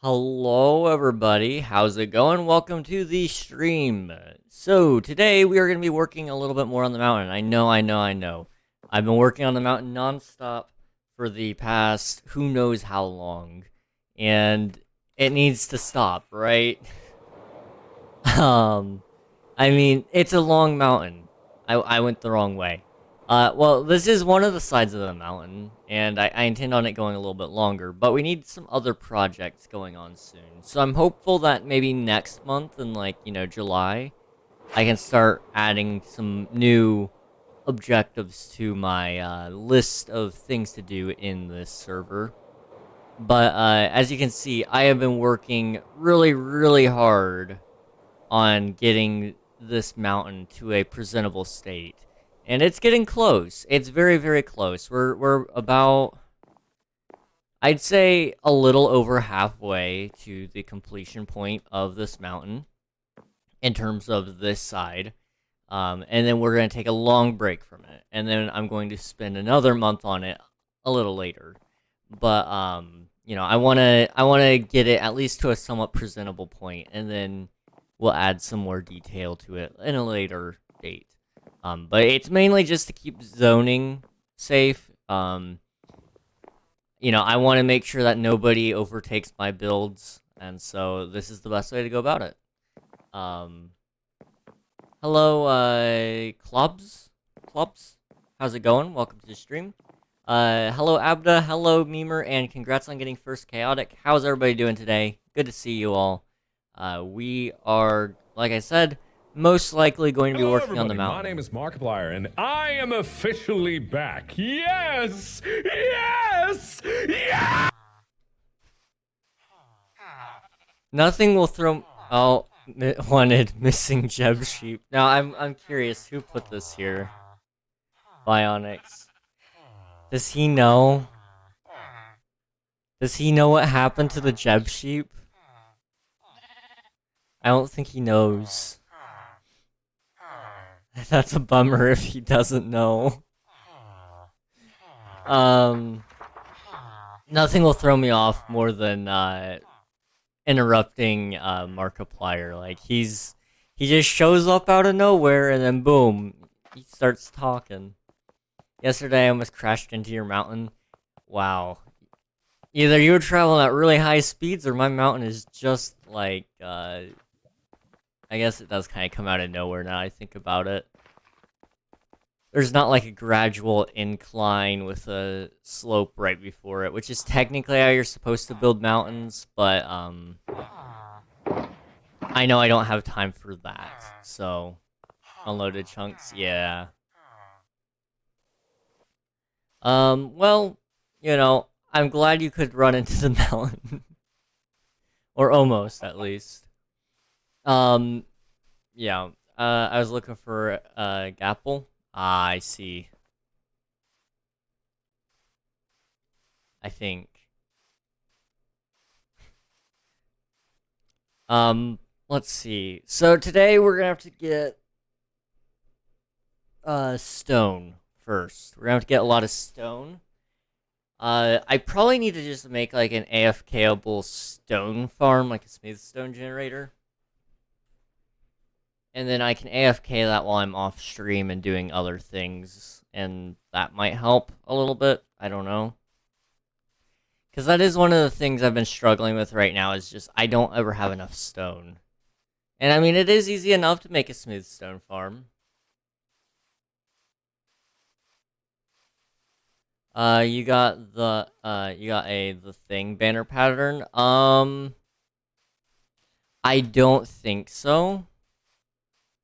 Hello everybody, how's it going? Welcome to the stream. So today we are going to be working a little bit more on the mountain. I know. I've been working on the mountain non-stop for the past who knows how long. And it needs to stop, right? um, I mean, it's a long mountain. I went the wrong way. Well, this is one of the sides of the mountain, and I intend on it going a little bit longer, but we need some other projects going on soon. So I'm hopeful that maybe next month in, like, July, I can start adding some new objectives to my list of things to do in this server. But as you can see, I have been working really hard on getting this mountain to a presentable state. And it's getting close. It's very close. We're about, I'd say, a little over halfway to the completion point of this mountain in terms of this side. And then we're going to take a long break from it. And then I'm going to spend another month on it a little later. But I want to get it at least to a somewhat presentable point, and then we'll add some more detail to it in a later date. But it's mainly just to keep zoning safe. I want to make sure that nobody overtakes my builds, and so this is the best way to go about it. Hello, Clubs? How's it going? Welcome to the stream. Hello, Abda, hello, Memer, and congrats on getting first Chaotic. How's everybody doing today? Good to see you all. We are, like I said, most likely going to be working on the mountain. My name is Markiplier, and I am officially back. Yes! Yes! Yeah! Nothing will throw. Oh, wanted missing Jeb sheep. Now I'm curious who put this here. Bionics. Does he know? Does he know what happened to the Jeb sheep? I don't think he knows. That's a bummer if he doesn't know. Nothing will throw me off more than interrupting Markiplier. Like, he just shows up out of nowhere and then boom, he starts talking. Yesterday I almost crashed into your mountain. Wow. Either you were traveling at really high speeds or my mountain is just like I guess it does kind of come out of nowhere now I think about it. There's not like a gradual incline with a slope right before it, which is technically how you're supposed to build mountains, but I know I don't have time for that. So unloaded chunks, yeah. Well, I'm glad you could run into the mountain. Or almost, at least. Yeah. I was looking for Gapple. Ah, I see. I think. Let's see. So today we're gonna have to get stone first. We're gonna have to get a lot of stone. I probably need to just make like an AFK-able stone farm, like a smooth stone generator. And then I can AFK that while I'm off stream and doing other things, and that might help a little bit. I don't know. Because that is one of the things I've been struggling with right now, is just I don't ever have enough stone. And I mean, it is easy enough to make a smooth stone farm. You got the thing banner pattern. I don't think so,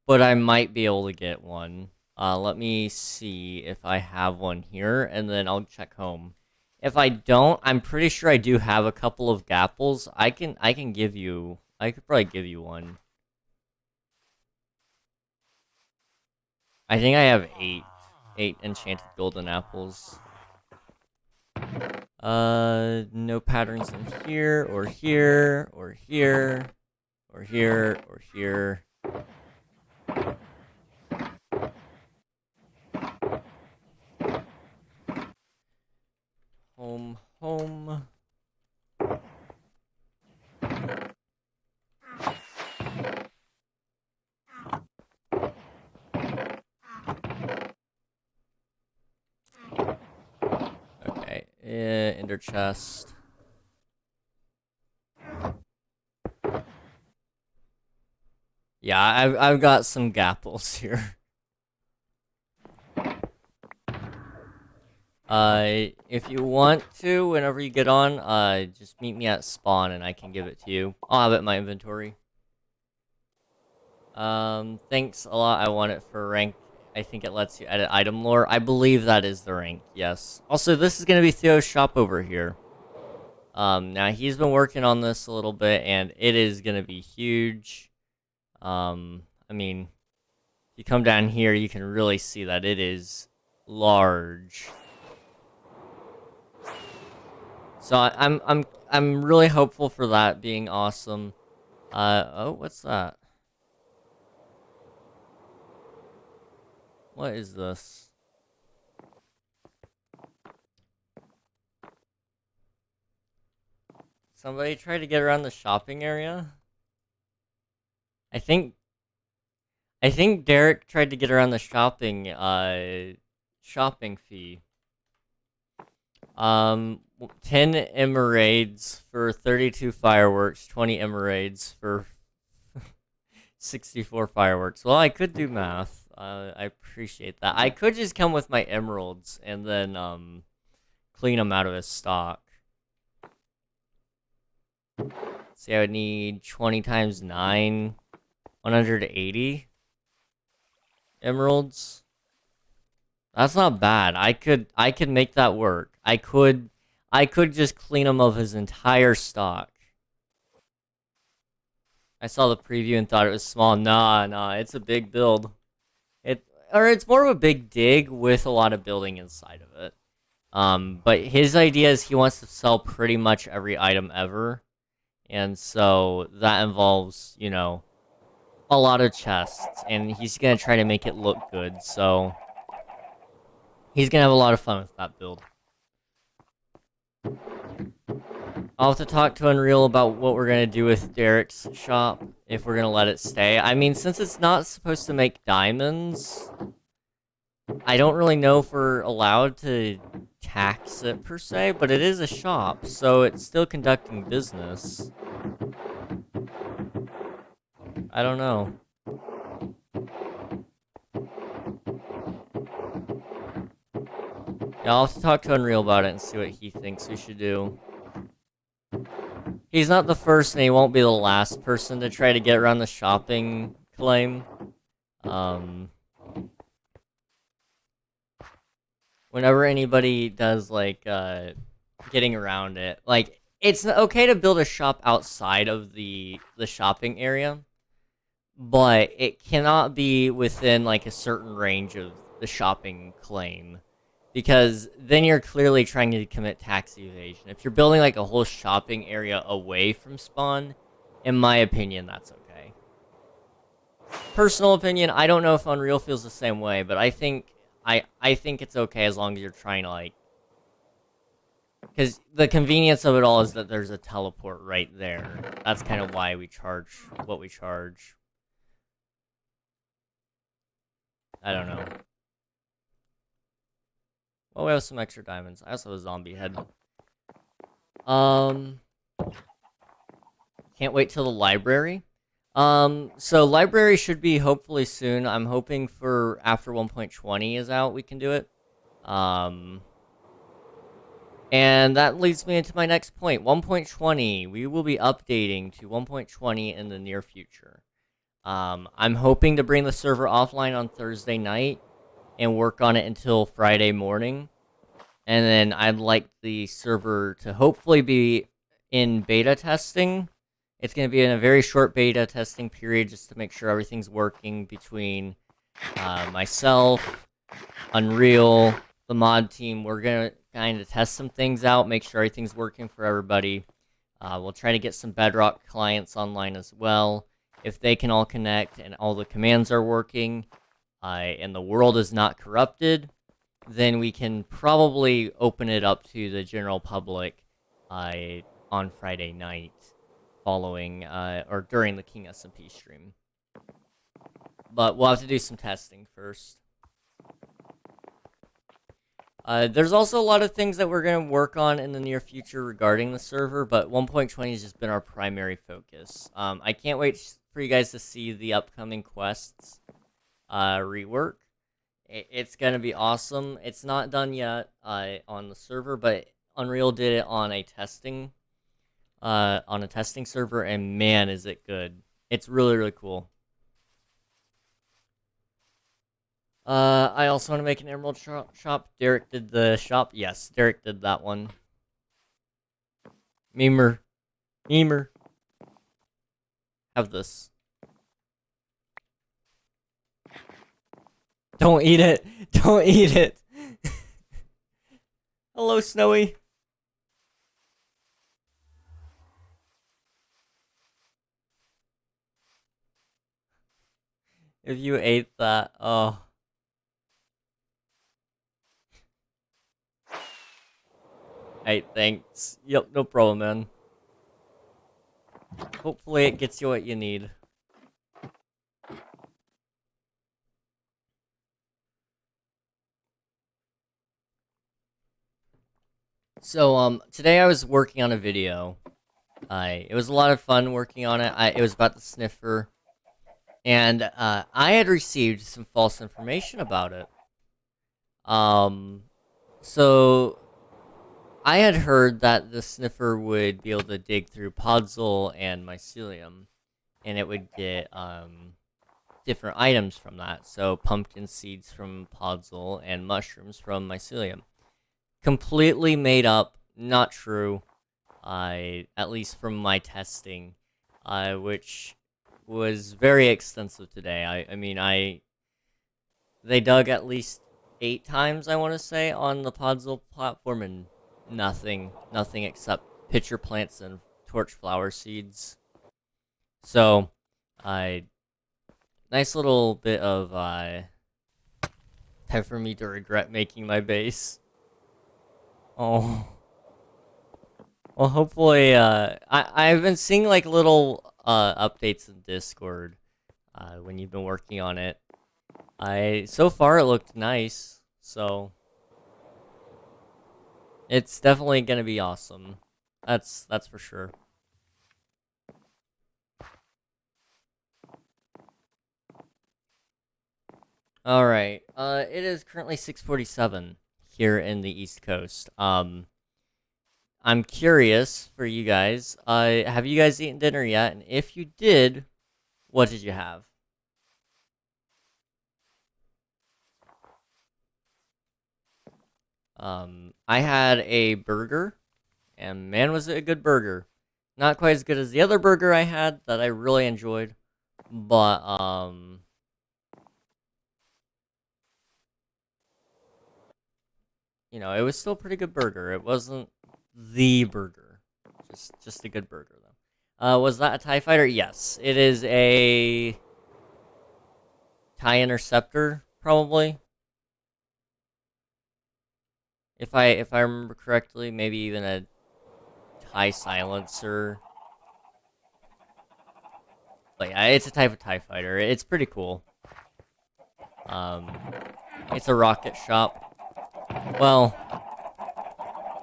but I might be able to get one. Let me see if I have one here, and then I'll check home. If I don't, I'm pretty sure I do have a couple of gapples. I could probably give you one. I think I have eight enchanted golden apples. No patterns in here, or here, or here, or here, or here. Home. Ender chest. Yeah, I've got some gapples here. If you want to, whenever you get on, just meet me at spawn and I can give it to you. I'll have it in my inventory. Thanks a lot. I want it for rank. I think it lets you edit item lore. I believe that is the rank, yes. Also, this is gonna be Theo's shop over here. Now he's been working on this a little bit, and it is gonna be huge. I mean, if you come down here, you can really see that it is large. So I'm really hopeful for that being awesome. Oh, what's that? What is this? Somebody tried to get around the shopping area? I think Derek tried to get around the shopping fee. 10 emeralds for 32 fireworks, 20 emeralds for 64 fireworks. Well, I could do math. I appreciate that. I could just come with my emeralds and then clean them out of his stock. See, I would need 20 times 9, 180 emeralds. That's not bad. I could make that work. I could just clean him of his entire stock. I saw the preview and thought it was small. Nah, it's a big build. It's more of a big dig with a lot of building inside of it. But his idea is he wants to sell pretty much every item ever. And so that involves, you know, a lot of chests. And he's gonna try to make it look good, so he's gonna have a lot of fun with that build. I'll have to talk to Unreal about what we're gonna do with Derek's shop, if we're gonna let it stay. I mean, since it's not supposed to make diamonds, I don't really know if we're allowed to tax it per se, but it is a shop, so it's still conducting business. I don't know. Yeah, I'll have to talk to Unreal about it and see what he thinks we should do. He's not the first, and he won't be the last person to try to get around the shopping claim. Whenever anybody does, like, getting around it, like, it's okay to build a shop outside of the shopping area, but it cannot be within, like, a certain range of the shopping claim. Because then you're clearly trying to commit tax evasion. If you're building like a whole shopping area away from spawn, in my opinion, that's okay. Personal opinion, I don't know if Unreal feels the same way, but I think it's okay as long as you're trying to like, because the convenience of it all is that there's a teleport right there. That's kind of why we charge what we charge. I don't know. Oh, we have some extra diamonds. I also have a zombie head. Can't wait till the library. So library should be hopefully soon. I'm hoping for after 1.20 is out, we can do it. And that leads me into my next point. 1.20, we will be updating to 1.20 in the near future. I'm hoping to bring the server offline on Thursday night and work on it until Friday morning. And then I'd like the server to hopefully be in beta testing. It's going to be in a very short beta testing period just to make sure everything's working between myself, Unreal, the mod team. We're going to kind of test some things out, make sure everything's working for everybody. We'll try to get some Bedrock clients online as well. If they can all connect and all the commands are working, and the world is not corrupted, then we can probably open it up to the general public on Friday night following or during the King SMP stream. But we'll have to do some testing first. There's also a lot of things that we're going to work on in the near future regarding the server, but 1.20 has just been our primary focus. I can't wait for you guys to see the upcoming quests rework. It's going to be awesome. It's not done yet on the server, but Unreal did it on a testing server, and man, is it good. It's really, really cool. I also want to make an emerald shop. Derek did the shop. Yes, Derek did that one. Memer. Memer. Have this. Don't eat it. Don't eat it. Hello, Snowy. If you ate that, oh. Hey, thanks. Yep, no problem, man. Hopefully it gets you what you need. So, today I was working on a video. It was a lot of fun working on it. It was about the sniffer. And, I had received some false information about it. So I had heard that the sniffer would be able to dig through podzol and mycelium, and it would get, different items from that. So pumpkin seeds from podzol and mushrooms from mycelium. Completely made up, not true. At least from my testing, which was very extensive today. I mean, they dug at least 8 times, I want to say, on the podzol platform, and nothing except pitcher plants and torch flower seeds. So, nice little bit of time for me to regret making my base. Oh. Well, hopefully, I've been seeing like little updates in Discord when you've been working on it. So far it looked nice, so it's definitely gonna be awesome. That's for sure. All right. It is currently 6:47 here in the East Coast. I'm curious for you guys. Have you guys eaten dinner yet? And if you did, what did you have? I had a burger, and man, was it a good burger. Not quite as good as the other burger I had that I really enjoyed, but, you know, it was still a pretty good burger. It wasn't the burger. Just a good burger, though. Was that a TIE fighter? Yes. It is a TIE Interceptor, probably. If I remember correctly, maybe even a TIE Silencer. But yeah, it's a type of TIE fighter. It's pretty cool. It's a rocket shop. Well,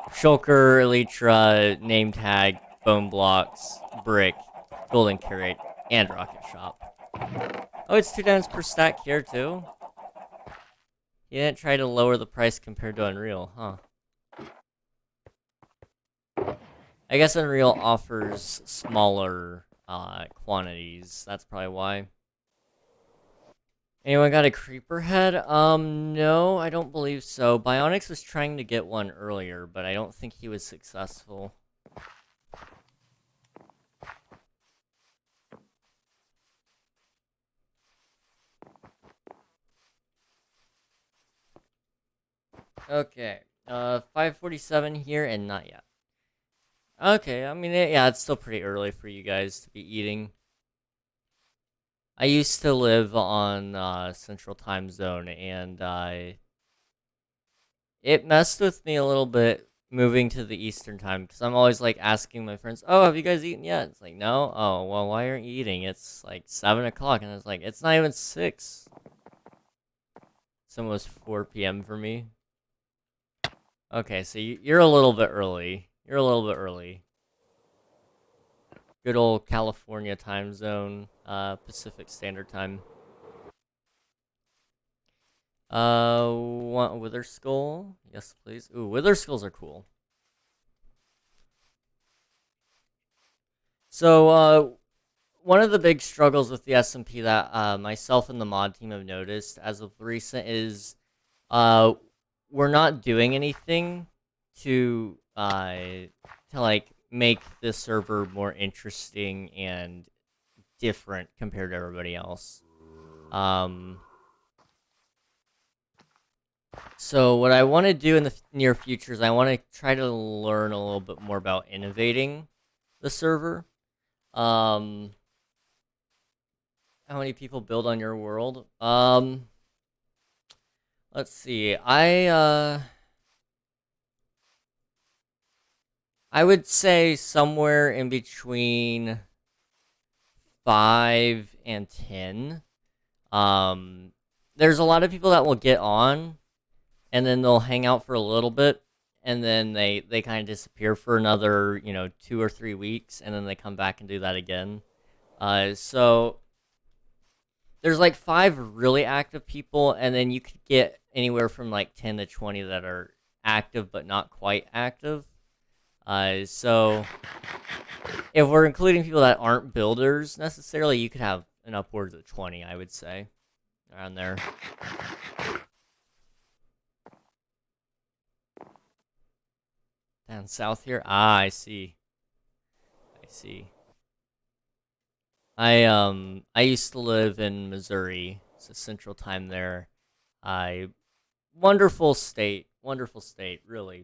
Shulker, Elytra, name tag, bone blocks, brick, golden carrot, and rocket shop. Oh, it's 2 times per stack here too. He didn't try to lower the price compared to Unreal, huh? I guess Unreal offers smaller quantities. That's probably why. Anyone got a creeper head? No, I don't believe so. Bionics was trying to get one earlier, but I don't think he was successful. Okay, 5:47 here and not yet. Okay, I mean, yeah, it's still pretty early for you guys to be eating. I used to live on Central Time Zone, and it messed with me a little bit moving to the Eastern Time, because I'm always like asking my friends, "Oh, have you guys eaten yet?" It's like, "No." "Oh, well, why aren't you eating? It's like 7 o'clock," and it's like, "It's not even 6." It's almost 4 p.m. for me. Okay, so you're a little bit early. You're a little bit early. Good old California time zone, Pacific Standard Time. Want Wither Skull? Yes, please. Ooh, Wither Skulls are cool. So, one of the big struggles with the SMP that myself and the mod team have noticed as of recent is we're not doing anything to like make the server more interesting and different compared to everybody else. So what I want to do in the near future is I want to try to learn a little bit more about innovating the server. Um, how many people build on your world? Let's see. I would say somewhere in between 5 and 10. Um, there's a lot of people that will get on and then they'll hang out for a little bit and then they kind of disappear for another 2 or 3 weeks and then they come back and do that again. So there's like 5 really active people and then you could get anywhere from like 10 to 20 that are active but not quite active. So if we're including people that aren't builders necessarily, you could have an upwards of 20, I would say, around there. Down south here? Ah, I see. I see. I used to live in Missouri. It's a central time there. I Wonderful state. Wonderful state, really.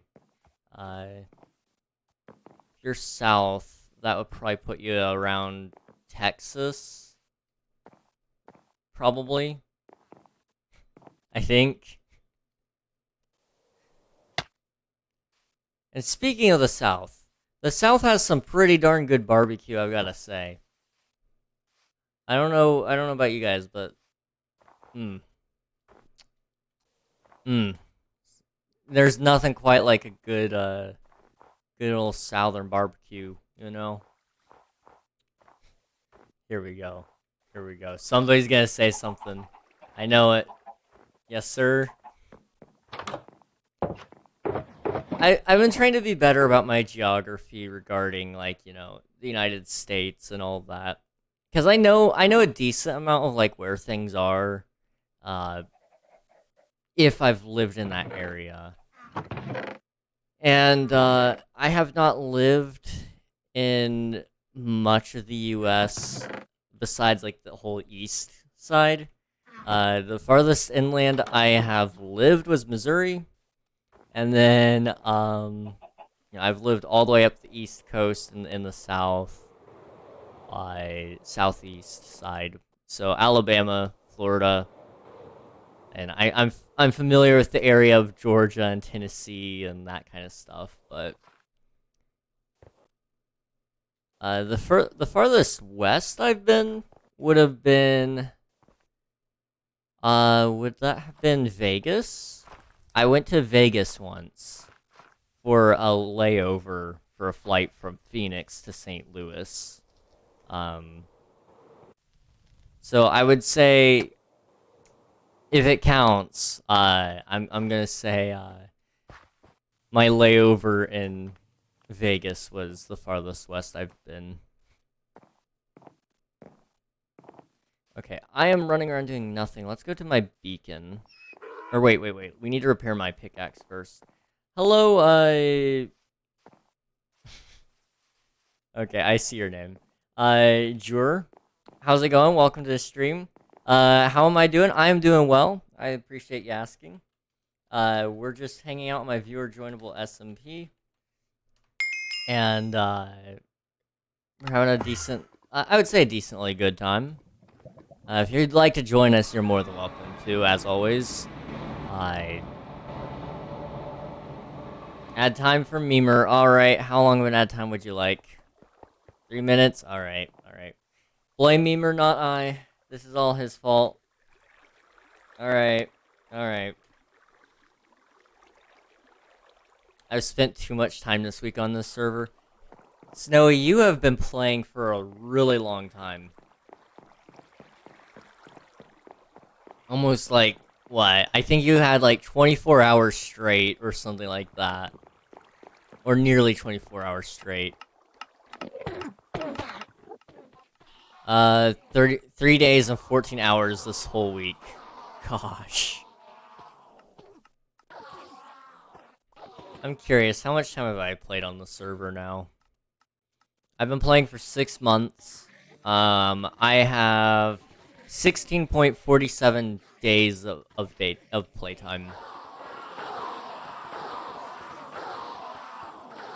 If you're south, that would probably put you around Texas. Probably. I think. And speaking of the South has some pretty darn good barbecue, I've gotta say. I don't know about you guys, but mm, mm. There's nothing quite like a good old southern barbecue, you know? Here we go. Here we go. Somebody's gonna say something. I know it. Yes, sir. I've been trying to be better about my geography regarding like, the United States and all that. Cause I know a decent amount of like where things are, uh, if I've lived in that area. And I have not lived in much of the US besides like the whole east side. The farthest inland I have lived was Missouri. And then I've lived all the way up the East Coast in the South, southeast side. So Alabama, Florida, and I'm familiar with the area of Georgia and Tennessee and that kind of stuff. But the farthest west I've been would have been would that have been Vegas? I went to Vegas once for a layover for a flight from Phoenix to St. Louis. So I would say, if it counts, I'm gonna say my layover in Vegas was the farthest west I've been. Okay, I am running around doing nothing. Let's go to my beacon. Or wait. We need to repair my pickaxe first. Hello, Okay, I see your name. Jur. How's it going? Welcome to the stream. How am I doing? I am doing well. I appreciate you asking. We're just hanging out on my viewer joinable SMP. And, we're having a decent, I would say a decently good time. If you'd like to join us, you're more than welcome to, as always. Add time for Memer. Alright, how long of an ad time would you like? 3 minutes? Alright. Blame Memer, not I. This is all his fault. Alright. I've spent too much time this week on this server. Snowy, you have been playing for a really long time. Almost like, what? I think you had like 24 hours straight or something like that. Or nearly 24 hours straight. 3 days and 14 hours this whole week. Gosh. I'm curious, how much time have I played on the server now? I've been playing for 6 months. I have 16.47 days of playtime.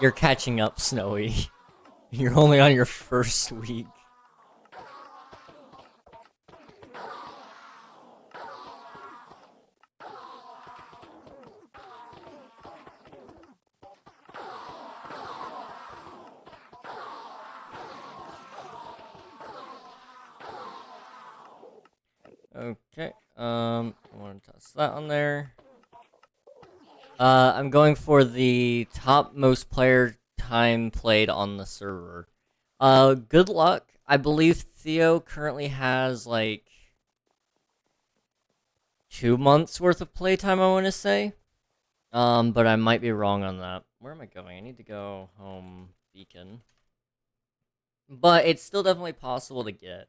You're catching up, Snowy. You're only on your first week. Okay, I want to toss that on there. I'm going for the top most player time played on the server. Good luck. I believe Theo currently has, like, 2 months worth of playtime, I want to say. But I might be wrong on that. Where am I going? I need to go home beacon. But it's still definitely possible to get.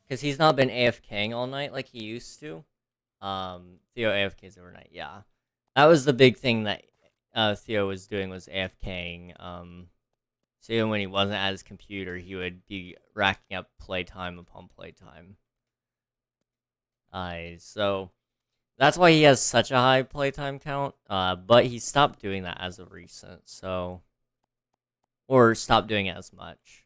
Because he's not been AFKing all night like he used to. Theo AFKs overnight, yeah. That was the big thing that Theo was doing, was AFKing. So even when he wasn't at his computer, he would be racking up playtime upon playtime. So that's why he has such a high playtime count. But he stopped doing that as of recent, so... Or stopped doing it as much.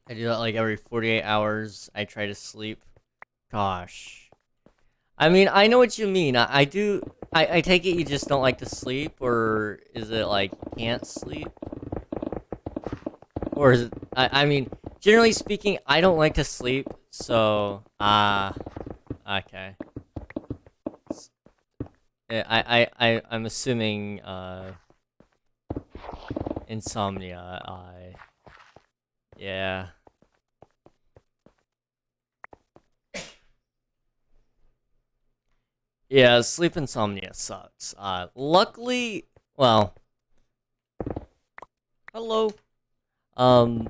I do that like every 48 hours. I try to sleep. Gosh. I mean, I know what you mean. I take it you just don't like to sleep, or is it like you can't sleep? Or is it, I mean, generally speaking, I don't like to sleep, so, okay. I'm assuming, insomnia, yeah. Yeah, sleep insomnia sucks. Luckily, well, hello. I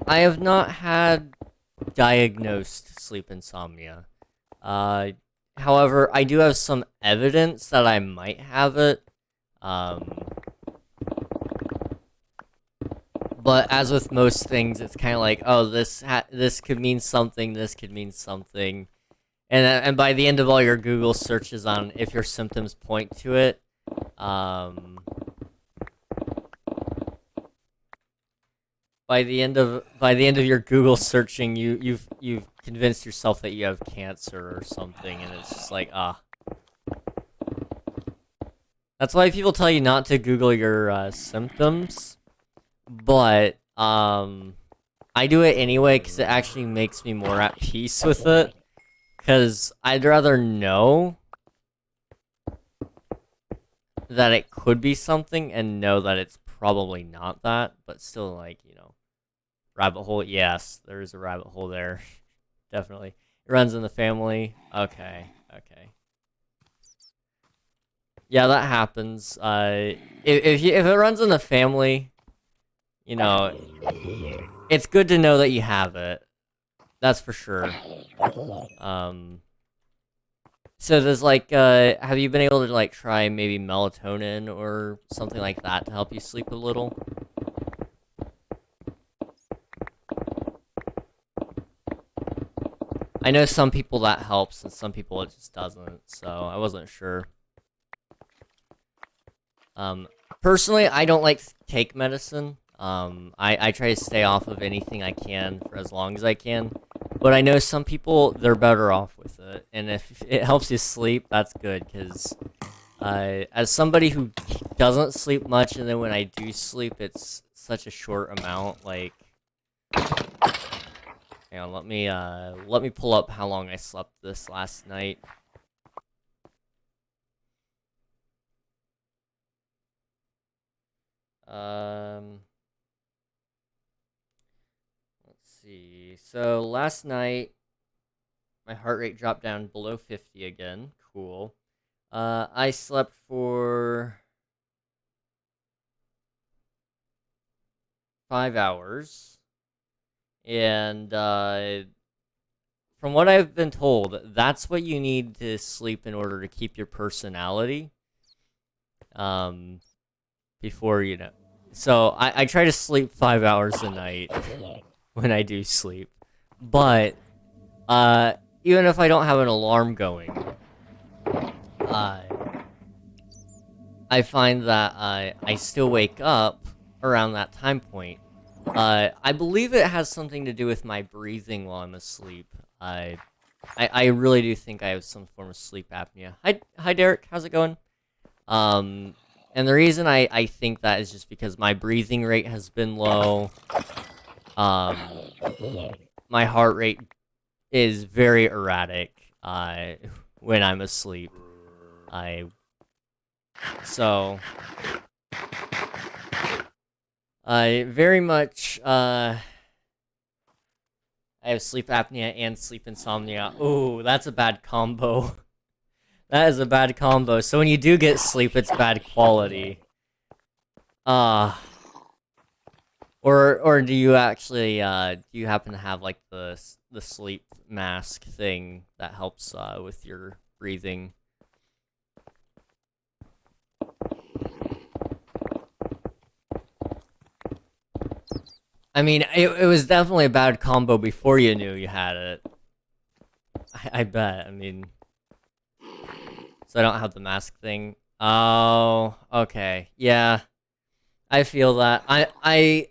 have not had diagnosed sleep insomnia. However, I do have some evidence that I might have it. But as with most things, it's kind of like, oh, this could mean something, this could mean something. And by the end of all your Google searches on if your symptoms point to it, by the end of your Google searching, you've convinced yourself that you have cancer or something, and it's just like, That's why people tell you not to Google your symptoms, but I do it anyway because it actually makes me more at peace with it. Because I'd rather know that it could be something and know that it's probably not that, but still, like, you know, rabbit hole. Yes, there is a rabbit hole there. Definitely. It runs in the family. Okay. Yeah, that happens. If it runs in the family, you know, it's good to know that you have it. That's for sure. So there's like, have you been able to like try maybe melatonin or something like that to help you sleep a little? I know some people that helps and some people it just doesn't, so I wasn't sure. Personally, I don't like to take medicine. I try to stay off of anything I can for as long as I can. But I know some people, they're better off with it. And if it helps you sleep, that's good, because As somebody who doesn't sleep much, and then when I do sleep, it's such a short amount. Like, hang on, let me pull up how long I slept this last night. Let's see. So last night, my heart rate dropped down below 50 again. Cool. I slept for 5 hours. And, from what I've been told, that's what you need to sleep in order to keep your personality. Before, you know. So, I try to sleep 5 hours a night when I do sleep. But, even if I don't have an alarm going, I find that I still wake up around that time point. I believe it has something to do with my breathing while I'm asleep. I really do think I have some form of sleep apnea. Hi Derek, how's it going? And the reason I think that is just because my breathing rate has been low. My heart rate is very erratic when I'm asleep. So I very much I have sleep apnea and sleep insomnia. Ooh, that's a bad combo. That is a bad combo. So when you do get sleep, it's bad quality. Or do you actually do you happen to have like the sleep mask thing that helps with your breathing? I mean, it was definitely a bad combo before you knew you had it. I bet. I mean, so I don't have the mask thing. Oh, okay. Yeah, I feel that. I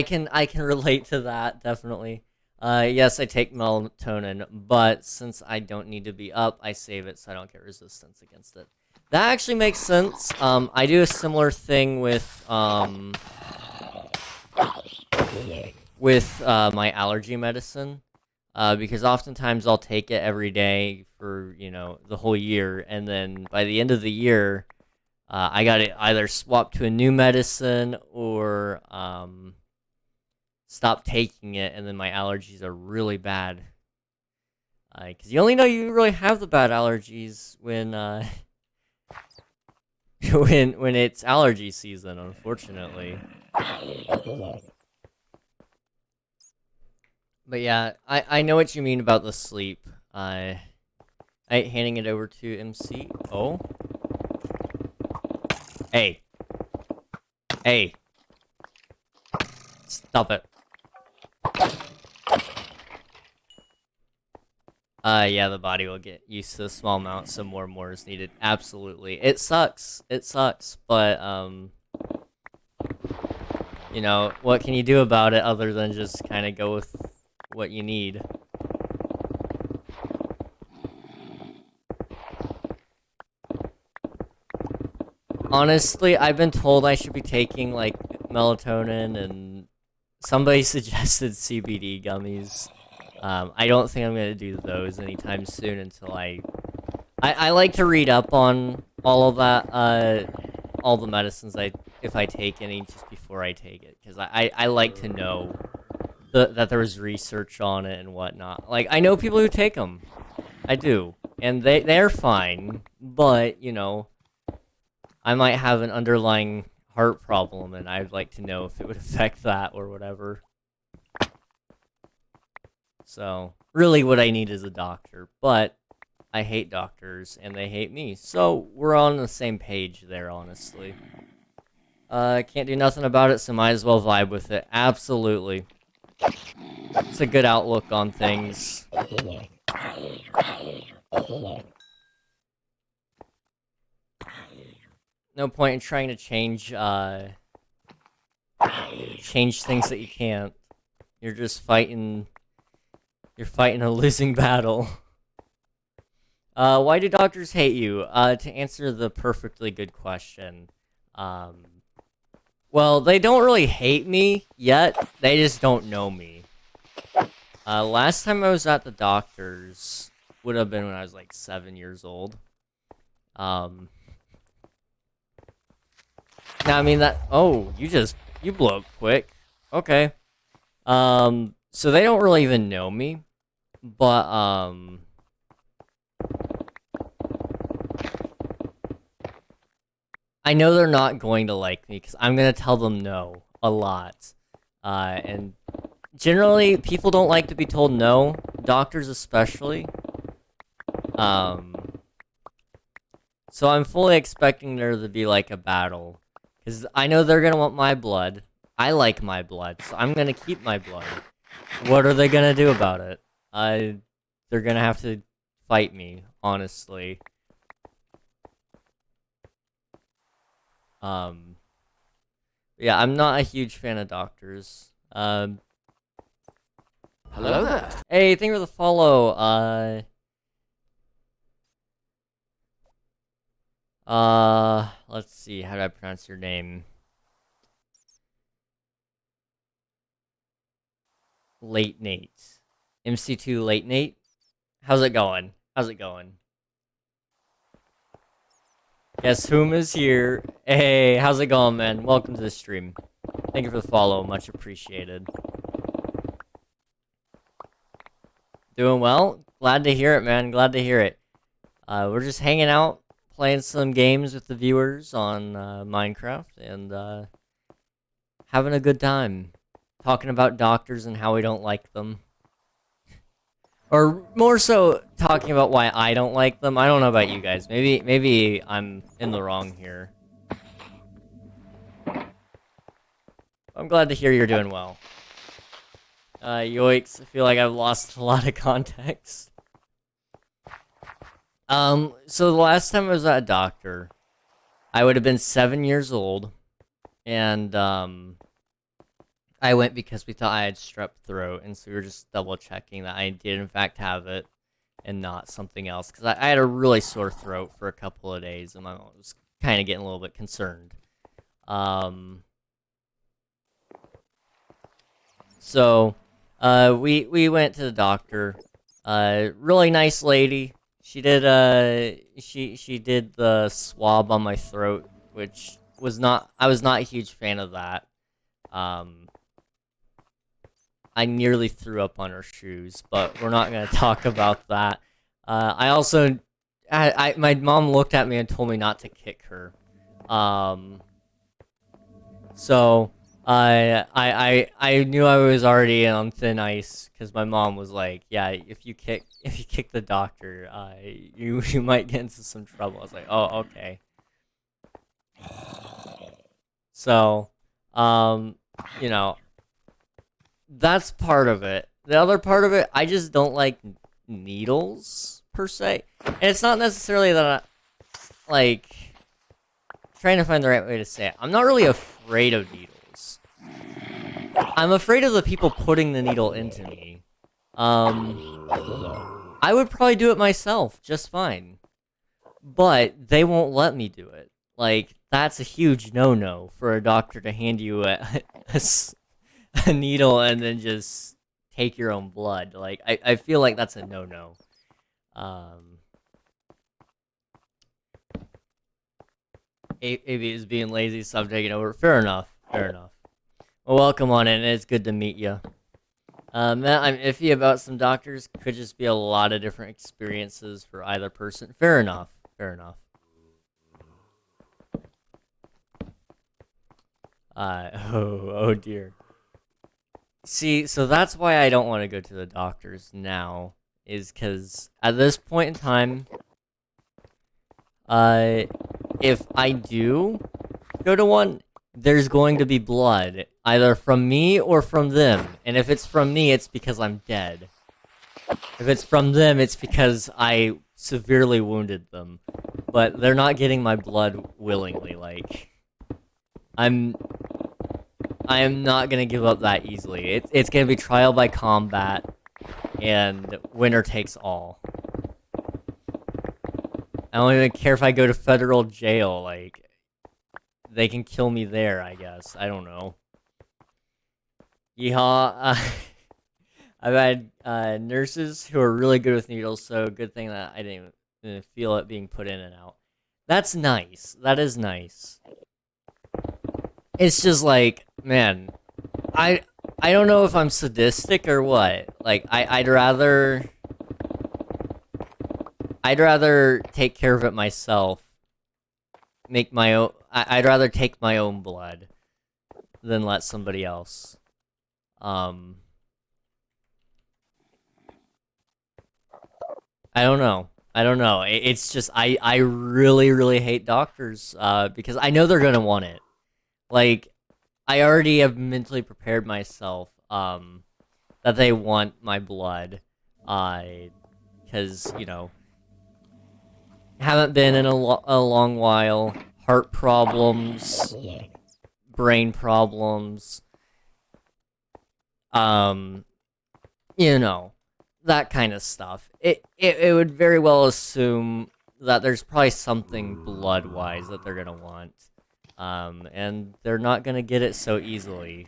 can relate to that definitely. Yes, I take melatonin, but since I don't need to be up, I save it so I don't get resistance against it. That actually makes sense. I do a similar thing with my allergy medicine, because oftentimes I'll take it every day for, you know, the whole year, and then by the end of the year, I got to either swap to a new medicine or stop taking it, and then my allergies are really bad. Because you only know you really have the bad allergies when when it's allergy season, unfortunately. But yeah, I know what you mean about the sleep. Handing it over to MC. Oh, hey, hey, stop it. Yeah, the body will get used to the small amount, so more and more is needed. Absolutely, it sucks. It sucks, but you know, what can you do about it other than just kind of go with what you need? Honestly, I've been told I should be taking like melatonin, and somebody suggested CBD gummies. I don't think I'm gonna do those anytime soon until I like to read up on all of that, all the medicines if I take any just before I take it, because I like to know that there was research on it and whatnot. Like, I know people who take them. I do. And they're fine, but, you know, I might have an underlying heart problem, and I'd like to know if it would affect that or whatever. So, really what I need is a doctor, but I hate doctors, and they hate me, so we're on the same page there, honestly. Can't do nothing about it, so might as well vibe with it. Absolutely. It's a good outlook on things. No point in trying to change things that you can't. You're just fighting a losing battle. Why do doctors hate you? To answer the perfectly good question, um, well, they don't really hate me yet. They just don't know me. Last time I was at the doctor's would have been when I was like 7 years old. Now I mean that. Oh, you blew up quick. Okay. So they don't really even know me, but I know they're not going to like me because I'm gonna tell them no a lot. And generally, people don't like to be told no, doctors especially. So I'm fully expecting there to be like a battle, because I know they're gonna want my blood. I like my blood, so I'm gonna keep my blood. What are they gonna do about it? They're gonna have to fight me, honestly. Yeah, I'm not a huge fan of doctors. Hello there. Hey, thank you for the follow. Let's see, how do I pronounce your name? Late Nate. MC2 Late Nate? How's it going? How's it going? Guess whom is here? Hey, how's it going, man? Welcome to the stream. Thank you for the follow, much appreciated. Doing well? Glad to hear it, man. Glad to hear it. We're just hanging out, playing some games with the viewers on Minecraft, and having a good time. Talking about doctors and how we don't like them. Or more so, talking about why I don't like them. I don't know about you guys. Maybe I'm in the wrong here. I'm glad to hear you're doing well. Yoicks, I feel like I've lost a lot of context. So the last time I was at a doctor, I would have been 7 years old, and, I went because we thought I had strep throat, and so we were just double checking that I did in fact have it, and not something else, because I had a really sore throat for a couple of days, and my mom was kind of getting a little bit concerned. So, we went to the doctor. Really nice lady. She did she did the swab on my throat, which I was not a huge fan of that. I nearly threw up on her shoes, but we're not gonna talk about that. I also, my mom looked at me and told me not to kick her. So I knew I was already on thin ice because my mom was like, "Yeah, if you kick the doctor, you might get into some trouble." I was like, "Oh, okay." So, you know, that's part of it. The other part of it, I just don't like needles per se, and it's not necessarily that like trying to find the right way to say it. I'm not really afraid of needles. I'm afraid of the people putting the needle into me. I would probably do it myself just fine, but they won't let me do it. Like, that's a huge no-no for a doctor to hand you a needle and then just take your own blood. Like, I feel like that's a no-no. Maybe it's being lazy, so I'm taking over. Fair enough. Fair enough. Well, welcome on in. It's good to meet you. Matt, I'm iffy about some doctors. Could just be a lot of different experiences for either person. Fair enough. Fair enough. Oh dear. See, so that's why I don't want to go to the doctors now, is because at this point in time, if I do go to one, there's going to be blood, either from me or from them. And if it's from me, it's because I'm dead. If it's from them, it's because I severely wounded them. But they're not getting my blood willingly, like... I am not gonna give up that easily. It's gonna be trial by combat, and winner takes all. I don't even care if I go to federal jail. Like, they can kill me there, I guess. I don't know. Yeehaw. I've had nurses who are really good with needles, so good thing that I didn't even feel it being put in and out. That's nice. That is nice. It's just like, man, I don't know if I'm sadistic or what. Like, I'd rather take care of it myself. Make my own. I'd rather take my own blood than let somebody else. I don't know. It's just I really really hate doctors because I know they're gonna want it. Like, I already have mentally prepared myself that they want my blood because you know, haven't been in a long while. Heart problems, brain problems, you know, that kind of stuff. It would very well assume that there's probably something blood-wise that they're gonna want. And they're not gonna get it so easily.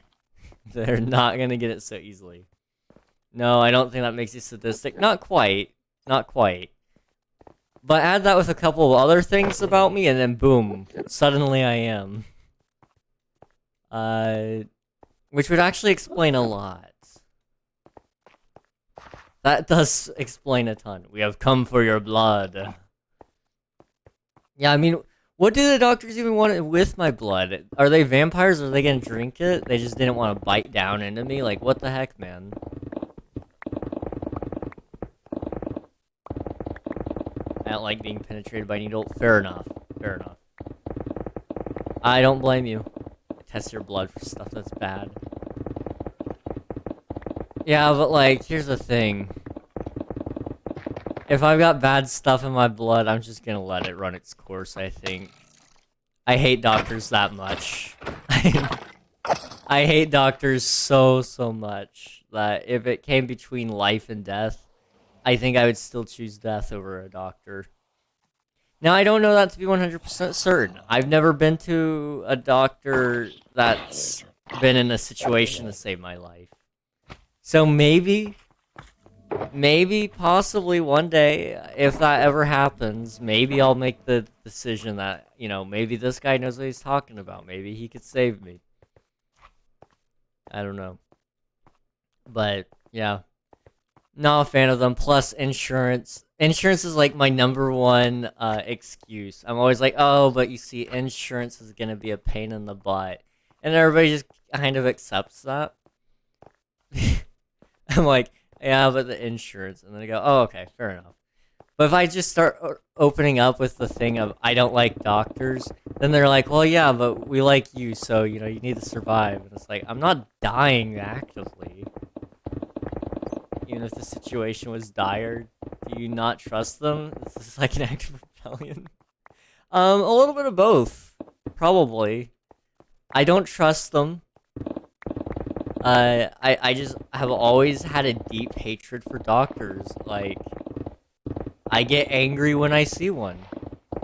They're not gonna get it so easily. No, I don't think that makes you sadistic. Not quite. Not quite. But add that with a couple of other things about me, and then boom, suddenly I am. Which would actually explain a lot. That does explain a ton. We have come for your blood. Yeah, I mean, what do the doctors even want with my blood? Are they vampires? Are they gonna drink it? They just didn't want to bite down into me? Like, what the heck, man? I don't like being penetrated by a needle. Fair enough. Fair enough. I don't blame you. Test your blood for stuff that's bad. Yeah, but like, here's the thing. If I've got bad stuff in my blood, I'm just gonna let it run its course, I think. I hate doctors that much. I hate doctors so much that if it came between life and death, I think I would still choose death over a doctor. Now, I don't know that to be 100% certain. I've never been to a doctor that's been in a situation to save my life. So maybe, possibly one day, if that ever happens, maybe I'll make the decision that, you know, maybe this guy knows what he's talking about. Maybe he could save me. I don't know. But, yeah. Not a fan of them. Plus, insurance. Insurance is like my number one excuse. I'm always like, oh, but you see, insurance is going to be a pain in the butt. And everybody just kind of accepts that. I'm like, yeah, but the insurance. And then I go, oh, okay, fair enough. But if I just start opening up with the thing of I don't like doctors, then they're like, well, yeah, but we like you, so, you know, you need to survive. And it's like, I'm not dying actively. Even if the situation was dire, do you not trust them? This is like an act of rebellion. A little bit of both, probably. I don't trust them. I just have always had a deep hatred for doctors. Like, I get angry when I see one.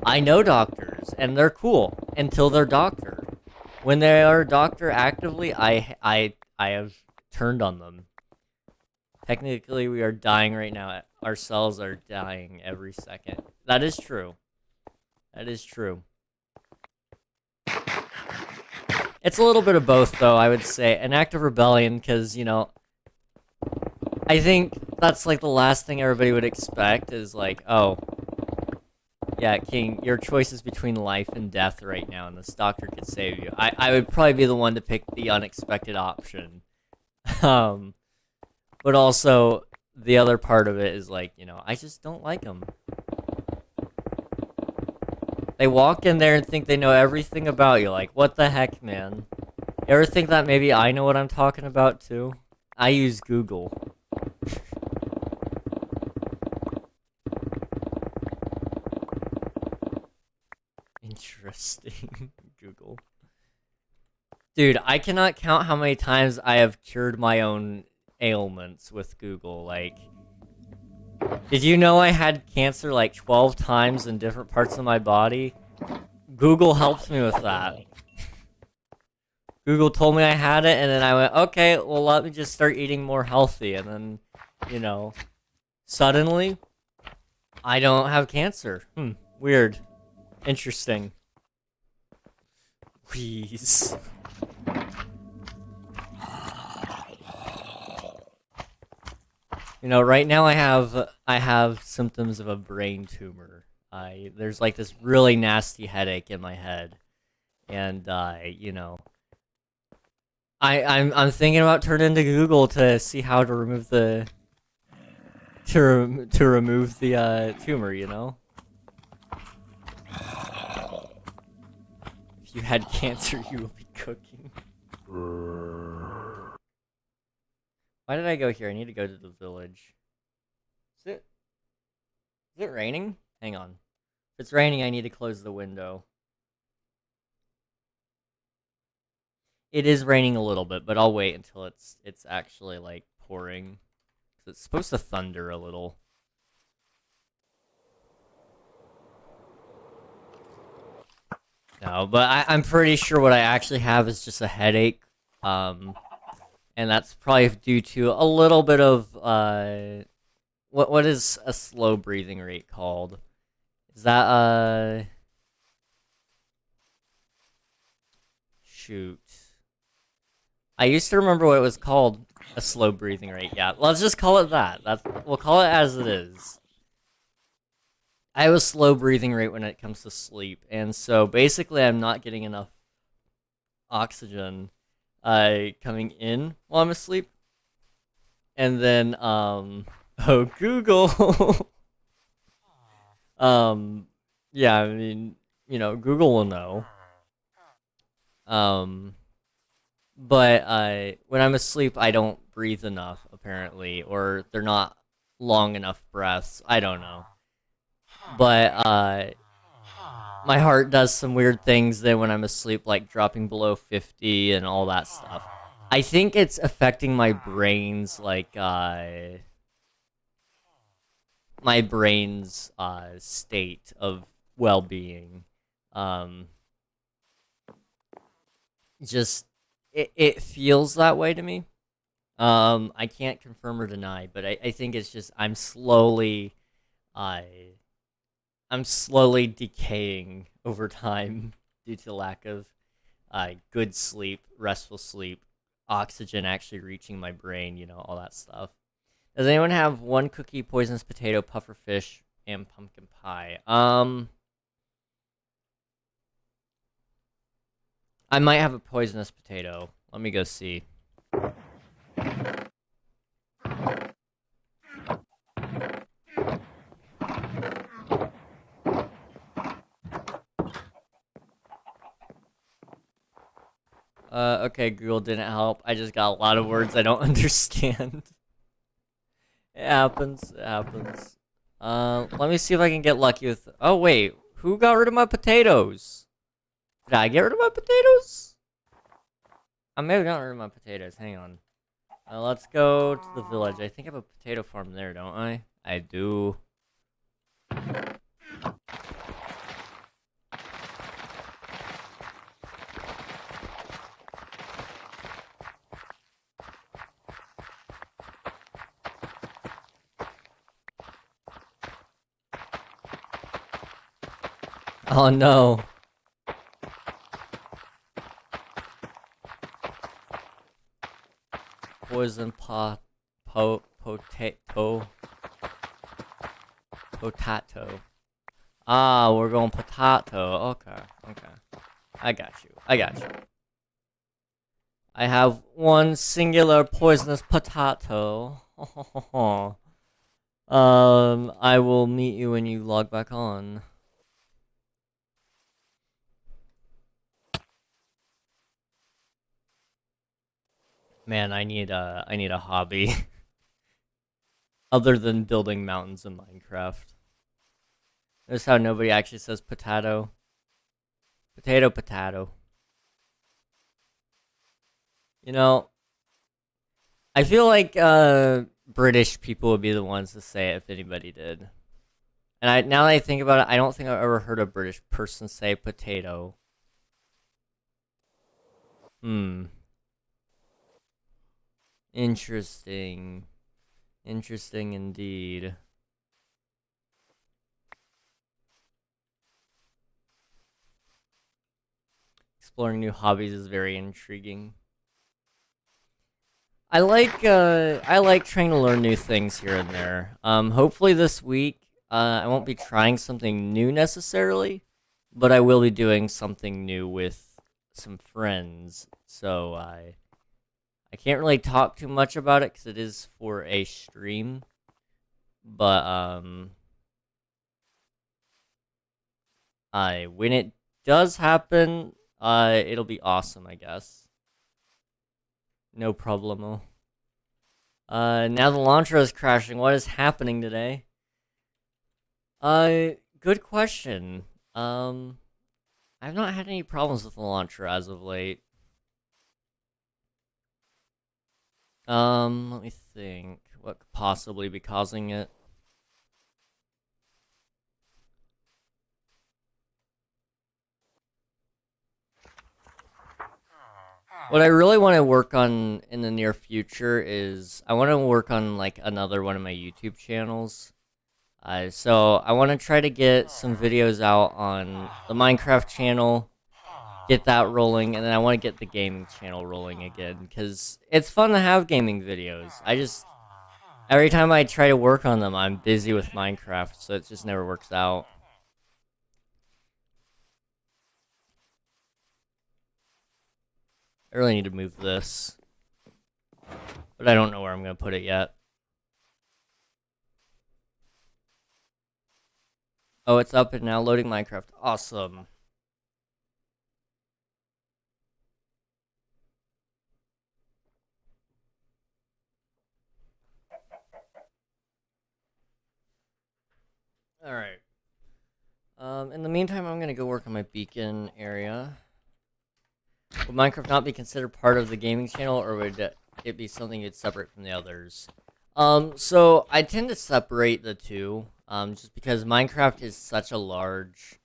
I know doctors, and they're cool until they're doctor. When they are doctor actively, I have turned on them. Technically, we are dying right now. Our cells are dying every second. That is true. That is true. It's a little bit of both, though, I would say. An act of rebellion, because, you know, I think that's, like, the last thing everybody would expect is, like, oh, yeah, King, your choice is between life and death right now, and this doctor could save you. I would probably be the one to pick the unexpected option. But also, the other part of it is, like, you know, I just don't like them. They walk in there and think they know everything about you. Like, what the heck, man? You ever think that maybe I know what I'm talking about, too? I use Google. Interesting. Google. Dude, I cannot count how many times I have cured my own ailments with Google. Like, Did you know I had cancer like 12 times in different parts of my body? Google helped me with that. Google told me I had it, and then I went, okay, well, let me just start eating more healthy. And then, you know, suddenly, I don't have cancer. Weird. Interesting. Please. You know, right now I have symptoms of a brain tumor. There's like this really nasty headache in my head, and you know, I'm thinking about turning to Google to see how to remove the to remove the tumor. You know, if you had cancer, you will be cooking. Why did I go here? I need to go to the village. Is it raining? Hang on. If it's raining, I need to close the window. It is raining a little bit, but I'll wait until it's actually like pouring. 'Cause it's supposed to thunder a little. No, but I'm pretty sure what I actually have is just a headache. And that's probably due to a little bit of what is a slow breathing rate called? Is that shoot. I used to remember what it was called, a slow breathing rate. Yeah, let's just call it that. We'll call it as it is. I have a slow breathing rate when it comes to sleep, and so basically I'm not getting enough oxygen coming in while I'm asleep. And then oh, Google. Yeah, I mean, you know, Google will know. But when I'm asleep, I don't breathe enough, apparently, or they're not long enough breaths. I don't know. But my heart does some weird things then when I'm asleep, like dropping below 50 and all that stuff. I think it's affecting my brain's state of well-being. Just it feels that way to me. I can't confirm or deny, but I think it's just I'm slowly decaying over time due to lack of good sleep, restful sleep, oxygen actually reaching my brain, you know, all that stuff. Does anyone have one cookie, poisonous potato, puffer fish, and pumpkin pie? I might have a poisonous potato. Let me go see. Okay, Google didn't help. I just got a lot of words I don't understand. It happens. It happens. Let me see if I can get lucky with. Oh wait, who got rid of my potatoes? Did I get rid of my potatoes? I may have gotten rid of my potatoes. Hang on. Let's go to the village. I think I have a potato farm there, don't I? I do. Oh no. Poison potato. Potato. Ah, we're going potato. Okay, okay. I got you. I got you. I have one singular poisonous potato. I will meet you when you log back on. Man, I need a hobby other than building mountains in Minecraft. Notice how nobody actually says potato. Potato, potato. You know, I feel like British people would be the ones to say it if anybody did. And now that I think about it, I don't think I've ever heard a British person say potato. Hmm. Interesting. Interesting indeed. Exploring new hobbies is very intriguing. I like trying to learn new things here and there. Hopefully this week, I won't be trying something new necessarily, but I will be doing something new with some friends. So I can't really talk too much about it because it is for a stream. But I when it does happen, it'll be awesome, I guess. No problemo. Now the launcher is crashing. What is happening today? Good question. I've not had any problems with the launcher as of late. Let me think. What could possibly be causing it? What I really want to work on in the near future is I want to work on like another one of my YouTube channels. So I want to try to get some videos out on the Minecraft channel, get that rolling, and then I want to get the gaming channel rolling again because it's fun to have gaming videos. Every time I try to work on them, I'm busy with Minecraft, so it just never works out. I really need to move this, but I don't know where I'm going to put it yet. Oh, it's up and now loading Minecraft. Awesome. Alright. In the meantime, I'm going to go work on my beacon area. Would Minecraft not be considered part of the gaming channel, or would it be something that's separate from the others? So I tend to separate the two, just because Minecraft is such a large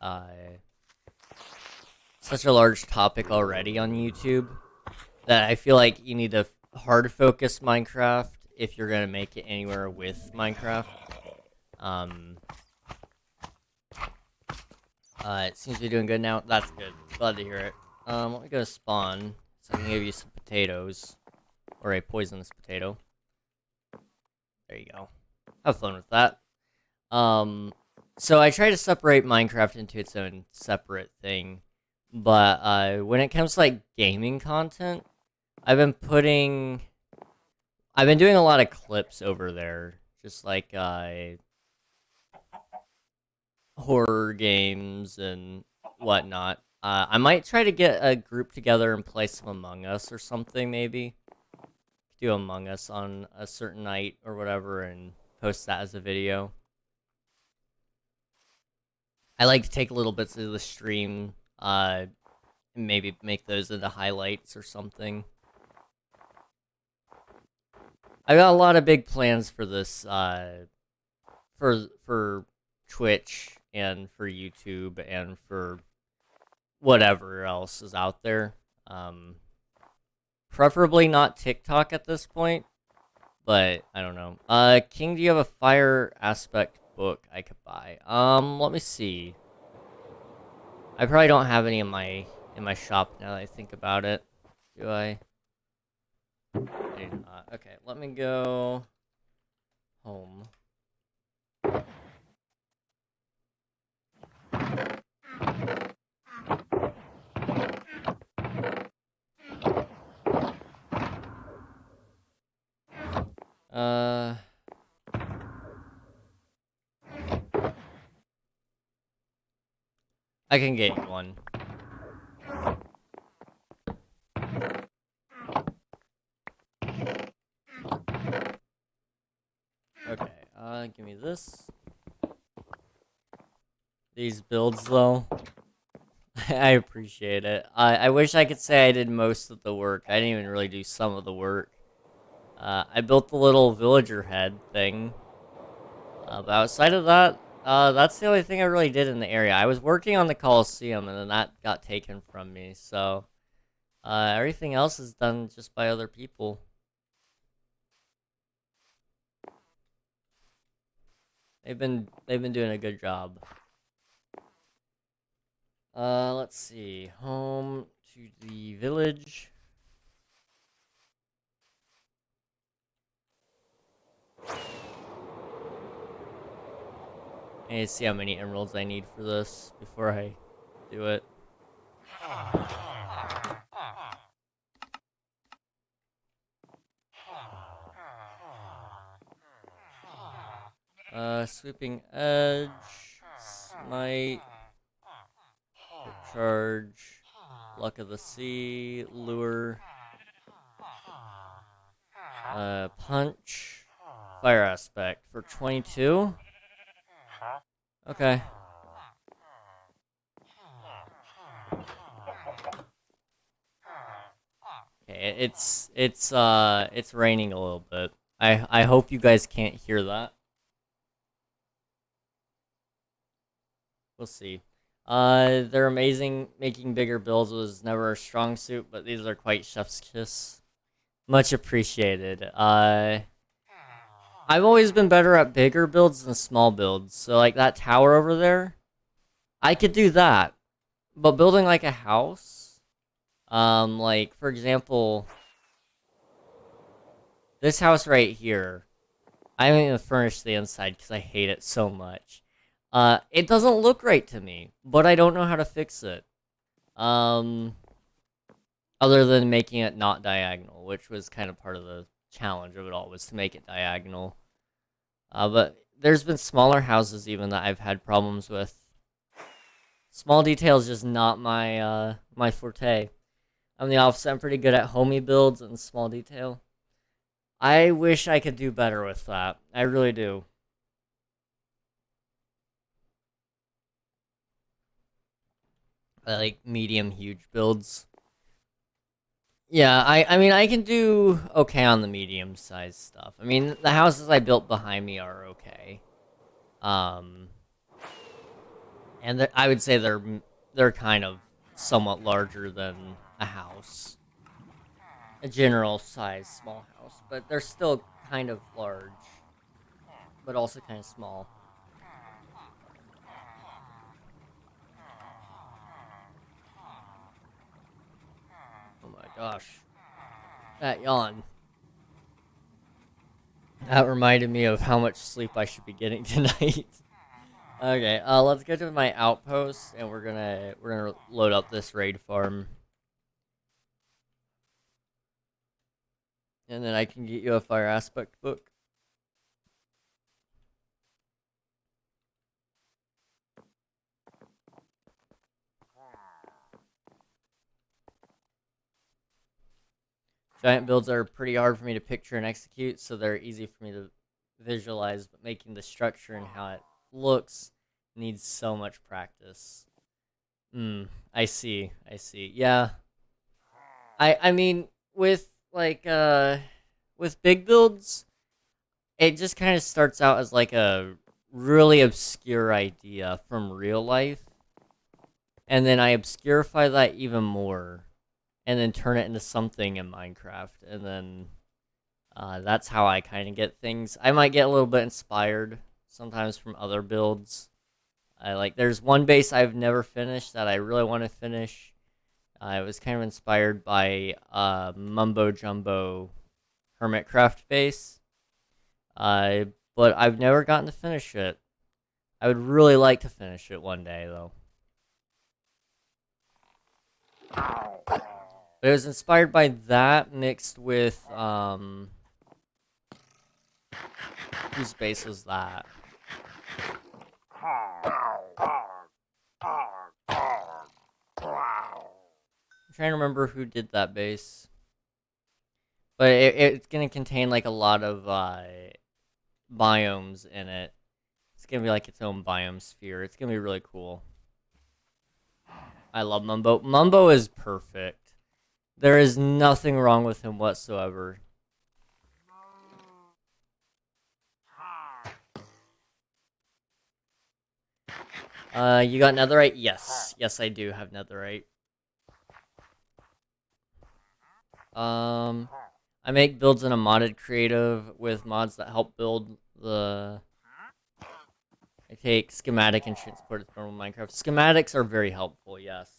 topic already on YouTube that I feel like you need to hard focus Minecraft if you're gonna make it anywhere with Minecraft. It seems to be doing good now. That's good. Glad to hear it. Let me go to spawn so I can give you some potatoes. Or a poisonous potato. There you go. Have fun with that. So I try to separate Minecraft into its own separate thing. But when it comes to like gaming content, I've been doing a lot of clips over there. Just like horror games and whatnot. I might try to get a group together and play some Among Us or something, maybe. Do Among Us on a certain night or whatever and post that as a video. I like to take little bits of the stream, and maybe make those into highlights or something. I got a lot of big plans for this, for Twitch and for YouTube and for whatever else is out there. Preferably not TikTok at this point, but I don't know. King, do you have a fire aspect book I could buy? Let me see. I probably don't have any in my shop now that I think about it. Do I? I do not. Okay, let me go home. I can get you one. Okay, give me this. These builds, though. I appreciate it. I wish I could say I did most of the work. I didn't even really do some of the work. I built the little villager head thing. But outside of that, that's the only thing I really did in the area. I was working on the Coliseum, and then that got taken from me. So everything else is done just by other people. They've been doing a good job. Let's see. Home to the village. I need to see how many emeralds I need for this before I do it. Sweeping edge, smite, charge, luck of the sea, lure, punch, fire aspect for 22. Okay. Okay, it's raining a little bit. I hope you guys can't hear that. We'll see. They're amazing. Making bigger builds was never a strong suit, but these are quite chef's kiss. Much appreciated. I've always been better at bigger builds than small builds. So like that tower over there, I could do that. But building like a house, like for example, this house right here, I haven't even furnished the inside because I hate it so much. It doesn't look right to me, but I don't know how to fix it. Other than making it not diagonal, which was kind of part of the challenge of it all, was to make it diagonal. But there's been smaller houses even that I've had problems with. Small detail is just not my my forte. I'm the opposite. I'm pretty good at homey builds and small detail. I wish I could do better with that. I really do. I like medium, huge builds. Yeah, I mean, I can do okay on the medium-sized stuff. I mean, the houses I built behind me are okay. Um, and I would say they're kind of somewhat larger than a house. A general size small house, but they're still kind of large, but also kind of small. Oh my gosh. That yawn. That reminded me of how much sleep I should be getting tonight. Okay, let's get to my outpost, and we're gonna load up this raid farm, and then I can get you a fire aspect book. Giant builds are pretty hard for me to picture and execute, so they're easy for me to visualize, but making the structure and how it looks needs so much practice. I see. Yeah. I mean, with like with big builds, it just kind of starts out as like a really obscure idea from real life, and then I obscurify that even more, and then turn it into something in Minecraft, and then that's how I kind of get things. I might get a little bit inspired sometimes from other builds. There's one base I've never finished that I really want to finish. It was kind of inspired by Mumbo Jumbo Hermitcraft base. But I've never gotten to finish it. I would really like to finish it one day, though. But it was inspired by that mixed with, whose base was that? I'm trying to remember who did that base. But it's going to contain, like, a lot of, biomes in it. It's going to be, like, its own biome sphere. It's going to be really cool. I love Mumbo. Mumbo is perfect. There is nothing wrong with him whatsoever. You got netherite? Yes. Yes, I do have netherite. I make builds in a modded creative with mods that help build the... I take schematic and transport it to normal Minecraft. Schematics are very helpful, yes.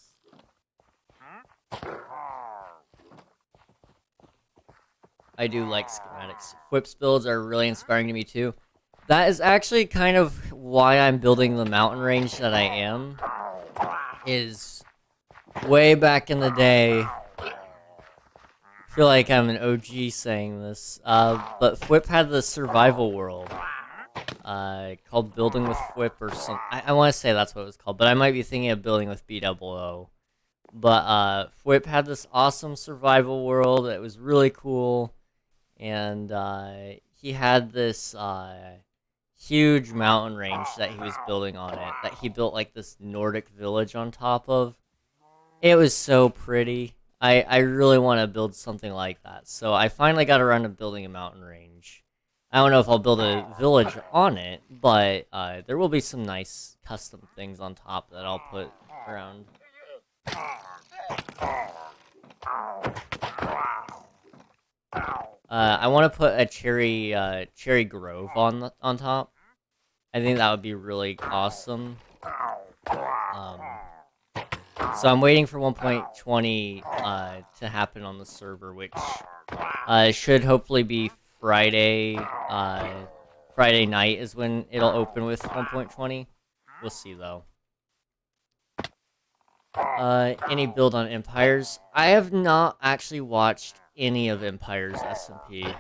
I do like schematics. Whips builds are really inspiring to me too. That is actually kind of why I'm building the mountain range that I am. Is way back in the day. I feel like I'm an OG saying this. But Whip had the survival world. Called Building with Whip or something. I want to say that's what it was called, but I might be thinking of Building with BOO. But Whip had this awesome survival world. It was really cool. And he had this huge mountain range that he was building on it, that he built like this Nordic village on top of. It was so pretty. I really want to build something like that. So I finally got around to building a mountain range. I don't know if I'll build a village on it, but there will be some nice custom things on top that I'll put around. I want to put a cherry grove on top. I think that would be really awesome. So I'm waiting for 1.20 to happen on the server, which should hopefully be Friday. Friday night is when it'll open with 1.20. We'll see though. Any build on Empires? I have not actually watched any of Empires SMP.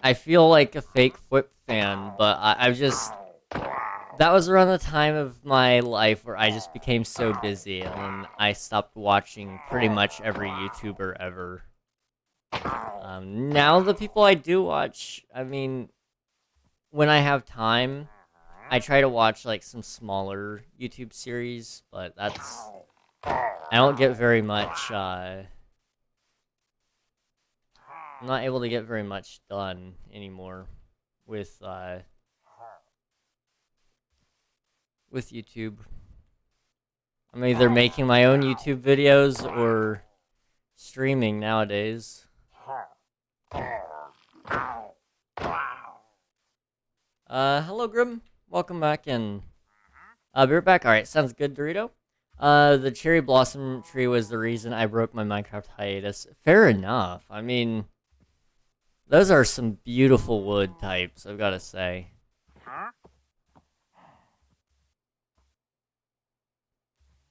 I feel like a fake Whip fan, but I've just... That was around the time of my life where I just became so busy, and then I stopped watching pretty much every YouTuber ever. Now the people I do watch, I mean, when I have time, I try to watch like some smaller YouTube series, but that's... I don't get very much, I'm not able to get very much done anymore with YouTube. I'm either making my own YouTube videos or streaming nowadays. Hello Grim. Welcome back in. Be right back. Alright, sounds good, Dorito. The cherry blossom tree was the reason I broke my Minecraft hiatus. Fair enough. I mean, those are some beautiful wood types, I've gotta say.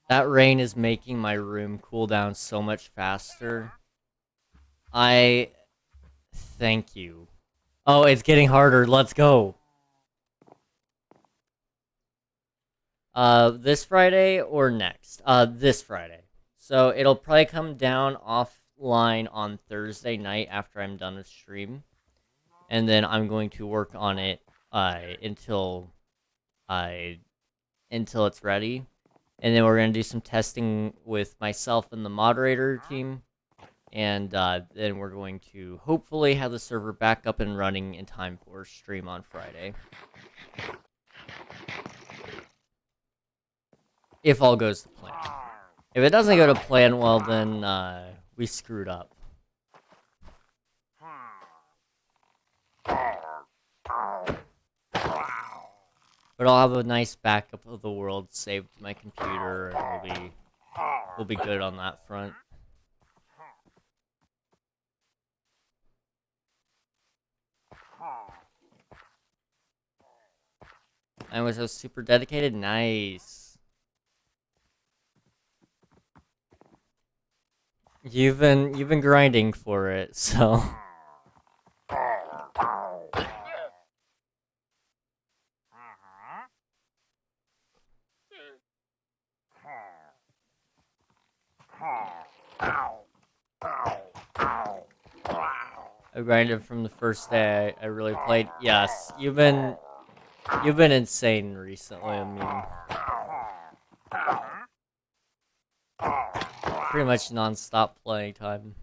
That rain is making my room cool down so much faster. Thank you. Oh, it's getting harder. Let's go. This Friday or next? This Friday. So it'll probably come down offline on Thursday night after I'm done with stream. And then I'm going to work on it until it's ready. And then we're going to do some testing with myself and the moderator team. And then we're going to hopefully have the server back up and running in time for stream on Friday. If all goes to plan. If it doesn't go to plan, well then we screwed up. But I'll have a nice backup of the world saved to my computer, and we'll be good on that front. I was so super dedicated. Nice. You've been grinding for it, so. I grinded from the first day I really played. Yes, you've been insane recently. I mean, pretty much non-stop playing time.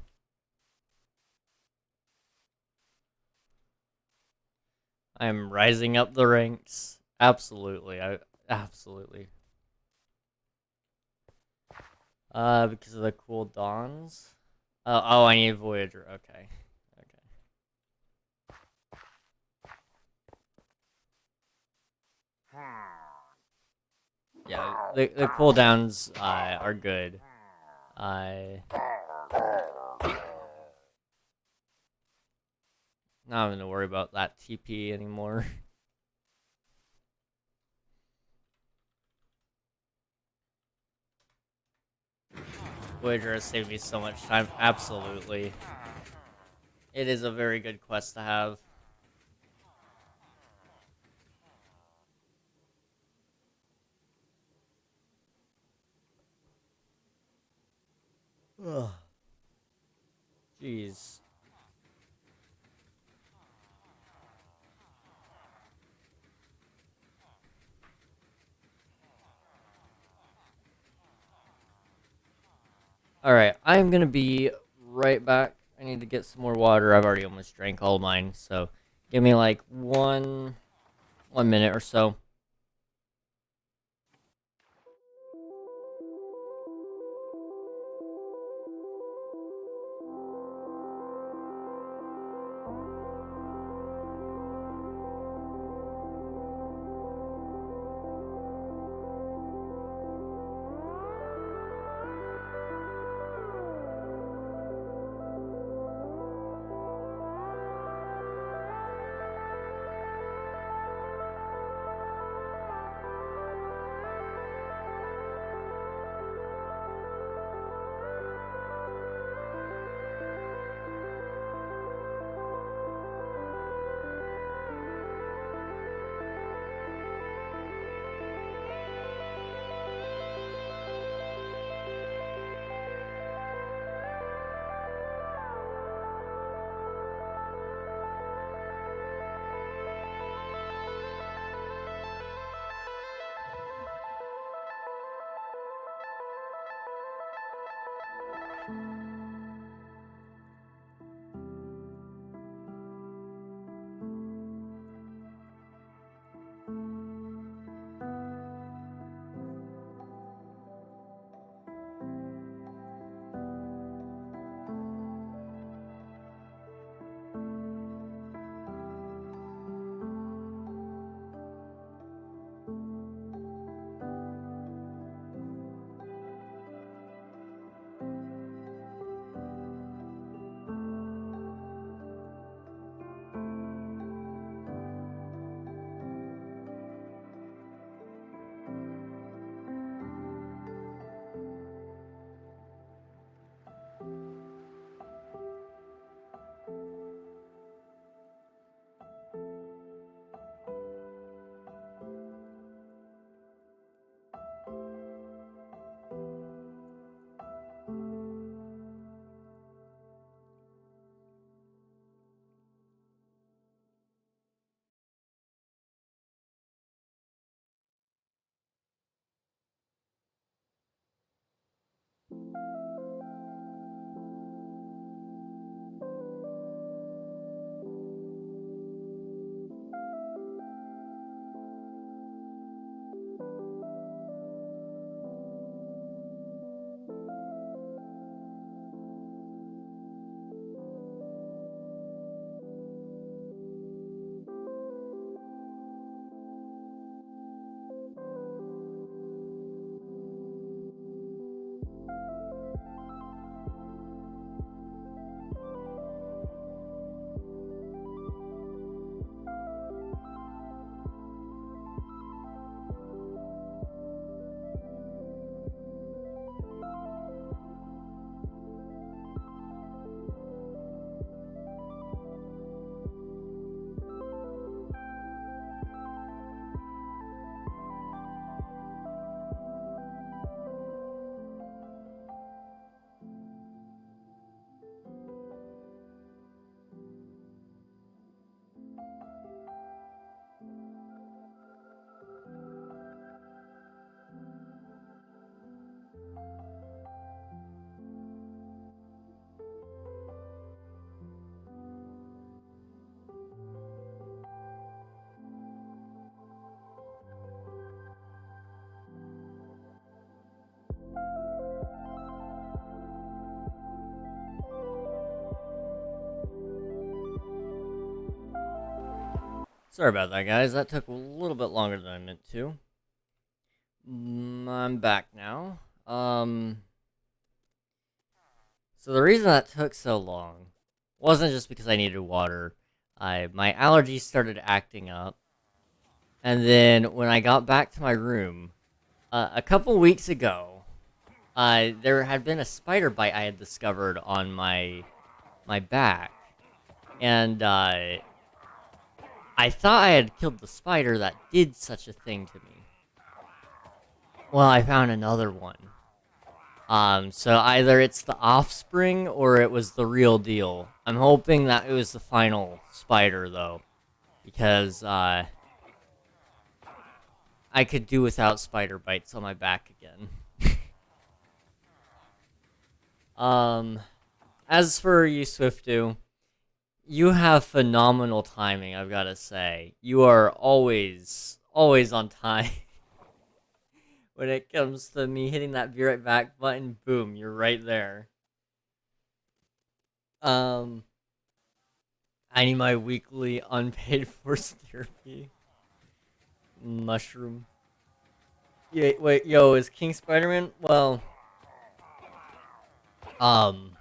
I'm rising up the ranks. Absolutely. Absolutely. Because of the cooldowns. Oh, I need Voyager. Okay. Okay. Yeah, the cooldowns are good. I not having to worry about that TP anymore. Voyager has saved me so much time. Absolutely. It is a very good quest to have. Ugh. Jeez. Alright, I'm gonna be right back. I need to get some more water. I've already almost drank all mine, so give me like one minute or so. Sorry about that, guys. That took a little bit longer than I meant to. I'm back now. So the reason that took so long wasn't just because I needed water. My allergies started acting up, and then when I got back to my room, a couple weeks ago, there had been a spider bite I had discovered on my back, and I thought I had killed the spider that did such a thing to me. Well, I found another one. So either it's the offspring or it was the real deal. I'm hoping that it was the final spider, though, because I could do without spider bites on my back again. um, as for you, Swiftu, you have phenomenal timing, I've gotta say. You are always on time. When it comes to me hitting that be right back button, boom, you're right there. Um, I need my weekly unpaid forced therapy. Mushroom. Yeah, wait, yo, is King Spider-Man? Well, um,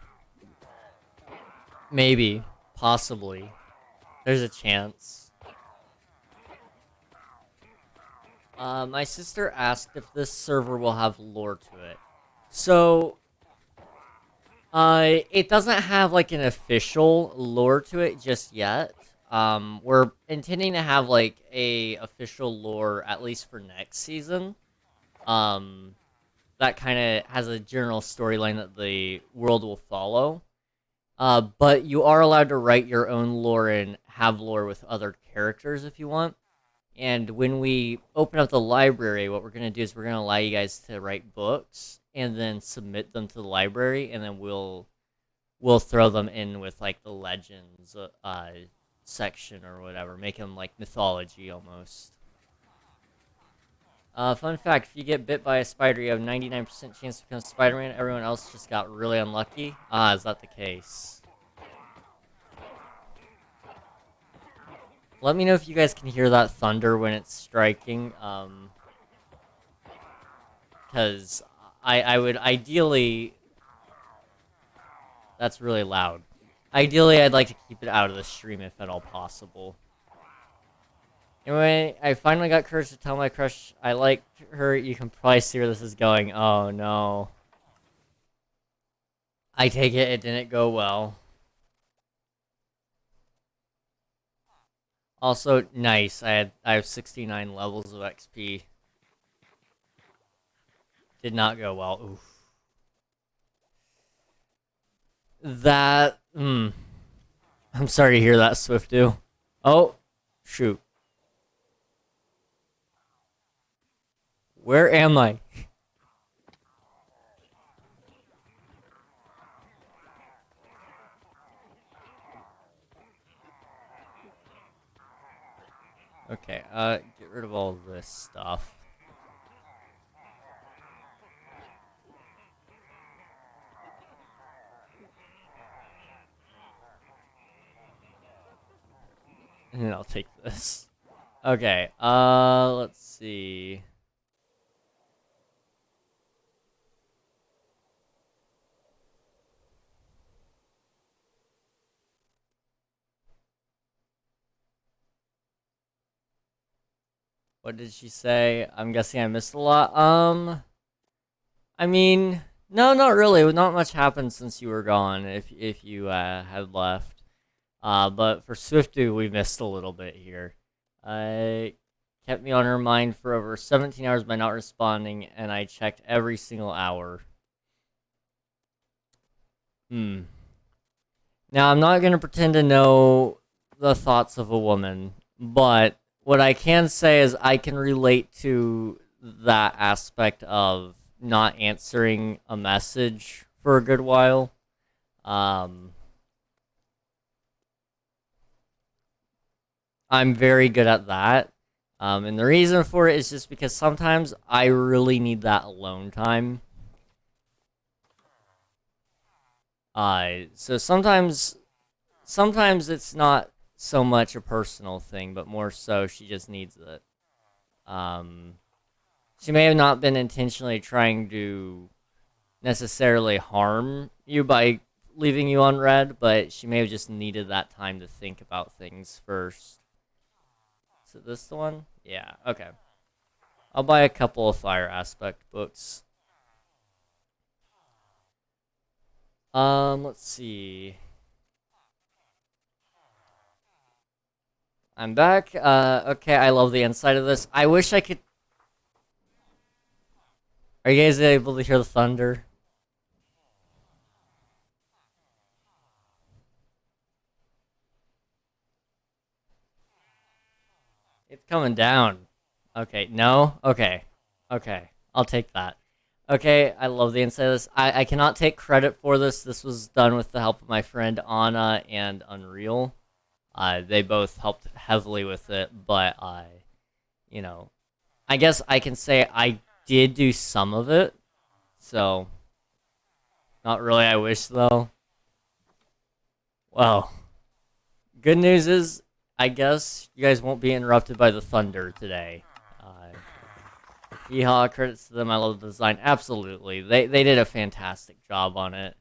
maybe, possibly. There's a chance. My sister asked if this server will have lore to it. So, it doesn't have like an official lore to it just yet. We're intending to have like a official lore at least for next season. That kind of has a general storyline that the world will follow. But you are allowed to write your own lore and have lore with other characters if you want. And when we open up the library, what we're going to do is we're going to allow you guys to write books and then submit them to the library, and then we'll throw them in with like the legends section or whatever, make them like mythology almost. Fun fact, if you get bit by a spider, you have 99% chance to become Spider-Man. Everyone else just got really unlucky. Is that the case? Let me know if you guys can hear that thunder when it's striking, because I would ideally... That's really loud. Ideally, I'd like to keep it out of the stream if at all possible. Anyway, I finally got courage to tell my crush I like her. You can probably see where this is going. Oh, no. I take it didn't go well. Also, nice. I have 69 levels of XP. Did not go well. Oof. That... I'm sorry to hear that, Swiftu. Oh, shoot. Where am I? Okay, get rid of all this stuff. And then I'll take this. Okay, let's see. What did she say? I'm guessing I missed a lot. I mean, no, not really. Not much happened since you were gone, if you had left. But for Swifty, we missed a little bit here. Kept me on her mind for over 17 hours by not responding, and I checked every single hour. Now, I'm not going to pretend to know the thoughts of a woman, but what I can say is I can relate to that aspect of not answering a message for a good while. I'm very good at that. And the reason for it is just because sometimes I really need that alone time. So sometimes it's not so much a personal thing, but more so she just needs it. She may have not been intentionally trying to necessarily harm you by leaving you on red, but she may have just needed that time to think about things first. Is it this the one? Yeah, okay. I'll buy a couple of fire aspect books. Let's see. I'm back. Okay, I love the inside of this. I wish I could... Are you guys able to hear the thunder? It's coming down. Okay, no? Okay. Okay, I'll take that. Okay, I love the inside of this. I cannot take credit for this. This was done with the help of my friend Anna and Unreal. They both helped heavily with it, but you know, I guess I can say I did do some of it. So, not really. I wish though. Well, good news is, I guess you guys won't be interrupted by the thunder today. Yeehaw, credits to them. I love the design. Absolutely, they did a fantastic job on it.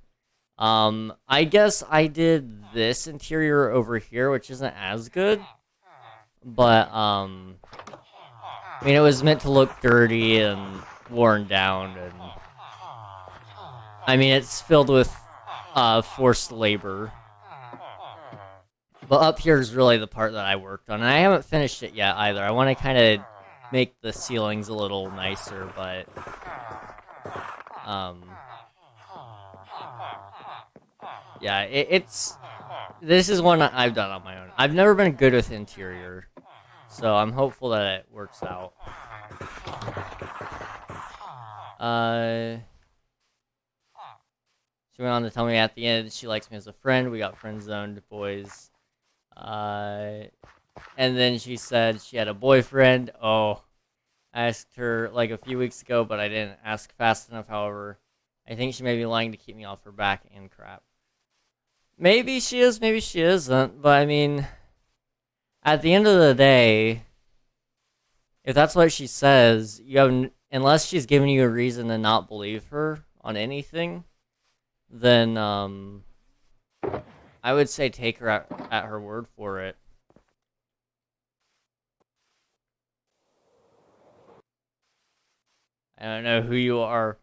I guess I did this interior over here, which isn't as good, but I mean, it was meant to look dirty and worn down, and I mean, it's filled with forced labor. But up here is really the part that I worked on, and I haven't finished it yet either. I want to kind of make the ceilings a little nicer, but yeah, this is one I've done on my own. I've never been good with interior, so I'm hopeful that it works out. She went on to tell me at the end she likes me as a friend. We got friend zoned, boys. And then she said she had a boyfriend. Oh, I asked her like a few weeks ago, but I didn't ask fast enough. However, I think she may be lying to keep me off her back and crap. Maybe she is, maybe she isn't. But I mean, at the end of the day, if that's what she says, you have unless she's giving you a reason to not believe her on anything, then I would say take her at her word for it. I don't know who you are.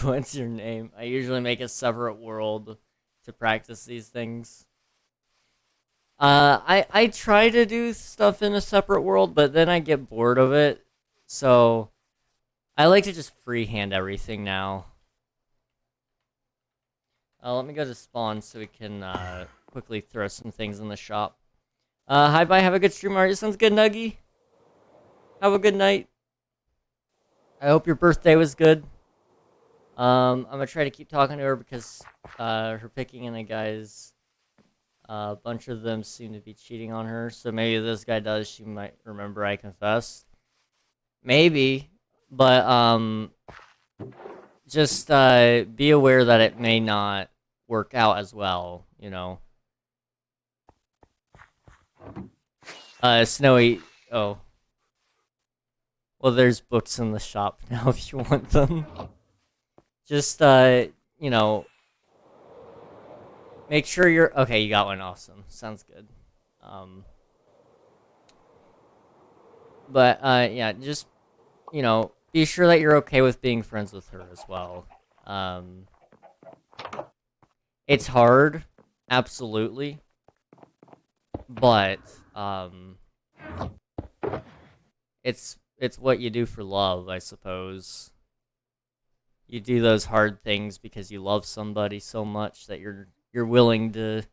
What's your name? I usually make a separate world to practice these things. I try to do stuff in a separate world, but then I get bored of it. So I like to just freehand everything now. Let me go to spawn so we can quickly throw some things in the shop. Hi, bye. Have a good stream, Mario. Sounds good, Nuggy. Have a good night. I hope your birthday was good. I'm gonna try to keep talking to her because her picking in the guys, a bunch of them seem to be cheating on her. So maybe this guy does. She might remember I confessed. Maybe, but just be aware that it may not work out as well. You know. Snowy. Oh. Well, there's books in the shop now if you want them. Just, you know, make sure you're... Okay, you got one. Awesome. Sounds good. But, yeah, just, you know, be sure that you're okay with being friends with her as well. It's hard. Absolutely. But, it's what you do for love, I suppose. You do those hard things because you love somebody so much that you're willing to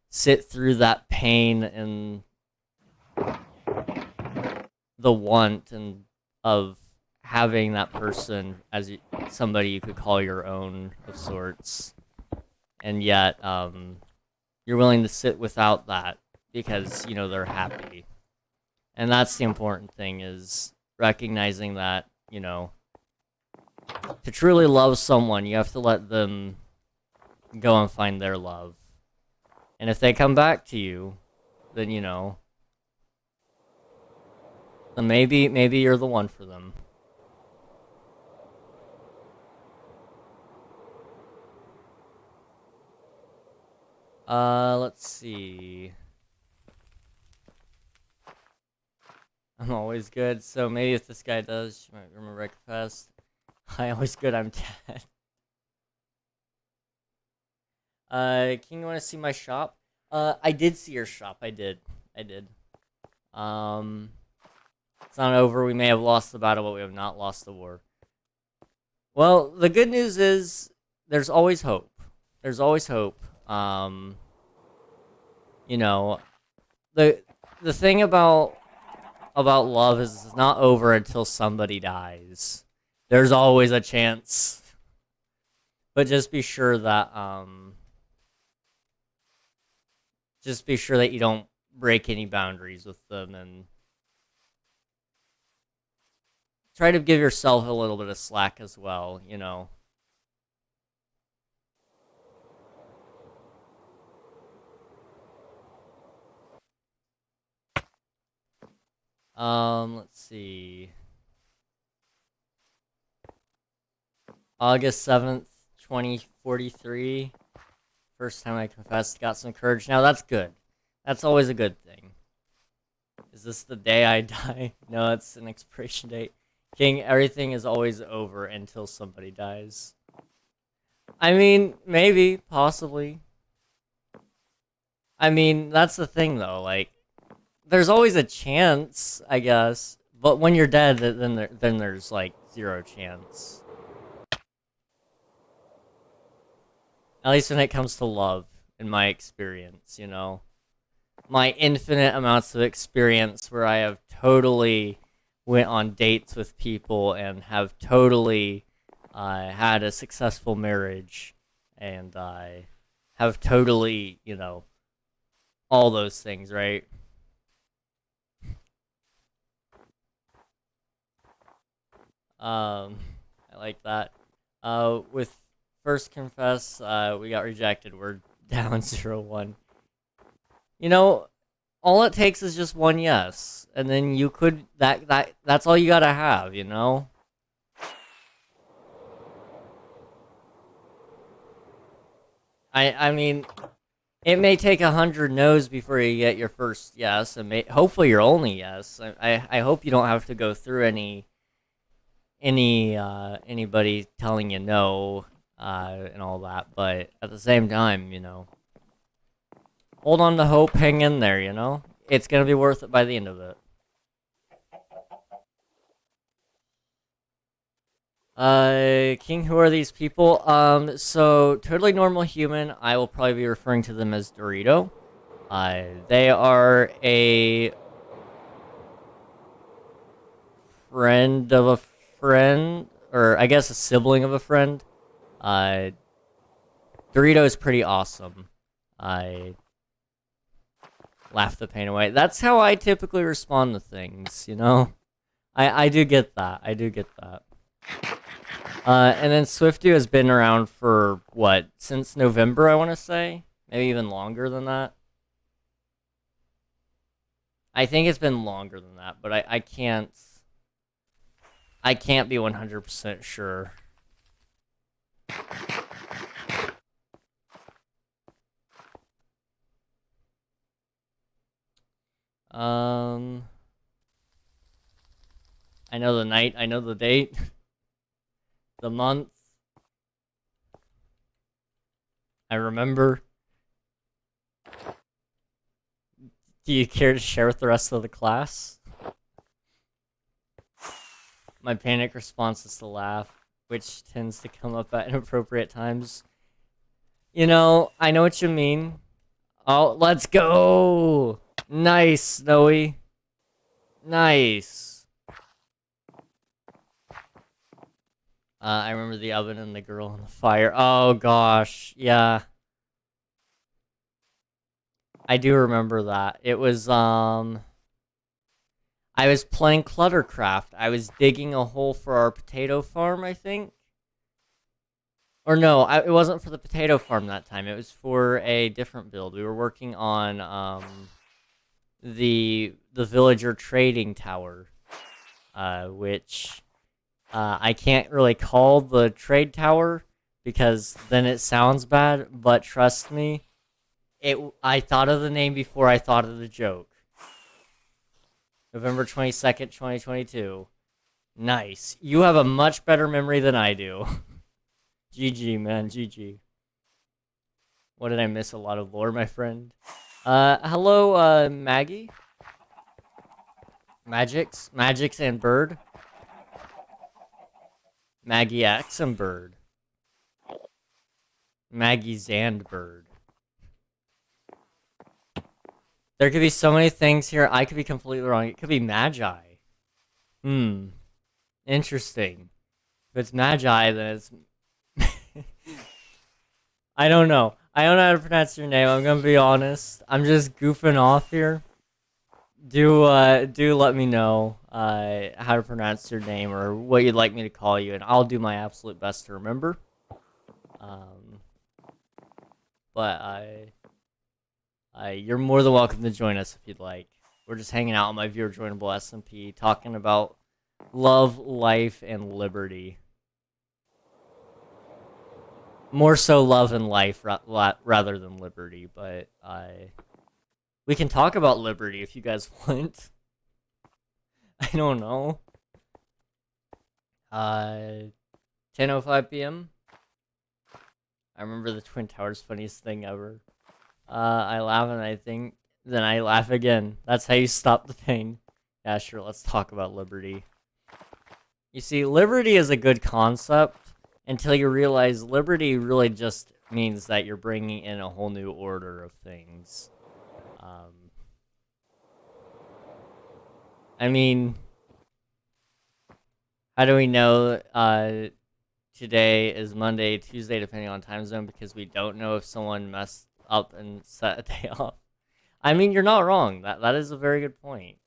sit through that pain and the want and of having that person as somebody you could call your own of sorts, and yet you're willing to sit without that because you know they're happy, and that's the important thing, is recognizing that, you know, to truly love someone, you have to let them go and find their love. And if they come back to you, then, you know, then maybe you're the one for them. Let's see. I'm always good, so maybe if this guy does, she might remember I confessed. I always good, I'm dead. King, you want to see my shop? I did see your shop. I did. It's not over. We may have lost the battle, but we have not lost the war. Well, the good news is there's always hope. There's always hope. You know, the thing about love is it's not over until somebody dies. There's always a chance. But just be sure that you don't break any boundaries with them, and try to give yourself a little bit of slack as well, you know. Let's see. August 7th, 2043. First time I confessed, got some courage. Now that's good. That's always a good thing. Is this the day I die? No, it's an expiration date. King, everything is always over until somebody dies. I mean, maybe, possibly. I mean, that's the thing though, like, there's always a chance, I guess. But when you're dead, then there's like zero chance. At least when it comes to love, in my experience, you know. My infinite amounts of experience where I have totally went on dates with people and have totally had a successful marriage, and I have totally, you know, all those things, right? I like that. With first confess, we got rejected. We're down 0-1. You know, all it takes is just one yes, and then you could that's all you gotta have, you know. I mean, it may take 100 no's before you get your first yes, and hopefully your only yes. I hope you don't have to go through anybody telling you no, and all that. But at the same time, you know, hold on to hope, hang in there. You know, it's gonna be worth it by the end of it. King, who are these people? So totally normal human. I will probably be referring to them as Dorito. They are a friend of a friend, or I guess a sibling of a friend. Uh, Dorito is pretty awesome. I laugh the pain away. That's how I typically respond to things, you know? I do get that. I do get that. And then Swifty has been around for, what, since November, I want to say? Maybe even longer than that. I think it's been longer than that, but I can't be 100% sure. I know the night, I know the date, the month. I remember. Do you care to share with the rest of the class? My panic response is to laugh, which tends to come up at inappropriate times. You know, I know what you mean. Oh, let's go! Nice, Snowy. Nice. I remember the oven and the girl on the fire. Oh gosh, yeah. I do remember that. It was, I was playing Cluttercraft. I was digging a hole for our potato farm, I think. Or no, it wasn't for the potato farm that time. It was for a different build. We were working on the villager trading tower, which I can't really call the trade tower because then it sounds bad. But trust me, I thought of the name before I thought of the joke. November 22nd, 2022. Nice. You have a much better memory than I do. GG, man. GG. What did I miss? A lot of lore, my friend. Hello, Maggie? Magix and Bird? Maggie X and Bird. Maggie Zandbird. There could be so many things here. I could be completely wrong. It could be Magi. Interesting. If it's Magi, then it's... I don't know. I don't know how to pronounce your name. I'm gonna be honest. I'm just goofing off here. Do let me know how to pronounce your name or what you'd like me to call you, and I'll do my absolute best to remember. But you're more than welcome to join us if you'd like. We're just hanging out on my viewer joinable SMP, talking about love, life, and liberty. More so love and life rather than liberty, but we can talk about liberty if you guys want. I don't know. 10:05 p.m. I remember the Twin Towers funniest thing ever. I laugh and then I laugh again. That's how you stop the pain. Yeah, sure, let's talk about liberty. You see, liberty is a good concept until you realize liberty really just means that you're bringing in a whole new order of things. I mean, how do we know today is Monday, Tuesday, depending on time zone, because we don't know if someone messed up and set a day off? I mean, you're not wrong. That is a very good point.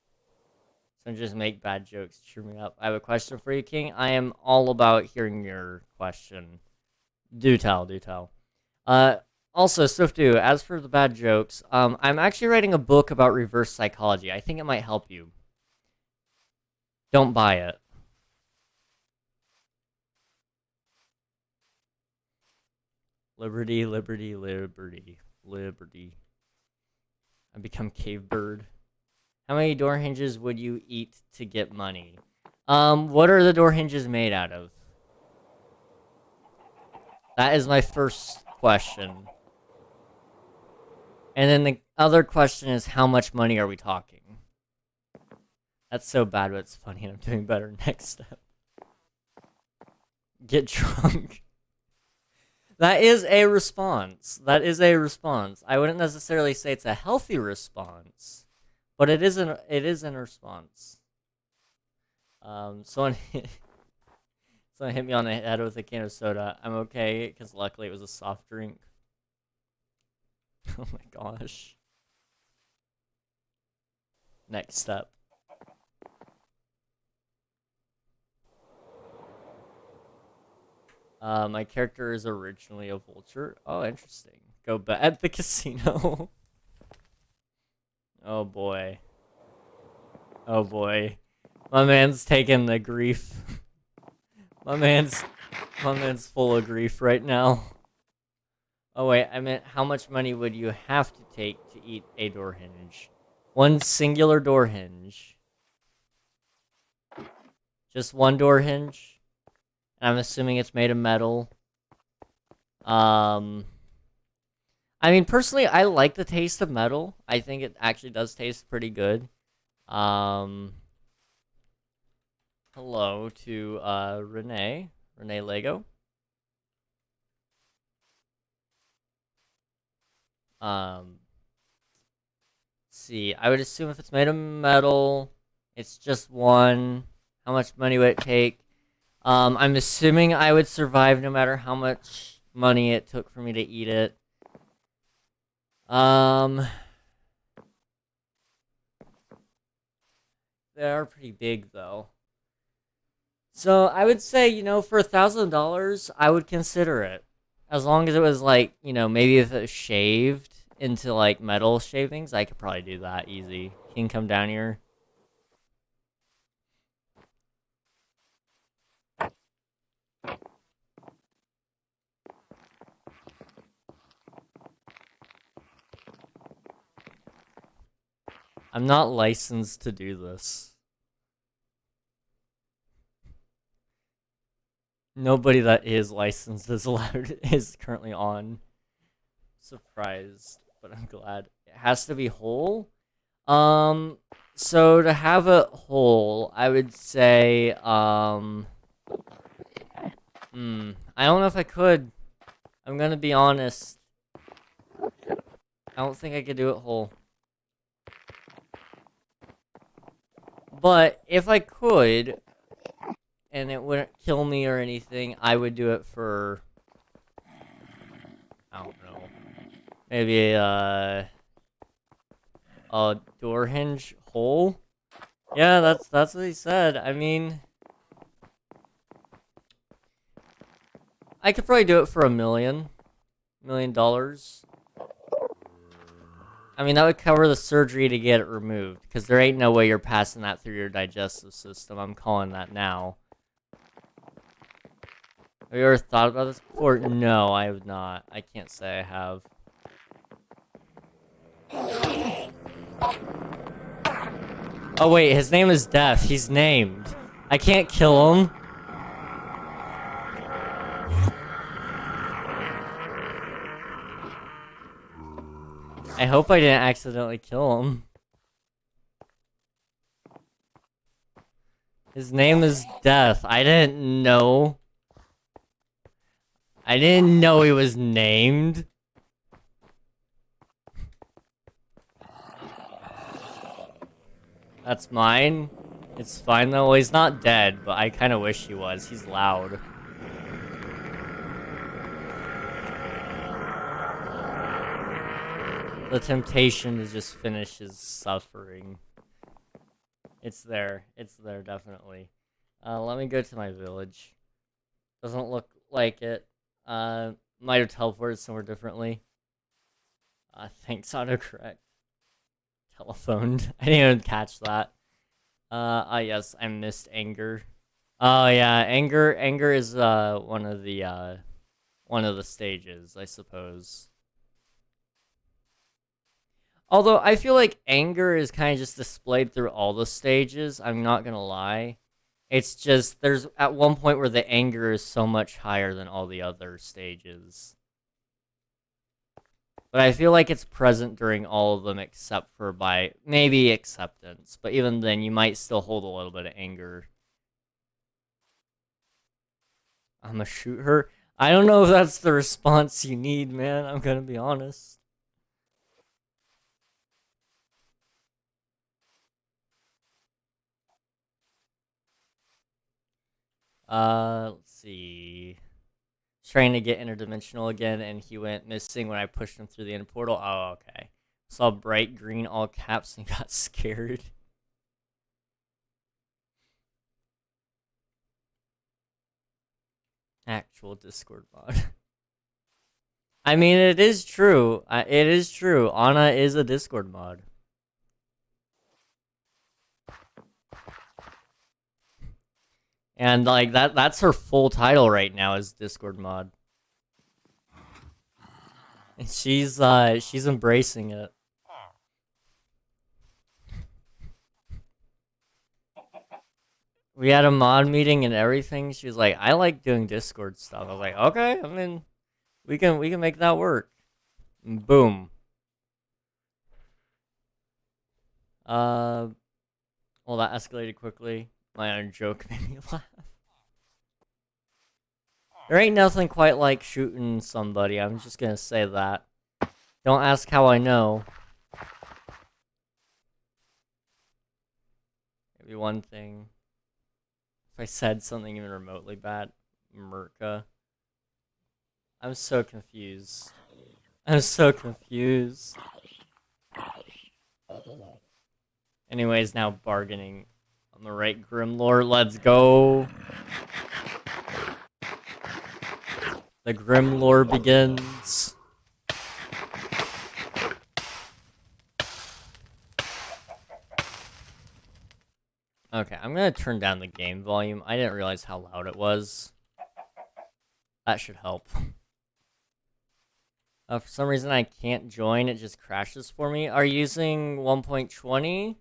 So just make bad jokes, cheer me up. I have a question for you, King. I am all about hearing your question. Do tell. Also, Swiftu, as for the bad jokes, I'm actually writing a book about reverse psychology. I think it might help you. Don't buy it. Liberty, liberty, liberty, liberty. I become cave bird. How many door hinges would you eat to get money? What are the door hinges made out of? That is my first question. And then the other question is, how much money are we talking? That's so bad, but it's funny, and I'm doing better next step. Get drunk. That is a response. That is a response. I wouldn't necessarily say it's a healthy response, but it is an response. Someone hit me on the head with a can of soda. I'm okay, because luckily it was a soft drink. Oh my gosh. Next step. My character is originally a vulture. Oh, interesting. Go bet at the casino. Oh boy. Oh boy. My man's taking the grief. My man's full of grief right now. Oh wait, I meant how much money would you have to take to eat a door hinge? One singular door hinge. Just one door hinge? I'm assuming it's made of metal. I mean, personally, I like the taste of metal. I think it actually does taste pretty good. Hello to Renee Lego. Let's see. I would assume if it's made of metal, it's just one. How much money would it take? I'm assuming I would survive no matter how much money it took for me to eat it. They are pretty big though. So I would say, for $1,000, I would consider it. As long as it was like, you know, maybe if it was shaved into like metal shavings, I could probably do that easy. You can come down here. I'm not licensed to do this. Nobody that is licensed is allowed is currently on. Surprised, but I'm glad. It has to be whole. So to have it whole, I would say, I don't know if I could. I'm gonna be honest. I don't think I could do it whole. But if I could, and it wouldn't kill me or anything, I would do it for, I don't know, maybe a door hinge hole. Yeah, that's what he said. I mean, I could probably do it for $1 million. $1 million. I mean, that would cover the surgery to get it removed, because there ain't no way you're passing that through your digestive system. I'm calling that now. Have you ever thought about this before? No, I have not. I can't say I have. Oh wait, his name is Death. He's named. I can't kill him. I hope I didn't accidentally kill him. His name is Death. I didn't know. I didn't know he was named. That's mine. It's fine though. Well, he's not dead, but I kind of wish he was. He's loud. The temptation to just finish his suffering. It's there. It's there, definitely. Let me go to my village. Doesn't look like it. Might have teleported somewhere differently. Thanks, autocorrect. Telephoned. I didn't even catch that. Yes, I missed anger. Oh yeah, anger is one of the stages, I suppose. Although I feel like anger is kind of just displayed through all the stages, I'm not gonna lie. It's just there's at one point where the anger is so much higher than all the other stages. But I feel like it's present during all of them except for by maybe acceptance. But even then, you might still hold a little bit of anger. I'm gonna shoot her. I don't know if that's the response you need, man. I'm gonna be honest. Let's see. Trying to get interdimensional again, and he went missing when I pushed him through the end portal. Oh, okay. Saw bright green all caps and got scared. Actual Discord mod. I mean, it is true. It is true. Anna is a Discord mod. And like that's her full title right now is Discord mod. And she's embracing it. We had a mod meeting and everything. She was like, "I like doing Discord stuff." I was like, "Okay, I mean, we can make that work." And boom. Well, that escalated quickly. My own joke made me laugh. There ain't nothing quite like shooting somebody. I'm just gonna say that. Don't ask how I know. Maybe one thing. If I said something even remotely bad, Merca. I'm so confused. I'm so confused. Anyways, now bargaining on the right Grimlord. Let's go. The grim lore begins. Okay, I'm gonna turn down the game volume. I didn't realize how loud it was. That should help. For some reason I can't join, it just crashes for me. Are you using 1.20?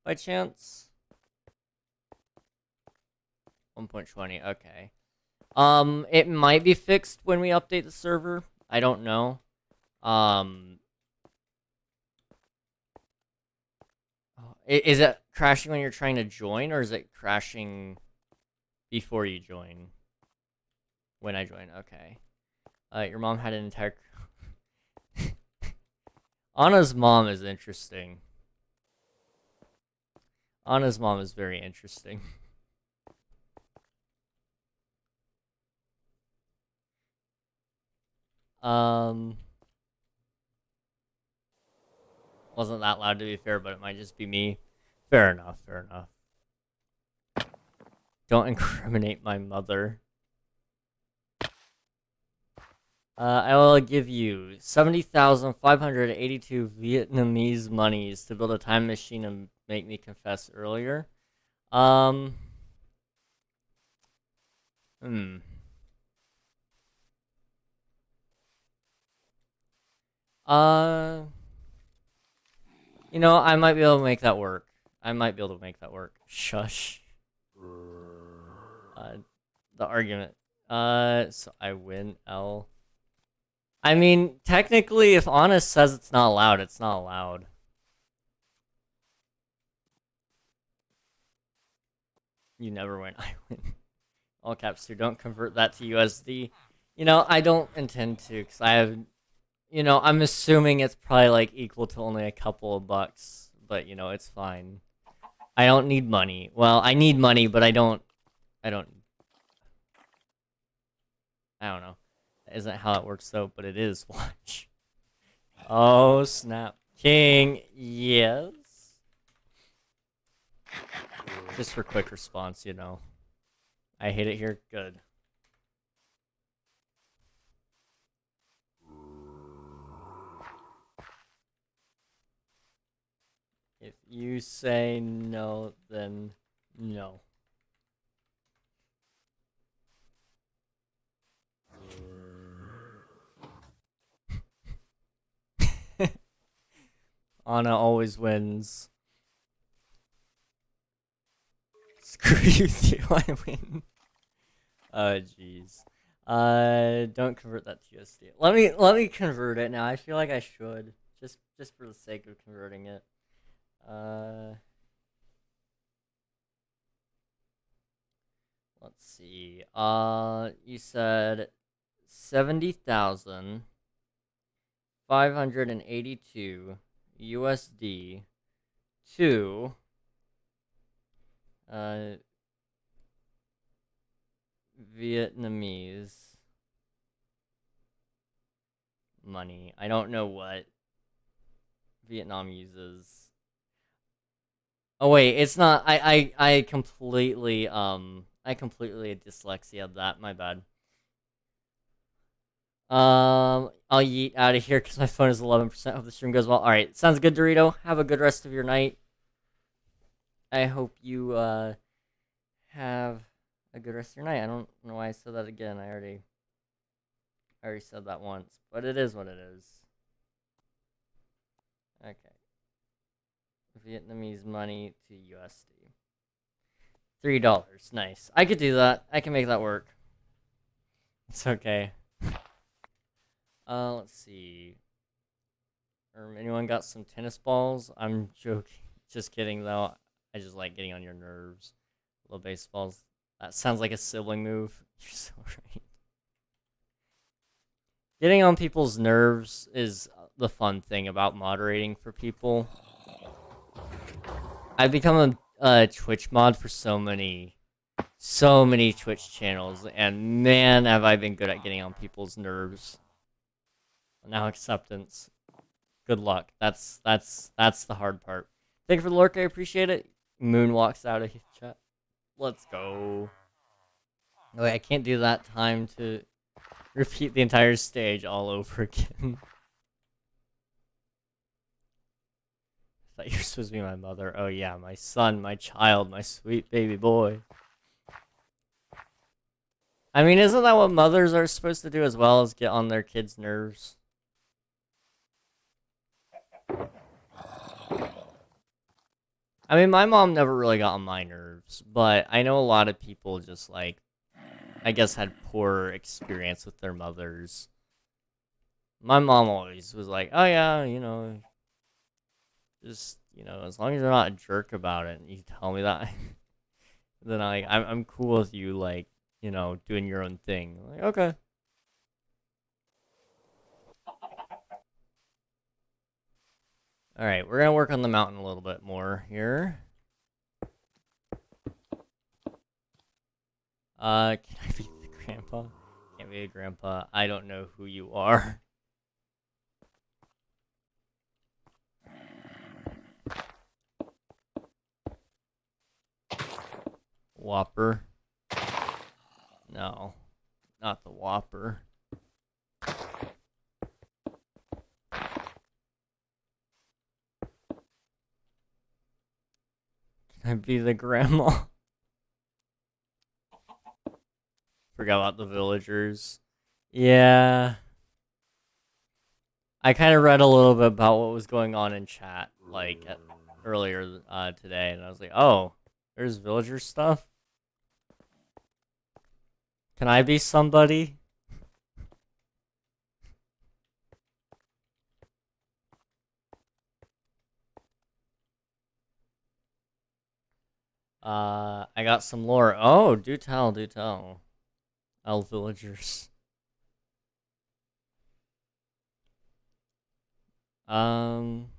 By chance? 1.20, okay. It might be fixed when we update the server. I don't know. Is it crashing when you're trying to join, or is it crashing before you join? When I join, okay. Your mom had an entire... Anna's mom is interesting. Anna's mom is very interesting. Wasn't that loud to be fair, but it might just be me. Fair enough, fair enough. Don't incriminate my mother. I will give you 70,582 Vietnamese monies to build a time machine and make me confess earlier. You know, I might be able to make that work. I might be able to make that work. Shush. The argument. So I win L. I mean, technically, if Honest says it's not allowed, it's not allowed. You never win, I win. All caps too, don't convert that to USD. You know, I don't intend to, because I have... You know, I'm assuming it's probably, like, equal to only a couple of bucks. But, you know, it's fine. I don't need money. Well, I need money, but I don't know. That isn't how it works, though, but it is. Watch. Oh, snap. King, yes? Just for quick response, you know. I hate it here. Good. If you say no, then no. Anna always wins. Screw you too, I win. Oh jeez. Don't convert that to USD. Let me convert it now. I feel like I should. Just for the sake of converting it. Let's see. You said 70,582 USD to Vietnamese money. I don't know what Vietnam uses. Oh wait, it's not. I completely dyslexia that. My bad. I'll yeet out of here because my phone is 11%. Hope the stream goes well. All right, sounds good, Dorito. Have a good rest of your night. I hope you have a good rest of your night. I don't know why I said that again. I already said that once, but it is what it is. Okay. Vietnamese money to USD. $3. Nice. I could do that. I can make that work. It's okay. Let's see. Anyone got some tennis balls? I'm joking. Just kidding, though. I just like getting on your nerves. Little baseballs. That sounds like a sibling move. You're so right. Getting on people's nerves is the fun thing about moderating for people. I've become a Twitch mod for so many Twitch channels, and man, have I been good at getting on people's nerves. Now acceptance. Good luck. That's the hard part. Thank you for the lurk. I appreciate it. Moon walks out of chat. Let's go. Wait, I can't do that time to repeat the entire stage all over again. I thought you were supposed to be my mother. Oh yeah, my son, my child, my sweet baby boy. I mean, isn't that what mothers are supposed to do as well, as get on their kids' nerves? I mean, my mom never really got on my nerves, but I know a lot of people just, like, I guess had poor experience with their mothers. My mom always was like, oh yeah, just, as long as you're not a jerk about it and you tell me that, then I'm cool with you, like, doing your own thing. Like, okay. Alright, we're gonna work on the mountain a little bit more here. Can I be the grandpa? Can't be a grandpa. I don't know who you are. Whopper. No, not the Whopper. Can I be the grandma? Forgot about the villagers. Yeah. I kind of read a little bit about what was going on in chat, like, earlier today, and I was like, oh, there's villager stuff? Can I be somebody? I got some lore. Oh, do tell, do tell. Elf villagers. Um...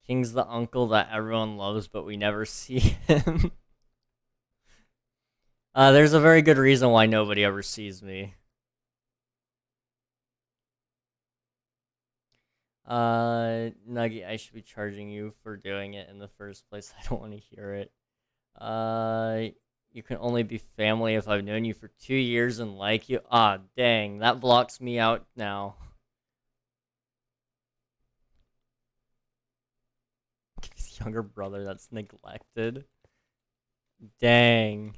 King's the uncle that everyone loves, but we never see him. There's a very good reason why nobody ever sees me. Nugget, I should be charging you for doing it in the first place. I don't want to hear it. You can only be family if I've known you for 2 years and like you. Ah, dang, that blocks me out now. His younger brother that's neglected. Dang.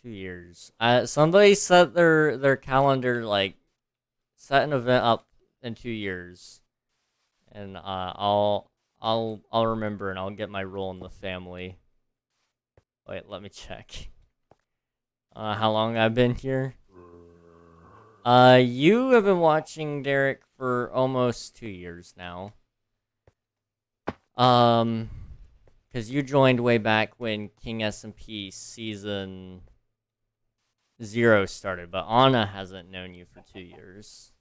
Years. Somebody set their calendar, like, set an event up in 2 years, and I'll remember and I'll get my role in the family. Wait, let me check. How long I've been here? You have been watching Derek for almost 2 years now. Because you joined way back when King SMP season 0 started, but Anna hasn't known you for 2 years.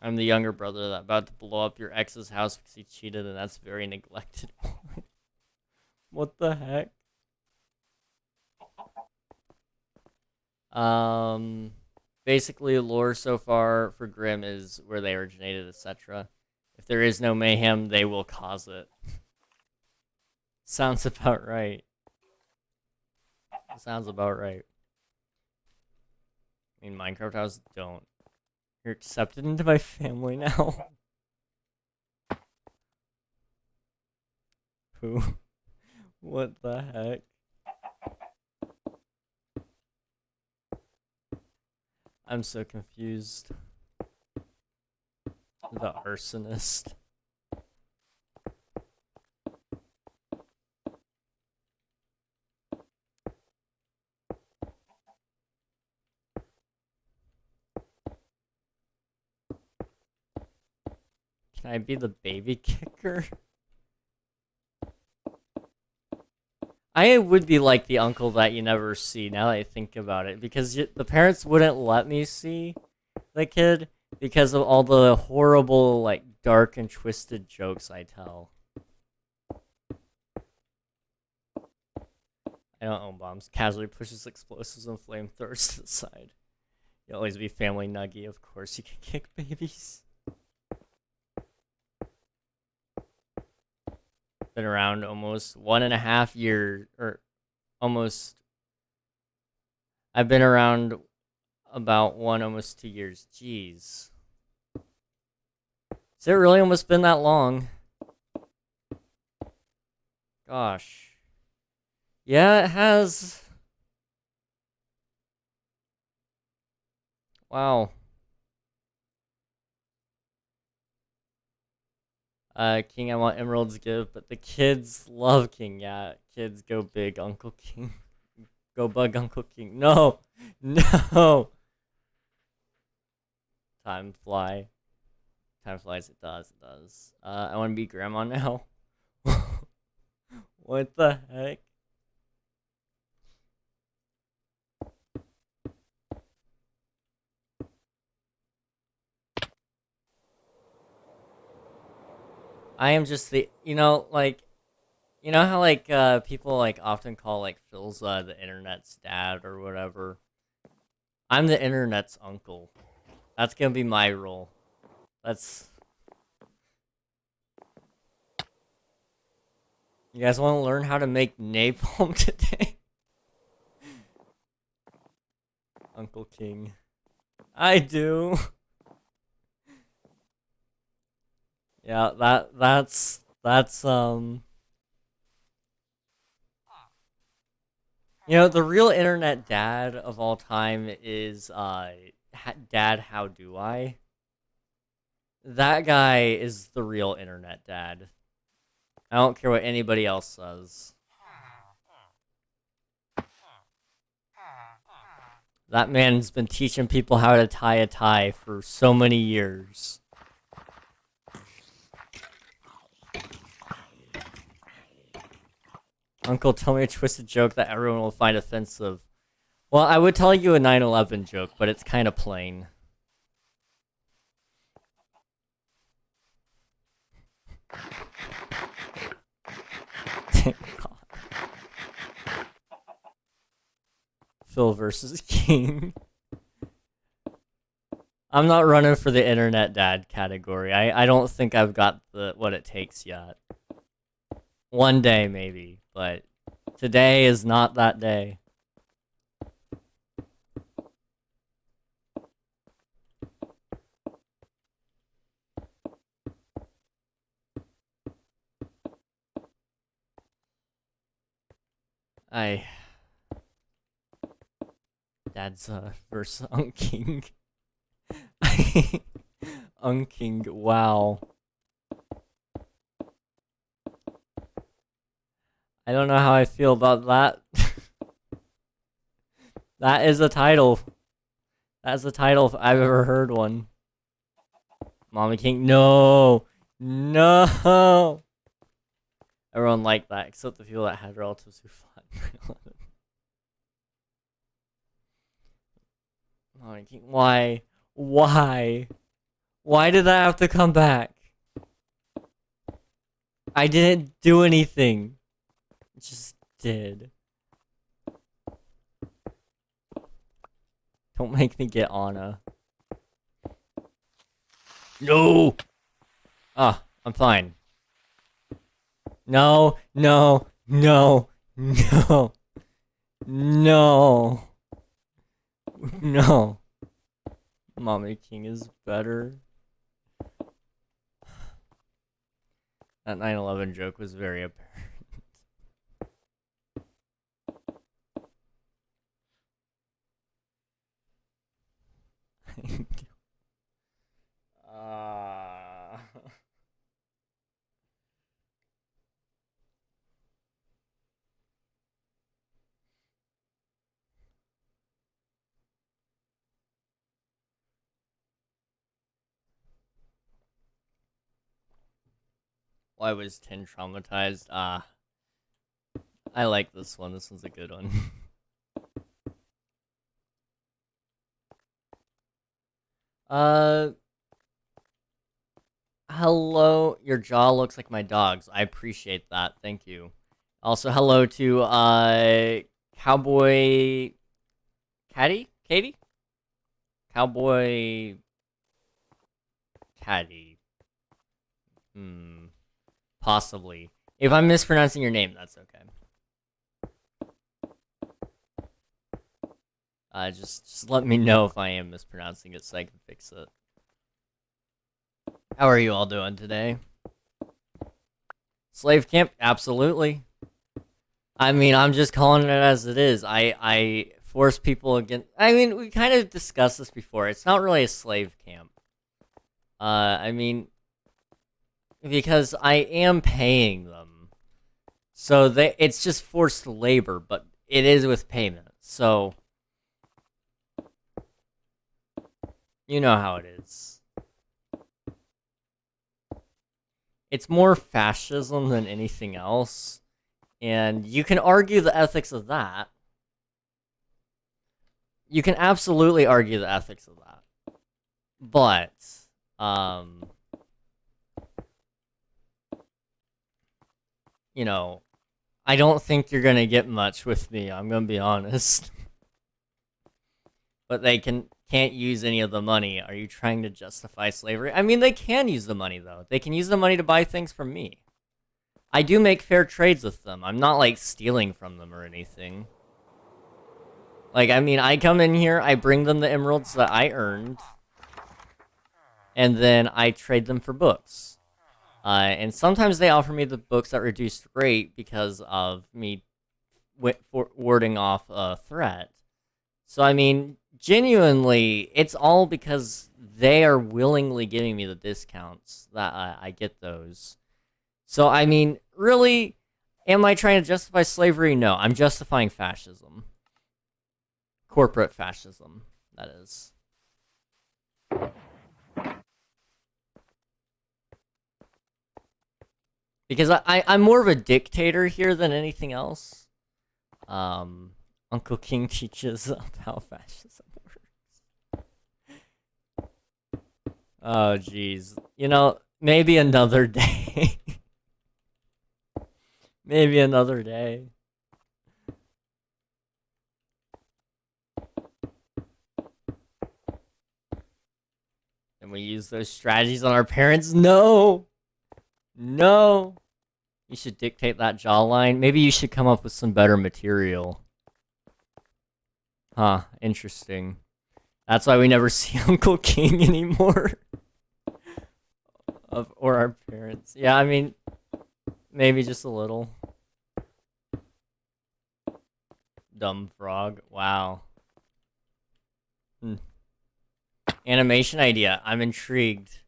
I'm the younger brother that about to blow up your ex's house because he cheated, and that's very neglected. What the heck? Basically, lore so far for Grimm is where they originated, etc. If there is no mayhem, they will cause it. Sounds about right. Sounds about right. I mean, Minecraft houses don't. You're accepted into my family now. Who? What the heck? I'm so confused. The arsonist. Can I be the baby kicker? I would be like the uncle that you never see, now that I think about it, because the parents wouldn't let me see the kid because of all the horrible, like, dark and twisted jokes I tell. I don't own bombs. Casually pushes explosives and flamethrowers to the side. You'll always be family nuggy, of course you can kick babies. Been around almost 1.5 years, or almost. I've been around about almost 2 years. Jeez. Has it really almost been that long? Gosh. Yeah, it has. Wow. King, I want emeralds give, but the kids love King. Yeah, kids go big, Uncle King. Go bug, Uncle King. No! No! Time fly. Time flies, it does, it does. I want to be grandma now. What the heck? I am just the, like, you know how, like, people, like, often call, like, Phil's, the internet's dad or whatever? I'm the internet's uncle. That's gonna be my role. That's... You guys want to learn how to make napalm today? Uncle King. I do. Yeah, that's. The real internet dad of all time is Dad How Do I? That guy is the real internet dad. I don't care what anybody else says. That man's been teaching people how to tie a tie for so many years. Uncle, tell me a twisted joke that everyone will find offensive. Well, I would tell you a 9/11 joke, but it's kind of plain. Phil versus King. I'm not running for the internet dad category. I don't think I've got what it takes yet. One day maybe, but today is not that day. Dad's versus Unking. Unking, wow. I don't know how I feel about that. That is a title. That's the title if I've ever heard one. Mommy King, no! No! Everyone liked that, except the people that had relatives who fought 9/11. Mommy King, why? Why? Why did that have to come back? I didn't do anything. It just did. Don't make me get Anna. No! Ah, I'm fine. No, no, no, no, no, no. Mommy King is better. That 9/11 joke was very apparent. Why was 10 traumatized? I like this one. This one's a good one. Hello. Your jaw looks like my dog's. I appreciate that. Thank you. Also, hello to, Cowboy... Katie? Cowboy Caddy. Possibly. If I'm mispronouncing your name, that's okay. Just let me know if I am mispronouncing it so I can fix it. How are you all doing today? Slave camp? Absolutely. I mean, I'm just calling it as it is. I force people against... I mean, we kind of discussed this before. It's not really a slave camp. I mean... Because I am paying them. So it's just forced labor, but it is with payment. So... You know how it is. It's more fascism than anything else. And you can argue the ethics of that. You can absolutely argue the ethics of that. But, you know, I don't think you're gonna get much with me, I'm gonna be honest. But they can't use any of the money. Are you trying to justify slavery? I mean, they can use the money, though. They can use the money to buy things from me. I do make fair trades with them. I'm not, like, stealing from them or anything. Like, I mean, I come in here, I bring them the emeralds that I earned, and then I trade them for books. And sometimes they offer me the books at reduced rate because of me warding off a threat. So, I mean, genuinely, it's all because they are willingly giving me the discounts that I get those. So, I mean, really, am I trying to justify slavery? No, I'm justifying fascism. Corporate fascism, that is. Because I'm more of a dictator here than anything else. Uncle King teaches how fascism works. Oh, jeez. You know, maybe another day. Maybe another day. And we use those strategies on our parents? No! No! You should dictate that jawline. Maybe you should come up with some better material. Huh, interesting. That's why we never see Uncle King anymore. Or our parents. Yeah, I mean, maybe just a little. Dumb frog. Wow. Animation idea. I'm intrigued.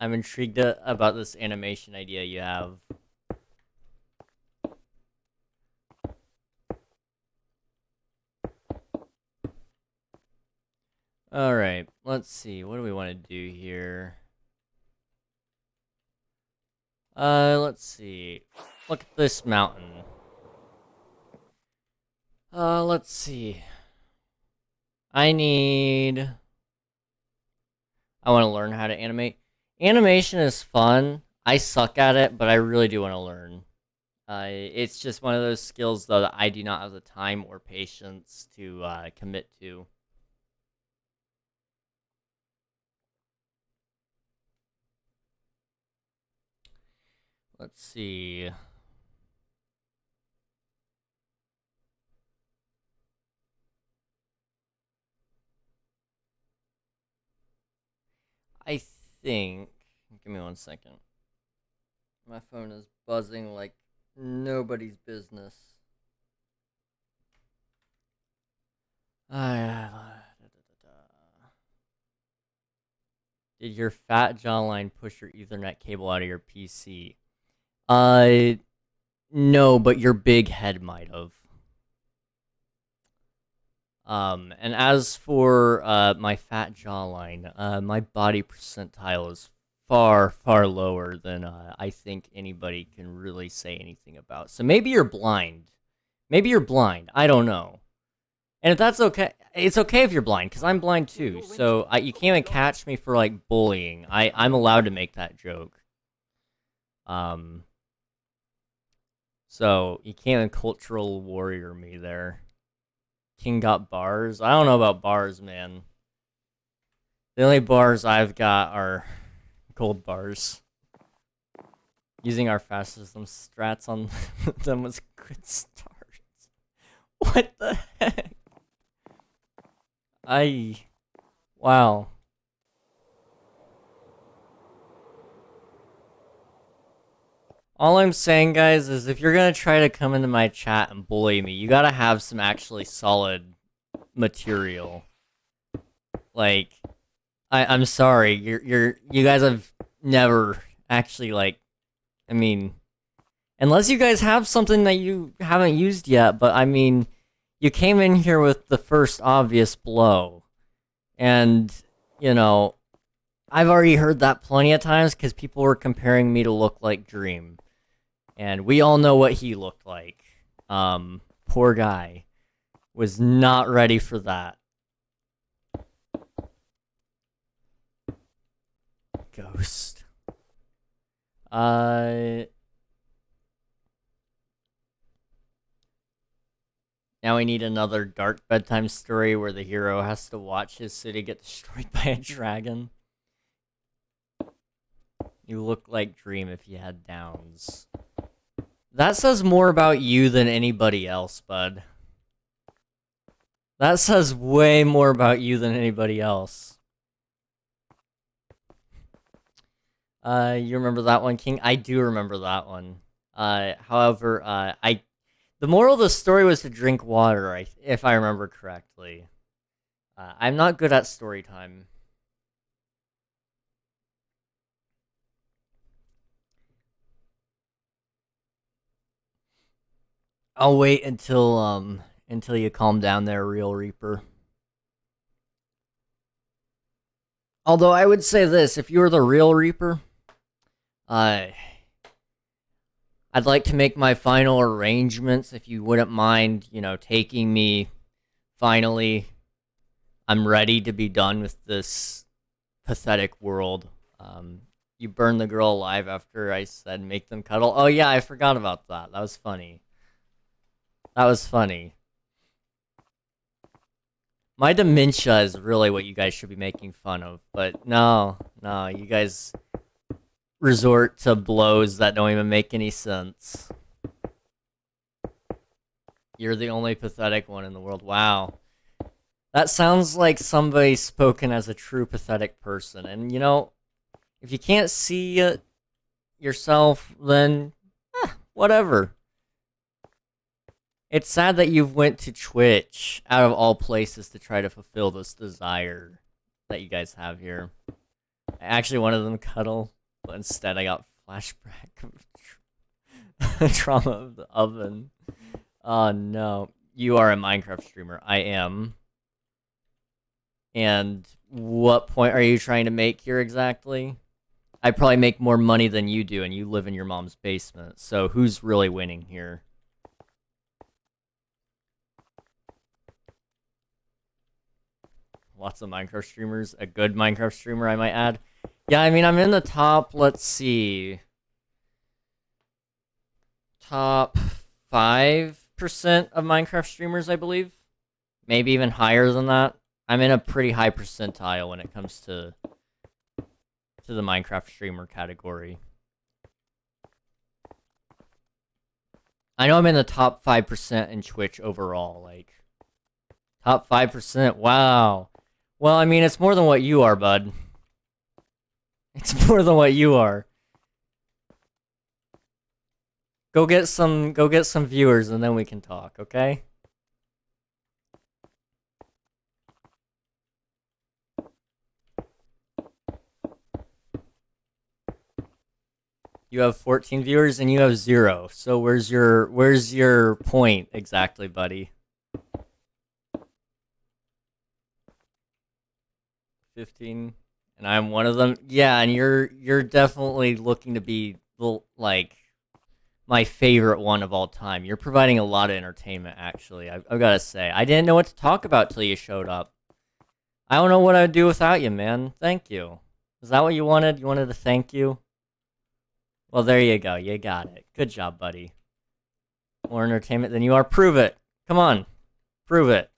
I'm intrigued about this animation idea you have. Alright, let's see. What do we want to do here? Let's see. Look at this mountain. Let's see. I want to learn how to animate. Animation is fun. I suck at it, but I really do want to learn. It's just one of those skills, though, that I do not have the time or patience to commit to. Let's see. I think... Give me 1 second. My phone is buzzing like nobody's business. Did your fat jawline push your Ethernet cable out of your PC? No, but your big head might have. And as for my fat jawline, my body percentile is far, far lower than I think anybody can really say anything about. So maybe you're blind. Maybe you're blind. I don't know. And if that's okay, it's okay if you're blind, because I'm blind too. So you can't even catch me for, like, bullying. I'm allowed to make that joke. So you can't even cultural warrior me there. King got bars? I don't know about bars, man. The only bars I've got are gold bars. Using our fast system strats on them was a good start. What the heck? Wow. All I'm saying, guys, is if you're gonna try to come into my chat and bully me, you gotta have some actually solid material. Like, I'm sorry, you guys have never actually, like, I mean, unless you guys have something that you haven't used yet, but I mean, you came in here with the first obvious blow. And, you know, I've already heard that plenty of times because people were comparing me to look like Dream. And we all know what he looked like. Poor guy. Was not ready for that. Ghost. Now we need another dark bedtime story where the hero has to watch his city get destroyed by a dragon. You look like Dream if you had downs. That says more about you than anybody else, bud. That says way more about you than anybody else. You remember that one, King? I do remember that one. However, the moral of the story was to drink water, if I remember correctly. I'm not good at story time. I'll wait until you calm down there, Real Reaper. Although I would say this, if you were the Real Reaper, I'd like to make my final arrangements, if you wouldn't mind, you know, taking me, finally. I'm ready to be done with this pathetic world. You burned the girl alive after I said make them cuddle. Oh yeah, I forgot about that. That was funny. That was funny. My dementia is really what you guys should be making fun of, but no, you guys resort to blows that don't even make any sense. You're the only pathetic one in the world. Wow. That sounds like somebody spoken as a true pathetic person. And, you know, if you can't see it yourself, then, whatever. It's sad that you went to Twitch, out of all places, to try to fulfill this desire that you guys have here. I actually wanted them to cuddle, but instead I got flashback of trauma of the oven. Oh no. You are a Minecraft streamer. I am. And what point are you trying to make here exactly? I probably make more money than you do, and you live in your mom's basement. So who's really winning here? Lots of Minecraft streamers. A good Minecraft streamer, I might add. Yeah, I mean, I'm in the top, let's see. Top 5% of Minecraft streamers, I believe. Maybe even higher than that. I'm in a pretty high percentile when it comes to the Minecraft streamer category. I know I'm in the top 5% in Twitch overall, like, top 5%, wow. Well, I mean, it's more than what you are, bud. It's more than what you are. Go get some viewers and then we can talk, okay? You have 14 viewers and you have 0. So where's your point exactly, buddy? 15, and I'm one of them. Yeah, and you're definitely looking to be like my favorite one of all time. You're providing a lot of entertainment, actually. I've got to say, I didn't know what to talk about till you showed up. I don't know what I'd do without you, man. Thank you. Is that what you wanted? You wanted to thank you? Well, there you go. You got it. Good job, buddy. More entertainment than you are. Prove it. Come on. Prove it.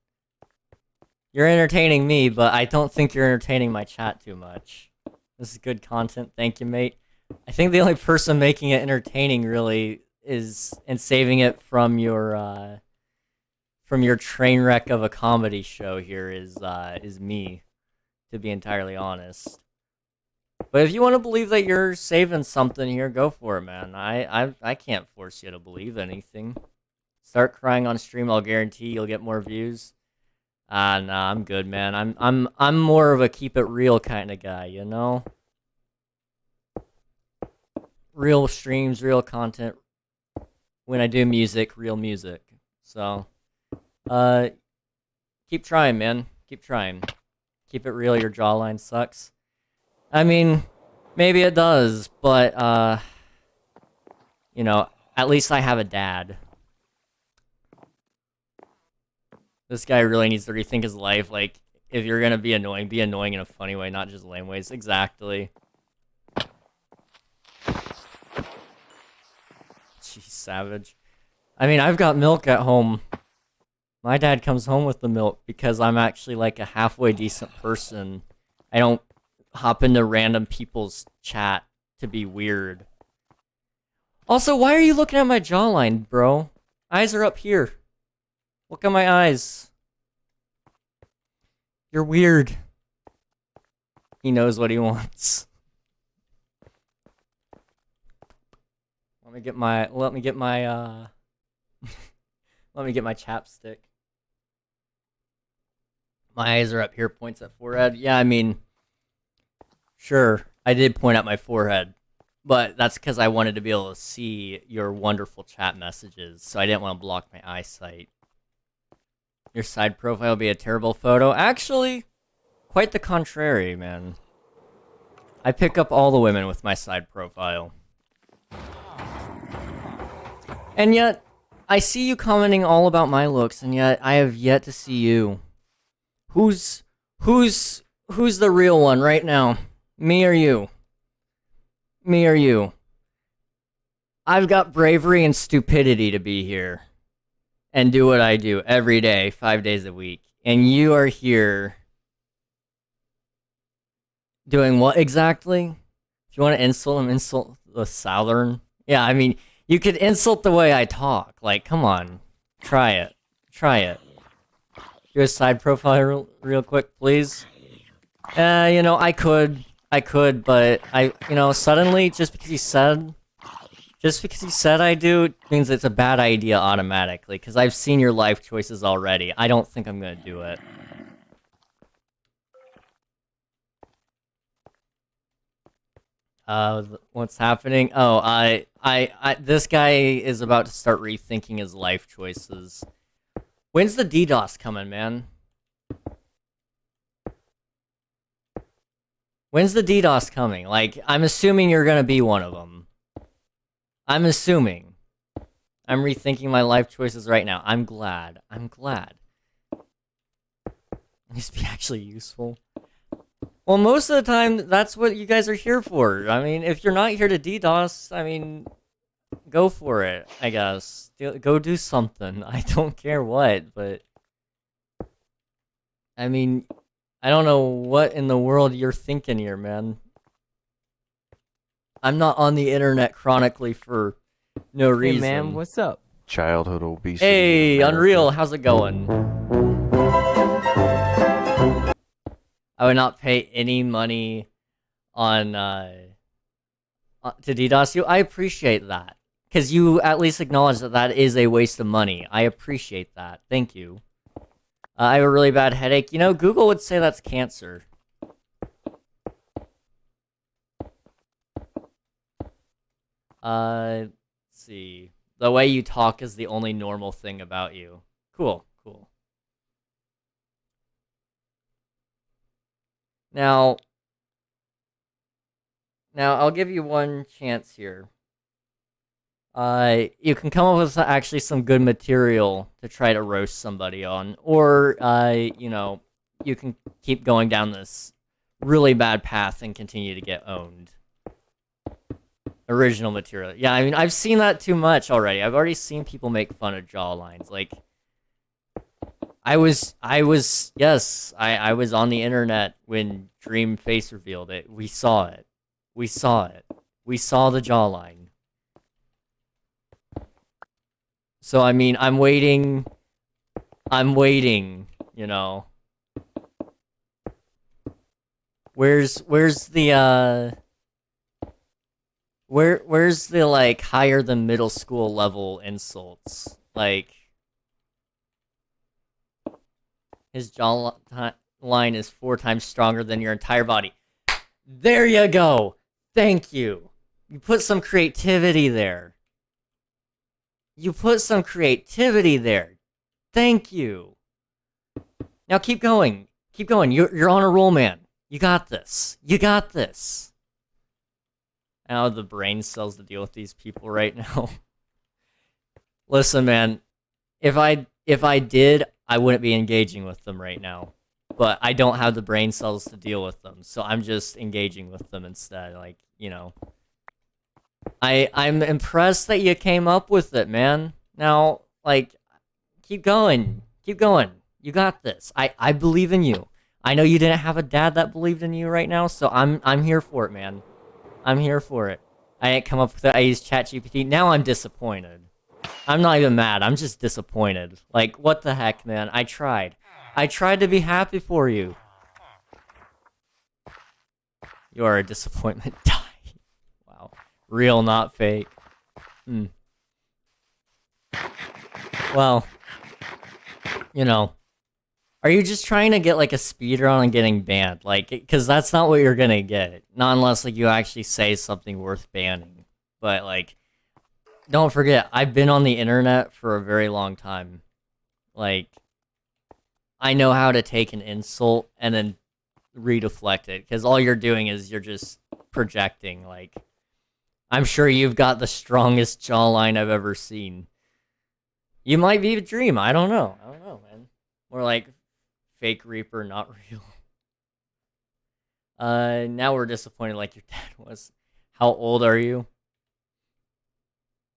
You're entertaining me, but I don't think you're entertaining my chat too much. This is good content. Thank you, mate. I think the only person making it entertaining really is and saving it from your train wreck of a comedy show here is me, to be entirely honest. But if you want to believe that you're saving something here, go for it, man. I can't force you to believe anything. Start crying on stream. I'll guarantee you'll get more views. Nah, I'm good, man. I'm more of a keep it real kind of guy, you know? Real streams, real content. When I do music, real music. So, keep trying, man. Keep trying. Keep it real, your jawline sucks. I mean, maybe it does, but, you know, at least I have a dad. This guy really needs to rethink his life. Like, if you're gonna be annoying in a funny way, not just lame ways. Exactly. Jeez, savage. I mean, I've got milk at home. My dad comes home with the milk because I'm actually like a halfway decent person. I don't hop into random people's chat to be weird. Also, why are you looking at my jawline, bro? Eyes are up here. Look at my eyes. You're weird. He knows what he wants. Let me get my let me get my chapstick. My eyes are up here, points at forehead. Yeah, I mean, sure, I did point at my forehead, but that's because I wanted to be able to see your wonderful chat messages, so I didn't want to block my eyesight. Your side profile will be a terrible photo. Actually, quite the contrary, man. I pick up all the women with my side profile. And yet, I see you commenting all about my looks, and yet I have yet to see you. Who's the real one right now? Me or you? Me or you? I've got bravery and stupidity to be here and do what I do every day, 5 days a week. And you are here doing what exactly? If you want to insult him, insult the Southern. Yeah, I mean, you could insult the way I talk. Like, come on. Try it. Try it. Do a side profile real quick, please. You know, I could, but suddenly, just because he said I do, means it's a bad idea automatically, because I've seen your life choices already. I don't think I'm gonna do it. What's happening? Oh, this guy is about to start rethinking his life choices. When's the DDoS coming, man? When's the DDoS coming? Like, I'm assuming you're gonna be one of them. I'm assuming. I'm rethinking my life choices right now. I'm glad. I'm glad. Needs to be actually useful. Well, most of the time, that's what you guys are here for. I mean, if you're not here to DDoS, I mean, go for it, I guess. Go do something. I don't care what, but... I mean, I don't know what in the world you're thinking here, man. I'm not on the internet chronically for no reason. Hey, man, what's up? Childhood obesity. Hey, Unreal, how's it going? I would not pay any money on to DDoS you. I appreciate that, because you at least acknowledge that that is a waste of money. I appreciate that. Thank you. I have a really bad headache. You know, Google would say that's cancer. Let's see. The way you talk is the only normal thing about you. Cool, cool. Now, I'll give you one chance here. You can come up with actually some good material to try to roast somebody on, or, you know, you can keep going down this really bad path and continue to get owned. Original material. Yeah, I mean, I've seen that too much already. I've already seen people make fun of jawlines. Like, Yes, I was on the internet when Dream face revealed it. We saw it. We saw it. We saw the jawline. So, I mean, I'm waiting, you know. Where's the, where's the, like, higher than middle school level insults? Like, his jawline is 4 times stronger than your entire body. There you go! Thank you! You put some creativity there. You put some creativity there. Thank you. Now keep going. Keep going. You're on a roll, man. You got this. You got this. I don't have the brain cells to deal with these people right now. Listen, man. If I did, I wouldn't be engaging with them right now. But I don't have the brain cells to deal with them, so I'm just engaging with them instead. Like, you know. I'm impressed that you came up with it, man. Now, like, keep going. Keep going. You got this. I believe in you. I know you didn't have a dad that believed in you right now, so I'm here for it, man. I'm here for it. I didn't come up with it. I used ChatGPT. Now I'm disappointed. I'm not even mad. I'm just disappointed. Like, what the heck, man? I tried. I tried to be happy for you. You are a disappointment. Die. Wow. Real, not fake. Well, you know. Are you just trying to get, like, a speedrun on getting banned? Like, because that's not what you're gonna get. Not unless, like, you actually say something worth banning. But, like, don't forget, I've been on the internet for a very long time. Like, I know how to take an insult and then redeflect it. Because all you're doing is you're just projecting. Like, I'm sure you've got the strongest jawline I've ever seen. You might be a dream. I don't know. I don't know, man. More like fake Reaper, not real. Now we're disappointed like your dad was. How old are you?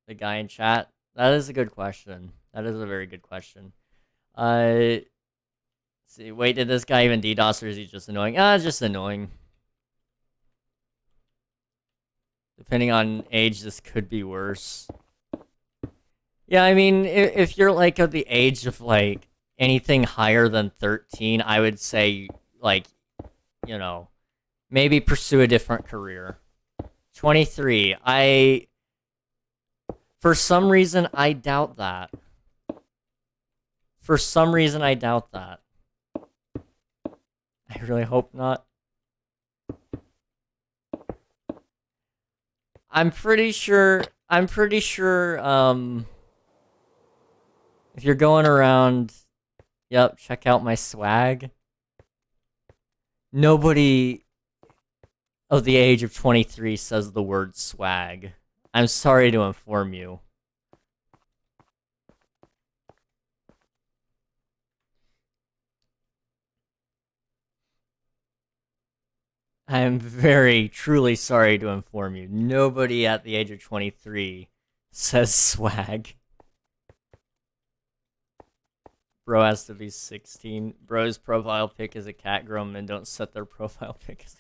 The guy in chat? That is a good question. That is a very good question. Let's see, wait, did this guy even DDoS or is he just annoying? Ah, just annoying. Depending on age, this could be worse. Yeah, I mean, if you're, like, of the age of, like, anything higher than 13, I would say, like, you know, maybe pursue a different career. 23, for some reason, I doubt that. For some reason, I doubt that. I really hope not. I'm pretty sure, if you're going around, yep, check out my swag. Nobody of the age of 23 says the word swag. I'm sorry to inform you. I am very, truly sorry to inform you. Nobody at the age of 23 says swag. Bro has to be 16. Bro's profile pic is a cat. Grown men don't set their profile pic as a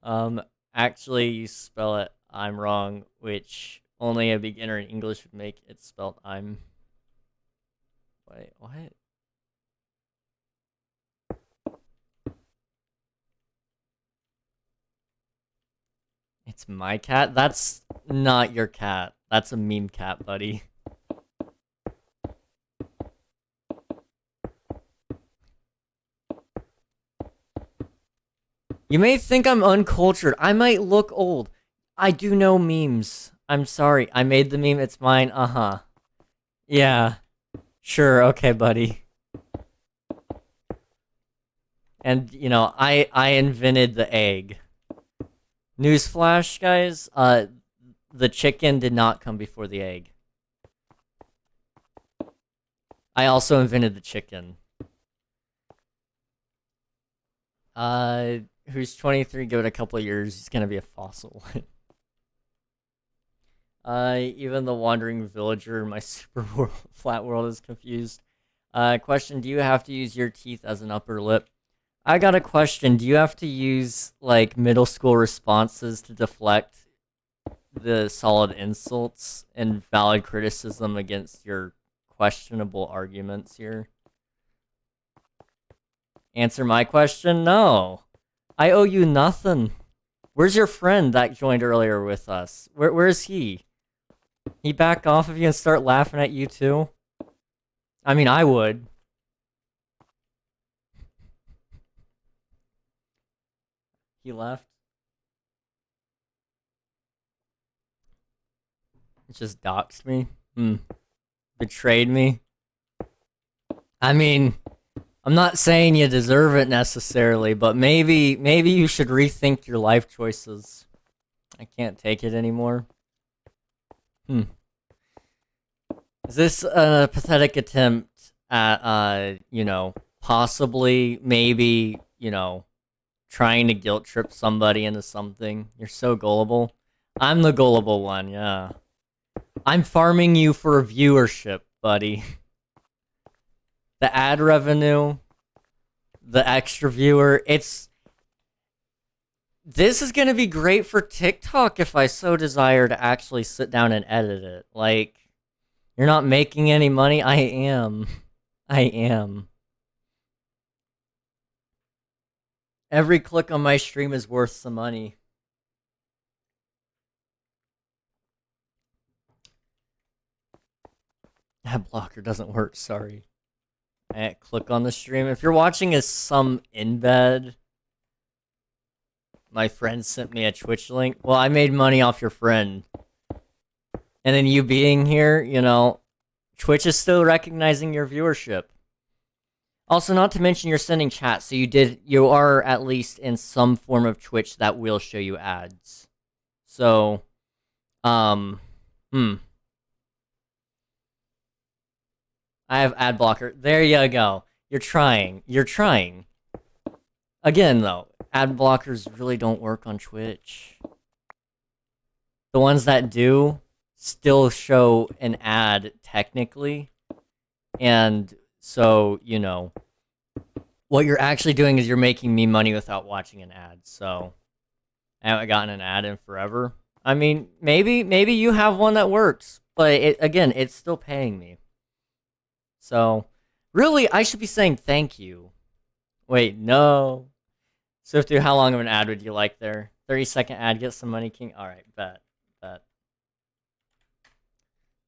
cat. Actually, you spell it I'm wrong, which only a beginner in English would make it spelled I'm. Wait, what? It's my cat? That's not your cat. That's a meme cat, buddy. You may think I'm uncultured. I might look old. I do know memes. I'm sorry. I made the meme. It's mine. Uh-huh. Yeah. Sure. Okay, buddy. And, you know, I invented the egg. Newsflash, guys. The chicken did not come before the egg. I also invented the chicken. Who's 23, give it a couple of years, he's gonna be a fossil. Even the wandering villager in my super world, flat world is confused. Question: do you have to use your teeth as an upper lip? I got a question. Do you have to use like middle school responses to deflect the solid insults and valid criticism against your questionable arguments here? Answer my question? No. I owe you nothing. Where's your friend that joined earlier with us? Where's he? He back off of you and start laughing at you too? I mean, I would. He left. It just doxed me. Betrayed me. I mean, I'm not saying you deserve it necessarily, but maybe you should rethink your life choices. I can't take it anymore. Is this a pathetic attempt at, possibly, maybe, trying to guilt trip somebody into something? You're so gullible. I'm the gullible one, yeah. I'm farming you for viewership, buddy. The ad revenue, the extra viewer, this is gonna be great for TikTok if I so desire to actually sit down and edit it. Like, you're not making any money? I am. Every click on my stream is worth some money. Ad blocker doesn't work, sorry. Click on the stream. If you're watching as some embed, my friend sent me a Twitch link. Well, I made money off your friend. And then you being here, Twitch is still recognizing your viewership. Also, not to mention you're sending chat, so you are at least in some form of Twitch that will show you ads. So, I have ad blocker. There you go. You're trying. Again, though, ad blockers really don't work on Twitch. The ones that do still show an ad, technically. And so, what you're actually doing is you're making me money without watching an ad. So, I haven't gotten an ad in forever. I mean, maybe you have one that works. But, it's still paying me. So, really, I should be saying thank you. Wait, no. Swifty, how long of an ad would you like there? 30-second ad, get some money, King. Alright, bet.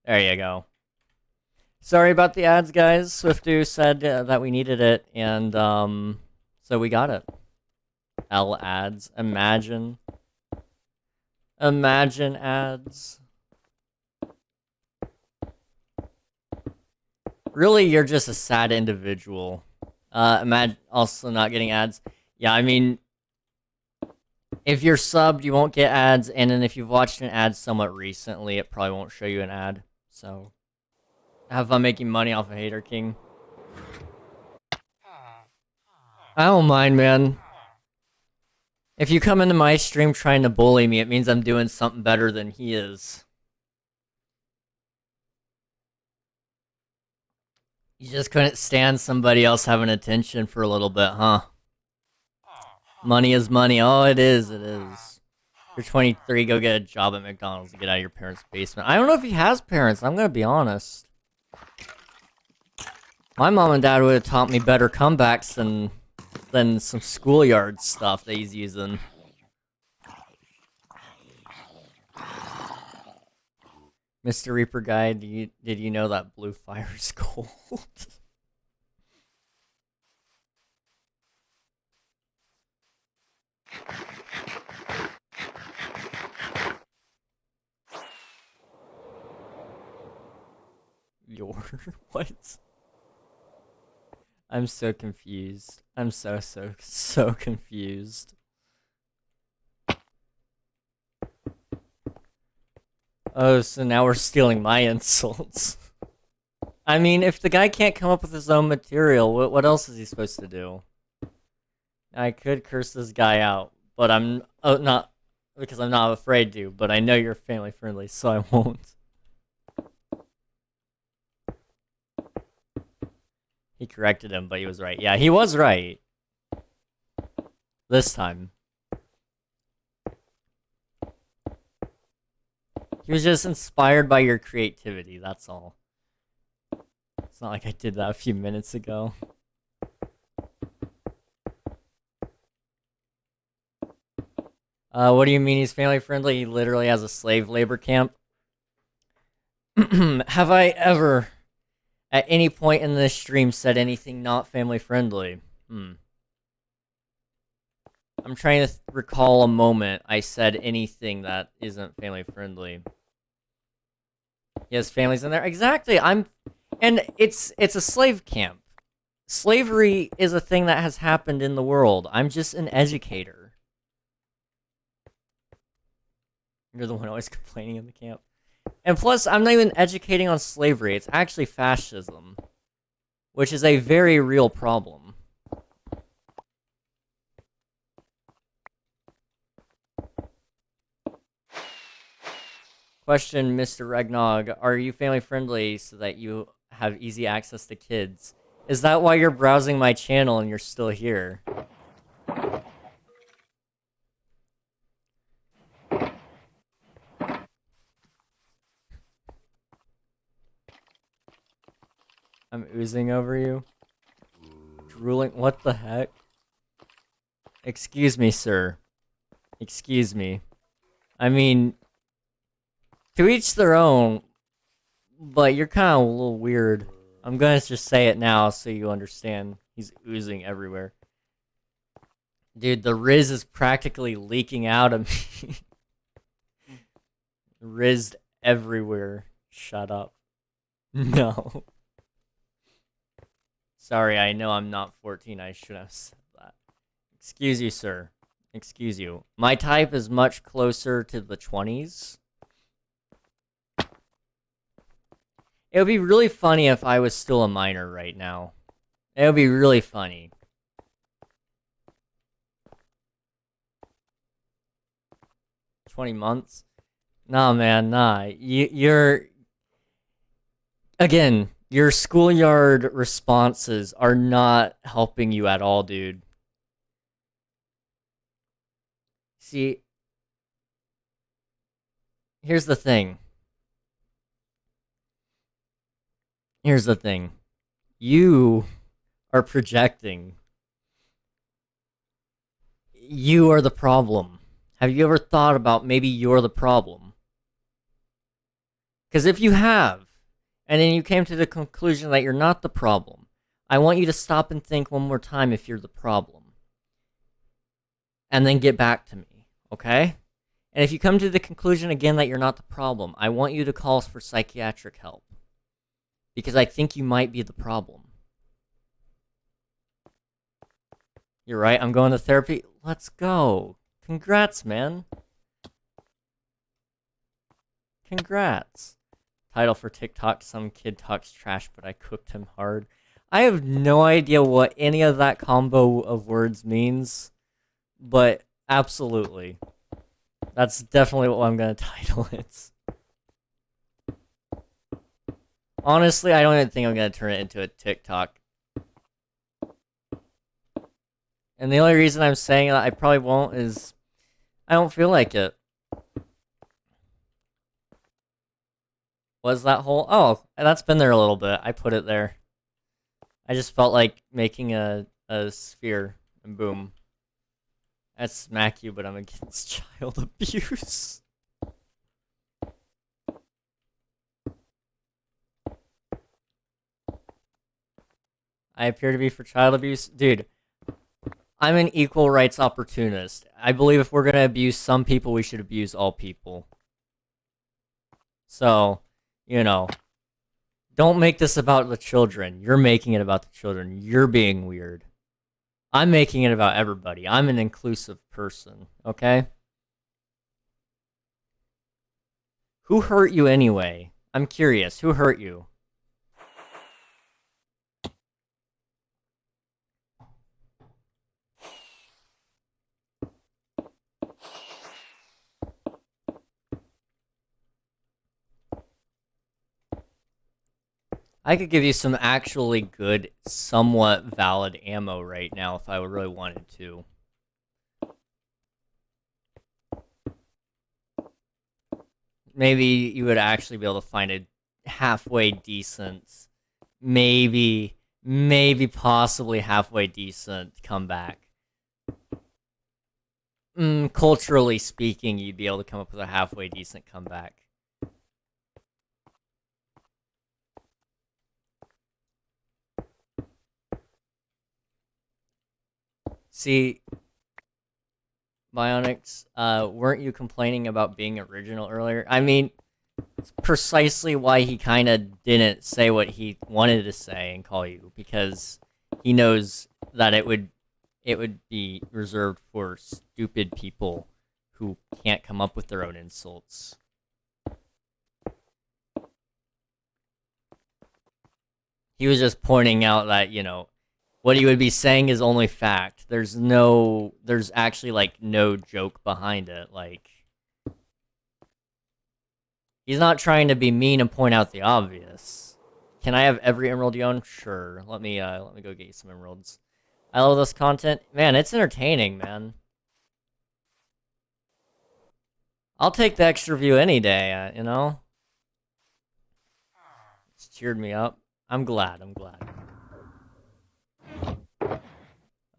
There you go. Sorry about the ads, guys. Swifty said that we needed it, and so we got it. L ads. Imagine ads. Really, you're just a sad individual. Imagine also not getting ads. Yeah, I mean, if you're subbed, you won't get ads, and then if you've watched an ad somewhat recently, it probably won't show you an ad. So, have fun making money off of Hater King. I don't mind, man. If you come into my stream trying to bully me, it means I'm doing something better than he is. You just couldn't stand somebody else having attention for a little bit, huh? Money is money. Oh, it is. You're 23, go get a job at McDonald's and get out of your parents' basement. I don't know if he has parents, I'm gonna be honest. My mom and dad would have taught me better comebacks than some schoolyard stuff that he's using. Mr. Reaper guy, did you know that blue fire is gold? What? I'm so confused. I'm so confused. Oh, so now we're stealing my insults. I mean, if the guy can't come up with his own material, what else is he supposed to do? I could curse this guy out, but I'm not because I'm not afraid to, but I know you're family friendly, so I won't. He corrected him, but he was right. Yeah, he was right. This time. He was just inspired by your creativity, that's all. It's not like I did that a few minutes ago. What do you mean he's family friendly? He literally has a slave labor camp. Have I ever, at any point in this stream, said anything not family friendly? I'm trying to recall a moment I said anything that isn't family friendly. He has families in there. Exactly. And it's a slave camp. Slavery is a thing that has happened in the world. I'm just an educator. You're the one always complaining in the camp. And plus, I'm not even educating on slavery. It's actually fascism, which is a very real problem. Question, Mr. Regnog, are you family friendly so that you have easy access to kids? Is that why you're browsing my channel and you're still here? I'm oozing over you. Drooling, what the heck? Excuse me, sir. Excuse me. I mean, to each their own, but you're kind of a little weird. I'm gonna just say it now so you understand. He's oozing everywhere. Dude, the Riz is practically leaking out of me. Riz everywhere. Shut up. No. Sorry, I know I'm not 14. I should have said that. Excuse you, sir. Excuse you. My type is much closer to the 20s. It would be really funny if I was still a minor right now. It would be really funny. $20 months? Nah, man, nah. You're... Again, your schoolyard responses are not helping you at all, dude. See, here's the thing. Here's the thing. You are projecting. You are the problem. Have you ever thought about maybe you're the problem? Because if you have, and then you came to the conclusion that you're not the problem, I want you to stop and think one more time if you're the problem. And then get back to me, okay? And if you come to the conclusion again that you're not the problem, I want you to call us for psychiatric help. Because I think you might be the problem. You're right, I'm going to therapy. Let's go. Congrats, man. Congrats. Title for TikTok, some kid talks trash, but I cooked him hard. I have no idea what any of that combo of words means, but absolutely. That's definitely what I'm going to title it. Honestly, I don't even think I'm going to turn it into a TikTok. And the only reason I'm saying that I probably won't is I don't feel like it. Was that hole? Oh, that's been there a little bit. I put it there. I just felt like making a sphere, and boom. I'd smack you, but I'm against child abuse. I appear to be for child abuse? Dude, I'm an equal rights opportunist. I believe if we're gonna abuse some people, we should abuse all people. So, you know, don't make this about the children. You're making it about the children. You're being weird. I'm making it about everybody. I'm an inclusive person, okay? Who hurt you anyway? I'm curious. Who hurt you? I could give you some actually good, somewhat valid ammo right now if I really wanted to. Maybe you would actually be able to find a halfway decent, maybe possibly halfway decent comeback. Culturally speaking, you'd be able to come up with a halfway decent comeback. See, Bionics, weren't you complaining about being original earlier? I mean, it's precisely why he kind of didn't say what he wanted to say and call you, because he knows that it would be reserved for stupid people who can't come up with their own insults. He was just pointing out that, you know, what he would be saying is only fact. There's actually, like, no joke behind it. Like, he's not trying to be mean and point out the obvious. Can I have every emerald you own? Sure. Let me go get you some emeralds. I love this content. Man, it's entertaining, man. I'll take the extra view any day, you know? It's cheered me up. I'm glad.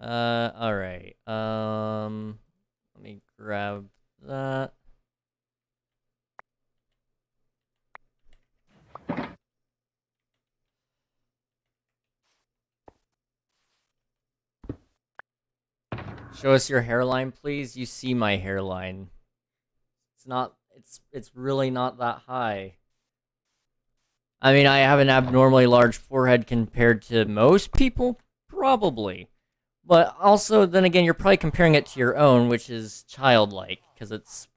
Alright. Let me grab that. Show us your hairline, please. You see my hairline. It's really not that high. I mean, I have an abnormally large forehead compared to most people, probably. But also, then again, you're probably comparing it to your own, which is childlike, because it's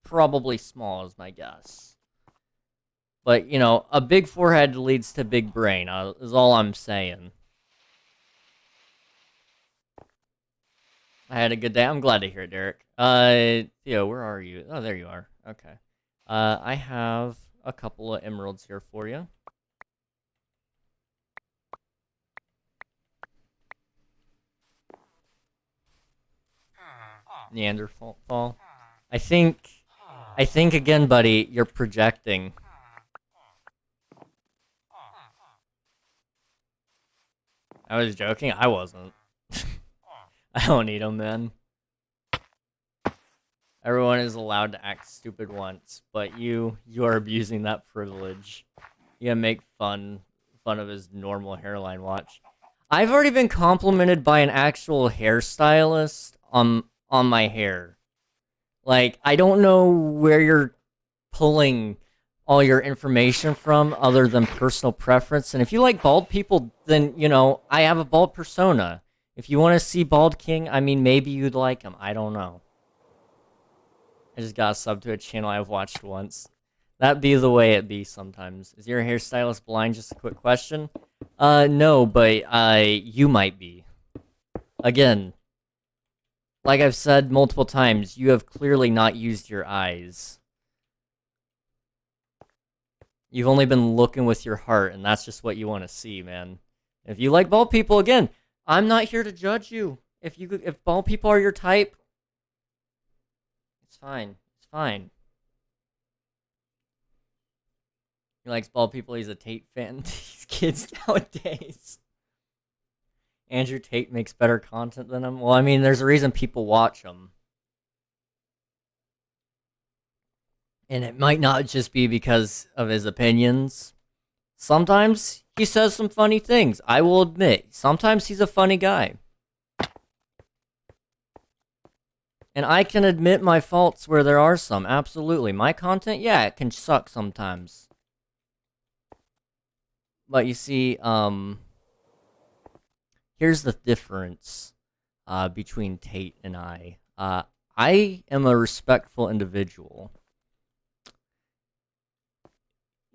probably small, is my guess. But, you know, a big forehead leads to big brain, is all I'm saying. I had a good day. I'm glad to hear it, Derek. Theo, where are you? Oh, there you are. Okay. I have a couple of emeralds here for you. Neanderthal. I think again, buddy, you're projecting. I was joking. I wasn't. I don't need them, man. Everyone is allowed to act stupid once, but you are abusing that privilege. You gotta make fun of his normal hairline. Watch. I've already been complimented by an actual hairstylist on my hair. Like, I don't know where you're pulling all your information from other than personal preference. And if you like bald people, then, you know, I have a bald persona. If you want to see Bald King, I mean, maybe you'd like him. I don't know. I just got a sub to a channel I've watched once. That be the way it be sometimes. Is your hairstylist blind? Just a quick question. No, but you might be. Again, like I've said multiple times, you have clearly not used your eyes. You've only been looking with your heart, and that's just what you want to see, man. If you like bald people, again, I'm not here to judge you. If bald people are your type, it's fine. It's fine. He likes bald people. He's a Tate fan. These kids nowadays. Andrew Tate makes better content than him. Well, I mean, there's a reason people watch him. And it might not just be because of his opinions. Sometimes he says some funny things. I will admit, sometimes he's a funny guy. And I can admit my faults where there are some, absolutely. My content, yeah, it can suck sometimes. But you see, here's the difference between Tate and I. I am a respectful individual.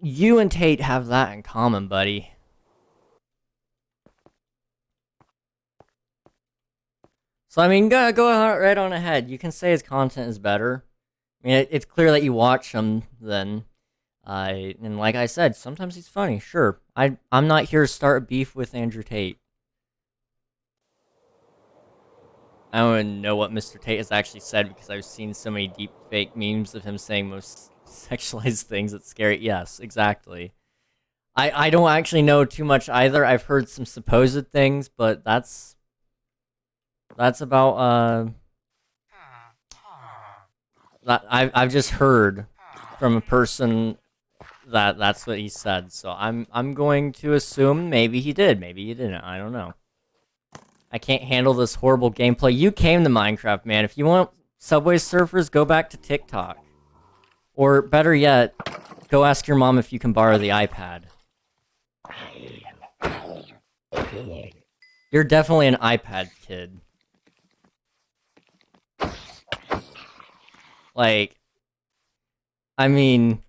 You and Tate have that in common, buddy. So, I mean, go right on ahead. You can say his content is better. I mean, it's clear that you watch him, then. And like I said, sometimes he's funny. Sure, I'm not here to start a beef with Andrew Tate. I don't even know what Mr. Tate has actually said because I've seen so many deep fake memes of him saying most sexualized things. It's scary. Yes, exactly. I don't actually know too much either. I've heard some supposed things, but that's about that I've just heard from a person that that's what he said. So I'm going to assume maybe he did, maybe he didn't. I don't know. I can't handle this horrible gameplay. You came to Minecraft, man. If you want Subway Surfers, go back to TikTok. Or better yet, go ask your mom if you can borrow the iPad. You're definitely an iPad kid. Like, I mean,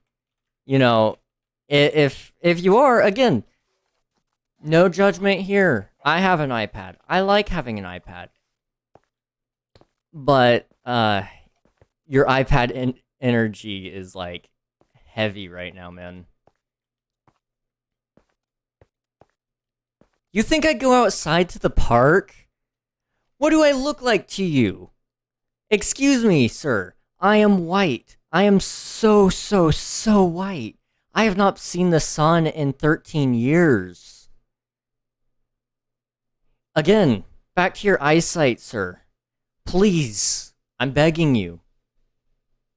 you know, if you are, again, no judgment here. I have an iPad. I like having an iPad. But your iPad energy is like heavy right now, man. You think I'd go outside to the park? What do I look like to you? Excuse me, sir. I am white. I am so white. I have not seen the sun in 13 years. Again, back to your eyesight, sir. Please, I'm begging you.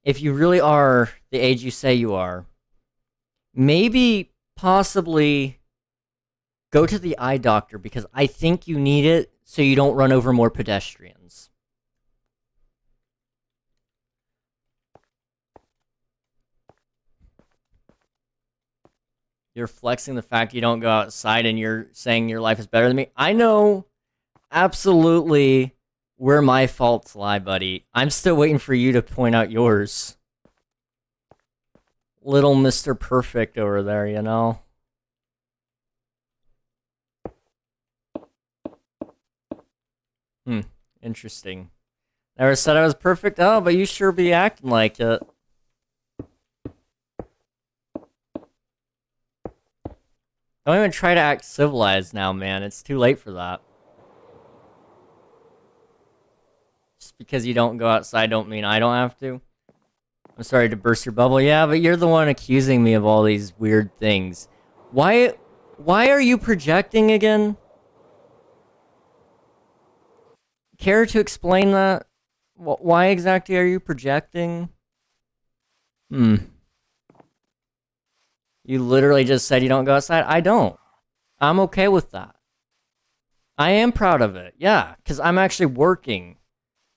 If you really are the age you say you are, maybe, possibly, go to the eye doctor because I think you need it so you don't run over more pedestrians. You're flexing the fact you don't go outside and you're saying your life is better than me. I know absolutely where my faults lie, buddy. I'm still waiting for you to point out yours. Little Mr. Perfect over there, you know? Interesting. Never said I was perfect. Oh, but you sure be acting like it. Don't even try to act civilized now, man. It's too late for that. Just because you don't go outside don't mean I don't have to. I'm sorry to burst your bubble. Yeah, but you're the one accusing me of all these weird things. Why are you projecting again? Care to explain that? Why exactly are you projecting? You literally just said you don't go outside. I don't. I'm okay with that. I am proud of it. Yeah, because I'm actually working.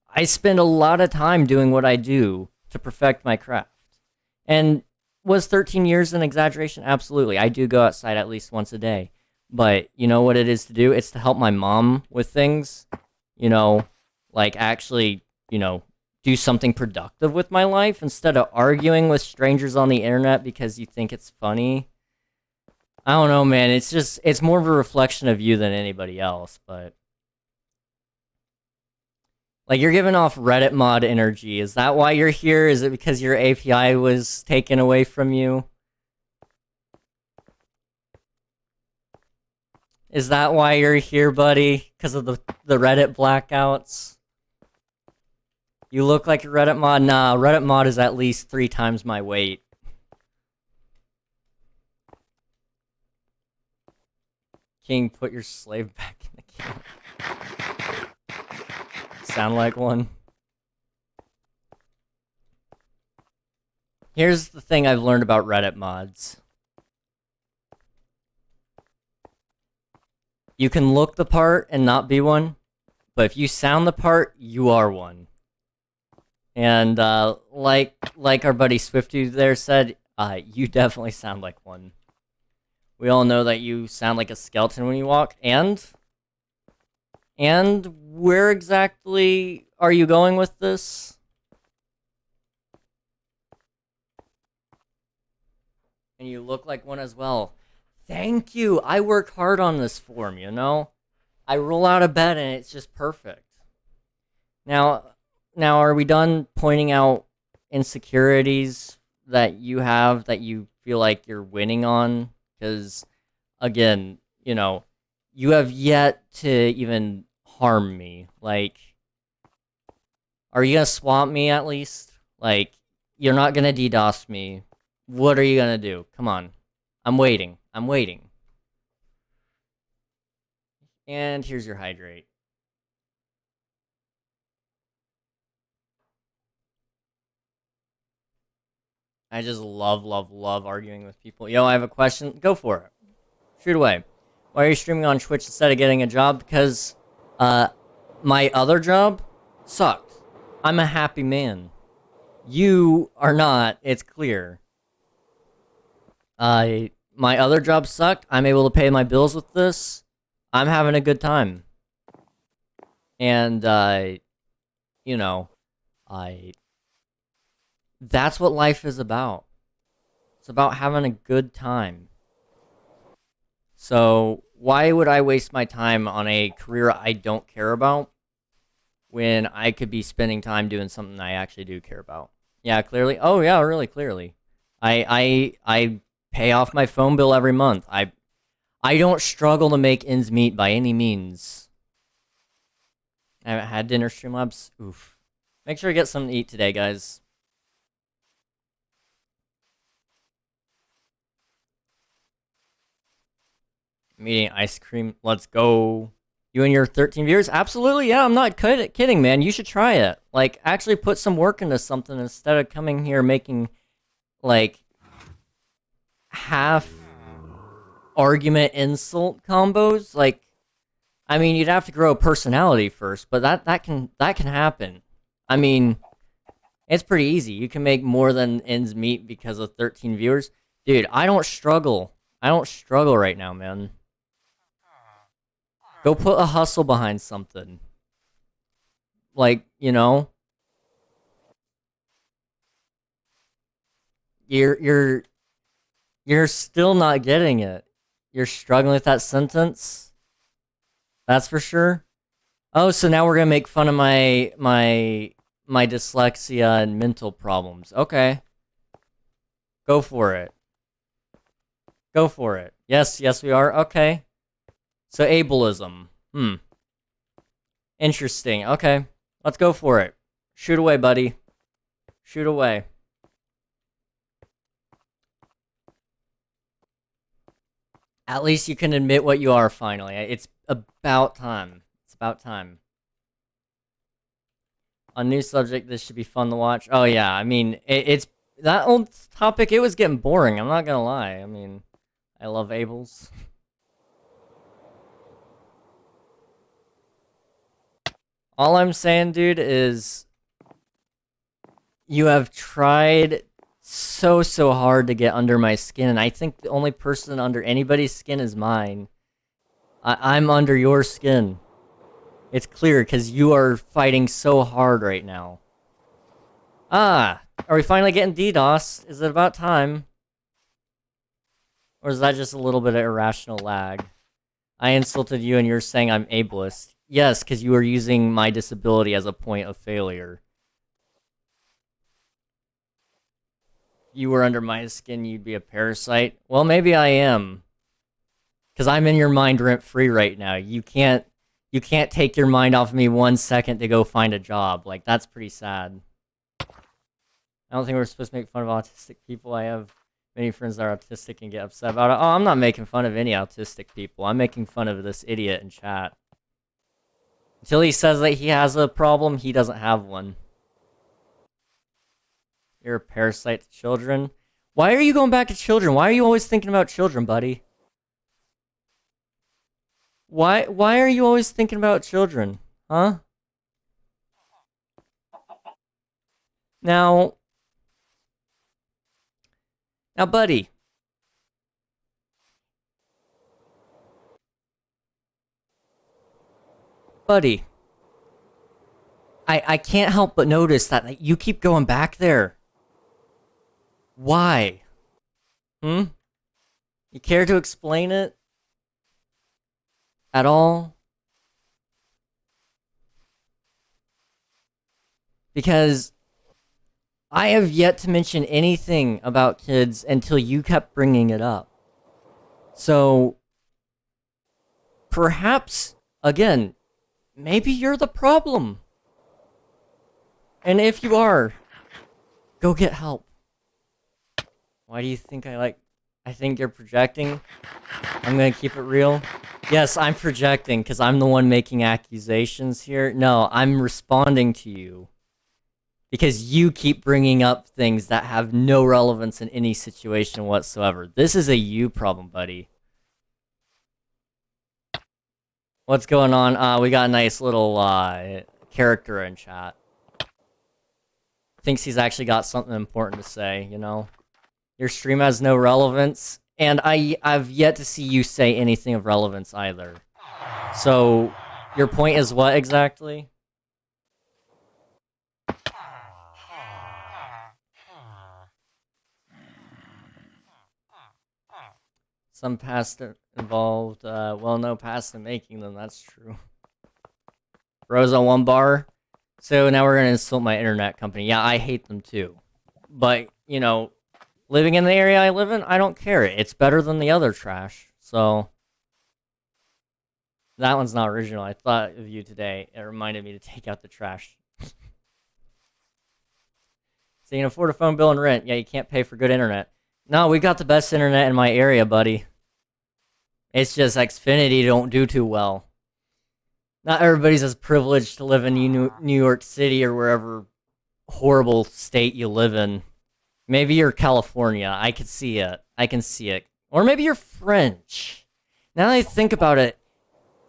I spend a lot of time doing what I do to perfect my craft. And was 13 years an exaggeration? Absolutely. I do go outside at least once a day. But you know what it is to do? It's to help my mom with things. You know, like actually, you know, do something productive with my life instead of arguing with strangers on the internet because you think it's funny. I don't know, man. It's more of a reflection of you than anybody else, but like you're giving off Reddit mod energy. Is that why you're here? Is it because your API was taken away from you? Is that why you're here, buddy? Because of the Reddit blackouts? You look like a Reddit mod? Nah, Reddit mod is at least 3 times my weight. King, put your slave back in the camp. Sound like one? Here's the thing I've learned about Reddit mods. You can look the part and not be one, but if you sound the part, you are one. And like our buddy Swifty there said, you definitely sound like one. We all know that you sound like a skeleton when you walk. And where exactly are you going with this? And you look like one as well. Thank you. I work hard on this form, you know? I roll out of bed and it's just perfect. Now, are we done pointing out insecurities that you have that you feel like you're winning on? Because, again, you have yet to even harm me. Like, are you gonna swamp me at least? Like, you're not gonna DDoS me. What are you gonna do? Come on. I'm waiting. I'm waiting. And here's your hydrate. I just love, love, love arguing with people. Yo, I have a question. Go for it. Shoot away. Why are you streaming on Twitch instead of getting a job? Because, my other job sucked. I'm a happy man. You are not. It's clear. My other job sucked. I'm able to pay my bills with this. I'm having a good time. And, you know, I... That's what life is about. It's about having a good time. So, why would I waste my time on a career I don't care about when I could be spending time doing something I actually do care about? Yeah, clearly. Oh, yeah, really clearly. I pay off my phone bill every month. I don't struggle to make ends meet by any means. I haven't had dinner, Streamlabs. Oof. Make sure to get something to eat today, guys. I'm eating ice cream. Let's go. You and your 13 viewers? Absolutely, yeah. I'm not kidding, man. You should try it. Like, actually put some work into something instead of coming here making, like, half argument insult combos. Like, I mean, you'd have to grow a personality first, but that can happen. I mean, it's pretty easy. You can make more than ends meet because of 13 viewers. Dude, I don't struggle. I don't struggle right now, man. Go put a hustle behind something. Like, you're still not getting it. You're struggling with that sentence. That's for sure. Oh, so now we're gonna make fun of my dyslexia and mental problems. Okay. Go for it. Go for it. Yes, we are. Okay. So ableism. Interesting. Okay. Let's go for it. Shoot away, buddy. Shoot away. At least you can admit what you are finally. It's about time. It's about time. A new subject, this should be fun to watch. Oh yeah, I mean, it's that old topic, it was getting boring, I'm not gonna lie. I mean, I love Abels. All I'm saying, dude, is you have tried so hard to get under my skin, and I think the only person under anybody's skin is mine. I'm under your skin. It's clear, because you are fighting so hard right now. Ah, are we finally getting DDoS? Is it about time? Or is that just a little bit of irrational lag? I insulted you and you're saying I'm ableist. Yes, because you are using my disability as a point of failure. If you were under my skin, you'd be a parasite. Well, maybe I am. Because I'm in your mind rent-free right now. You can't take your mind off of me 1 second to go find a job. Like, that's pretty sad. I don't think we're supposed to make fun of autistic people. I have many friends that are autistic and get upset about it. Oh, I'm not making fun of any autistic people. I'm making fun of this idiot in chat. Until he says that he has a problem, he doesn't have one. You're a parasite to children. Why are you going back to children? Why are you always thinking about children, buddy? Why are you always thinking about children? Huh? Now, buddy. Buddy. I can't help but notice that you keep going back there. Why? You care to explain it? At all? Because I have yet to mention anything about kids until you kept bringing it up. So, perhaps, again, maybe you're the problem. And if you are, go get help. Why do you think I think you're projecting? I'm gonna keep it real. Yes, I'm projecting because I'm the one making accusations here. No, I'm responding to you. Because you keep bringing up things that have no relevance in any situation whatsoever. This is a you problem, buddy. What's going on? We got a nice little character in chat. Thinks he's actually got something important to say, you know? Your stream has no relevance, and I've yet to see you say anything of relevance either. So, your point is what exactly? Some past involved, well, no past in making them, that's true. Rose on one bar. So now we're gonna insult my internet company. Yeah, I hate them too. But, you know, living in the area I live in, I don't care. It's better than the other trash. So that one's not original. I thought of you today. It reminded me to take out the trash. So you can afford a phone bill and rent. Yeah, you can't pay for good internet. No, we got the best internet in my area, buddy. It's just Xfinity don't do too well. Not everybody's as privileged to live in New York City or wherever horrible state you live in. Maybe you're California. I could see it. I can see it. Or maybe you're French. Now that I think about it,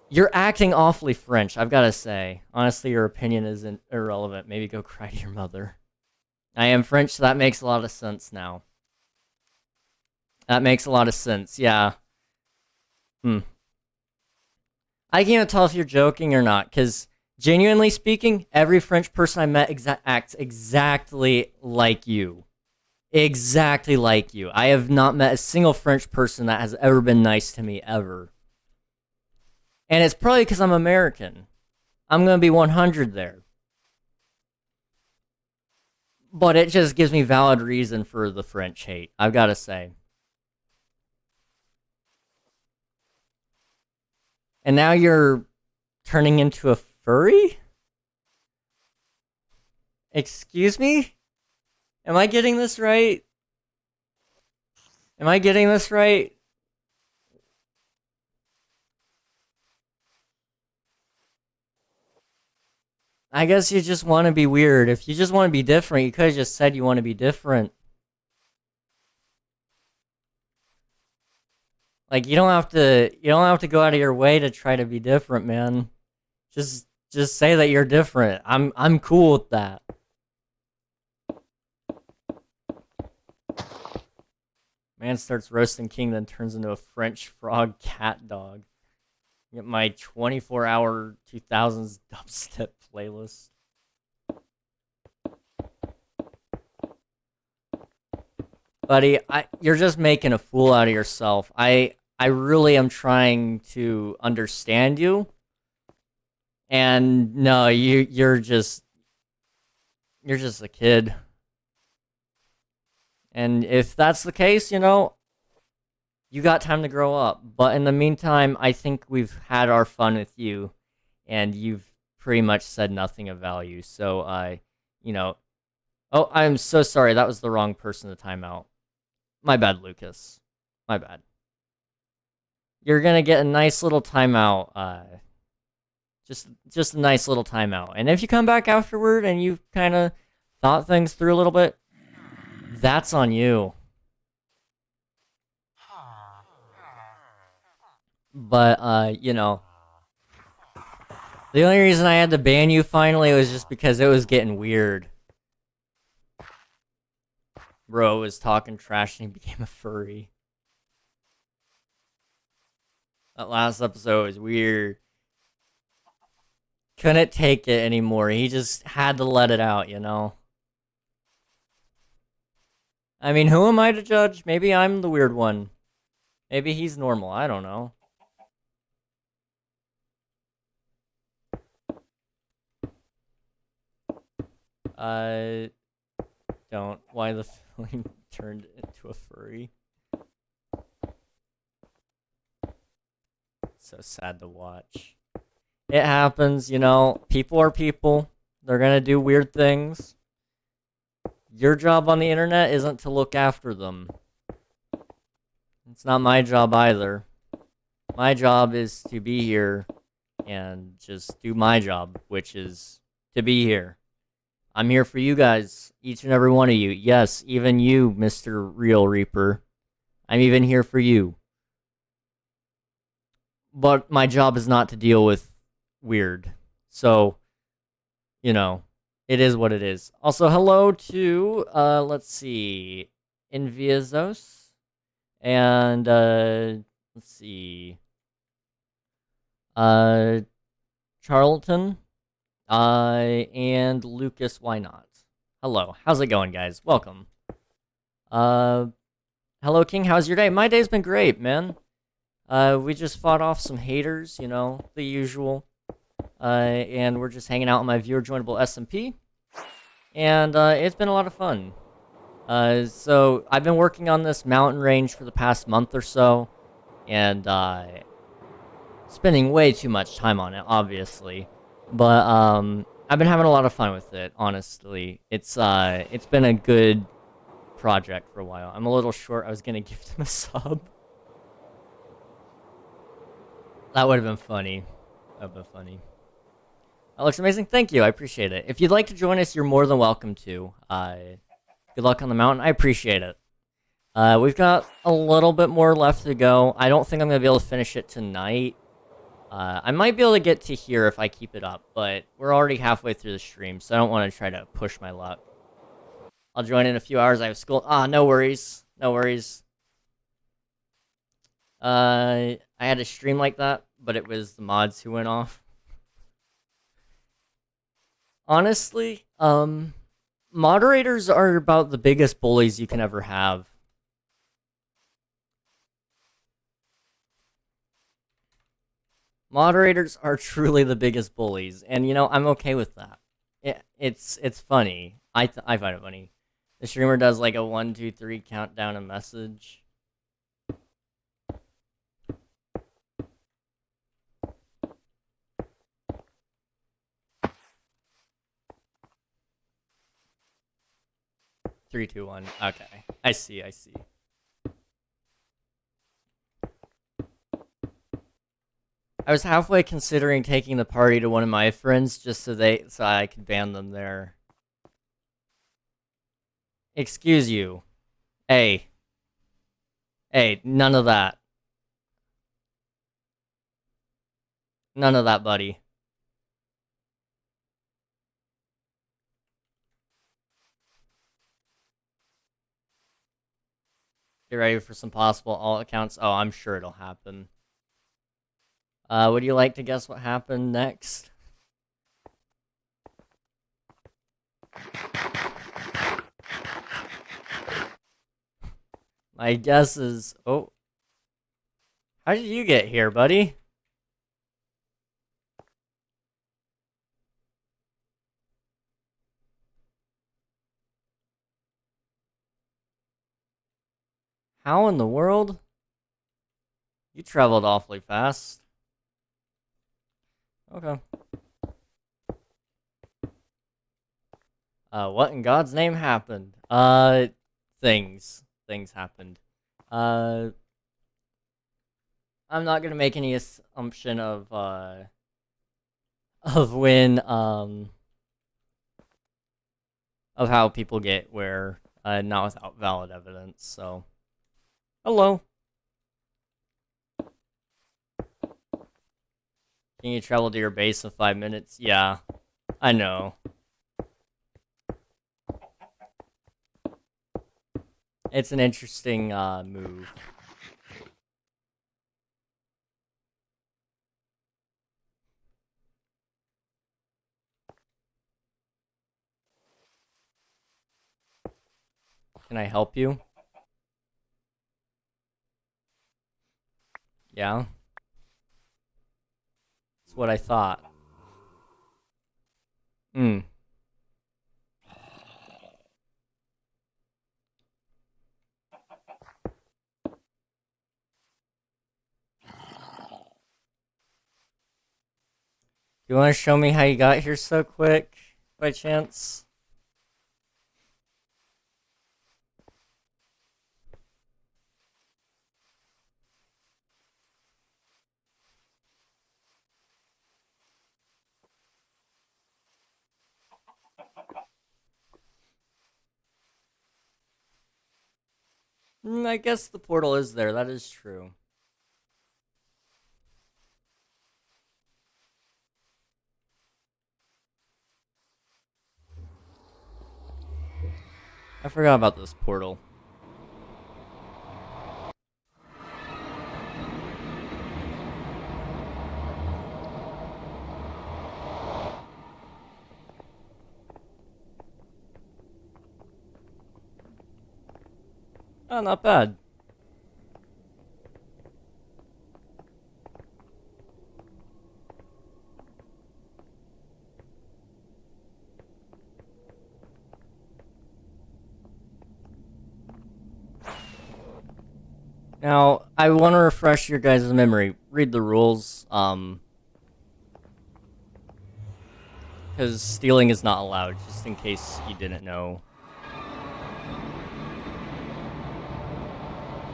you're acting awfully French, I've got to say. Honestly, your opinion isn't irrelevant. Maybe go cry to your mother. I am French, so that makes a lot of sense now. That makes a lot of sense, yeah. I can't even tell if you're joking or not, because genuinely speaking, every French person I met acts exactly like you. Exactly like you. I have not met a single French person that has ever been nice to me, ever. And it's probably because I'm American. I'm going to be 100 there. But it just gives me valid reason for the French hate, I've got to say. And now you're turning into a furry? Excuse me? Am I getting this right? Am I getting this right? I guess you just want to be weird. If you just want to be different, you could have just said you want to be different. Like you don't have to go out of your way to try to be different, man. Just say that you're different. I'm cool with that. Man starts roasting King, then turns into a French frog cat dog. Get my 24-hour 2000s dubstep playlist. Buddy, you're just making a fool out of yourself. I really am trying to understand you. And no, you're just a kid. And if that's the case, you know, you got time to grow up. But in the meantime, I think we've had our fun with you, and you've pretty much said nothing of value. So, you know, oh, I'm so sorry. That was the wrong person to time out. My bad, Lucas. My bad. You're gonna get a nice little timeout. Just a nice little timeout. And if you come back afterward and you've kind of thought things through a little bit, that's on you. But, you know, the only reason I had to ban you finally was just because it was getting weird. Bro was talking trash and he became a furry. That last episode was weird. Couldn't take it anymore. He just had to let it out, you know? I mean, who am I to judge? Maybe I'm the weird one. Maybe he's normal. I don't know. don't. Why the feeling turned into a furry? So sad to watch. It happens, you know. People are people. They're gonna do weird things. Your job on the internet isn't to look after them. It's not my job either. My job is to be here and just do my job, which is to be here. I'm here for you guys, each and every one of you. Yes, even you, Mr. Real Reaper. I'm even here for you. But my job is not to deal with weird. So, you know, it is what it is. Also, hello to, let's see, Enviazos. And, let's see, Charlton. And Lucas, why not? Hello, how's it going, guys? Welcome. Hello, King, how's your day? My day's been great, man. We just fought off some haters, you know, the usual. And we're just hanging out on my viewer joinable SMP. And, it's been a lot of fun. So I've been working on this mountain range for the past month or so. And, spending way too much time on it, obviously. But, I've been having a lot of fun with it, honestly. It's been a good project for a while. I'm a little short. I was gonna gift him a sub. That would have been funny. That would have been funny. That looks amazing. Thank you. I appreciate it. If you'd like to join us, you're more than welcome to. Good luck on the mountain. I appreciate it. We've got a little bit more left to go. I don't think I'm going to be able to finish it tonight. I might be able to get to here if I keep it up, but we're already halfway through the stream, so I don't want to try to push my luck. I'll join in a few hours. I have school. No worries. No worries. I had a stream like that, but it was the mods who went off. Honestly, moderators are about the biggest bullies you can ever have. Moderators are truly the biggest bullies, and you know, I'm okay with that. It's funny. I find it funny. The streamer does like a 1, 2, 3 countdown a message. Three, two, one. Okay, I see. I was halfway considering taking the party to one of my friends just so I could ban them there. Excuse you. Hey, none of that. None of that, buddy. Get ready for some possible alt accounts. Oh, I'm sure it'll happen. Would you like to guess what happened next? My guess is... Oh. How did you get here, buddy? How in the world? You traveled awfully fast. Okay. What in God's name happened? Things happened. I'm not gonna make any assumption of when, of how people get where, not without valid evidence, so. Hello. Can you travel to your base in 5 minutes? Yeah, I know. It's an interesting, move. Can I help you? Yeah? That's what I thought. You want to show me how you got here so quick, by chance? I guess the portal is there. That is true. I forgot about this portal. Oh, not bad. Now, I want to refresh your guys' memory. Read the rules, because stealing is not allowed, just in case you didn't know.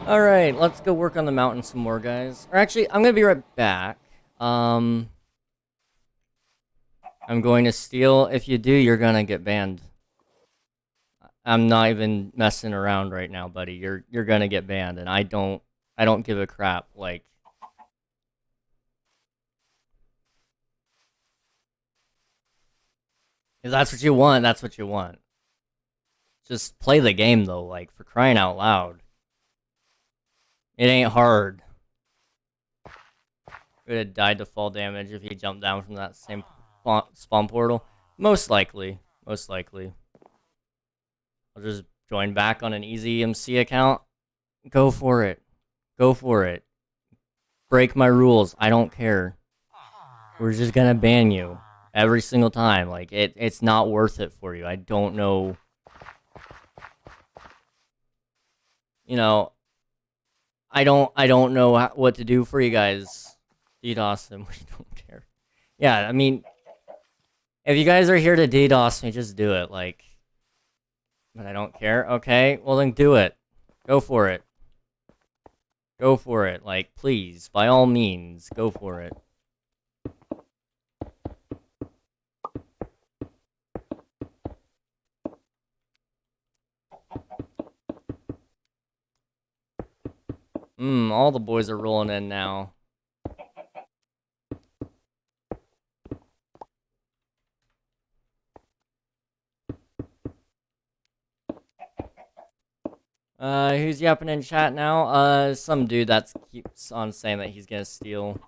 Alright, let's go work on the mountain some more, guys. Or actually, I'm gonna be right back. I'm going to steal. If you do, you're gonna get banned. I'm not even messing around right now, buddy. You're gonna get banned, and I don't give a crap. Like, if that's what you want, that's what you want. Just play the game though, like, for crying out loud. It ain't hard. Would have died to fall damage if he jumped down from that same spawn portal. Most likely. Most likely. I'll just join back on an easy MC account. Go for it. Go for it. Break my rules. I don't care. We're just gonna ban you every single time. Like, it's not worth it for you. I don't know. You know, I don't know what to do for you guys. DDoS them. We don't care. Yeah, I mean, if you guys are here to DDoS me, just do it. Like, but I don't care. Okay, well then do it. Go for it. Go for it. Like, please, by all means, go for it. All the boys are rolling in now. Who's yapping in chat now? Some dude that keeps on saying that he's gonna steal.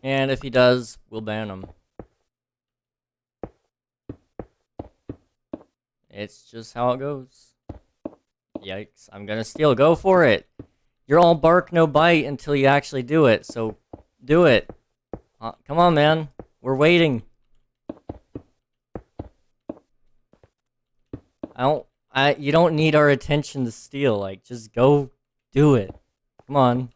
And if he does, we'll ban him. It's just how it goes. Yikes, I'm gonna steal. Go for it. You're all bark, no bite until you actually do it, so do it. Come on, man. We're waiting. You don't need our attention to steal. Like, just go do it. Come on.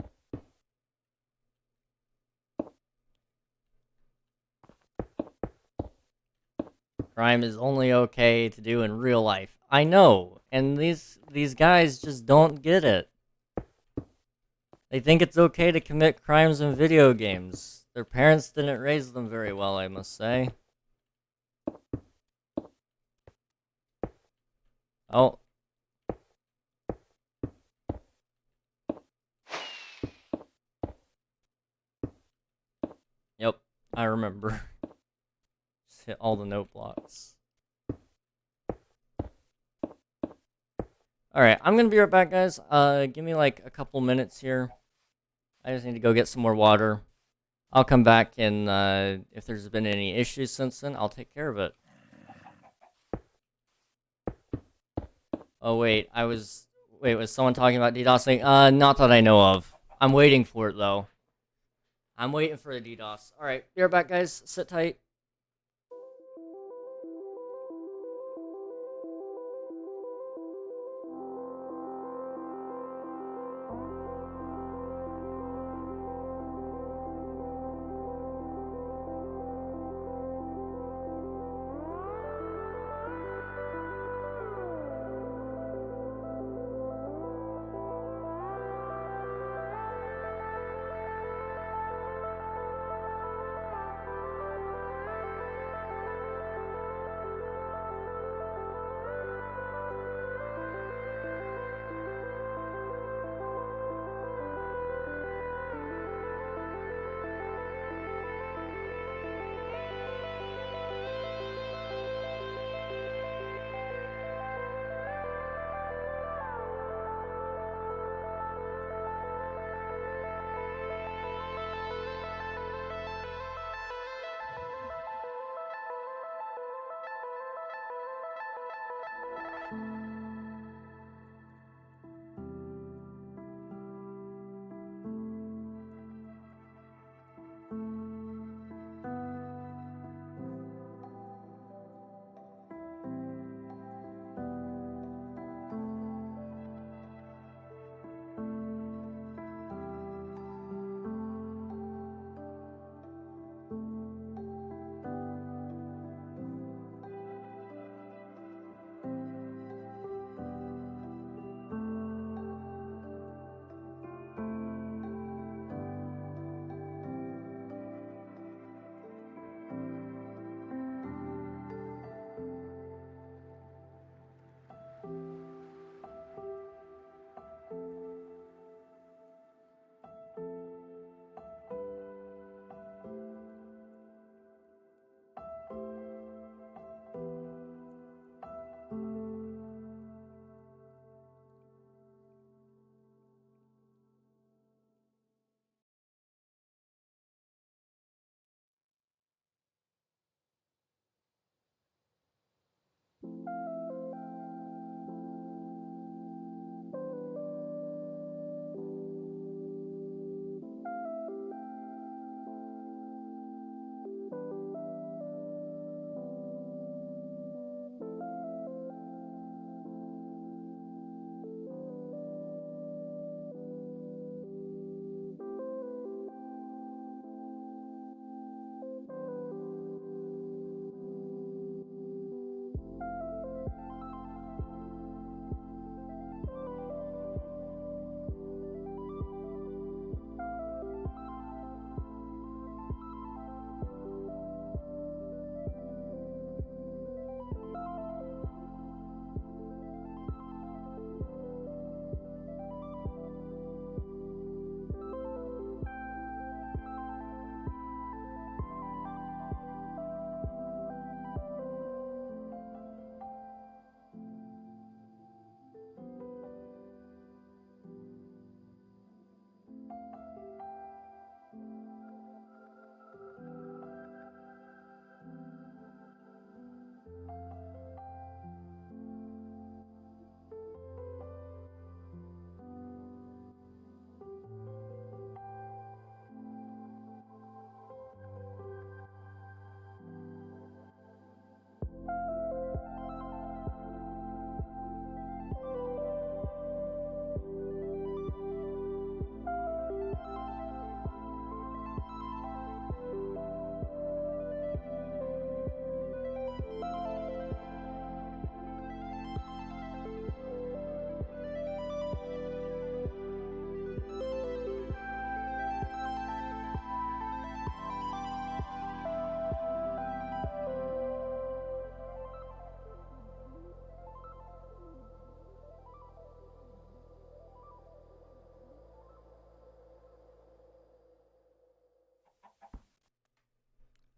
Crime is only okay to do in real life. I know, and these guys just don't get it. They think it's okay to commit crimes in video games. Their parents didn't raise them very well, I must say. Oh. Yep, I remember. Just hit all the note blocks. Alright, I'm gonna be right back, guys. Give me like a couple minutes here. I just need to go get some more water. I'll come back, and if there's been any issues since then, I'll take care of it. Oh, wait, was someone talking about DDoSing? Not that I know of. I'm waiting for it, though. I'm waiting for the DDoS. Alright, be right back, guys. Sit tight.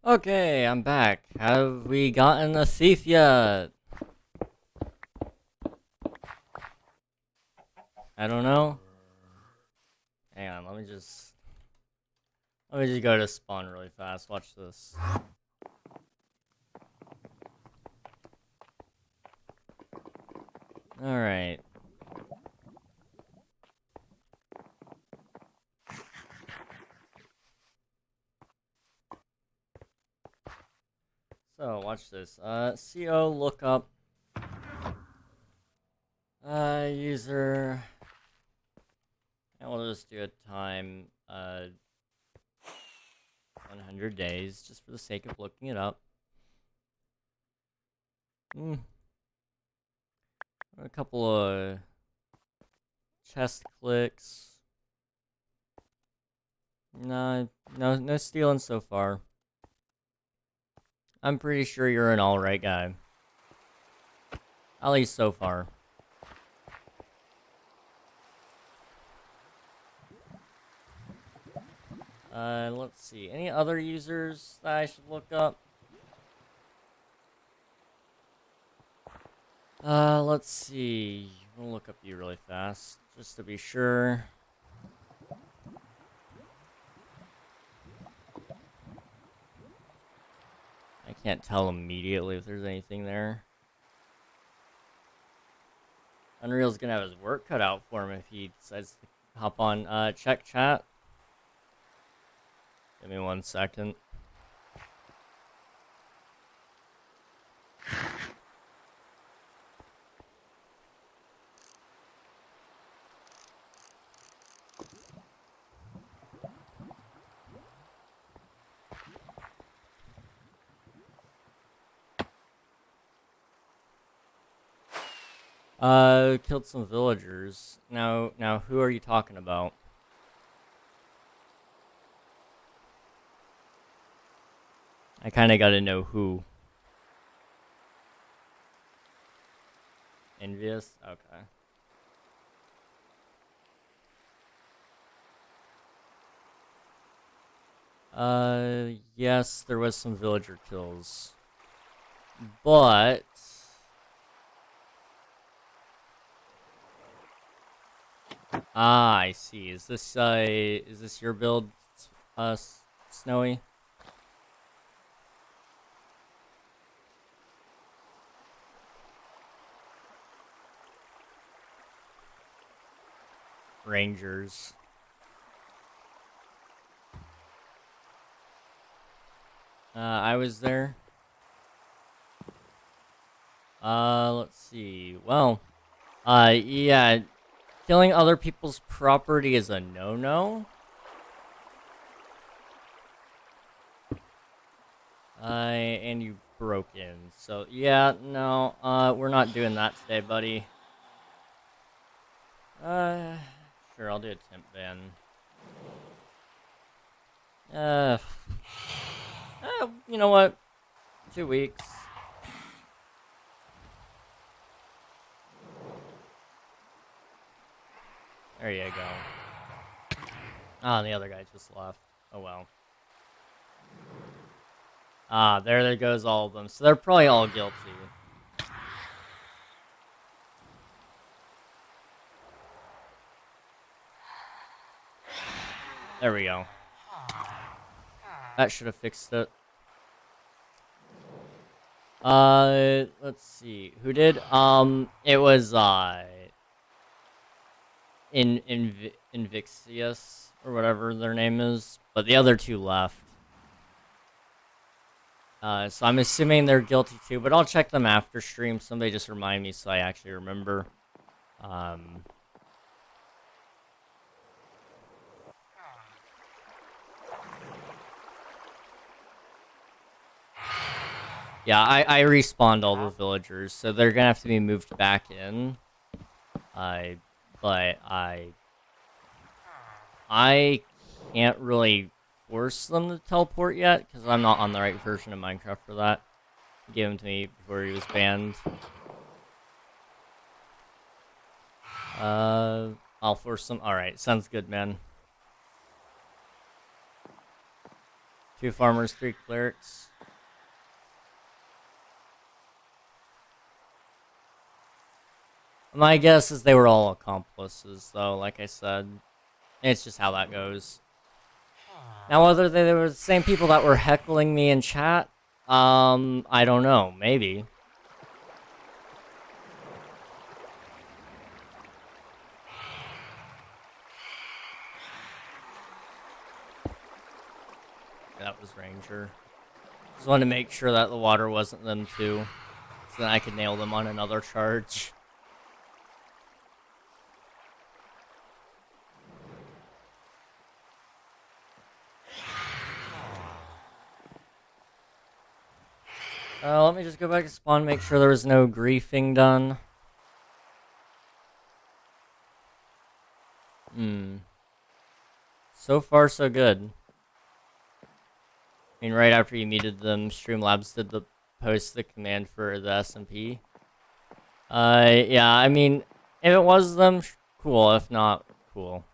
Okay, I'm back. Have we gotten a thief yet? I don't know. Hang on, let me just go to spawn really fast. Watch this. Alright. So, watch this. CO lookup. User. And we'll just do a time, 100 days, just for the sake of looking it up. A couple of chest clicks. No stealing so far. I'm pretty sure you're an alright guy. At least so far. Let's see. Any other users that I should look up? Let's see. We'll look up you really fast, just to be sure. I can't tell immediately if there's anything there. Unreal's gonna have his work cut out for him if he decides to hop on. Check chat. Give me 1 second. Killed some villagers. Now, who are you talking about? I kind of gotta know who. Envious? Okay. Yes, there was some villager kills. But... Ah, I see. Is this your build, Snowy? rangers. I was there. Let's see. Well, yeah, killing other people's property is a no-no. And you broke in. So, yeah, no, we're not doing that today, buddy. Sure, I'll do a temp ban. You know what? 2 weeks. There you go. Ah, the other guy just left. Oh well. Ah, there goes all of them. So they're probably all guilty. There we go. That should have fixed it. Let's see. Who did? It was, Invixious, or whatever their name is. But the other two left. So I'm assuming they're guilty too, but I'll check them after stream. Somebody just remind me so I actually remember. Yeah, I respawned all the villagers, so they're gonna have to be moved back in. But I can't really force them to teleport yet, because I'm not on the right version of Minecraft for that. He gave him to me before he was banned. I'll force them. Alright, sounds good, man. 2 farmers, 3 clerics. My guess is they were all accomplices, though, like I said. It's just how that goes. Now, whether they were the same people that were heckling me in chat, I don't know. Maybe. That was Ranger. Just wanted to make sure that the water wasn't them, too. So then I could nail them on another charge. Let me just go back to spawn, make sure there was no griefing done. So far, so good. I mean, right after you muted them, Streamlabs did the the command for the SMP. Yeah, I mean, if it was them, cool. If not, cool.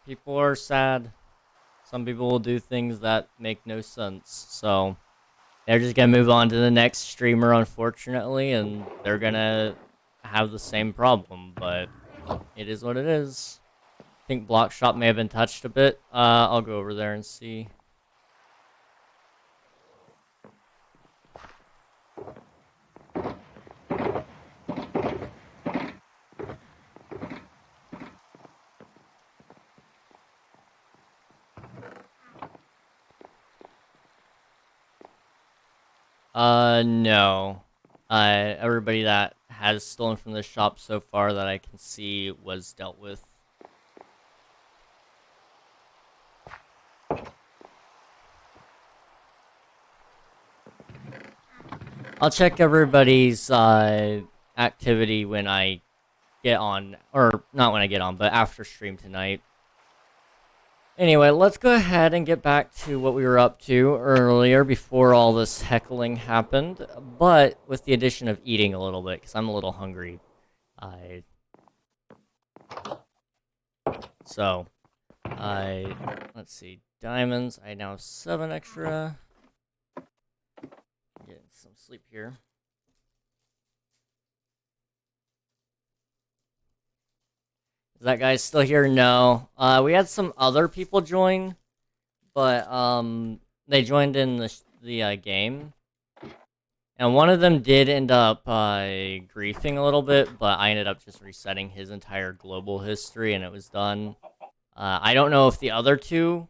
People are sad. Some people will do things that make no sense, so they're just gonna move on to the next streamer, unfortunately, and they're gonna have the same problem, but it is what it is. I think Block Shop may have been touched a bit. I'll go over there and see. No. Everybody that has stolen from the shop so far that I can see was dealt with. I'll check everybody's activity when I get on, or not when I get on, but after stream tonight. Anyway, let's go ahead and get back to what we were up to earlier before all this heckling happened, but with the addition of eating a little bit, because I'm a little hungry. Let's see, diamonds, I now have 7 extra. Getting some sleep here. Is that guy still here? No. We had some other people join, but they joined in the game. And one of them did end up griefing a little bit, but I ended up just resetting his entire global history and it was done. I don't know if the other two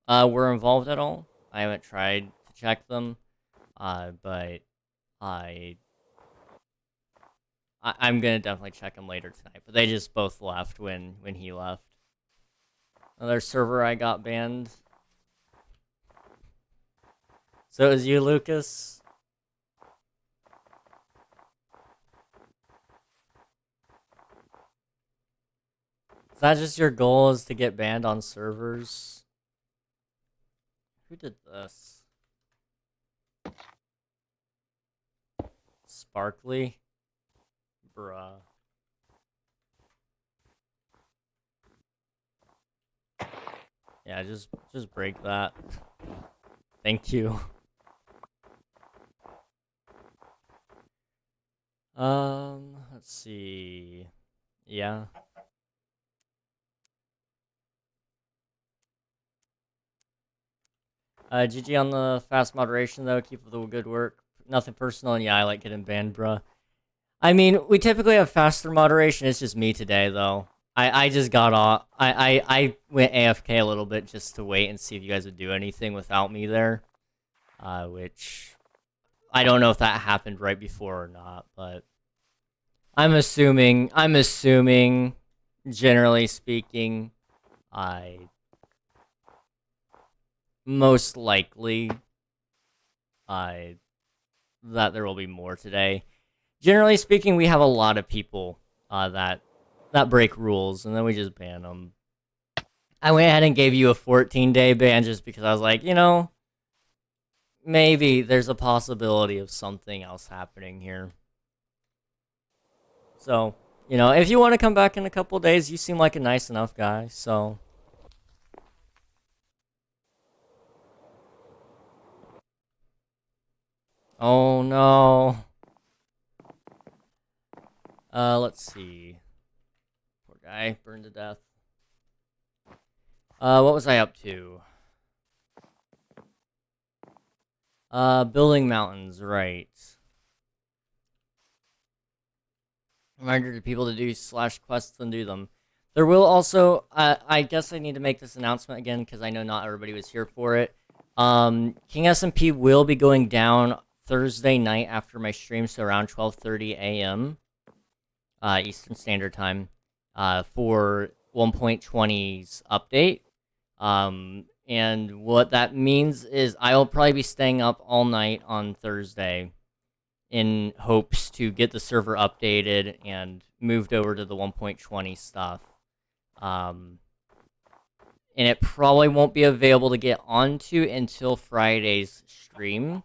were involved at all. I haven't tried to check them, but I'm gonna definitely check them later tonight. But they just both left when he left. Another server I got banned. So it was you, Lucas? Is that just your goal, is to get banned on servers? Who did this? Sparkly? Bruh. Yeah, just break that. Thank you. Let's see. Yeah. GG on the fast moderation, though. Keep up the good work. Nothing personal, and yeah, I like getting banned, bruh. I mean, we typically have faster moderation. It's just me today, though. I just got off. I went AFK a little bit just to wait and see if you guys would do anything without me there. Which I don't know if that happened right before or not, but I'm assuming, generally speaking, most likely, that there will be more today. Generally speaking, we have a lot of people, that break rules, and then we just ban them. I went ahead and gave you a 14-day ban just because I was like, you know, maybe there's a possibility of something else happening here. So, you know, if you want to come back in a couple days, you seem like a nice enough guy, so. Oh no. Let's see. Poor guy, burned to death. What was I up to? Building mountains, right. Reminder to people to do /quests and do them. There will also, I guess I need to make this announcement again because I know not everybody was here for it. King SMP will be going down Thursday night after my stream, so around 12:30 a.m. Eastern Standard Time, for 1.20's update. And what that means is I will probably be staying up all night on Thursday in hopes to get the server updated and moved over to the 1.20 stuff. And it probably won't be available to get onto until Friday's stream.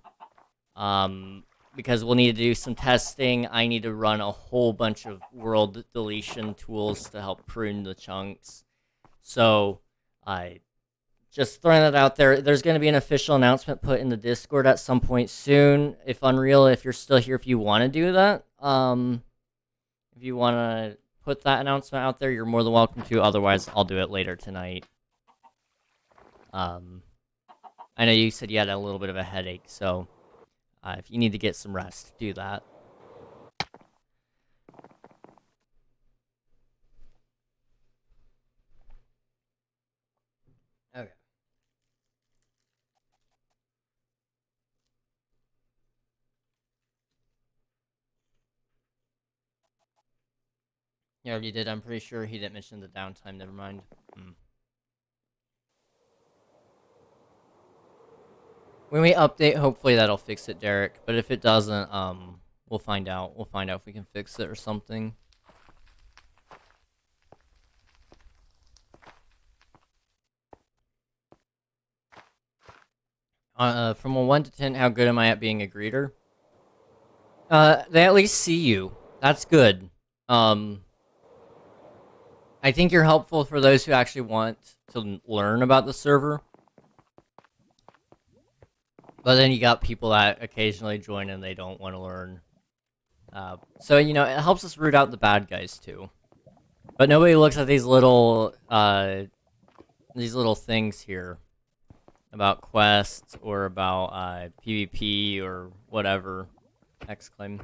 Because we'll need to do some testing. I need to run a whole bunch of world deletion tools to help prune the chunks. So, just throwing that out there. There's going to be an official announcement put in the Discord at some point soon. If Unreal, if you're still here, if you want to do that, if you want to put that announcement out there, you're more than welcome to. Otherwise, I'll do it later tonight. I know you said you had a little bit of a headache, so if you need to get some rest, do that. Okay. You already did. I'm pretty sure he didn't mention the downtime. Never mind. When we update, hopefully that'll fix it, Derek. But if it doesn't, we'll find out. We'll find out if we can fix it or something. From a 1 to 10, how good am I at being a greeter? They at least see you. That's good. I think you're helpful for those who actually want to learn about the server. But then you got people that occasionally join and they don't want to learn. So, you know, it helps us root out the bad guys, too. But nobody looks at these little things here. about quests or about PvP or whatever. Exclaim.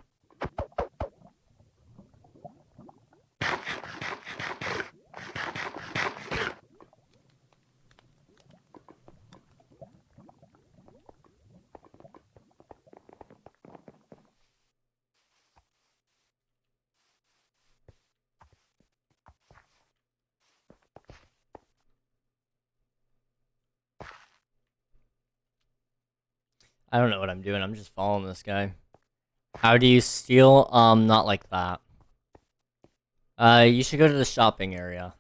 I don't know what I'm doing. I'm just following this guy. How do you steal? Not like that. You should go to the shopping area.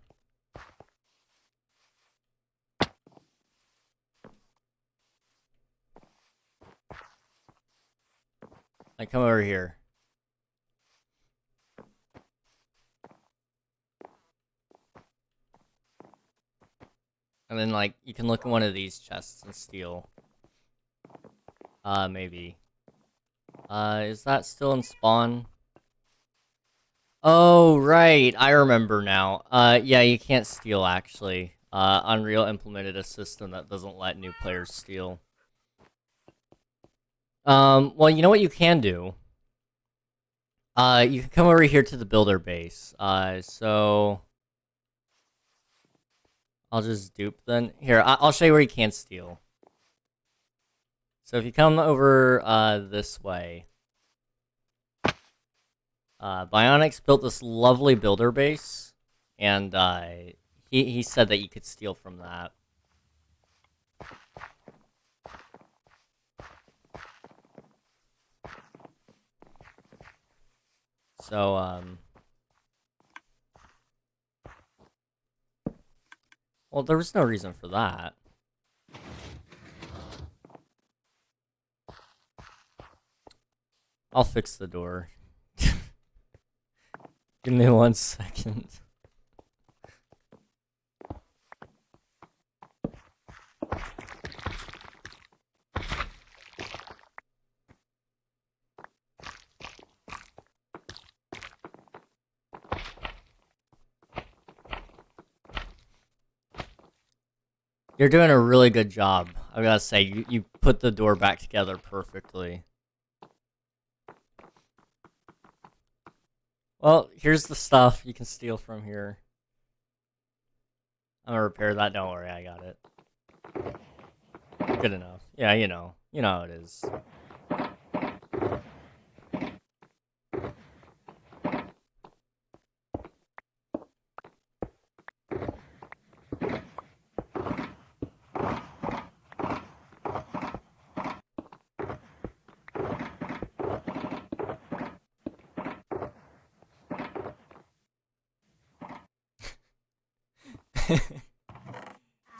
Like, come over here. And then, like, you can look in one of these chests and steal. Maybe. Is that still in spawn? Oh, right. I remember now. Yeah, you can't steal, actually. Unreal implemented a system that doesn't let new players steal. Well, you know what you can do? You can come over here to the builder base. So... I'll just dupe then. Here, I'll show you where you can't steal. So if you come over, this way... Bionics built this lovely builder base, and he said that you could steal from that. So well, there was no reason for that. I'll fix the door. Give me 1 second. You're doing a really good job. I gotta say, you put the door back together perfectly. Well, here's the stuff you can steal from here. I'm gonna repair that, don't worry, I got it. Good enough. Yeah, you know how it is.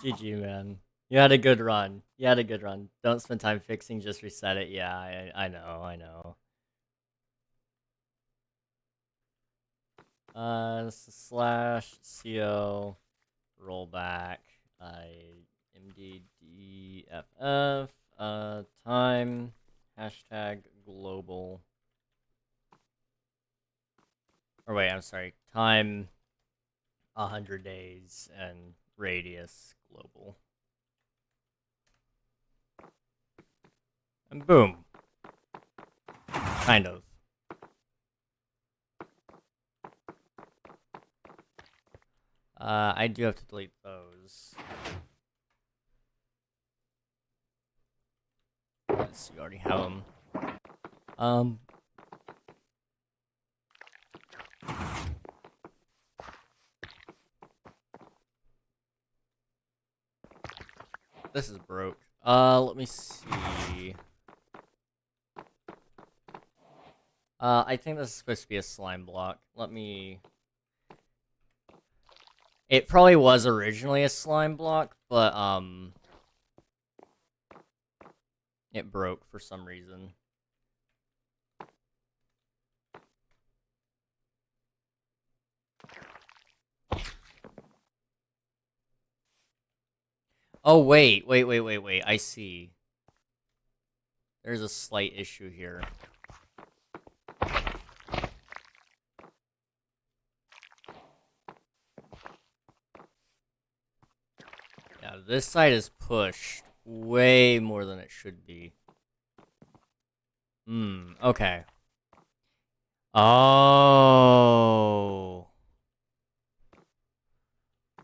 GG, man. You had a good run. You had a good run. Don't spend time fixing, just reset it. Yeah, I know, I know. Slash CO rollback MDDFF time hashtag global. Or wait, I'm sorry. Time 100 days and radius global. And boom. Kind of. I do have to delete those. Yes, you already have them. This is broke. Let me see. I think this is supposed to be a slime block. Let me... It probably was originally a slime block, but, it broke for some reason. Oh, wait, I see. There's a slight issue here. Yeah, this side is pushed way more than it should be. Okay. Oh.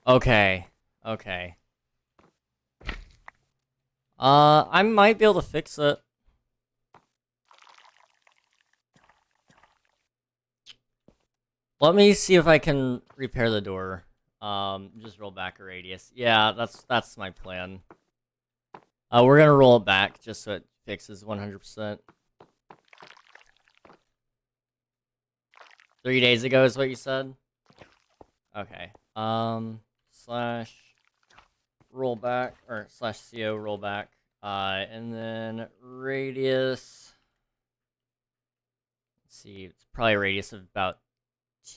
Okay. Okay. I might be able to fix it. Let me see if I can repair the door. Just roll back a radius. Yeah, that's my plan. We're gonna roll it back just so it fixes 100%. 3 days ago is what you said? Okay. Slash rollback, or slash CO rollback. And then radius. Let's see, it's probably a radius of about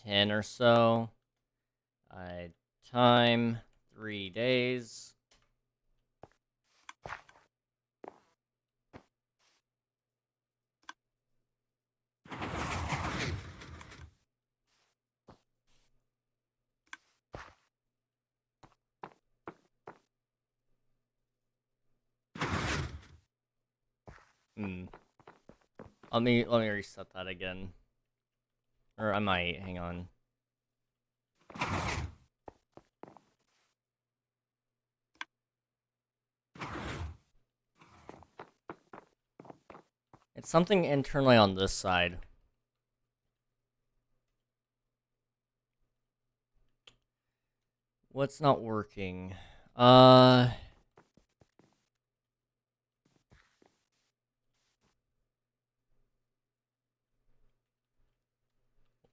10 or so. Time 3 days. Let me reset that again. Or I might, hang on. It's something internally on this side. What's not working?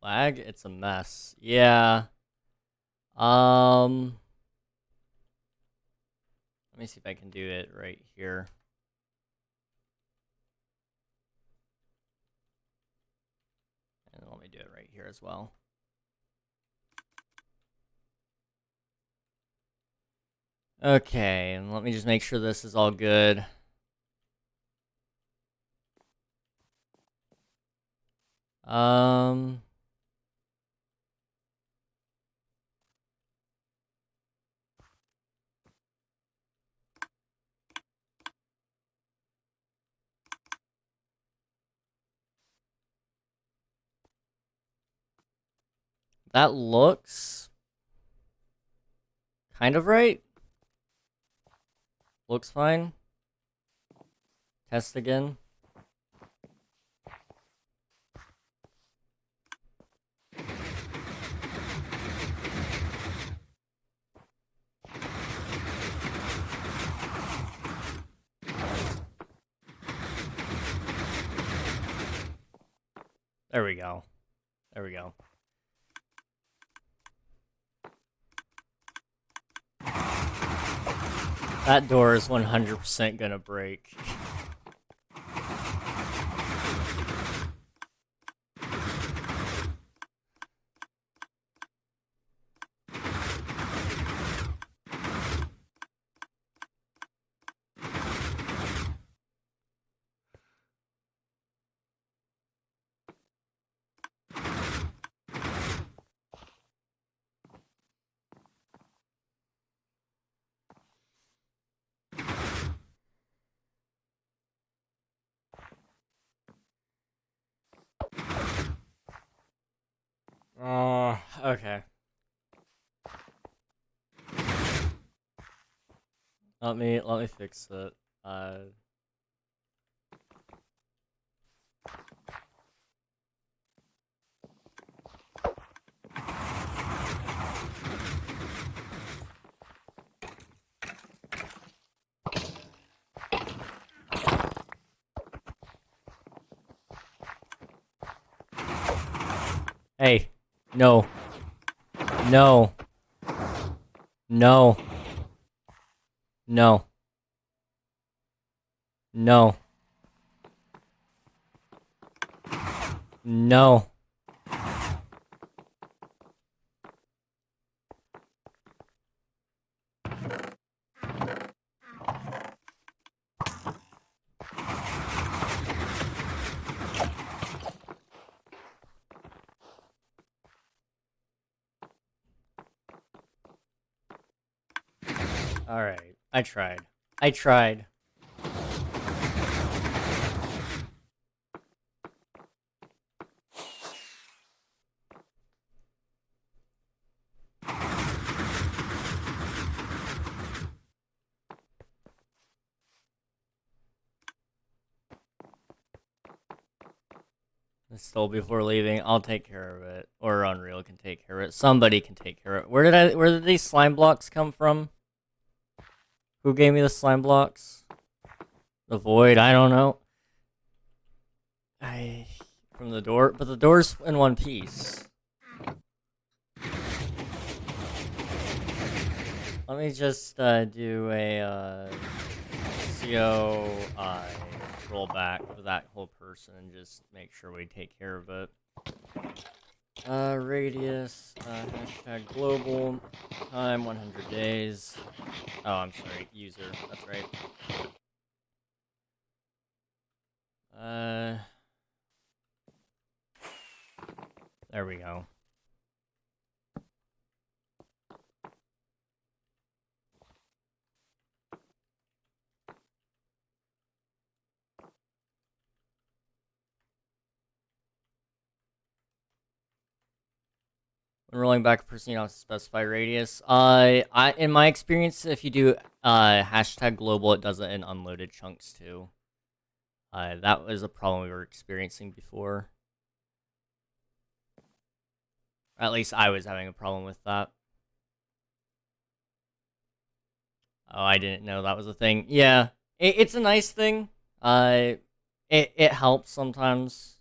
Lag? It's a mess. Yeah. Let me see if I can do it right here. And let me do it right here as well. Okay, and let me just make sure this is all good. That looks kind of right. Looks fine. Test again. There we go. There we go. That door is 100% gonna break. Oh, okay. Let me fix it. Hey, no. No. No. No. No. No. Alright, I tried. I tried. Still before leaving, I'll take care of it. Or Unreal can take care of it. Somebody can take care of it. Where did these slime blocks come from? Who gave me the slime blocks? The void, I don't know. From the door, but the door's in one piece. Let me just do a COI rollback for that whole person and just make sure we take care of it. Radius, hashtag global, time 100 days. Oh, I'm sorry, user, that's right. There we go. When rolling back a person, you don't have to specify radius. In my experience, if you do hashtag global, it does it in unloaded chunks too. That was a problem we were experiencing before. At least I was having a problem with that. Oh, I didn't know that was a thing. Yeah, it's a nice thing. It helps sometimes.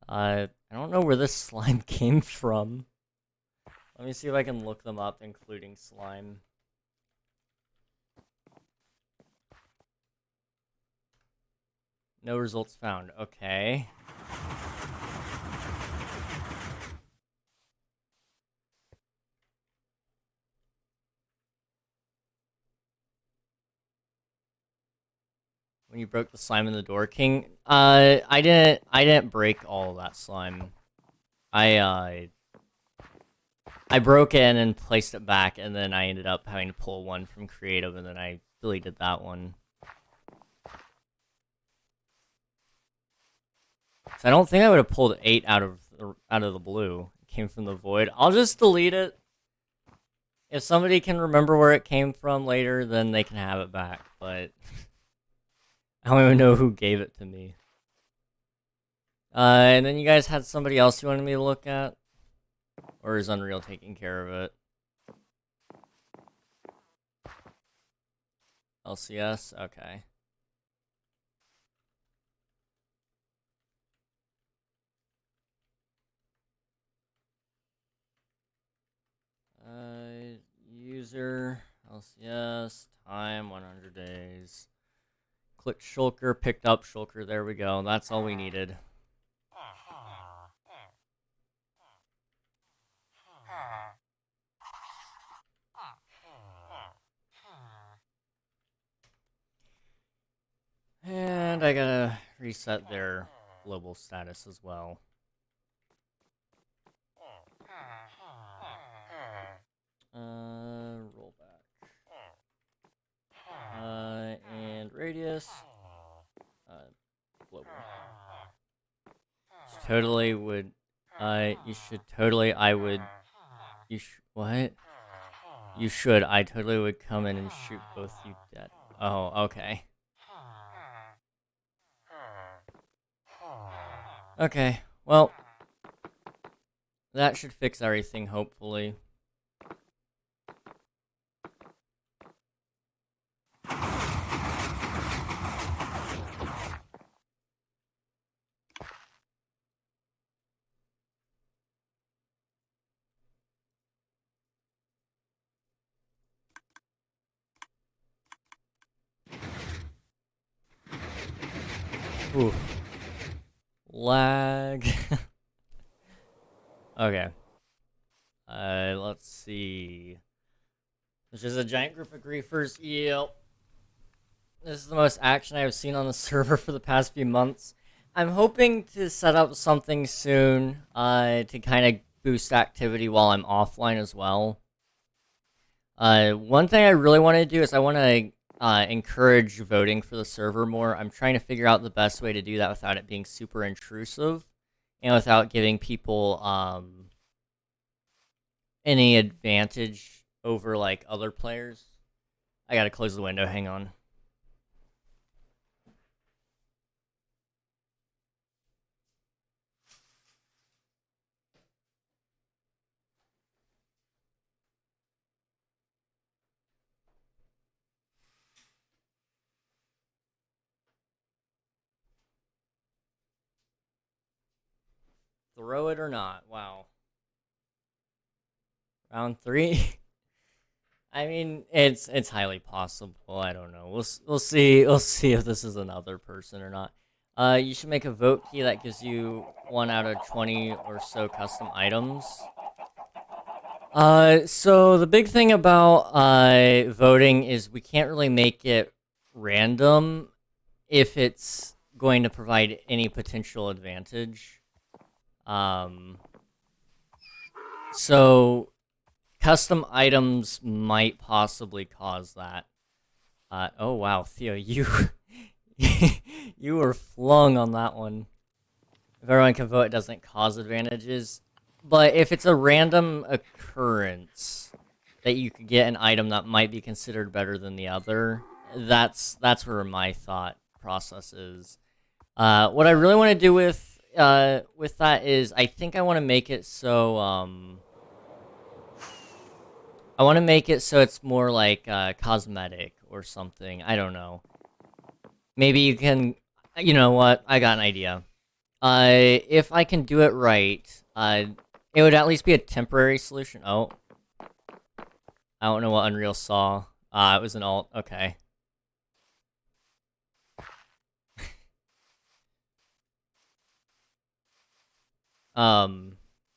I don't know where this slime came from. Let me see if I can look them up, including slime. No results found. Okay. When you broke the slime in the door, King, I didn't break all of that slime. I broke it and then placed it back, and then I ended up having to pull one from creative, and then I deleted that one. So I don't think I would have pulled 8 out of the blue. It came from the void. I'll just delete it. If somebody can remember where it came from later, then they can have it back, but I don't even know who gave it to me. And then you guys had somebody else you wanted me to look at? Or is Unreal taking care of it? LCS? Okay. User, LCS, time, 100 days. Click Shulker, picked up Shulker, there we go. That's all we needed. And I gotta reset their global status as well. Rollback. And radius. Global. Totally would. You should totally. I would. What? You should. I totally would come in and shoot both you dead. Oh, okay. Okay, well, that should fix everything, hopefully. Ooh. Lag. Okay. Let's see. This is a giant group of griefers. Yep. This is the most action I've seen on the server for the past few months. I'm hoping to set up something soon, to kind of boost activity while I'm offline as well. One thing I really want to do is I want to encourage voting for the server more. I'm trying to figure out the best way to do that without it being super intrusive and without giving people any advantage over like other players. I gotta close the window. Hang on. Throw it or not? Wow. Round 3. I mean, it's highly possible. I don't know. We'll see. We'll see if this is another person or not. You should make a vote key that gives you 1 out of 20 or so custom items. So the big thing about voting is we can't really make it random if it's going to provide any potential advantage. So custom items might possibly cause that. Oh wow, Theo, you you were flung on that one. If everyone can vote, it doesn't cause advantages. But if it's a random occurrence that you could get an item that might be considered better than the other, that's where my thought process is. What I really want to do with that is I think I want to make it so I want to make it so it's more like cosmetic or something. I don't know. Maybe you can. You know what? I got an idea. If I can do it right, it would at least be a temporary solution. Oh, I don't know what Unreal saw. It was an alt. Okay.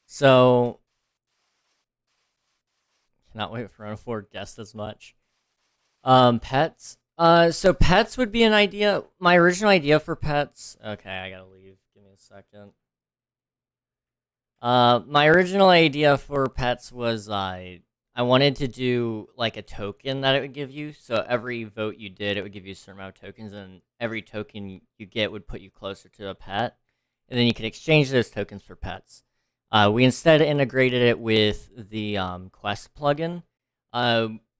So cannot wait for round 4. Guessed as much. Pets. So pets would be an idea. My original idea for pets. Okay, I gotta leave. Give me a second. My original idea for pets was I wanted to do like a token that it would give you. So every vote you did, it would give you a certain amount of tokens, and every token you get would put you closer to a pet, and then you could exchange those tokens for pets. We instead integrated it with the Quest plugin.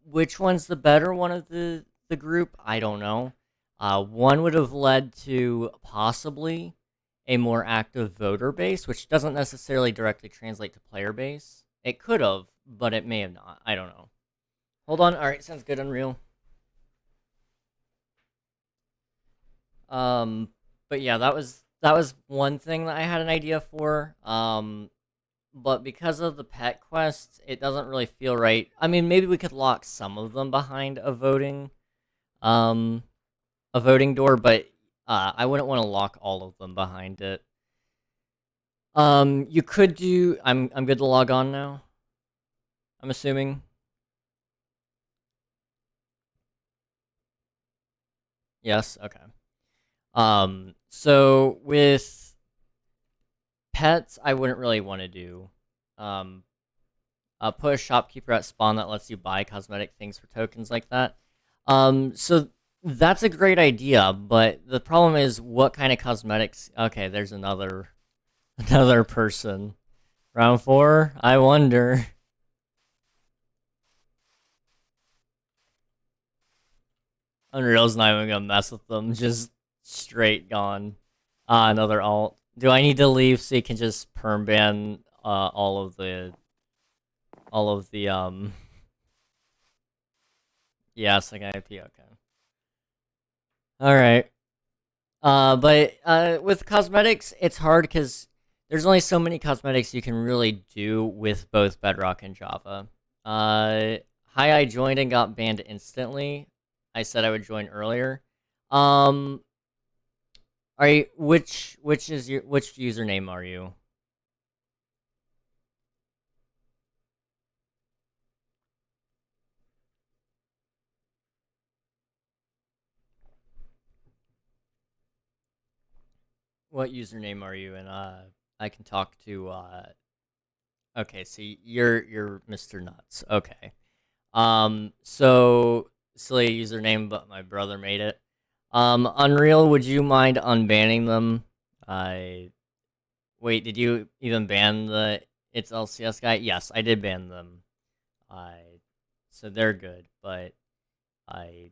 Which one's the better one of the group? I don't know. One would have led to possibly a more active voter base, which doesn't necessarily directly translate to player base. It could have, but it may have not. I don't know. Hold on. All right, sounds good. Unreal. Um, but yeah, that was one thing that I had an idea for. But because of the pet quests, it doesn't really feel right. I mean, maybe we could lock some of them behind um, a voting door, but I wouldn't want to lock all of them behind it. You could do. I'm good to log on now. I'm assuming. Yes. Okay. So with pets, I wouldn't really want to do. Um, put a shopkeeper at spawn that lets you buy cosmetic things for tokens like that. So that's a great idea, but the problem is what kind of cosmetics. Okay, there's another another person. Round 4. I wonder. Unreal's not even gonna mess with them. Just straight gone. Another alt. Do I need to leave so you can just perm ban all of the. Yes, I got IP. Okay. All right. But with cosmetics, it's hard because there's only so many cosmetics you can really do with both Bedrock and Java. Hi, I joined and got banned instantly. I said I would join earlier. Um, are you which username are you? What username are you? And I can talk to okay, so you're Mr. Nuts. Okay. So silly username, but my brother made it. Unreal, would you mind unbanning them? I Wait, did you even ban the It's LCS guy? Yes, I did ban them. I So they're good, but I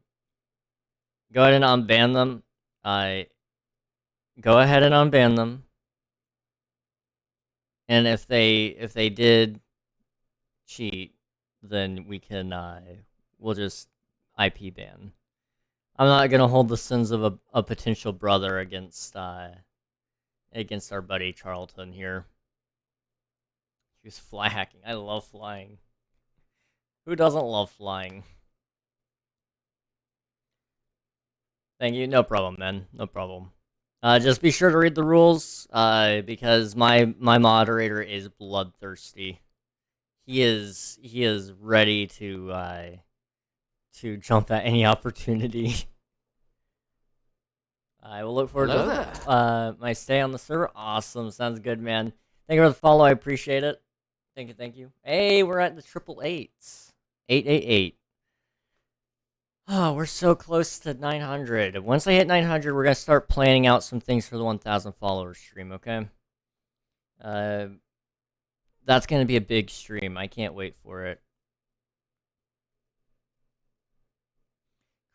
go ahead and unban them. I Go ahead and unban them. And if they did cheat, then we'll just IP ban. I'm not gonna hold the sins of a potential brother against our buddy Charlton here. He was fly hacking. I love flying. Who doesn't love flying? Thank you. No problem, man. No problem. Just be sure to read the rules, because my moderator is bloodthirsty. He is ready to jump at any opportunity. I will look forward to my stay on the server. Awesome, sounds good, man. Thank you for the follow. I appreciate it. Thank you, thank you. Hey, we're at the 888s. 888. Oh, we're so close to 900. Once I hit 900, we're gonna start planning out some things for the 1,000 followers stream. Okay. That's gonna be a big stream. I can't wait for it.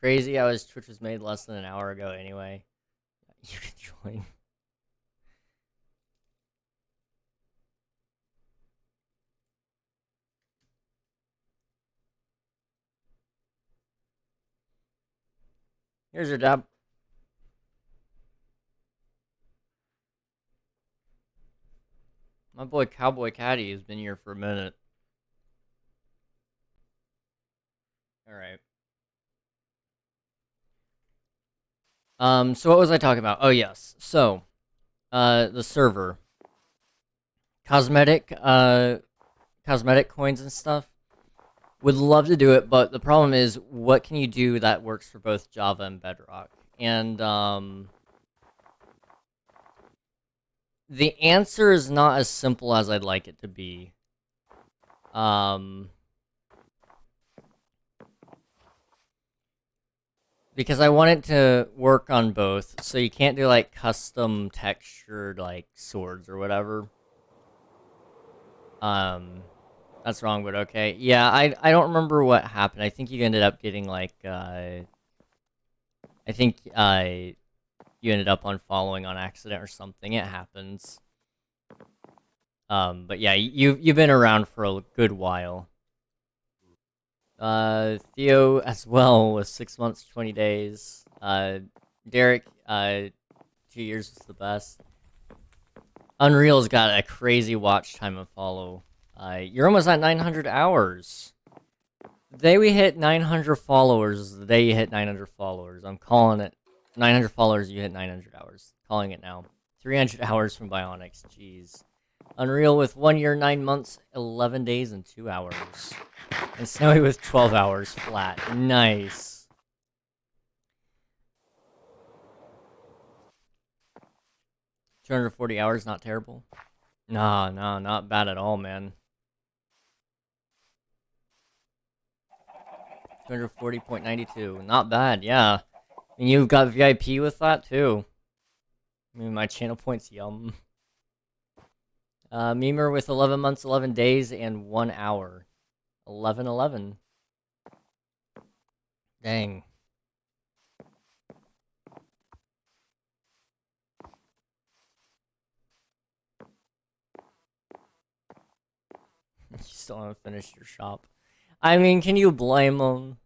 Crazy. Twitch was made less than an hour ago. Anyway, you can join. Here's your dab. My boy Cowboy Caddy has been here for a minute. Alright. So what was I talking about? Oh, yes. So, the server. Cosmetic coins and stuff. Would love to do it, but the problem is, what can you do that works for both Java and Bedrock? And, the answer is not as simple as I'd like it to be. Because I want it to work on both, so you can't do, like, custom textured, like, swords or whatever. That's wrong, but okay. Yeah, I don't remember what happened. I think you ended up getting, like, I think, you ended up unfollowing on accident or something. It happens. But yeah, you've been around for a good while. Theo as well was 6 months, 20 days. Derek, 2 years was the best. Unreal's got a crazy watch time of follow. You're almost at 900 hours. The day we hit 900 followers is the day you hit 900 followers. I'm calling it. 900 followers, you hit 900 hours. Calling it now. 300 hours from Bionics. Jeez. Unreal with 1 year, 9 months, 11 days, and 2 hours. And Snowy with 12 hours flat. Nice. $240, not terrible. No, not bad at all, man. 240.92. Not bad, yeah. And you've got VIP with that, too. I mean, my channel points, yum. Memer with 11 months, 11 days, and 1 hour. 11. Dang. You still haven't finished your shop. I mean, can you blame them?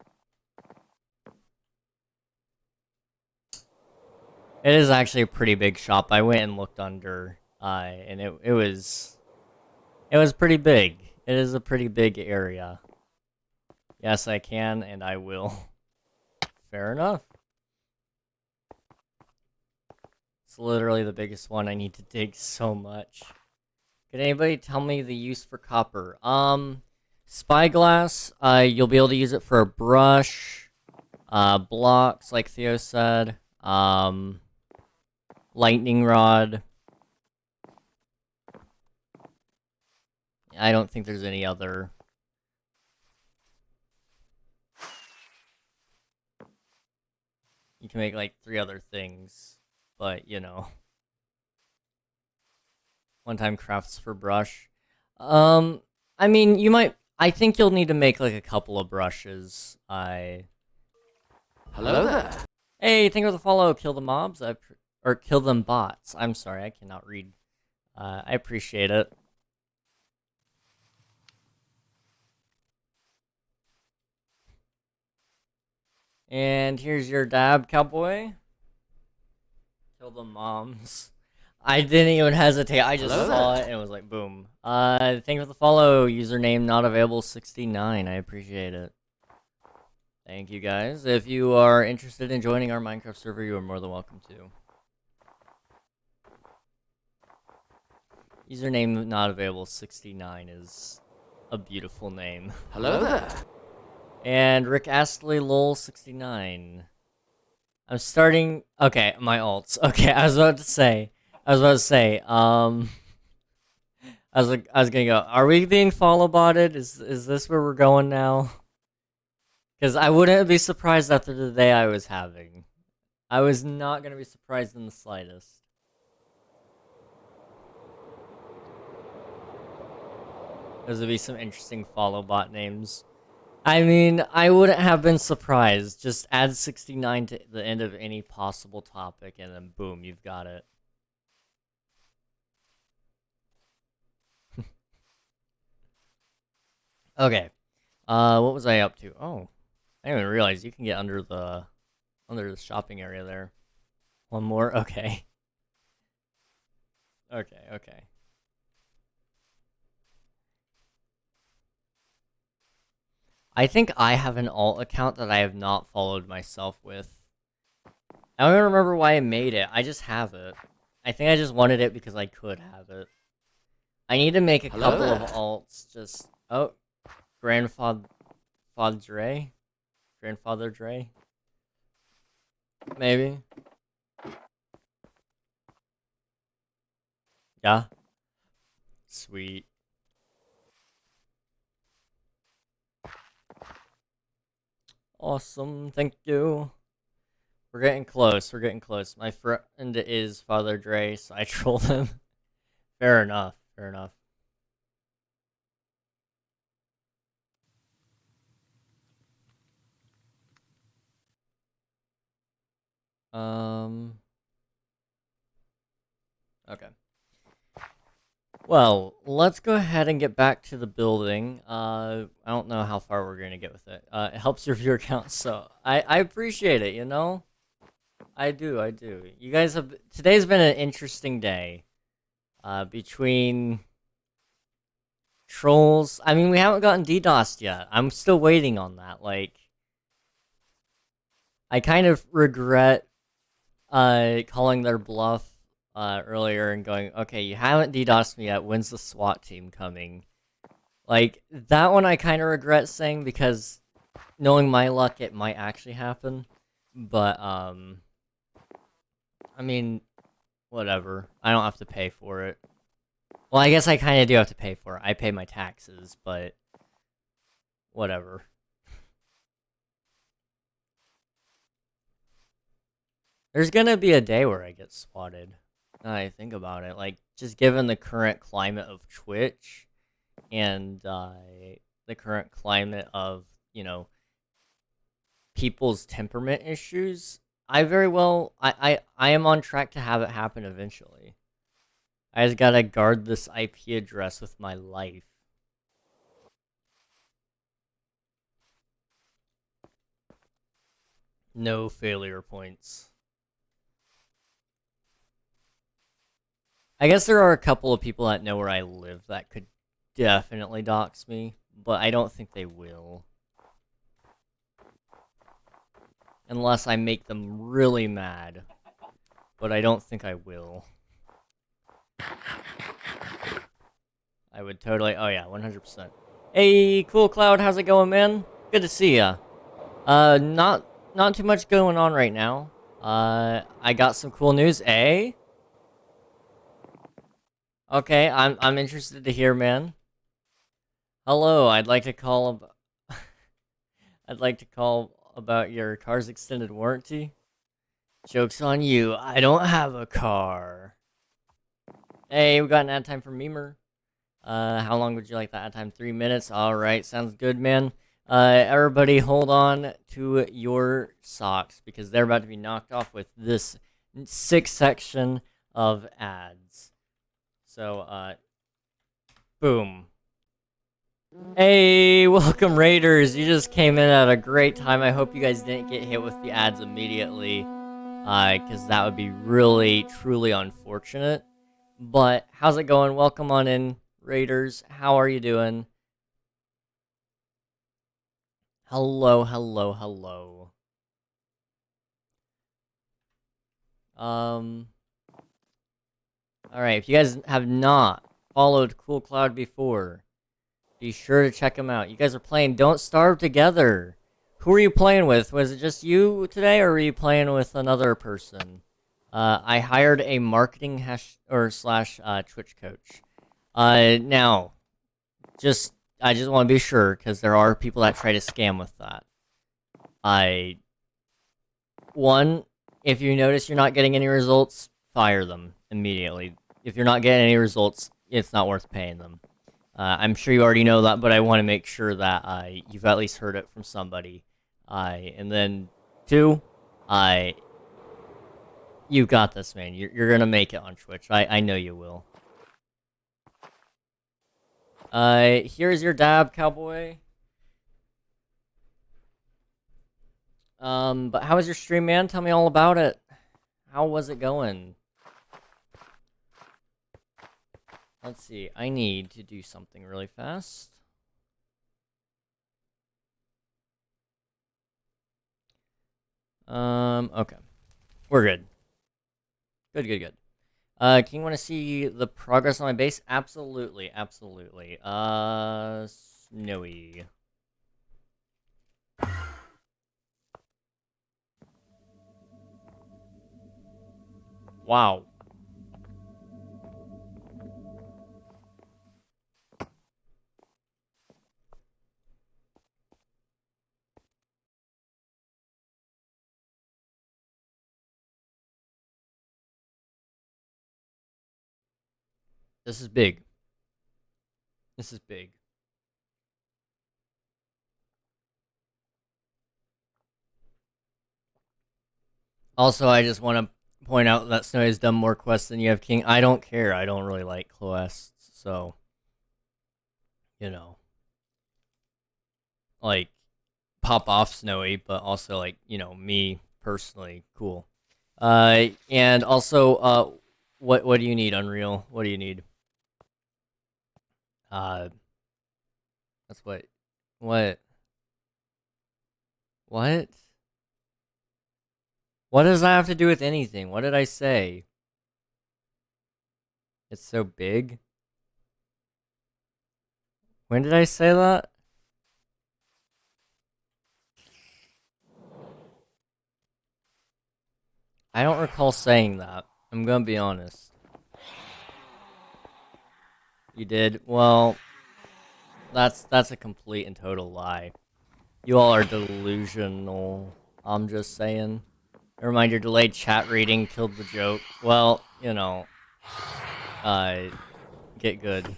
It is actually a pretty big shop. I went and looked under, and it was pretty big. It is a pretty big area. Yes, I can, and I will. Fair enough. It's literally the biggest one. I need to dig so much. Can anybody tell me the use for copper? Spyglass, you'll be able to use it for a brush, blocks, like Theo said, lightning rod. I don't think there's any other. You can make like 3 other things, but you know, one-time crafts for brush. I mean, you might. I think you'll need to make like a couple of brushes. Hello there. Hey, thank you for the follow. Kill the mobs. Or kill them bots. I'm sorry, I cannot read. I appreciate it. And here's your dab, cowboy. Kill the moms. I didn't even hesitate. I just saw it and it was like, boom. Thank you for the follow. Username not available 69. I appreciate it. Thank you guys. If you are interested in joining our Minecraft server, you are more than welcome to. Username not available 69 is a beautiful name. Hello there. And Rick Astley lol 69. I'm starting. Okay, my alts. Okay, I was about to say. I was gonna go. Are we being follow botted? Is this where we're going now? Because I wouldn't be surprised after the day I was having. I was not gonna be surprised in the slightest. Those would be some interesting follow bot names. I mean, I wouldn't have been surprised. Just add 69 to the end of any possible topic, and then boom, you've got it. Okay. What was I up to? Oh, I didn't even realize you can get under the shopping area there. One more? Okay. Okay. I think I have an alt account that I have not followed myself with. I don't even remember why I made it. I just have it. I think I just wanted it because I could have it. I need to make a couple of alts. Just Grandfather Dre. Maybe. Yeah. Sweet. Awesome. Thank you. We're getting close. My friend is Father Dre, so I trolled him. Fair enough. Okay. Well, let's go ahead and get back to the building. I don't know how far we're gonna get with it. It helps your viewer count, so I appreciate it, you know? I do. You guys have... Today's been an interesting day. Between... trolls... I mean, we haven't gotten DDoSed yet. I'm still waiting on that, like... I kind of regret calling their bluff earlier and going, okay, you haven't DDoSed me yet, when's the SWAT team coming? Like, that one I kind of regret saying because knowing my luck, it might actually happen. But, I mean, whatever. I don't have to pay for it. Well, I guess I kind of do have to pay for it. I pay my taxes, but whatever. There's gonna be a day where I get swatted. Now that I think about it, like, just given the current climate of Twitch and the current climate of, you know, people's temperament issues, I am on track to have it happen eventually. I just gotta guard this IP address with my life. No failure points. I guess there are a couple of people that know where I live that could definitely dox me, but I don't think they will. Unless I make them really mad. But I don't think I will. I would totally... Oh yeah, 100%. Hey, Cool Cloud, how's it going, man? Good to see ya. Not too much going on right now. I got some cool news, eh? Okay, I'm interested to hear, man. Hello, I'd like to call about your car's extended warranty. Joke's on you. I don't have a car. Hey, we got an ad time for Memer. How long would you like that ad time? 3 minutes? Alright, sounds good, man. Everybody hold on to your socks because they're about to be knocked off with this 6th section of ads. So, boom. Hey, welcome Raiders. You just came in at a great time. I hope you guys didn't get hit with the ads immediately, because that would be really, truly unfortunate. But how's it going? Welcome on in, Raiders. How are you doing? Hello, hello, hello. Alright, if you guys have not followed Cool Cloud before, be sure to check them out. You guys are playing Don't Starve Together. Who are you playing with? Was it just you today, or were you playing with another person? I hired a marketing slash Twitch coach. Now, I just want to be sure, because there are people that try to scam with that. One, if you notice you're not getting any results, fire them immediately. If you're not getting any results, it's not worth paying them. I'm sure you already know that, but I want to make sure that you've at least heard it from somebody. And then, two, you got this, man. You're gonna make it on Twitch. I know you will. Here's your dab, cowboy. But how was your stream, man? Tell me all about it. How was it going? Let's see. I need to do something really fast. Okay. We're good. Good. Can you want to see the progress on my base? Absolutely. Snowy. Wow. This is big. This is big. Also, I just want to point out that Snowy has done more quests than you have, King. I don't care. I don't really like quests, so you know, like pop off Snowy, but also like me personally, cool. And also, what do you need, Unreal? What do you need? Uh, that's what, what? What does that have to do with anything? What did I say? It's so big? When did I say that? I don't recall saying that. I'm gonna be honest. You did? Well, that's a complete and total lie. You all are delusional. I'm just saying. Never mind, your delayed chat reading killed the joke. Well, get good.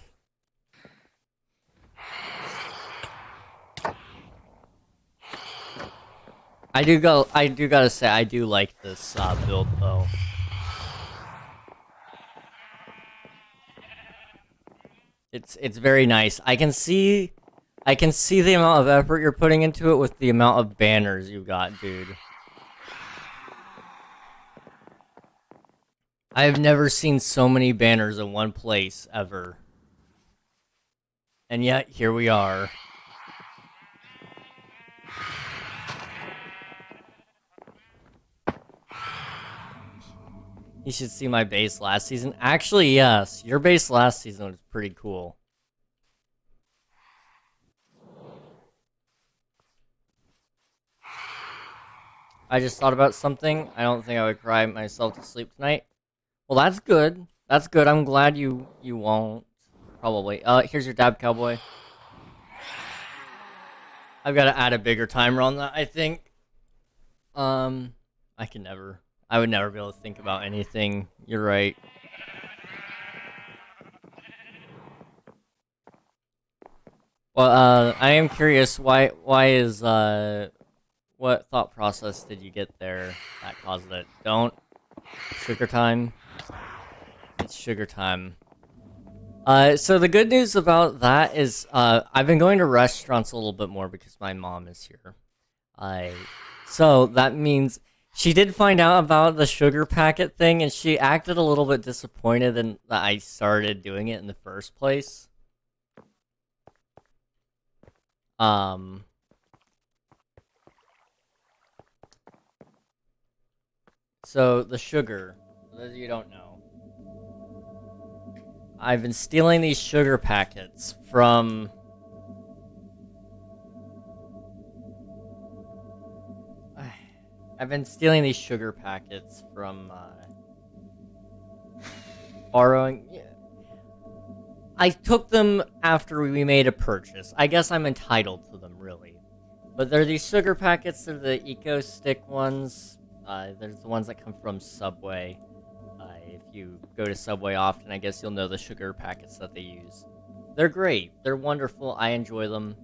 I do gotta say, I do like this build though. It's very nice. I can see the amount of effort you're putting into it with the amount of banners you got, dude. I've never seen so many banners in one place ever. And yet, here we are. You should see my base last season. Actually, yes. Your base last season was pretty cool. I just thought about something. I don't think I would cry myself to sleep tonight. Well, that's good. That's good. I'm glad you won't. Probably. Here's your dab, cowboy. I've got to add a bigger timer on that, I think. I can never. I would never be able to think about anything. You're right. Well, I am curious. Why is what thought process did you get there that caused it? Don't sugar time. It's sugar time. So the good news about that is, I've been going to restaurants a little bit more because my mom is here. I, so that means she did find out about the sugar packet thing, and she acted a little bit disappointed in that I started doing it in the first place. Um, so the sugar, for those of you who don't know, I've been stealing these sugar packets from I've been stealing these sugar packets from borrowing. Yeah. I took them after we made a purchase. I guess I'm entitled to them, really. But they're these sugar packets. They're the Eco Stick ones. There's the ones that come from Subway. If you go to Subway often, I guess you'll know the sugar packets that they use. They're great. They're wonderful. I enjoy them.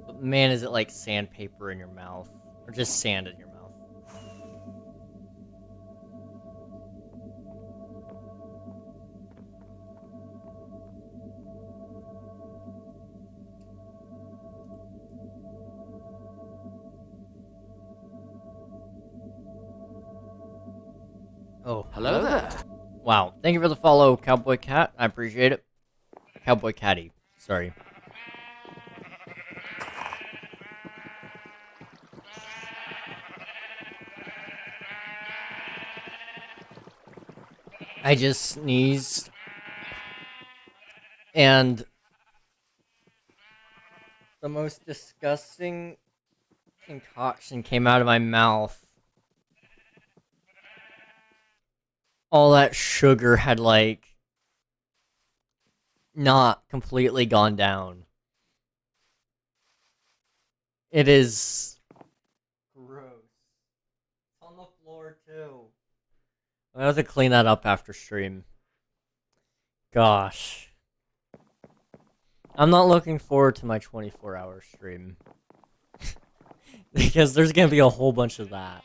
But man, is it like sandpaper in your mouth. Or just sand in your mouth. Oh, hello there. Wow, thank you for the follow, Cowboy Cat. I appreciate it. Cowboy Catty, sorry. I just sneezed. And the most disgusting concoction came out of my mouth. All that sugar had, like, not completely gone down. It is gross. It's on the floor, too. I have to clean that up after stream. Gosh. I'm not looking forward to my 24-hour stream. Because there's gonna be a whole bunch of that.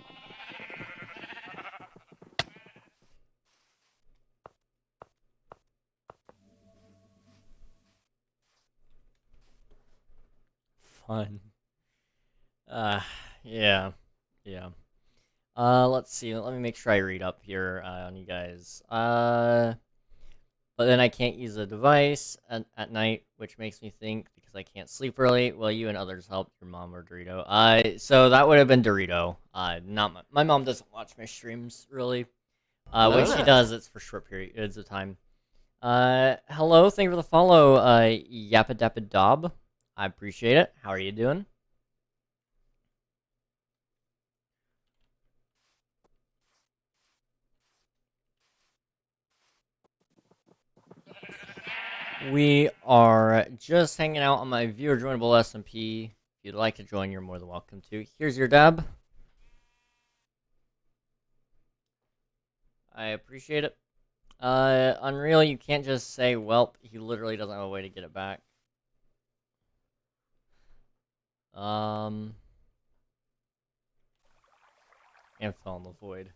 Fun. Yeah. Yeah. Let's see. Let me make sure I read up here on you guys. But then I can't use a device at night, which makes me think because I can't sleep early. Will you and others help your mom or Dorito? So that would have been Dorito. Not my mom doesn't watch my streams really. When she does, it's for short periods of time. Hello, thank you for the follow, Yappadappadob. I appreciate it. How are you doing? We are just hanging out on my viewer joinable SMP. If you'd like to join, you're more than welcome to. Here's your dab. I appreciate it. Unreal, you can't just say, welp, he literally doesn't have a way to get it back. And fell in the void.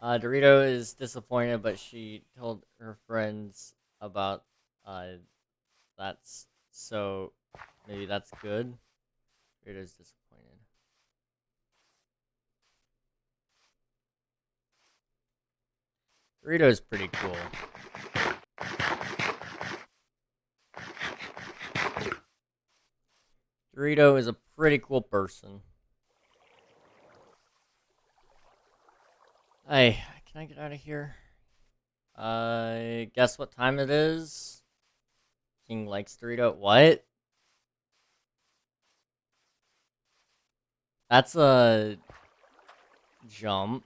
Dorito is disappointed, but she told her friends about, that's, so, maybe that's good. Dorito's disappointed. Dorito's pretty cool. Dorito is a pretty cool person. Hey, can I get out of here? Guess what time it is? King likes Dorito. What? That's a jump.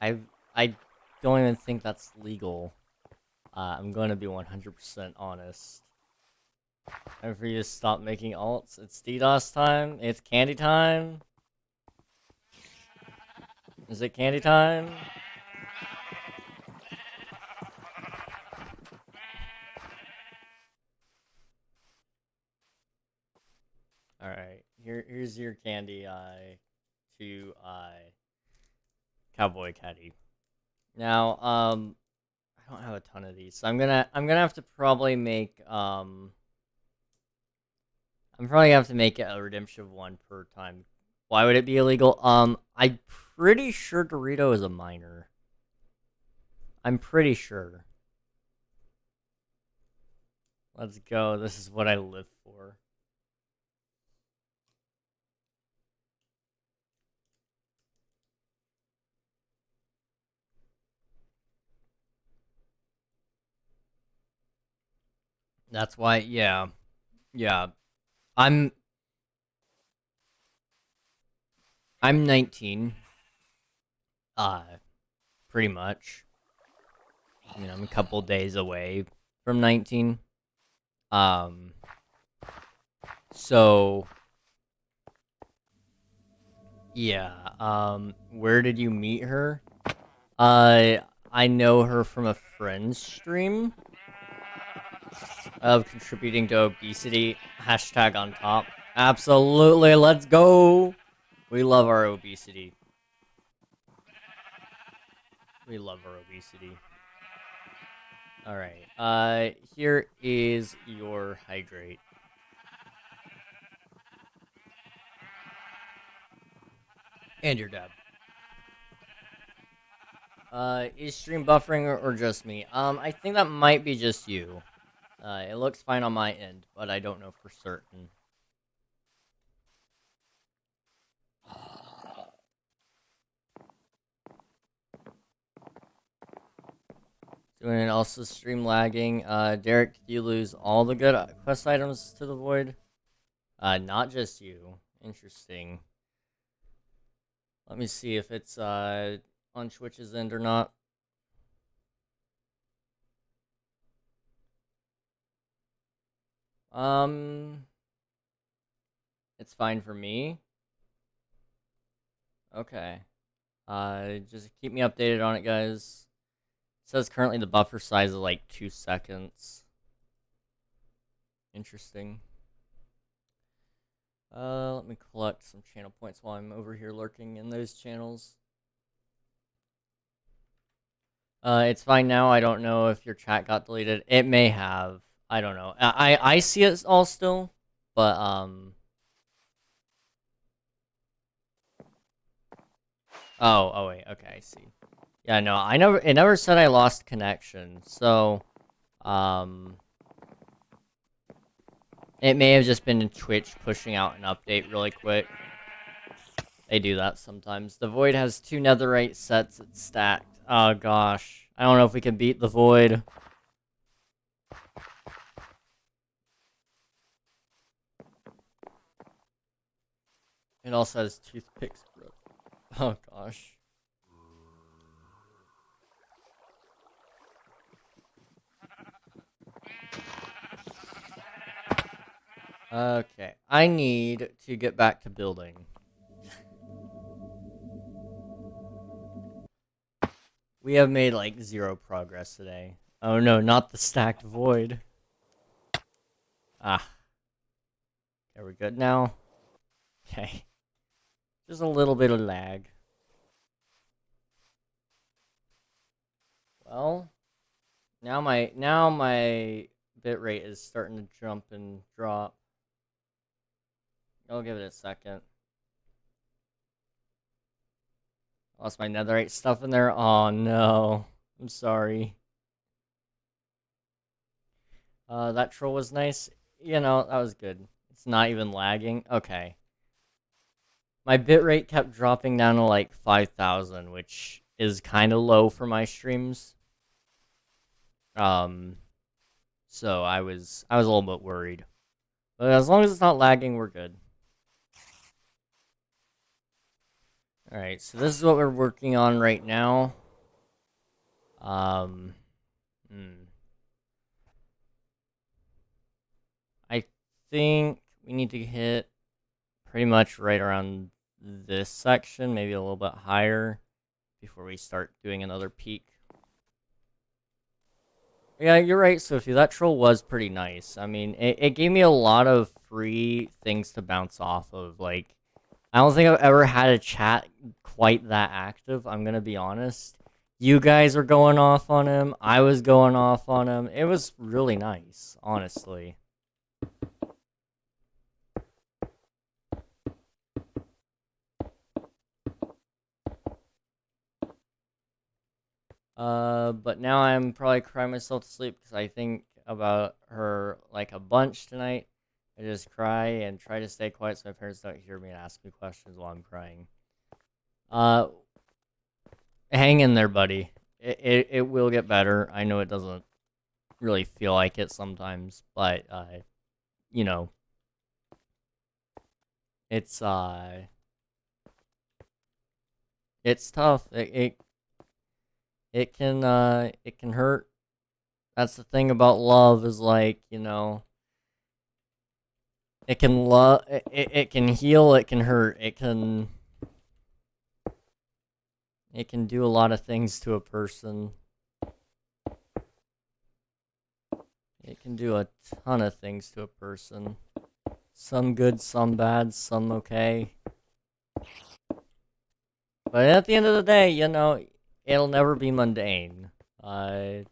I don't even think that's legal. I'm going to be 100% honest. Time for you to stop making alts. It's DDoS time. It's candy time. Is it candy time? Alright. Here's your candy to Cowboy Caddy. Now, I don't have a ton of these, so I'm gonna have to probably make I'm probably gonna have to make it a redemption of one per time. Why would it be illegal? I'm pretty sure Dorito is a minor. I'm pretty sure. Let's go. This is what I live for. That's why, yeah. Yeah. I'm 19. Pretty much. I mean, I'm a couple days away from 19. So yeah. Where did you meet her? I know her from a friend's stream of contributing to obesity. Hashtag on top. Absolutely, let's go. We love our obesity. We love our obesity. Alright, here is your hydrate. And your dab. Is stream buffering or just me? I think that might be just you. It looks fine on my end, but I don't know for certain. Doing it also stream lagging. Derek, did you lose all the good quest items to the void? Not just you. Interesting. Let me see if it's on Twitch's end or not. It's fine for me. Okay. Just keep me updated on it, guys. It says currently the buffer size is like 2 seconds. Interesting. Let me collect some channel points while I'm over here lurking in those channels. It's fine now. I don't know if your chat got deleted. It may have. I don't know. I see it all still, but Oh wait. Okay, I see. Yeah, no. It never said I lost connection. So, it may have just been Twitch pushing out an update really quick. They do that sometimes. The Void has 2 netherite sets it's stacked. Oh gosh. I don't know if we can beat the Void. It also has toothpicks. Oh gosh. Okay. I need to get back to building. We have made like 0 progress today. Oh no, not the stacked void. Ah. Are we good now? Okay. Just a little bit of lag. Well, now my bitrate is starting to jump and drop. I'll give it a second. Lost my netherite stuff in there. Oh no. I'm sorry. That troll was nice. You know, that was good. It's not even lagging. Okay. My bitrate kept dropping down to like 5,000, which is kind of low for my streams. So I was a little bit worried. But as long as it's not lagging, we're good. Alright, so this is what we're working on right now. I think we need to hit pretty much right around this section, maybe a little bit higher, before we start doing another peak. Yeah, you're right, Sophie. That troll was pretty nice. I mean, it gave me a lot of free things to bounce off of. Like, I don't think I've ever had a chat quite that active, I'm gonna be honest. You guys were going off on him. I was going off on him. It was really nice, honestly. But now I'm probably crying myself to sleep because I think about her like a bunch tonight. I just cry and try to stay quiet so my parents don't hear me and ask me questions while I'm crying. Uh, Hang in there, buddy. It will get better. I know it doesn't really feel like it sometimes, but you know, it's it's tough. It can hurt. That's the thing about love is like, you know, it can it can heal, it can hurt, it can do a lot of things to a person. It can do a ton of things to a person. Some good, some bad, some okay. But at the end of the day, you know, it'll never be mundane. Love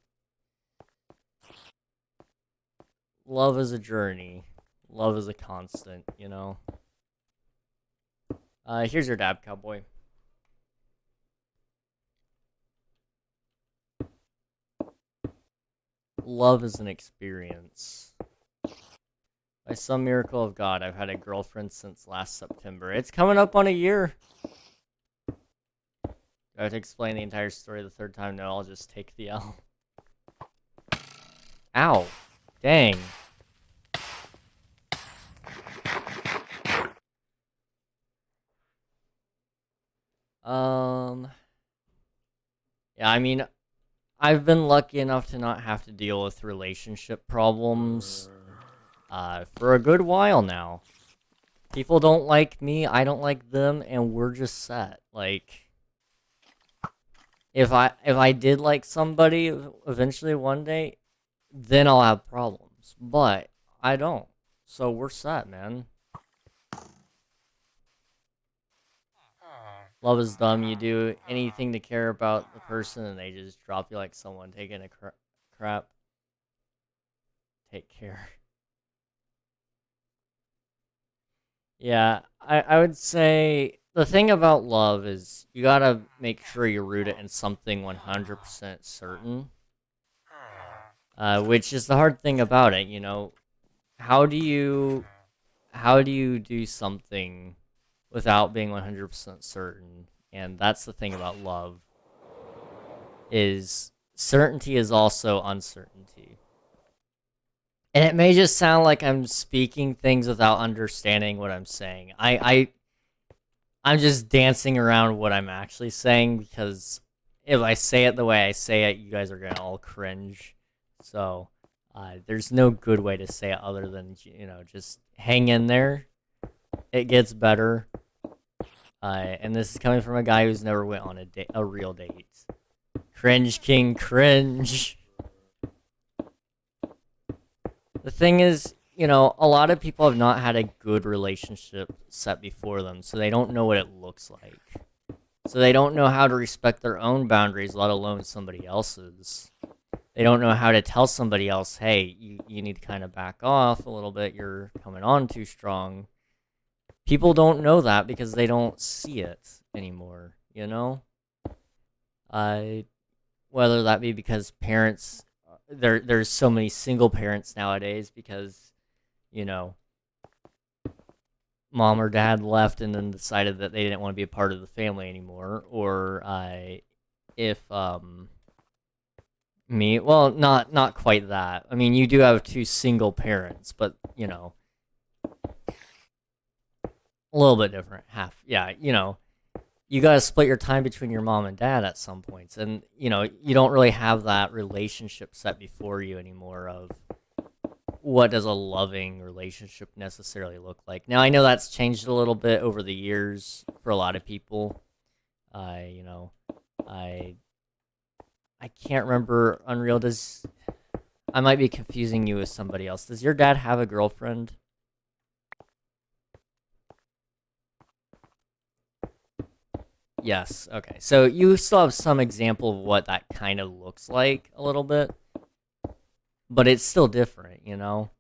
is a journey. Love is a constant, you know. Here's your dab, cowboy. Love is an experience. By some miracle of God, I've had a girlfriend since last September. It's coming up on a year. Do I have to explain the entire story the third time? No, I'll just take the L. Ow. Dang. Yeah, I mean, I've been lucky enough to not have to deal with relationship problems for a good while now. People don't like me, I don't like them, and we're just set. Like, if I did like somebody eventually one day, then I'll have problems. But I don't. So we're set, man. Love is dumb. You do anything to care about the person and they just drop you like someone taking a crap. Take care. Yeah, I would say the thing about love is you gotta make sure you root it in something 100% certain. Which is the hard thing about it, you know. How do you do something without being 100% certain? And that's the thing about love, is certainty is also uncertainty. And it may just sound like I'm speaking things without understanding what I'm saying. I'm just dancing around what I'm actually saying, because if I say it the way I say it, you guys are gonna all cringe. So there's no good way to say it other than, you know, just hang in there. It gets better. And this is coming from a guy who's never went on a real date. Cringe king, cringe. The thing is, you know, a lot of people have not had a good relationship set before them, so they don't know what it looks like. So they don't know how to respect their own boundaries, let alone somebody else's. They don't know how to tell somebody else, hey, you need to kind of back off a little bit, you're coming on too strong. People don't know that because they don't see it anymore, you know? Whether that be because parents... There's so many single parents nowadays because, you know, mom or dad left and then decided that they didn't want to be a part of the family anymore, or if me, well, not quite that. I mean, you do have two single parents, but, you know, a little bit different. Yeah, you know, you gotta split your time between your mom and dad at some points, and, you know, you don't really have that relationship set before you anymore of, what does a loving relationship necessarily look like? Now I know that's changed a little bit over the years for a lot of people. You know, I I can't remember. Unreal, does I might be confusing you with somebody else. Does your dad have a girlfriend? Yes. Okay. So you still have some example of what that kind of looks like a little bit, but it's still different, you know?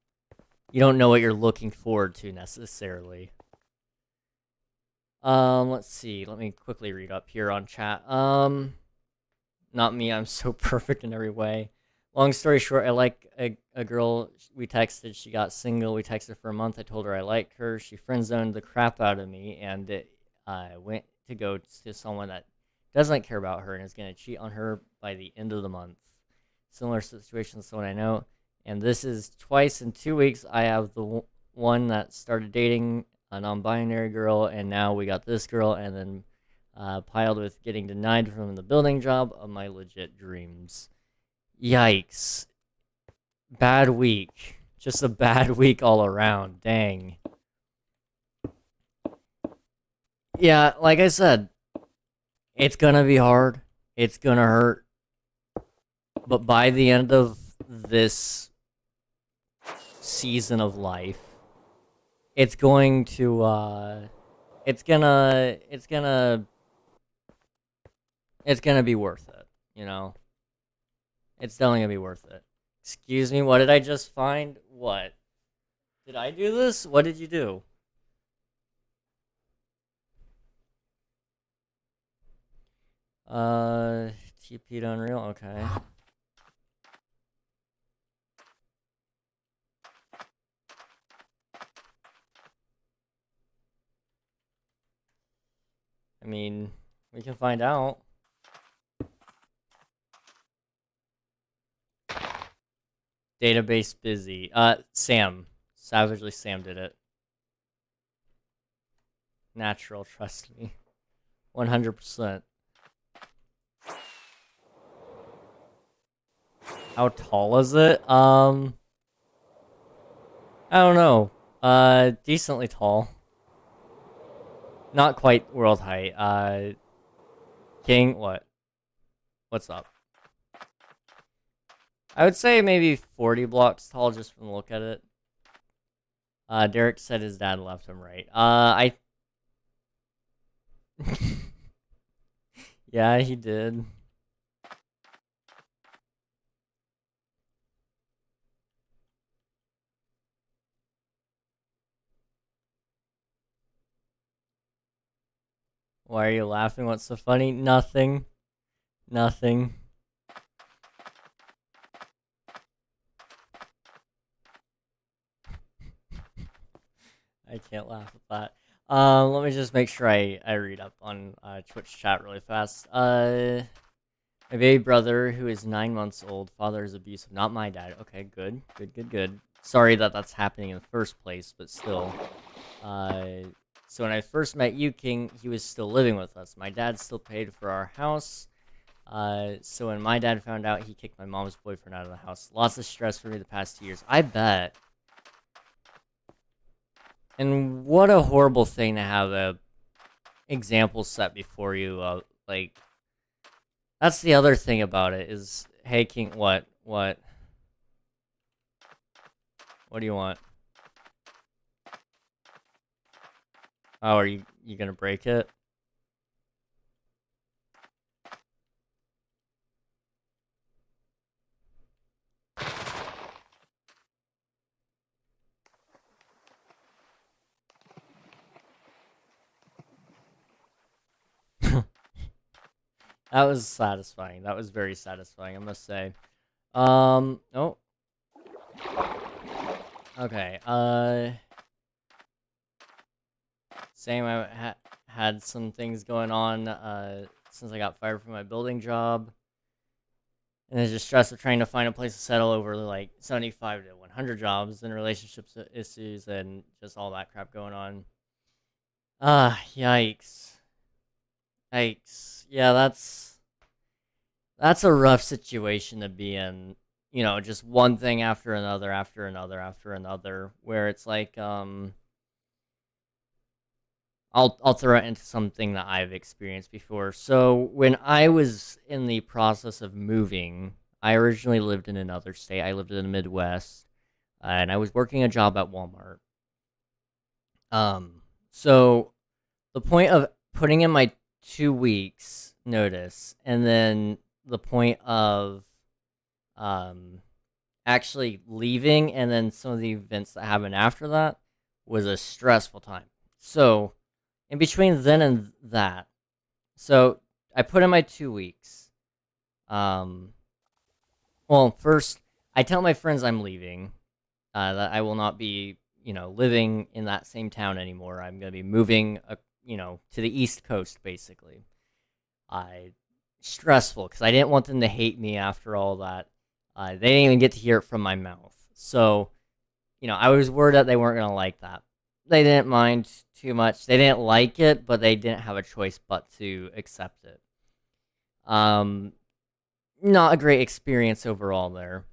You don't know what you're looking forward to necessarily. Let's see. Let me quickly read up here on chat. Not me. I'm so perfect in every way. Long story short, I like a girl. We texted. She got single. We texted for a month. I told her I like her. She friend zoned the crap out of me, and went to go to someone that doesn't care about her and is going to cheat on her by the end of the month. Similar situation to someone I know, and this is twice in 2 weeks. I have the one that started dating a non-binary girl, and now we got this girl, and then piled with getting denied from the building job of my legit dreams. Yikes. Bad week. Just a bad week all around. Dang. Yeah, like I said, it's gonna be hard. It's gonna hurt. But by the end of this season of life, it's going to, it's gonna be worth it, you know? It's definitely gonna be worth it. Excuse me, what did I just find? What? Did I do this? What did you do? TP to Unreal, okay. I mean, we can find out. Database busy. Sam. Savagely Sam did it. Natural, trust me. 100%. How tall is it? I don't know. Decently tall. Not quite world height. King, what? What's up? I would say maybe 40 blocks tall just from the look at it. Derek said his dad left him right. Yeah, he did. Why are you laughing? What's so funny? Nothing. Nothing. I can't laugh at that. Let me just make sure I read up on Twitch chat really fast. My baby brother, who is 9 months old, father is abusive. Not my dad. Okay, good, good, good, good. Sorry that that's happening in the first place, but still. So when I first met you, King, he was still living with us. My dad still paid for our house. So when my dad found out, he kicked my mom's boyfriend out of the house. Lots of stress for me the past 2 years. I bet. And what a horrible thing to have a example set before you. Like, that's the other thing about it is, hey, King, what? What do you want? Oh, are you gonna break it? That was satisfying. That was very satisfying, I must say. Oh. Okay, same, I had some things going on, since I got fired from my building job. And there's just stress of trying to find a place to settle over, like, 75 to 100 jobs and relationships issues and just all that crap going on. Yikes. Yikes. Yeah, that's a rough situation to be in. you know, just one thing after another, after another, after another, where it's like, I'll throw it into something that I've experienced before. So when I was in the process of moving, I originally lived in another state. I lived in the Midwest, and I was working a job at Walmart. So the point of putting in my 2 weeks notice, and then the point of um actually leaving, and then some of the events that happened after that was a stressful time. So in between then and that, so I put in my 2 weeks. Um, well, first I tell my friends I'm leaving, that I will not be, you know, living in that same town anymore. I'm gonna be moving, you know, to the East Coast, basically. I stressful because I didn't want them to hate me after all that. They didn't even get to hear it from my mouth, so you know, I was worried that they weren't gonna like that. They didn't mind too much. They didn't like it, but they didn't have a choice but to accept it. Um, Not a great experience overall there.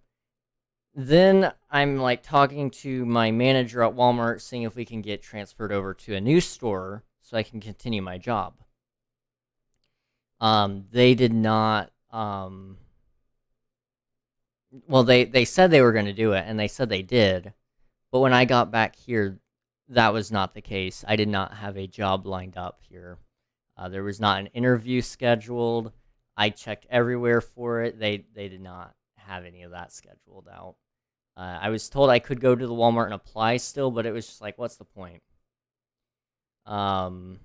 Then I'm like talking to my manager at Walmart, seeing if we can get transferred over to a new store so I can continue my job. They did not. Well, they said they were going to do it, and they said they did. But when I got back here, that was not the case. I did not have a job lined up here. There was not an interview scheduled. I checked everywhere for it. They did not have any of that scheduled out. I was told I could go to the Walmart and apply still, but it was just like, what's the point? Um,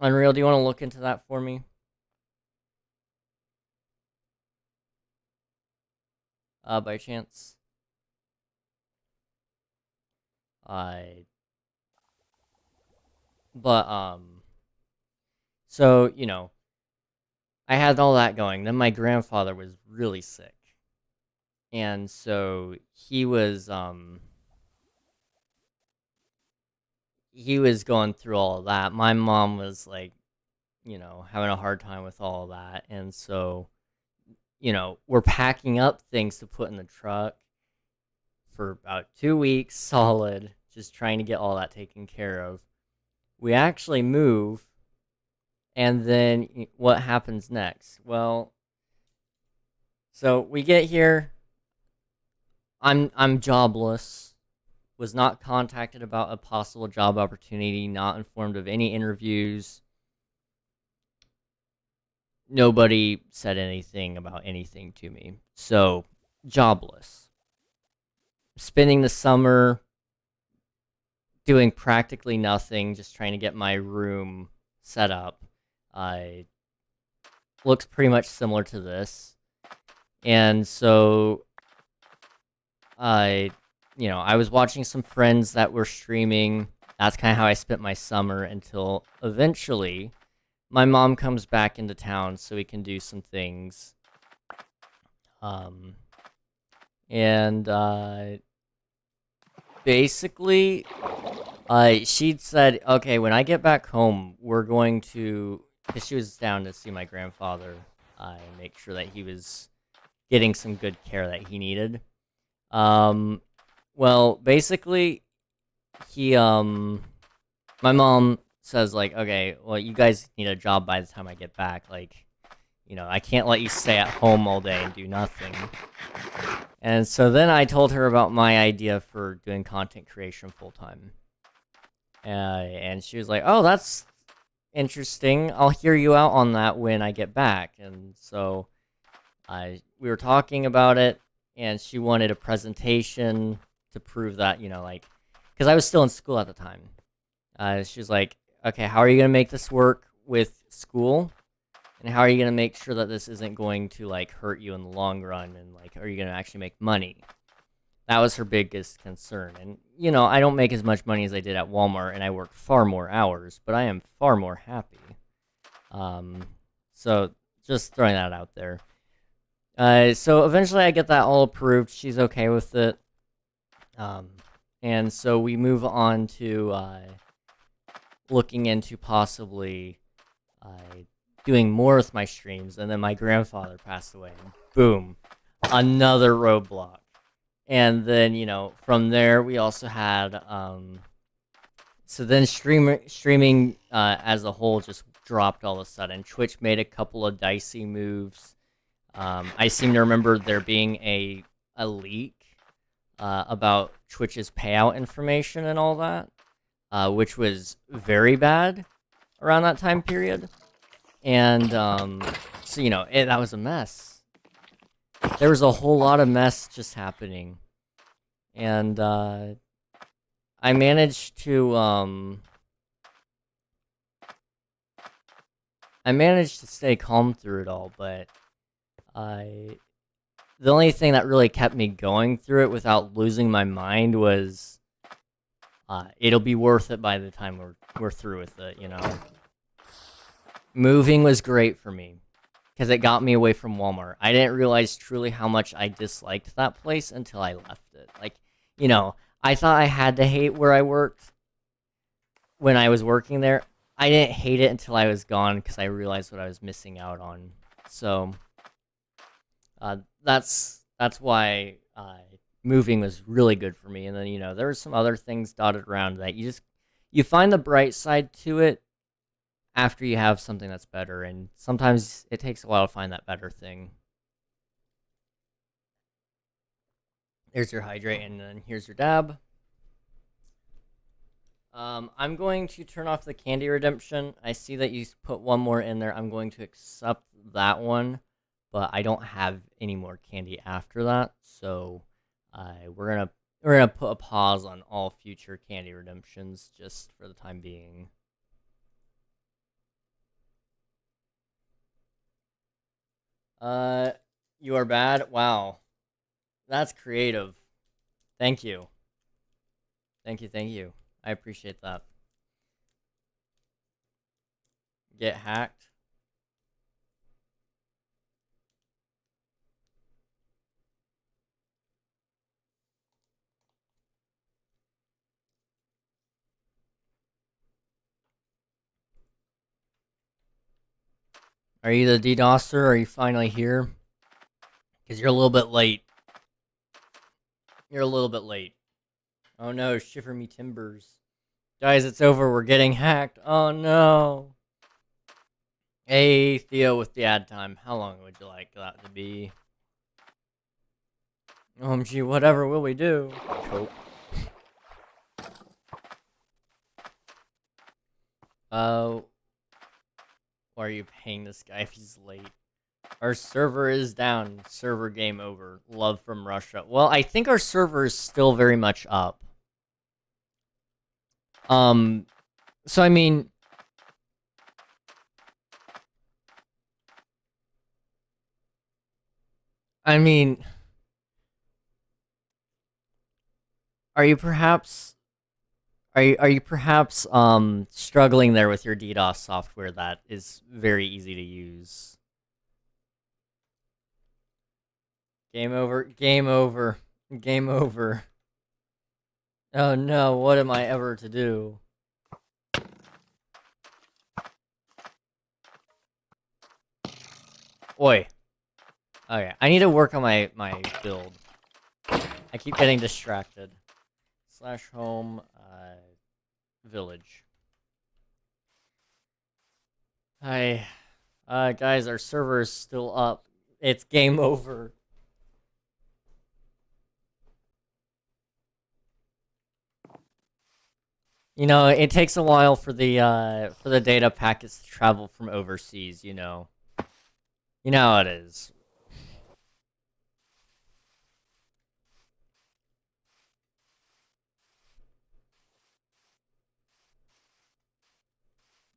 Unreal, do you want to look into that for me? By chance? I but so you know, I had all that going. Then my grandfather was really sick, and so he was going through all of that. My mom was like, you know, having a hard time with all of that, and so you know, we're packing up things to put in the truck for about 2 weeks solid, just trying to get all that taken care of. We actually move, and then what happens next? Well, so we get here. I'm jobless. Was not contacted about a possible job opportunity. Not informed of any interviews. Nobody said anything about anything to me. So jobless. Spending the summer doing practically nothing, just trying to get my room set up. I looks pretty much similar to this. And so I you know, I was watching some friends that were streaming. That's kind of how I spent my summer until eventually my mom comes back into town so we can do some things. Um and basically she'd said, okay, when I get back home, we're going to, because she was down to see my grandfather, and make sure that he was getting some good care that he needed. Well, basically, my mom says, like, okay, well, you guys need a job by the time I get back. Like, you know, I can't let you stay at home all day and do nothing. And so then I told her about my idea for doing content creation full time. And she was like, "Oh, that's interesting. I'll hear you out on that when I get back." And so we were talking about it, and she wanted a presentation to prove that, you know, like, because I was still in school at the time. She was like, "Okay, how are you gonna make this work with school? And how are you gonna make sure that this isn't going to like hurt you in the long run? And like, are you gonna actually make money?" That was her biggest concern. And, you know, I don't make as much money as I did at Walmart, and I work far more hours, but I am far more happy. So just throwing that out there. So eventually I get that all approved. She's okay with it. And so we move on to looking into possibly doing more with my streams. And then my grandfather passed away. And boom. another roadblock. And then, from there, we also had, so then streaming as a whole just dropped all of a sudden. Twitch made a couple of dicey moves. I seem to remember there being a leak about Twitch's payout information and all that, which was very bad around that time period. And, so, that was a mess. There was a whole lot of mess just happening. And, I managed to stay calm through it all, but the only thing that really kept me going through it without losing my mind was it'll be worth it by the time we're through with it, Moving was great for me because it got me away from Walmart. I didn't realize truly how much I disliked that place until I left it. Like, I thought I had to hate where I worked when I was working there. I didn't hate it until I was gone because I realized what I was missing out on. So that's why moving was really good for me. And then there were some other things dotted around that you find the bright side to it after you have something that's better, and sometimes it takes a while to find that better thing. There's your hydrate, and then here's your dab. I'm going to turn off the candy redemption. I see that you put one more in there. I'm going to accept that one, but I don't have any more candy after that, so we're gonna put a pause on all future candy redemptions just for the time being. You are bad? Wow. That's creative. Thank you. Thank you. I appreciate that. Get hacked? Are you the DDoSer? Are you finally here? Because you're a little bit late. You're a little bit late. Oh no, shiver me timbers. Guys, it's over. We're getting hacked. Oh no. Hey, Theo with the ad time. How long would you like that to be? OMG, whatever will we do? Cope. Why are you paying this guy if he's late? Our server is down. Server game over. Love from Russia. Well, I think our server is still very much up. So I mean, are you perhaps struggling there with your DDoS software that is very easy to use? Game over, game over, game over. Oh no, what am I ever to do? Oi. Okay, I need to work on my build. I keep getting distracted. /home, village. Hi. Guys, our server is still up. It's game over. It takes a while for the data packets to travel from overseas, You know how it is.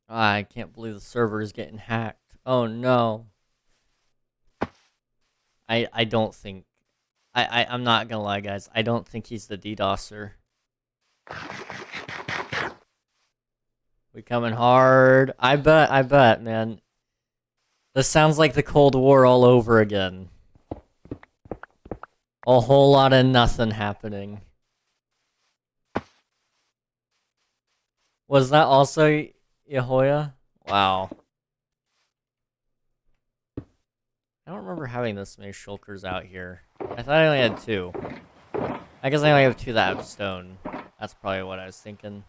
I can't believe the server is getting hacked. Oh no. I don't think I'm not gonna lie, guys. I don't think he's the DDoSer. We coming hard. I bet, man. This sounds like the Cold War all over again. A whole lot of nothing happening. Was that also Yehoya? Wow. I don't remember having this many shulkers out here. I thought I only had 2. I guess I only have 2 that have stone. That's probably what I was thinking.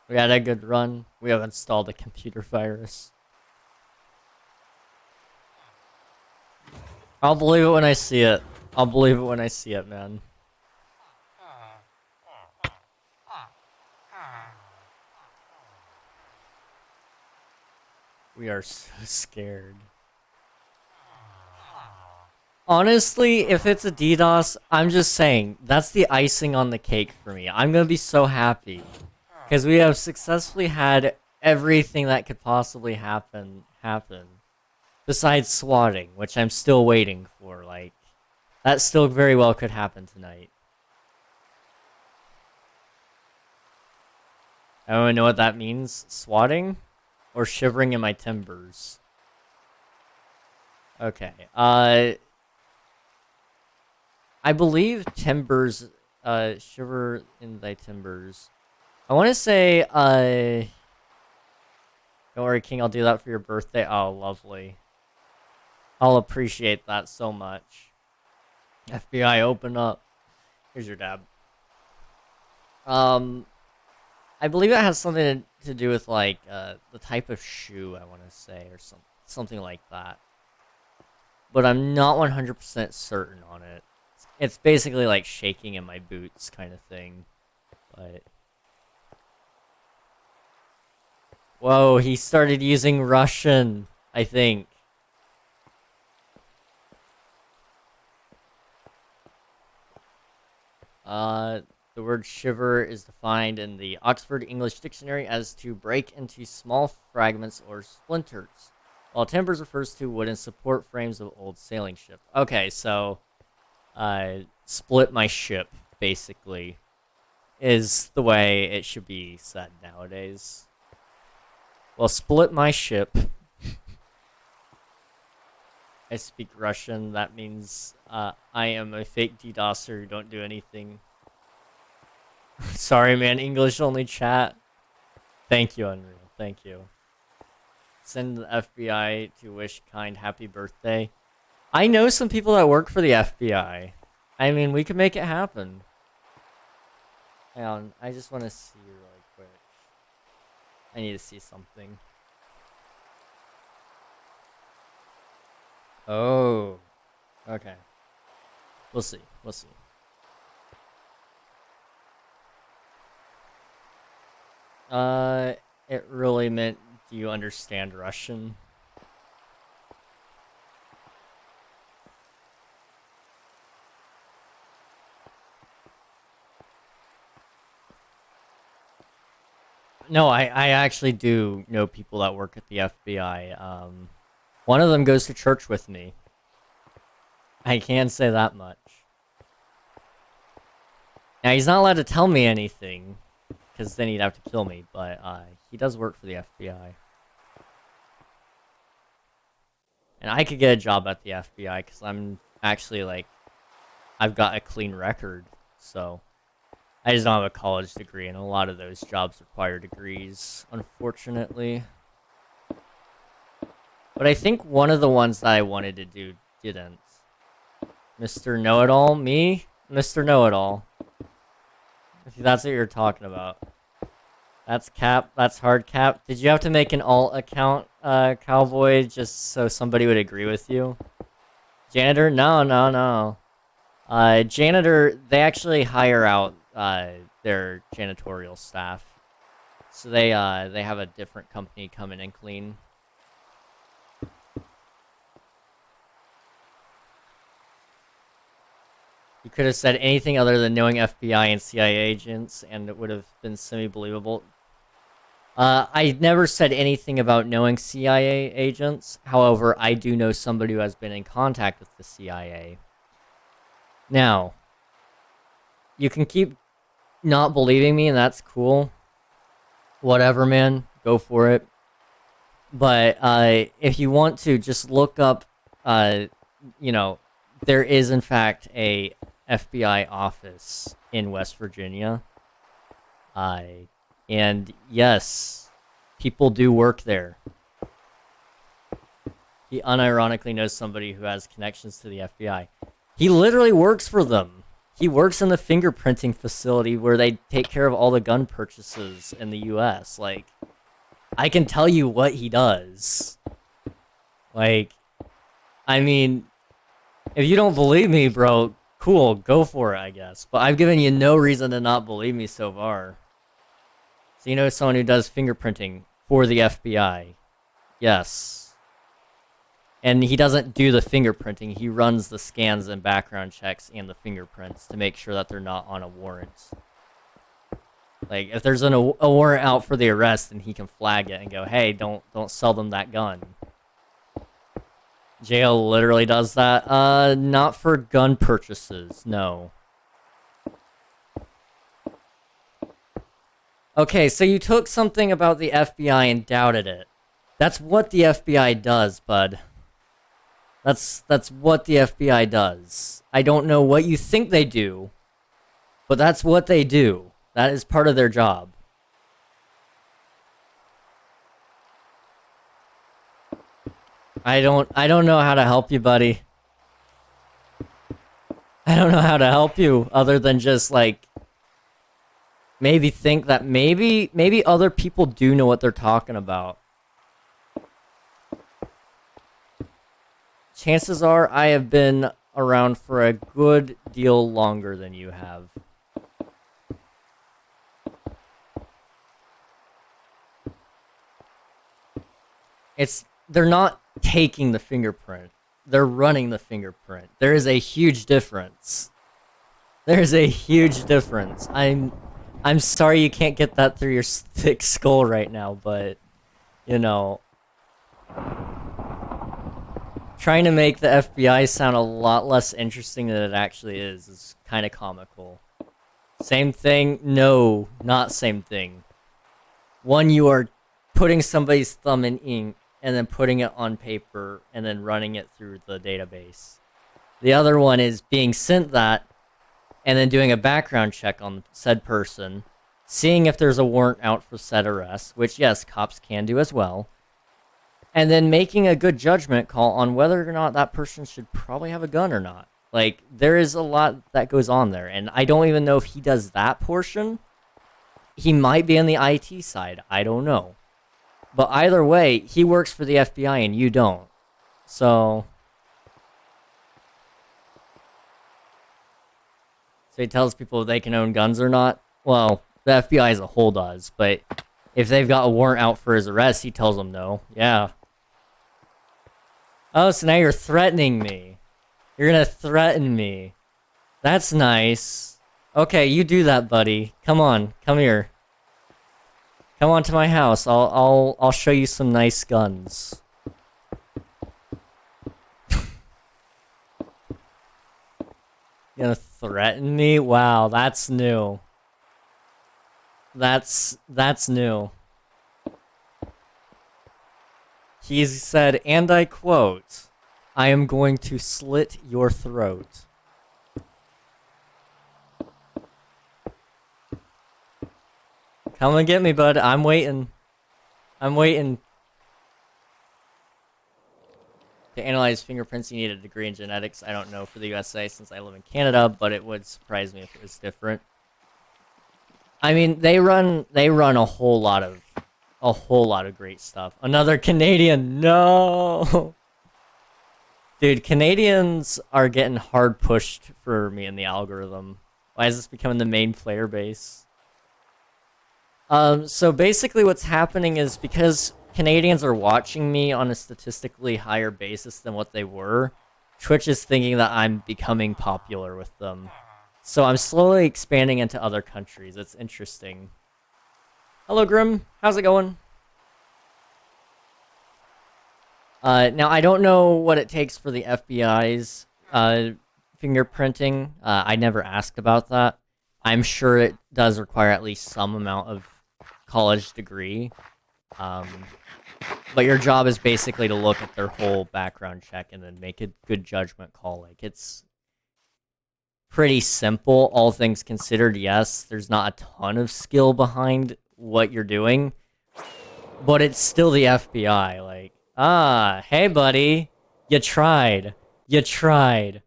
We had a good run. We have installed a computer virus. I'll believe it when I see it. I'll believe it when I see it, man. We are so scared. Honestly, if it's a DDoS, I'm just saying, that's the icing on the cake for me. I'm gonna be so happy. Because we have successfully had everything that could possibly happen. Besides swatting, which I'm still waiting for. Like, that still very well could happen tonight. I don't even know what that means. Swatting? Or shivering in my timbers? Okay, I believe timbers, shiver in thy timbers. I want to say, don't worry, King, I'll do that for your birthday. Oh, lovely. I'll appreciate that so much. FBI, open up. Here's your dab. I believe it has something to do with, like, the type of shoe, I want to say, or something like that. But I'm not 100% certain on it. It's basically like shaking in my boots kind of thing. But... Whoa, he started using Russian, I think. The word shiver is defined in the Oxford English Dictionary as to break into small fragments or splinters, while timbers refers to wooden support frames of old sailing ships. Okay, so, split my ship, basically, is the way it should be said nowadays. Well, split my ship. I speak Russian. That means I am a fake DDoSer who don't do anything. Sorry, man. English only chat. Thank you, Unreal. Thank you. Send the FBI to wish Kind happy birthday. I know some people that work for the FBI. I mean, we can make it happen. Hang on. I just want to see really quick. I need to see something. Oh. Okay. We'll see. We'll see. It really meant, do you understand Russian? No, I actually do know people that work at the FBI. One of them goes to church with me. I can say that much. Now, he's not allowed to tell me anything, because then he'd have to kill me, but he does work for the FBI. And I could get a job at the FBI, because I'm actually, like, I've got a clean record, so... I just don't have a college degree, and a lot of those jobs require degrees, unfortunately. But I think one of the ones that I wanted to do didn't. Mr. Know-It-All? Me? Mr. Know-It-All. If that's what you're talking about. That's cap. That's hard cap. Did you have to make an alt account, Cowboy, just so somebody would agree with you? Janitor? No, no, no. Janitor, they actually hire out their janitorial staff. So they have a different company come in and clean. You could have said anything other than knowing FBI and CIA agents, and it would have been semi-believable. I never said anything about knowing CIA agents. However, I do know somebody who has been in contact with the CIA. Now, you can keep not believing me, and that's cool. Whatever, man. Go for it. But if you want to, just look up, you know, there is, in fact, a FBI office in West Virginia. And yes, people do work there. He unironically knows somebody who has connections to the FBI. He literally works for them. He works in the fingerprinting facility where they take care of all the gun purchases in the US. Like, I can tell you what he does. Like, I mean, if you don't believe me, bro, cool, go for it, I guess. But I've given you no reason to not believe me so far. So you know someone who does fingerprinting for the FBI? Yes. And he doesn't do the fingerprinting, he runs the scans and background checks and the fingerprints to make sure that they're not on a warrant. Like, if there's a warrant out for the arrest, then he can flag it and go, hey, don't sell them that gun. Jail literally does that? Not for gun purchases, no. Okay, so you took something about the FBI and doubted it. That's what the FBI does, bud. That's what the FBI does. I don't know what you think they do, but that's what they do. That is part of their job. I don't know how to help you, buddy. I don't know how to help you other than just like maybe think that maybe other people do know what they're talking about. Chances are I have been around for a good deal longer than you have. They're not taking the fingerprint. They're running the fingerprint. There is a huge difference. There's a huge difference. I'm sorry you can't get that through your thick skull right now, but you know, trying to make the FBI sound a lot less interesting than it actually is kind of comical. Same thing? No, not same thing. One, you are putting somebody's thumb in ink and then putting it on paper and then running it through the database. The other one is being sent that and then doing a background check on said person, seeing if there's a warrant out for said arrest, which yes, cops can do as well, and then making a good judgment call on whether or not that person should probably have a gun or not. Like, there is a lot that goes on there, and I don't even know if he does that portion. He might be on the IT side, I don't know. But either way, he works for the FBI and you don't. So he tells people they can own guns or not. Well, the FBI as a whole does, but if they've got a warrant out for his arrest, he tells them no. Yeah. Oh, so now you're threatening me. You're gonna threaten me. That's nice. Okay, you do that, buddy. Come on, come here. Come on to my house. I'll show you some nice guns. You gonna threaten me? Wow, that's new. That's new. He said, and I quote, "I am going to slit your throat." Come and get me, bud. I'm waiting. I'm waiting. To analyze fingerprints, you need a degree in genetics. I don't know for the USA since I live in Canada, but it would surprise me if it was different. I mean, they run a whole lot of great stuff. Another Canadian, no. Dude, Canadians are getting hard pushed for me in the algorithm. Why is this becoming the main player base? So basically what's happening is because Canadians are watching me on a statistically higher basis than what they were, Twitch is thinking that I'm becoming popular with them. So I'm slowly expanding into other countries. It's interesting. Hello, Grim. How's it going? Now, I don't know what it takes for the FBI's fingerprinting. I never asked about that. I'm sure it does require at least some amount of college degree. But your job is basically to look at their whole background check and then make a good judgment call. Like, it's pretty simple, all things considered. Yes, there's not a ton of skill behind what you're doing, but it's still the FBI. Like, Ah, hey buddy. You tried. You tried.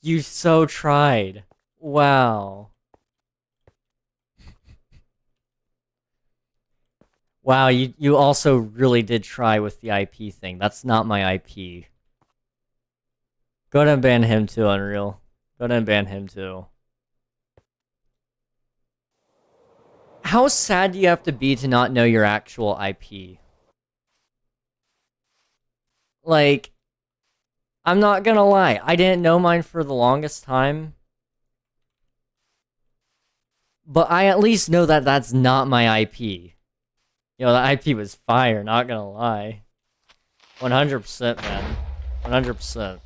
You so tried. Wow. Wow, you also really did try with the IP thing. That's not my IP. Go ahead and ban him too, Unreal. Go ahead and ban him too. How sad do you have to be to not know your actual IP? Like, I'm not gonna lie, I didn't know mine for the longest time. But I at least know that that's not my IP. You know, the IP was fire, not gonna lie. 100%, man. 100%.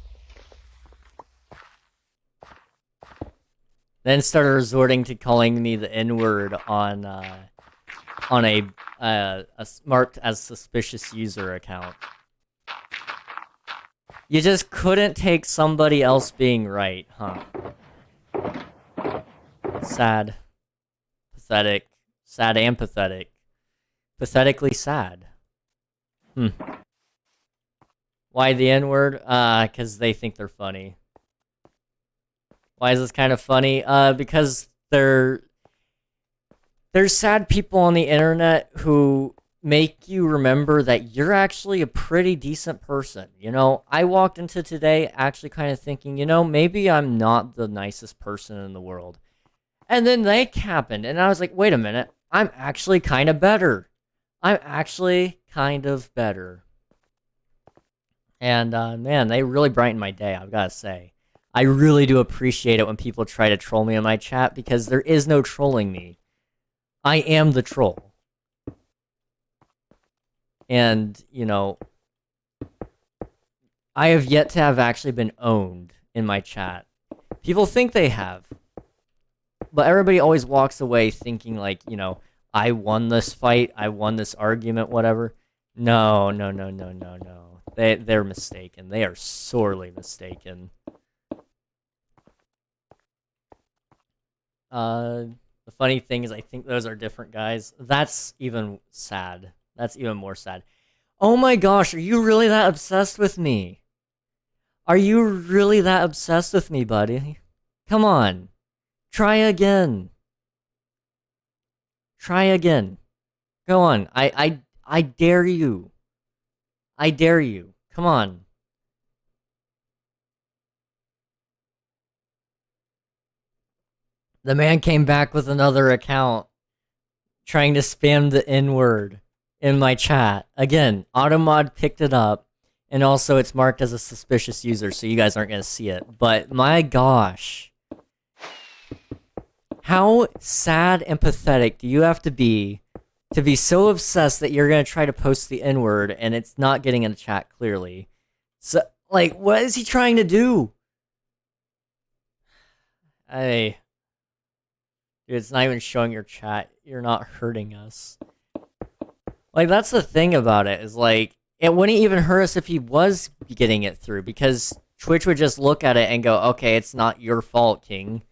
Then started resorting to calling me the N-word on a marked as suspicious user account. You just couldn't take somebody else being right, huh? Sad. Pathetic. Sad and pathetic. Pathetically sad. Why the N-word? Because they think they're funny. Why is this kind of funny? Because there's sad people on the internet who make you remember that you're actually a pretty decent person. You know, I walked into today actually kind of thinking, you know, maybe I'm not the nicest person in the world. And then they happened, and I was like, wait a minute, I'm actually kind of better. I'm actually kind of better. And, man, they really brightened my day, I've got to say. I really do appreciate it when people try to troll me in my chat, because there is no trolling me. I am the troll. And, you know, I have yet to have actually been owned in my chat. People think they have. But everybody always walks away thinking, like, you know, I won this fight, I won this argument, whatever. No. They're mistaken. They are sorely mistaken. The funny thing is, I think those are different guys. That's even sad. That's even more sad. Oh my gosh, are you really that obsessed with me? Are you really that obsessed with me, buddy? Come on. Try again. Try again. Go on. I dare you. I dare you. Come on. The man came back with another account trying to spam the N-word in my chat. Again, Automod picked it up, and also it's marked as a suspicious user, so you guys aren't going to see it. But my gosh. How sad and pathetic do you have to be so obsessed that you're going to try to post the N-word and it's not getting in the chat clearly? So, like, what is he trying to do? Hey. Dude, it's not even showing your chat. You're not hurting us. Like, that's the thing about it, is like, it wouldn't even hurt us if he was getting it through, because Twitch would just look at it and go, okay, it's not your fault, King.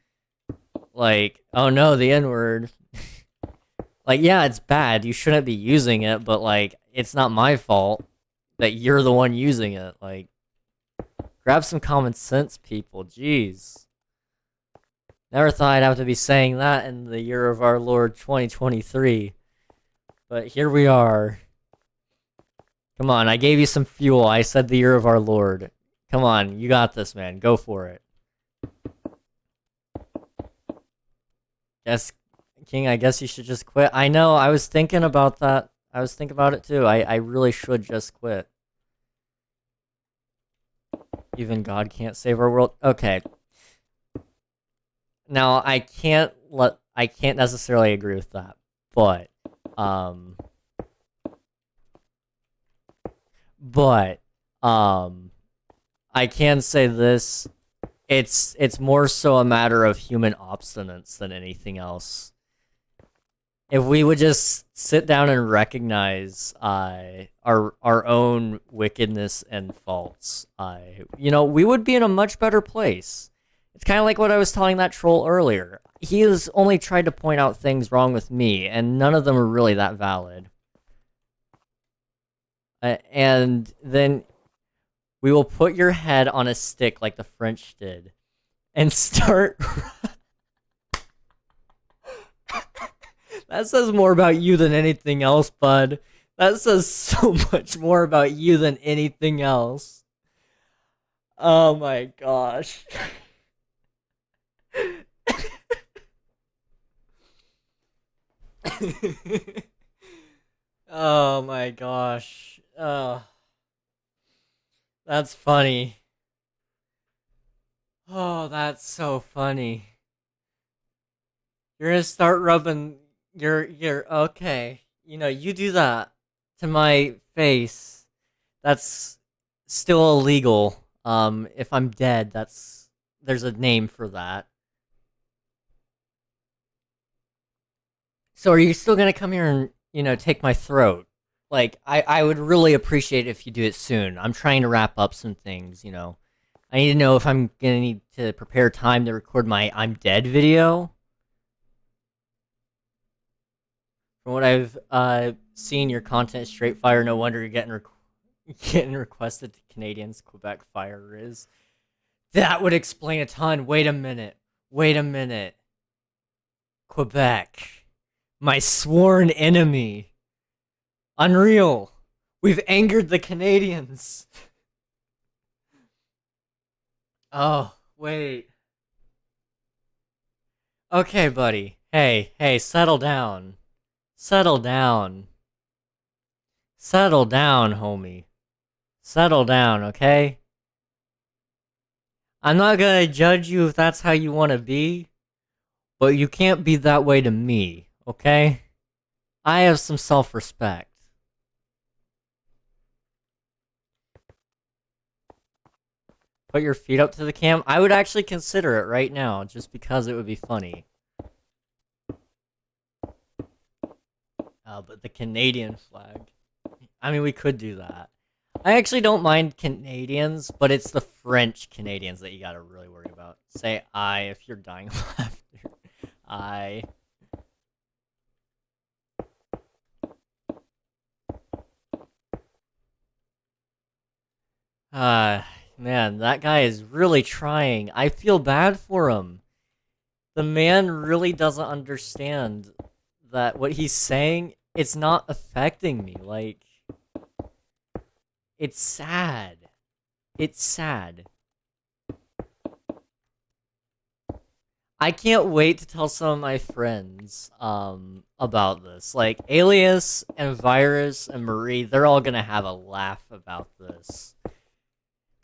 Like, oh no, the N-word. Like, yeah, it's bad. You shouldn't be using it, but, like, it's not my fault that you're the one using it. Like, grab some common sense, people. Jeez. Never thought I'd have to be saying that in the year of our Lord 2023. But here we are. Come on, I gave you some fuel. I said the year of our Lord. Come on, you got this, man. Go for it. Yes, King, I guess you should just quit. I know, I was thinking about that. I was thinking about it too. I really should just quit. Even God can't save our world. Okay. Now, I can't necessarily agree with that, but I can say this. It's more so a matter of human obstinance than anything else. If we would just sit down and recognize our own wickedness and faults, you know, we would be in a much better place. It's kind of like what I was telling that troll earlier. He has only tried to point out things wrong with me, and none of them are really that valid. and then we will put your head on a stick like the French did, and start. That says more about you than anything else, bud. That says so much more about you than anything else. Oh my gosh. Oh my gosh. Oh, that's funny. Oh, that's so funny. You're gonna start rubbing your okay. You know, you do that to my face. That's still illegal. If I'm dead, there's a name for that. So are you still gonna come here and, take my throat? Like, I would really appreciate it if you do it soon. I'm trying to wrap up some things. I need to know if I'm gonna need to prepare time to record my I'm dead video. From what I've seen, your content is straight fire. No wonder you're getting requested to Canadians. Quebec fire is. That would explain a ton. Wait a minute. Wait a minute. Quebec. My sworn enemy. Unreal. We've angered the Canadians. Oh, wait. Okay, buddy. Hey, settle down. Settle down. Settle down, homie. Settle down, okay? I'm not gonna judge you if that's how you want to be, but you can't be that way to me, okay? I have some self-respect. Put your feet up to the cam? I would actually consider it right now, just because it would be funny. But the Canadian flag. I mean, we could do that. I actually don't mind Canadians, but it's the French Canadians that you gotta really worry about. Say I if you're dying of laughter. I. Man, that guy is really trying. I feel bad for him. The man really doesn't understand that what he's saying, it's not affecting me. Like, it's sad. It's sad. I can't wait to tell some of my friends about this. Like, Alias and Virus and Marie, they're all gonna have a laugh about this.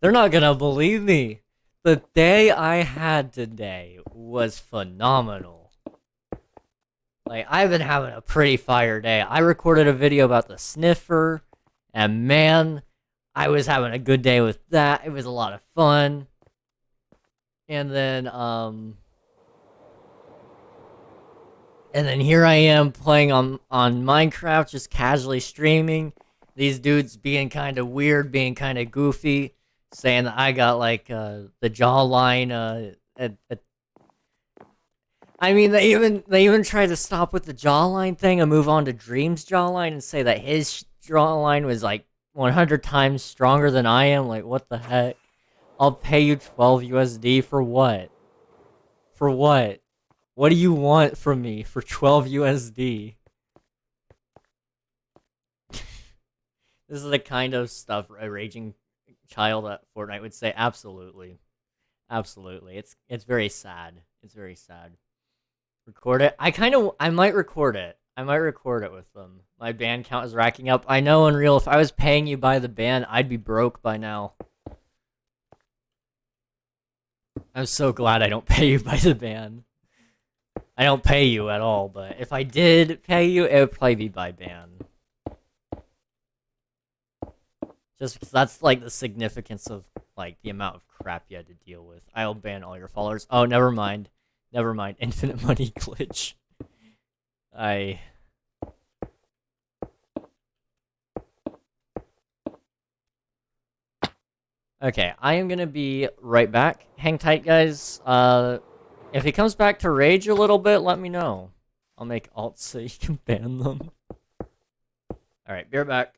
They're not gonna believe me. The day I had today was phenomenal. Like, I've been having a pretty fire day. I recorded a video about the sniffer, and man, I was having a good day with that. It was a lot of fun. And then here I am playing on Minecraft, just casually streaming. These dudes being kind of weird, being kind of goofy, saying that I got like the jawline. I mean, they even tried to stop with the jawline thing and move on to Dream's jawline and say that his jawline was like 100 times stronger than I am. Like, what the heck? I'll pay you 12 USD for what? For what? What do you want from me for 12 USD? This is the kind of stuff a raging child at Fortnite would say. Absolutely. Absolutely. It's very sad. It's very sad. Record it? I might record it. I might record it with them. My ban count is racking up. I know, Unreal, if I was paying you by the ban, I'd be broke by now. I'm so glad I don't pay you by the ban. I don't pay you at all, but if I did pay you, it would probably be by ban. Just because that's, like, the significance of, like, the amount of crap you had to deal with. I'll ban all your followers. Oh, never mind. Never mind. Infinite money glitch. Okay, I am gonna be right back. Hang tight, guys. If he comes back to rage a little bit, let me know. I'll make alts so you can ban them. Alright, be right back.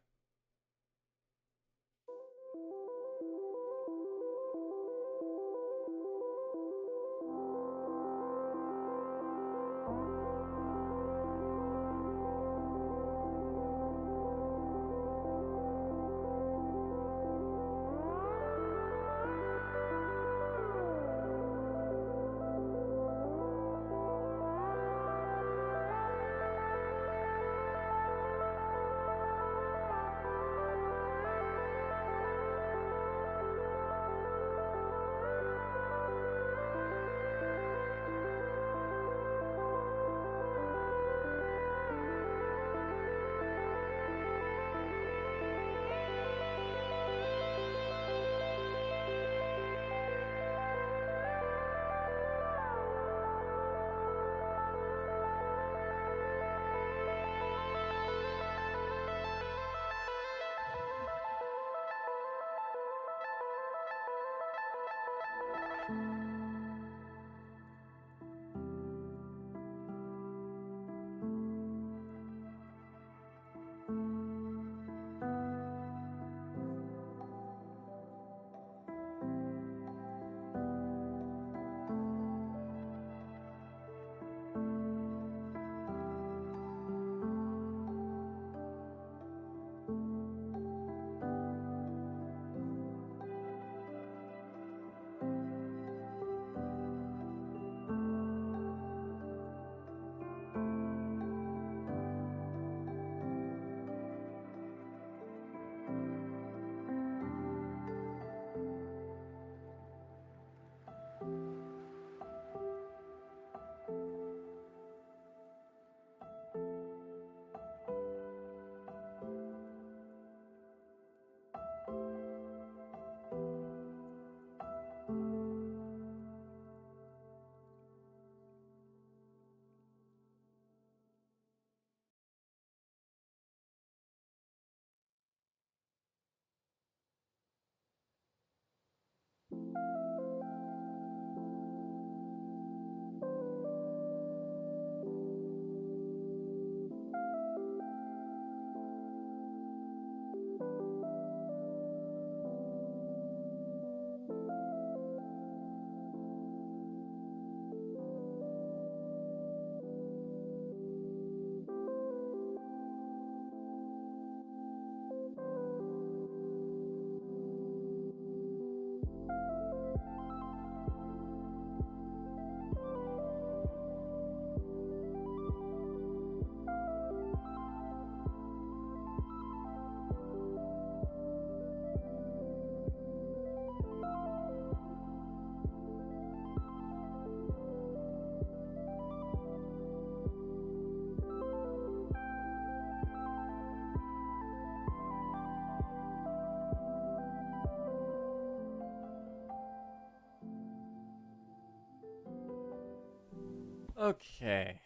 Okay.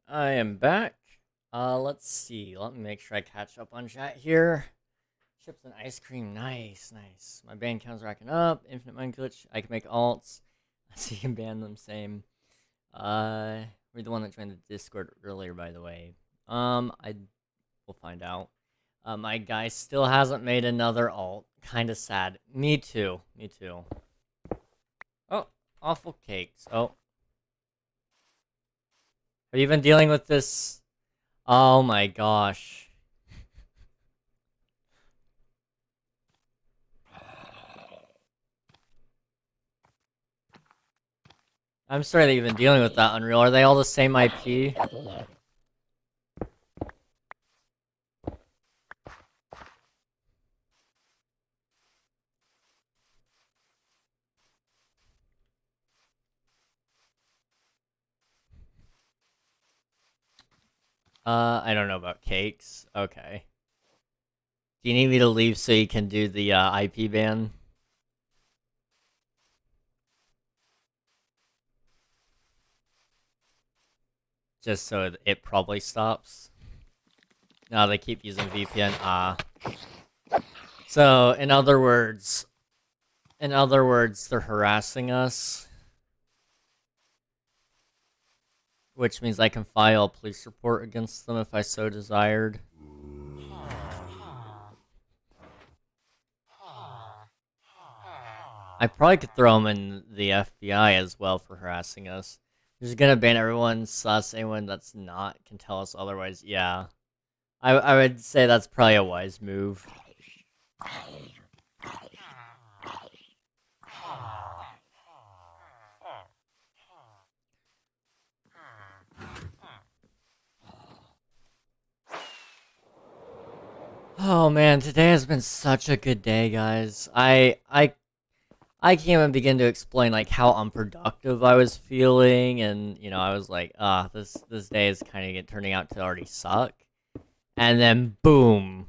I am back. Let's see. Let me make sure I catch up on chat here. Chips and ice cream. Nice, nice. My ban count's racking up. Infinite mind glitch. I can make alts. So you can ban them, same. We're the one that joined the Discord earlier, by the way. I will find out. My guy still hasn't made another alt. Kinda sad. Me too. Me too. Oh, awful cakes. Oh. Have you been dealing with this? Oh my gosh. I'm sorry that you've been dealing with that, Unreal. Are they all the same IP? I don't know about cakes. Okay. Do you need me to leave so you can do the IP ban? Just so it probably stops. No, they keep using VPN. So in other words, they're harassing us, which means I can file a police report against them if I so desired. I probably could throw them in the FBI as well for harassing us. Just gonna ban everyone, sus anyone that's not can tell us otherwise. Yeah, I would say that's probably a wise move. Oh man, today has been such a good day, guys. I can't even begin to explain like how unproductive I was feeling, and you know I was like, this day is kind of turning out to already suck. And then boom,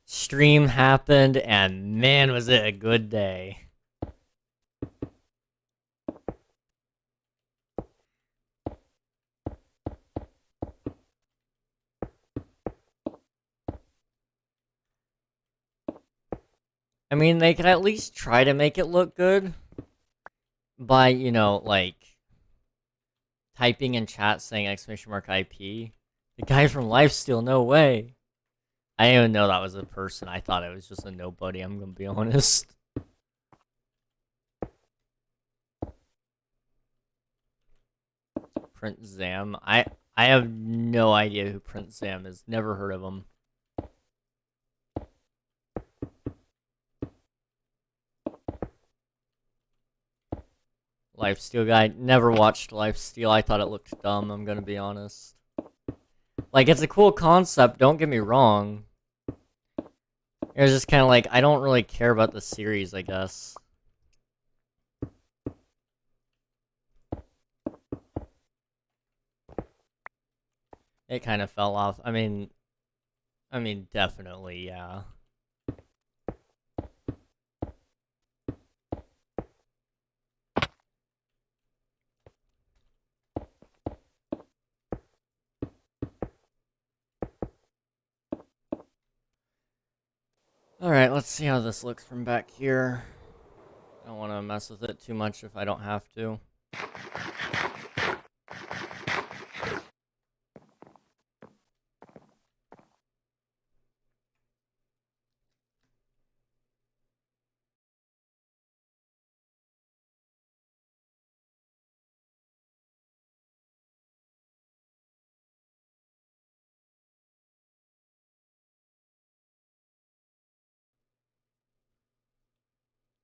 stream happened, and man, was it a good day. I mean, they could at least try to make it look good by, you know, like typing in chat saying exclamation mark IP. The guy from Lifesteal, no way. I didn't even know that was a person. I thought it was just a nobody, I'm gonna be honest. Prince Zam. I have no idea who Prince Zam is. Never heard of him. Lifesteal guy. Never watched Lifesteal. I thought it looked dumb, I'm gonna be honest. Like, it's a cool concept, don't get me wrong. It was just kind of like, I don't really care about the series, I guess. It kind of fell off. I mean, definitely, yeah. Alright, let's see how this looks from back here. I don't want to mess with it too much if I don't have to.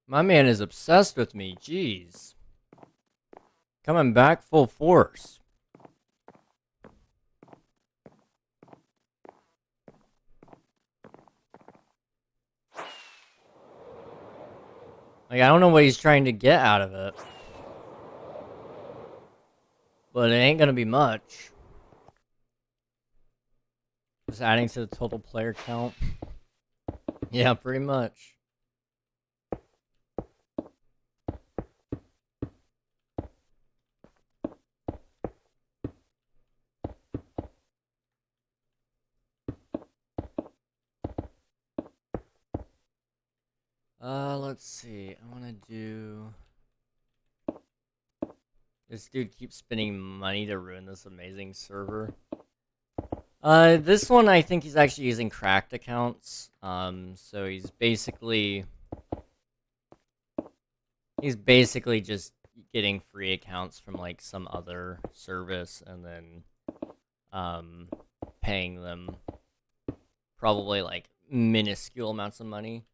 My man is obsessed with me, jeez. Coming back full force. Like, I don't know what he's trying to get out of it. But it ain't gonna be much. Just adding to the total player count. Yeah, pretty much. Let's see. I want to do. This dude keeps spending money to ruin this amazing server. This one I think he's actually using cracked accounts. So he's basically just getting free accounts from like some other service and then paying them probably like minuscule amounts of money.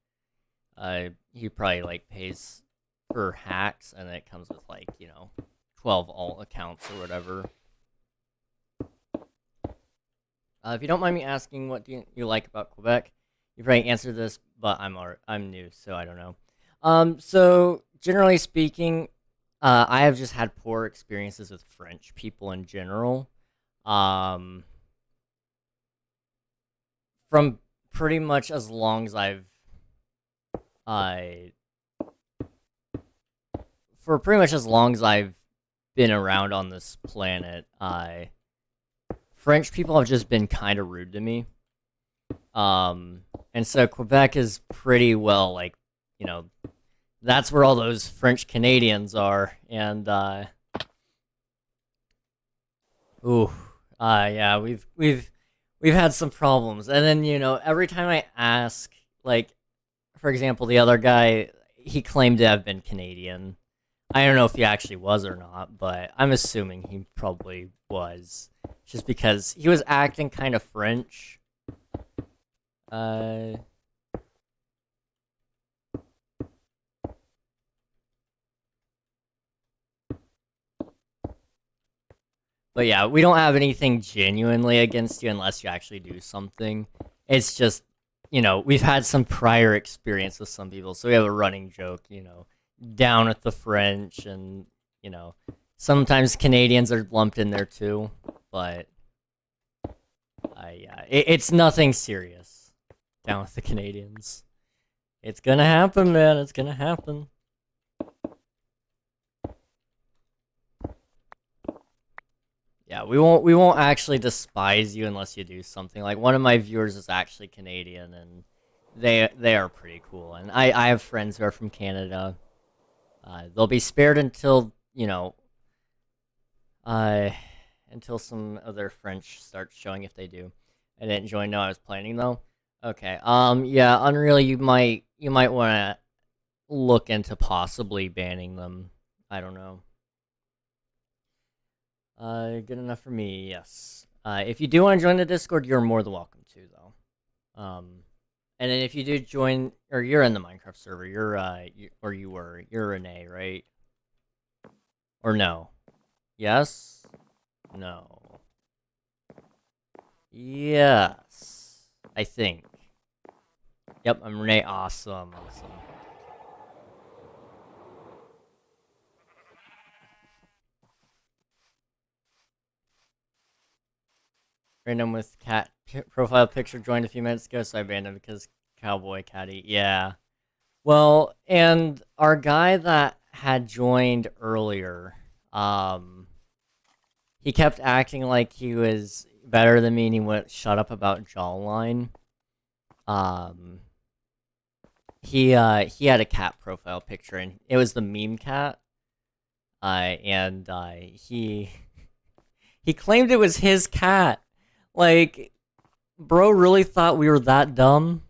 He probably like pays for hacks and it comes with like, 12 alt accounts or whatever. If you don't mind me asking, what do you like about Quebec? You probably answered this, but I'm new, so I don't know. So generally speaking, I have just had poor experiences with French people in general. Um, from pretty much as long as I, for pretty much as long as I've been around on this planet, French people have just been kind of rude to me. And so Quebec is pretty well like, that's where all those French Canadians are, and yeah, we've had some problems, and then every time I ask, like, for example, the other guy, he claimed to have been Canadian. I don't know if he actually was or not, but I'm assuming he probably was, just because he was acting kind of French. But yeah, we don't have anything genuinely against you unless you actually do something. It's just, we've had some prior experience with some people, so we have a running joke, down with the French, and, sometimes Canadians are lumped in there too, but, yeah, it's nothing serious down with the Canadians. It's gonna happen, man, it's gonna happen. Yeah, we won't actually despise you unless you do something. Like one of my viewers is actually Canadian, and they are pretty cool. And I have friends who are from Canada. They'll be spared until uh, until some of their French starts showing if they do. I didn't join. No, I was planning though. Okay. Yeah, Unreal. You might want to look into possibly banning them. I don't know. Good enough for me, yes. If you do want to join the Discord, you're more than welcome to, though. And then if you do join, or you're in the Minecraft server, you're Renee, right? Or no? Yes? No. Yes. I think. Yep, I'm Renee. Awesome. Random with cat profile picture joined a few minutes ago, so I banned him because Cowboy Catty. Yeah. Well, and our guy that had joined earlier, he kept acting like he was better than me, and he went shut up about jawline. Um, he had a cat profile picture, and it was the meme cat. And he he claimed it was his cat. Like, bro really thought we were that dumb.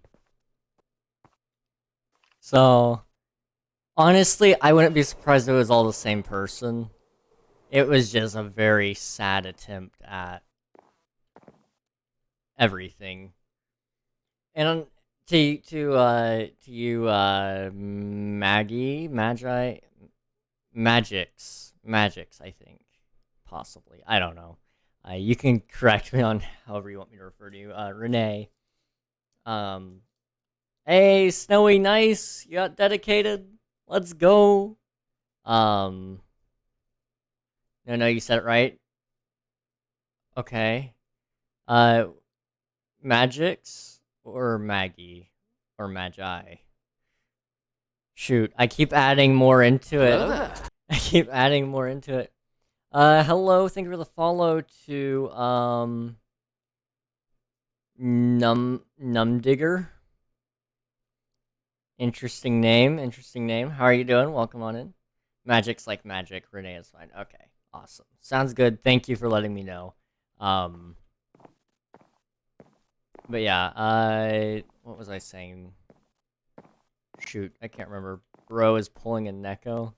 So, honestly, I wouldn't be surprised if it was all the same person. It was just a very sad attempt at everything. And to you, Magix, I think, possibly. I don't know. You can correct me on however you want me to refer to you. Renee. Hey, Snowy, nice. You got dedicated. Let's go. No, you said it right. Okay. Magix or Maggie or Magi? Shoot, I keep adding more into it. I keep adding more into it. Hello, thank you for the follow to Numdigger. Interesting name. Interesting name. How are you doing? Welcome on in. Magic's like magic. Renee is fine. Okay. Awesome. Sounds good. Thank you for letting me know. Um, but yeah, what was I saying? Shoot, I can't remember. Bro is pulling a Neko.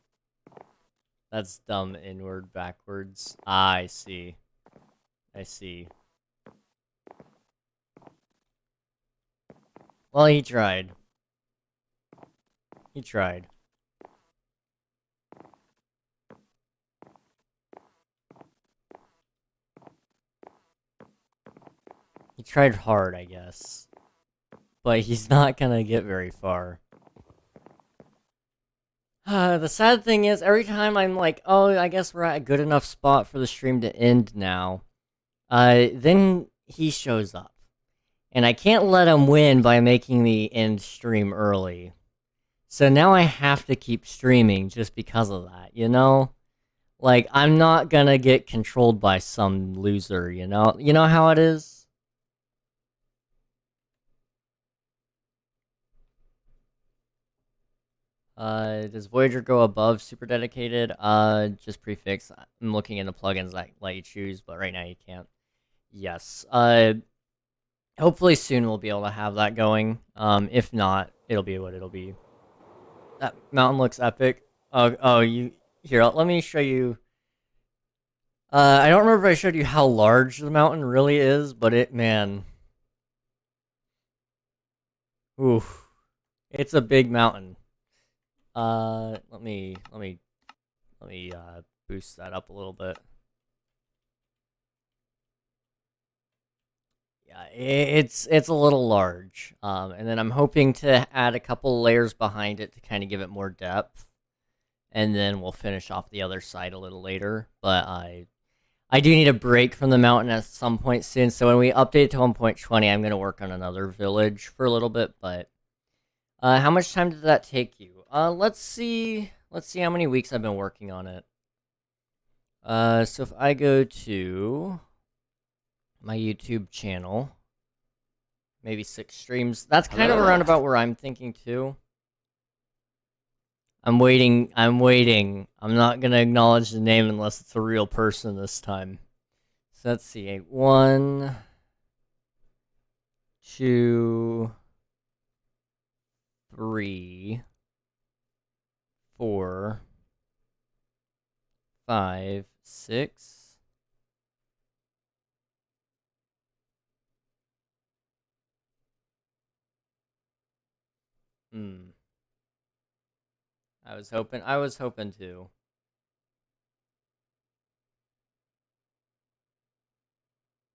That's dumb inward backwards. Ah, I see. I see. Well, he tried. He tried. He tried hard, I guess. But he's not gonna get very far. The sad thing is, every time I'm like, oh, I guess we're at a good enough spot for the stream to end now, then he shows up. And I can't let him win by making the end stream early. So now I have to keep streaming just because of that, you know? Like, I'm not gonna get controlled by some loser, you know? You know how it is? Does Voyager go above Super Dedicated? Just prefix. I'm looking into plugins that let you choose, but right now you can't. Yes. Hopefully soon we'll be able to have that going. If not, it'll be what it'll be. That mountain looks epic. Oh, you... Here, let me show you... I don't remember if I showed you how large the mountain really is, but man... Oof. It's a big mountain. Let me boost that up a little bit. Yeah, it's a little large. And then I'm hoping to add a couple layers behind it to kind of give it more depth. And then we'll finish off the other side a little later. But I do need a break from the mountain at some point soon. So when we update to 1.20, I'm going to work on another village for a little bit. But how much time did that take you? Let's see how many weeks I've been working on it. So if I go to my YouTube channel, maybe 6 streams. That's kind of around about where I'm thinking too. I'm waiting. I'm not gonna acknowledge the name unless it's a real person this time. So let's see. 1, 2, 3, 4, 5, 6. I was hoping to.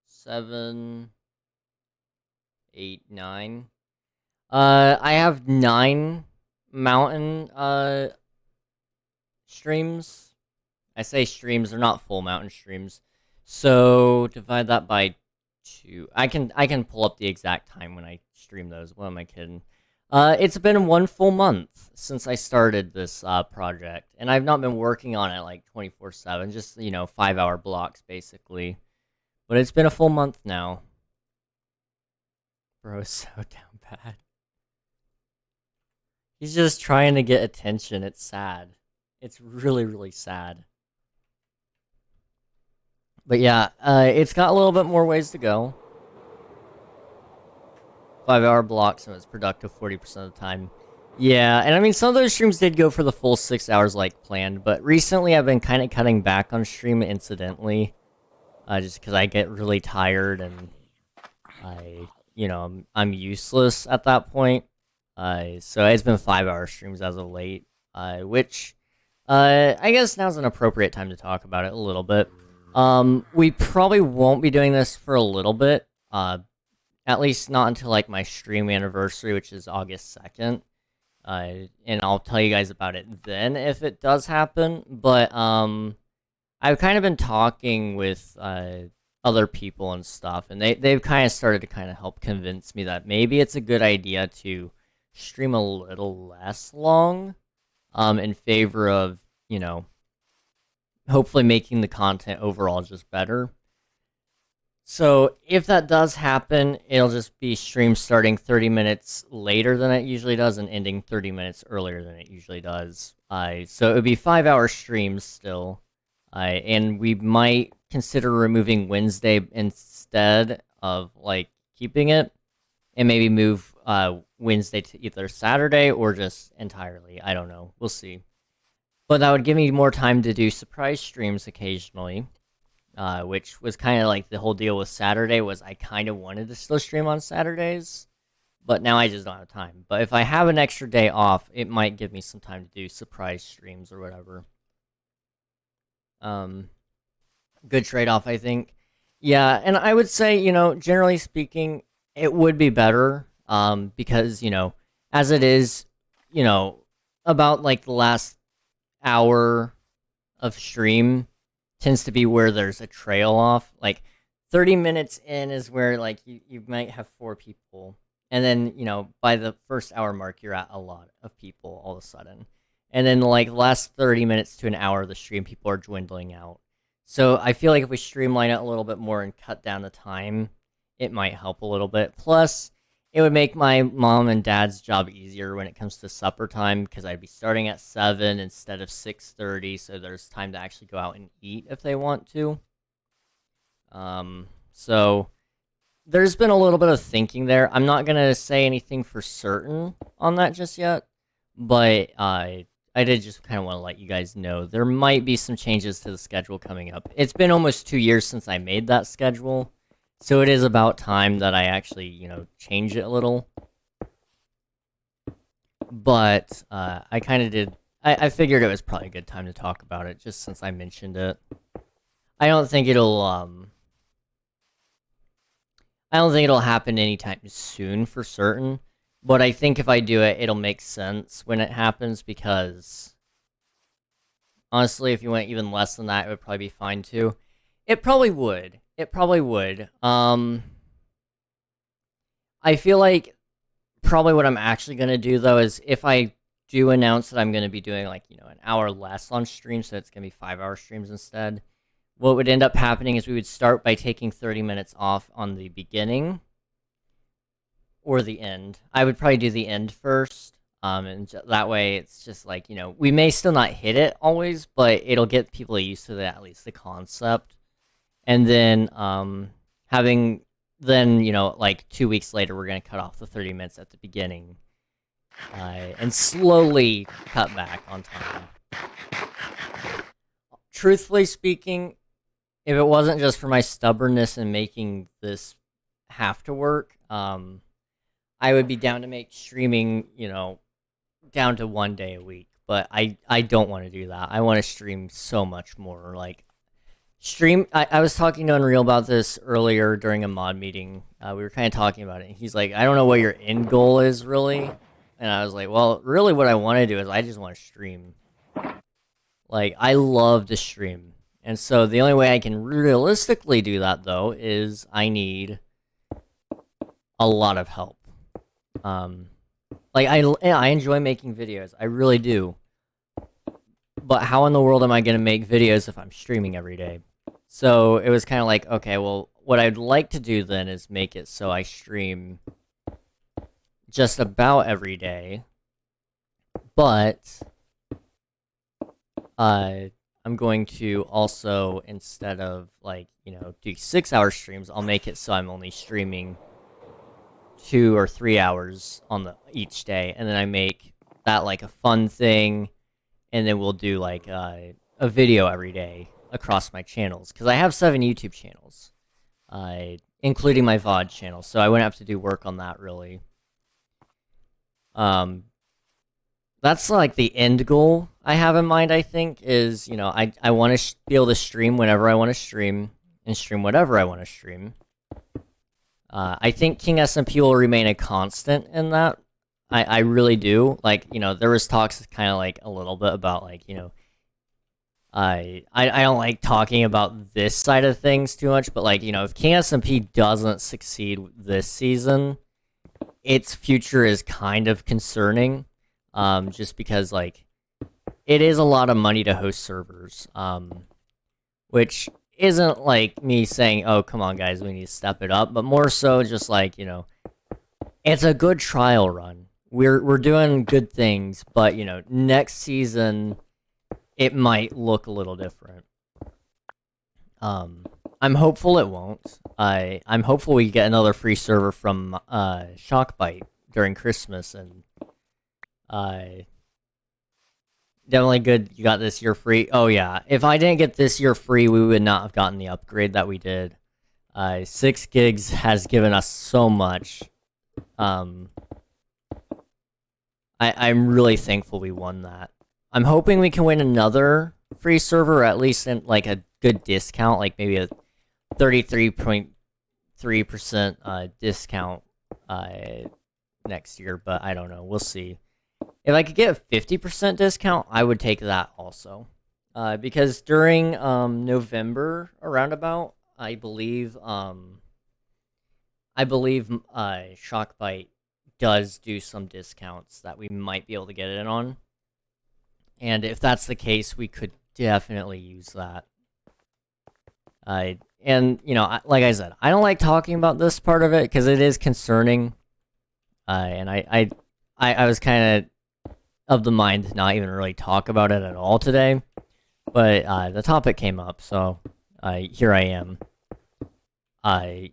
7, 8, 9. I have 9 mountain streams. I say streams, they're not full mountain streams. So divide that by 2. I can pull up the exact time when I stream those. What am I kidding? It's been 1 full month since I started this project, and I've not been working on it like 24/7, just 5-hour blocks basically. But it's been a full month now. Bro's so down bad. He's just trying to get attention. It's sad. It's really, really sad. But yeah, it's got a little bit more ways to go. 5-hour blocks, and it's productive 40% of the time. Yeah, and I mean, some of those streams did go for the full 6 hours like planned, but recently I've been kind of cutting back on stream incidentally. Just because I get really tired and I'm useless at that point. So it's been 5-hour streams as of late, which I guess now's an appropriate time to talk about it a little bit. We probably won't be doing this for a little bit, at least not until like my stream anniversary, which is August 2nd. And I'll tell you guys about it then if it does happen. But I've kind of been talking with other people and stuff, and they've kind of started to kind of help convince me that maybe it's a good idea to stream a little less long, in favor of, hopefully making the content overall just better. So if that does happen, it'll just be stream starting 30 minutes later than it usually does and ending 30 minutes earlier than it usually does. So it would be 5-hour streams still. And we might consider removing Wednesday instead of like keeping it, and maybe move Wednesday to either Saturday or just entirely. I don't know. We'll see. But that would give me more time to do surprise streams occasionally. Which was kind of like the whole deal with Saturday was I kind of wanted to still stream on Saturdays, but now I just don't have time. But if I have an extra day off, it might give me some time to do surprise streams or whatever. Good trade-off, I think. Yeah, and I would say, generally speaking, it would be better, because, as it is, about like the last hour of stream tends to be where there's a trail off. Like 30 minutes in is where like you might have 4 people. And then, by the first hour mark, you're at a lot of people all of a sudden. And then like the last 30 minutes to an hour of the stream, people are dwindling out. So I feel like if we streamline it a little bit more and cut down the time, it might help a little bit. Plus, it would make my mom and dad's job easier when it comes to supper time, because I'd be starting at 7 instead of 6:30, so there's time to actually go out and eat if they want to. So there's been a little bit of thinking there. I'm not gonna say anything for certain on that just yet, but I did just kind of want to let you guys know there might be some changes to the schedule coming up. It's been almost 2 years since I made that schedule. So it is about time that I actually, change it a little. But I kind of did. I figured it was probably a good time to talk about it, just since I mentioned it. I don't think it'll. I don't think it'll happen anytime soon for certain. But I think if I do it, it'll make sense when it happens, because honestly, if you went even less than that, it would probably be fine too. It probably would. It probably would. I feel like probably what I'm actually going to do, though, is if I do announce that I'm going to be doing, like, an hour less on stream, so it's going to be 5-hour streams instead, what would end up happening is we would start by taking 30 minutes off on the beginning or the end. I would probably do the end first, and that way it's just like, we may still not hit it always, but it'll get people used to at least the concept. And then, like 2 weeks later, we're going to cut off the 30 minutes at the beginning, and slowly cut back on time. Truthfully speaking, if it wasn't just for my stubbornness in making this have to work, I would be down to make streaming, down to 1 day a week. But I don't want to do that. I want to stream so much more. Like, I was talking to Unreal about this earlier during a mod meeting. We were kind of talking about it. And he's like, I don't know what your end goal is, really. And I was like, well, really what I want to do is I just want to stream. Like, I love to stream. And so the only way I can realistically do that, though, is I need a lot of help. Like, I enjoy making videos. I really do. But how in the world am I going to make videos if I'm streaming every day? So it was kind of like, okay, well, what I'd like to do then is make it so I stream just about every day. But I'm going to also, instead of, like, do 6-hour streams, I'll make it so I'm only streaming 2 or 3 hours on each day. And then I make that, like, a fun thing. And then we'll do, like, a video every day across my channels. Because I have 7 YouTube channels, including my VOD channel. So I wouldn't have to do work on that, really. That's, like, the end goal I have in mind, I think, is, I want to be able to stream whenever I want to stream, and stream whatever I want to stream. I think King SMP will remain a constant in that. I really do. Like, there was talks kind of like a little bit about, like, I don't like talking about this side of things too much, but, like, if King SMP doesn't succeed this season, its future is kind of concerning, just because, like, it is a lot of money to host servers, which isn't like me saying, "Oh, come on, guys, we need to step it up," but more so just like, you know, it's a good trial run. We're doing good things, but you know, next season it might look a little different. Um, I'm hopeful it won't. I'm hopeful we get another free server from Shockbite during Christmas, and definitely good. You got this year free. Oh yeah, if I didn't get this year free, we would not have gotten the upgrade that we did. 6 gigs has given us so much. I'm really thankful we won that. I'm hoping we can win another free server, or at least in like a good discount, like maybe a 33.3% discount next year, but I don't know. We'll see. If I could get a 50% discount, I would take that also. Because during November, around about, I believe Shockbite does do some discounts that we might be able to get it on. And if that's the case, we could definitely use that. And you know, like I said, I don't like talking about this part of it because it is concerning. And I was kind of the mind to not even really talk about it at all today. But the topic came up, so here I am.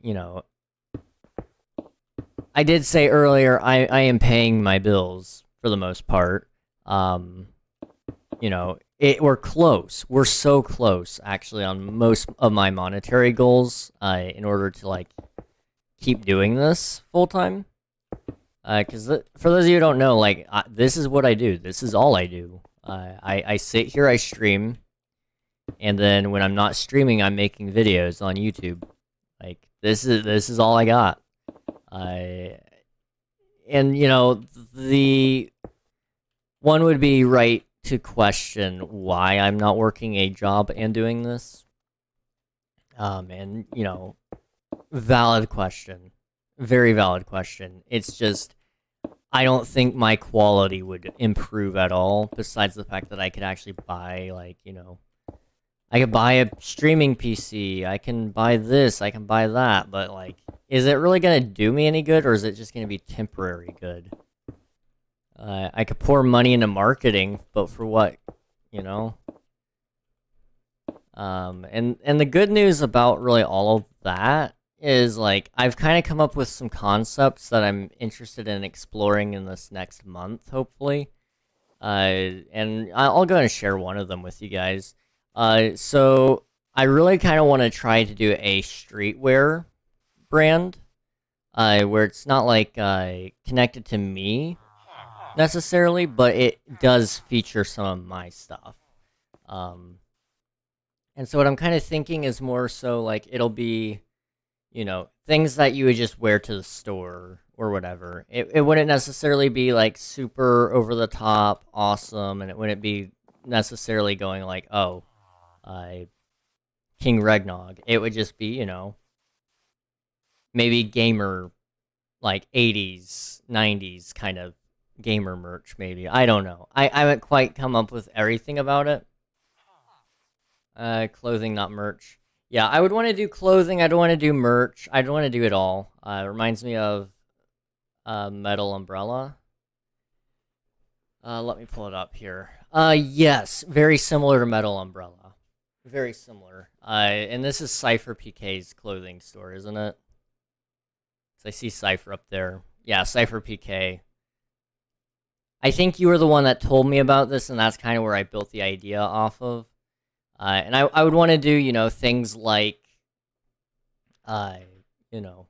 You know, I did say earlier I am paying my bills for the most part. You know, we're close. We're so close, actually, on most of my monetary goals. In order to like keep doing this full time. Because for those of you who don't know, like this is what I do. This is all I do. I sit here, I stream, and then when I'm not streaming, I'm making videos on YouTube. Like this is all I got. And you know, the one would be right to question why I'm not working a job and doing this. And you know, valid question, very valid question. It's just I don't think my quality would improve at all. Besides the fact that I could actually buy, like, you know, I could buy a streaming PC. I can buy this. I can buy that. But like, is it really gonna do me any good, or is it just gonna be temporary good? I could pour money into marketing, but for what, you know? And the good news about really all of that is like I've kind of come up with some concepts that I'm interested in exploring in this next month, hopefully. And I'll go and share one of them with you guys. So I really kind of want to try to do a streetwear brand, where it's not like connected to me necessarily, but it does feature some of my stuff. And so what I'm kind of thinking is more so like it'll be, you know, things that you would just wear to the store or whatever. It wouldn't necessarily be like super over the top awesome, and it wouldn't be necessarily going like, oh, King Regnog. It would just be, you know, maybe gamer, like 80s, 90s kind of gamer merch, maybe. I don't know. I haven't quite come up with everything about it. Clothing, not merch. Yeah, I would want to do clothing. I don't want to do merch. I don't want to do it all. It reminds me of Metal Umbrella. Let me pull it up here. Yes, very similar to Metal Umbrella. Very similar. And this is Cypher PK's clothing store, isn't it? So I see Cypher up there. Yeah, Cypher PK. I think you were the one that told me about this, and that's kind of where I built the idea off of. And I would want to do, you know, things like, you know,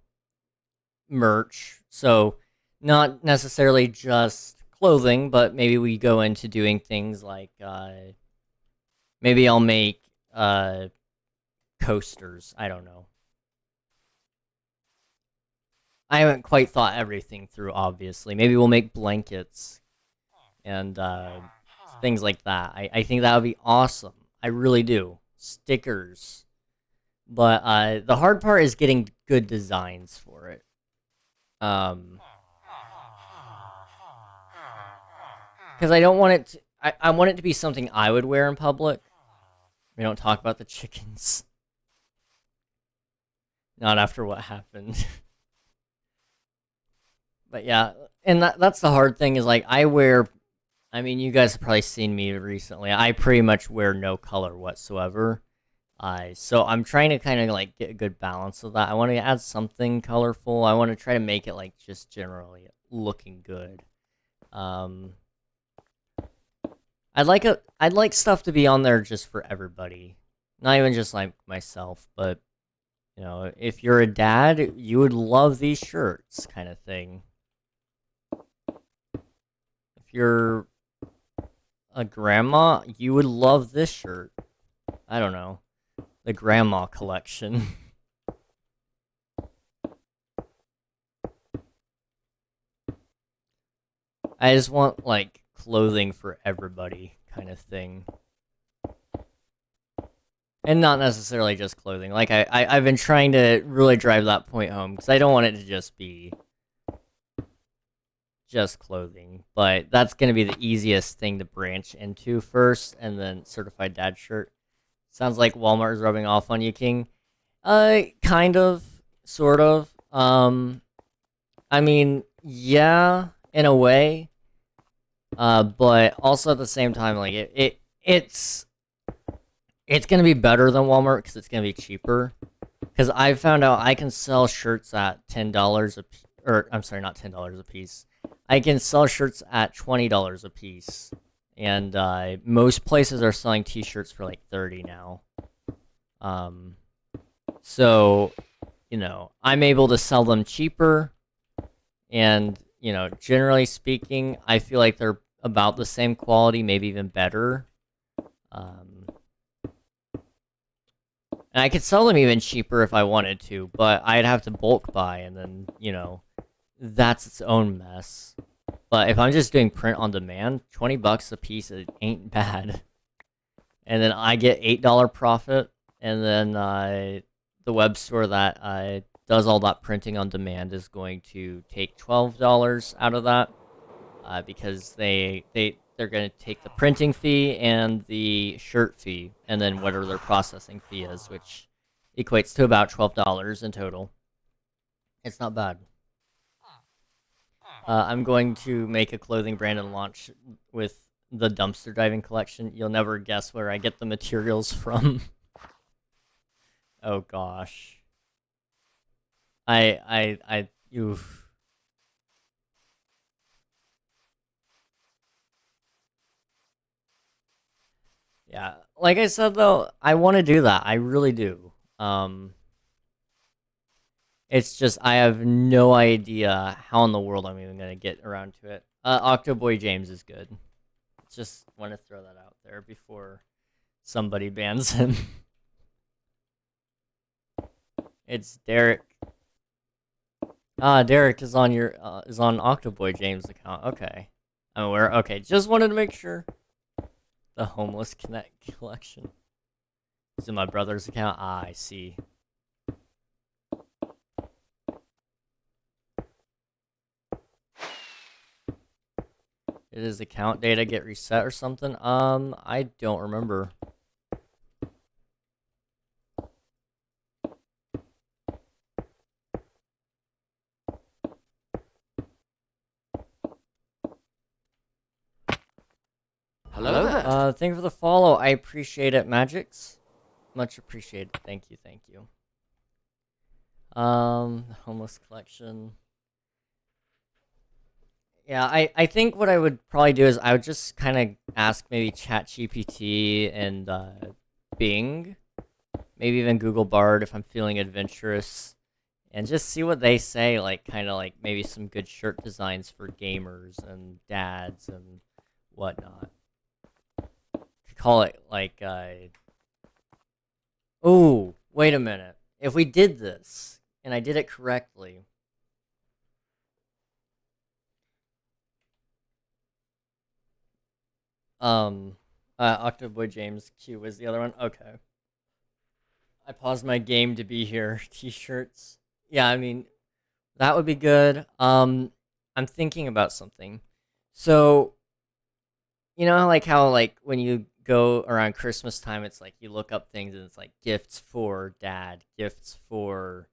merch. So not necessarily just clothing, but maybe we go into doing things like, maybe I'll make coasters. I don't know. I haven't quite thought everything through, obviously. Maybe we'll make blankets and things like that. I think that would be awesome. I really do. Stickers. But the hard part is getting good designs for it. Because I don't want it to, I want it to be something I would wear in public. We don't talk about the chickens. Not after what happened. But yeah, and that's the hard thing is like I mean, you guys have probably seen me recently. I pretty much wear no color whatsoever. So I'm trying to kind of like get a good balance of that. I want to add something colorful. I want to try to make it like just generally looking good. Um, I'd like stuff to be on there just for everybody, not even just like myself, but you know, if you're a dad, you would love these shirts, kind of thing. If you're a grandma, you would love this shirt. I don't know, the grandma collection. I just want like clothing for everybody, kind of thing. And not necessarily just clothing. Like I've been trying to really drive that point home because I don't want it to just be just clothing. But that's gonna be the easiest thing to branch into first, and then certified dad shirt. Sounds like Walmart is rubbing off on you, King. Kind of, sort of. I mean, yeah, in a way. But also at the same time, like it's gonna be better than Walmart because it's gonna be cheaper. Because I found out I can sell shirts at $10 a or I'm sorry, not $10 a piece. I can sell shirts at $20 a piece, and most places are selling T-shirts for like 30 now. Um, so you know I'm able to sell them cheaper, and you know generally speaking, I feel like they're about the same quality, maybe even better. Um, And I could sell them even cheaper if I wanted to, but I'd have to bulk buy, and then, you know, that's its own mess. But if I'm just doing print on demand, 20 bucks a piece, it ain't bad. And then I get $8 profit, and then the web store that does all that printing on demand is going to take $12 out of that, because they're going to take the printing fee and the shirt fee, and then whatever their processing fee is, which equates to about $12 in total. It's not bad. I'm going to make a clothing brand and launch with the dumpster diving collection. You'll never guess where I get the materials from. Oh gosh. Oof. Yeah, like I said though, I want to do that. I really do. It's just I have no idea how in the world I'm even gonna get around to it. Octoboy James is good. Just want to throw that out there before somebody bans him. It's Derek. Ah, Derek is on your is on Octoboy James account. Okay, I'm aware. Okay, just wanted to make sure. The Homeless Connect collection is in my brother's account. Ah, I see. Did his account data get reset or something? I don't remember. Hello there. Thank you for the follow. I appreciate it, Magix. Much appreciated. Thank you, thank you. The Homeless Collection. Yeah, I think what I would probably do is I would just kind of ask maybe ChatGPT and Bing, maybe even Google Bard if I'm feeling adventurous, and just see what they say. Like kind of like maybe some good shirt designs for gamers and dads and whatnot. Could call it like oh, wait a minute. If we did this and I did it correctly. Octoboy James Q was the other one. Okay. I paused my game to be here. T-shirts. Yeah, I mean, that would be good. I'm thinking about something. So, you know, like how like when you go around Christmas time, it's like you look up things and it's like gifts for dad, gifts for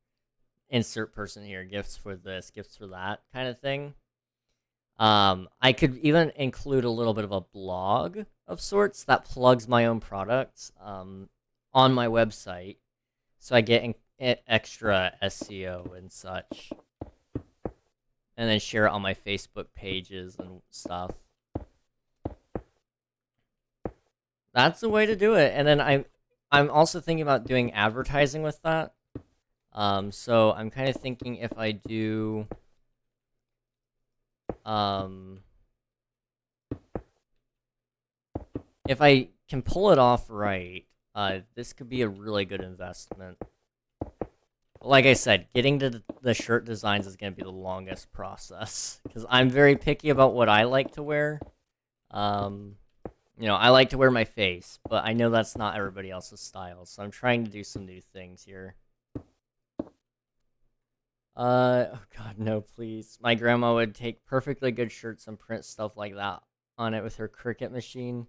insert person here, gifts for this, gifts for that kind of thing. I could even include a little bit of a blog of sorts that plugs my own products on my website, so I get extra SEO and such, and then share it on my Facebook pages and stuff. That's the way to do it. And then I'm also thinking about doing advertising with that. So I'm kind of thinking if I do if I can pull it off right, this could be a really good investment. Like I said, getting to the shirt designs is going to be the longest process, because I'm very picky about what I like to wear. I like to wear my face, but I know that's not everybody else's style, so I'm trying to do some new things here. Oh god, no, please. My grandma would take perfectly good shirts and print stuff like that on it with her Cricut machine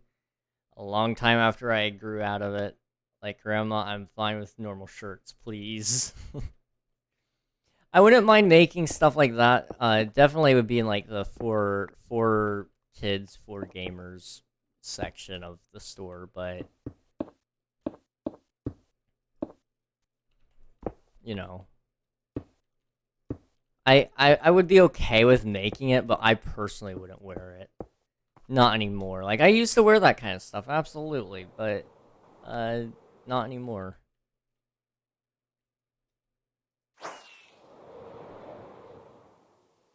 a long time after I grew out of it. Like, Grandma, I'm fine with normal shirts, please. I wouldn't mind making stuff like that. Definitely would be in like the for kids, for gamers section of the store, but you know, I would be okay with making it, but I personally wouldn't wear it. Not anymore. Like, I used to wear that kind of stuff, absolutely, but not anymore.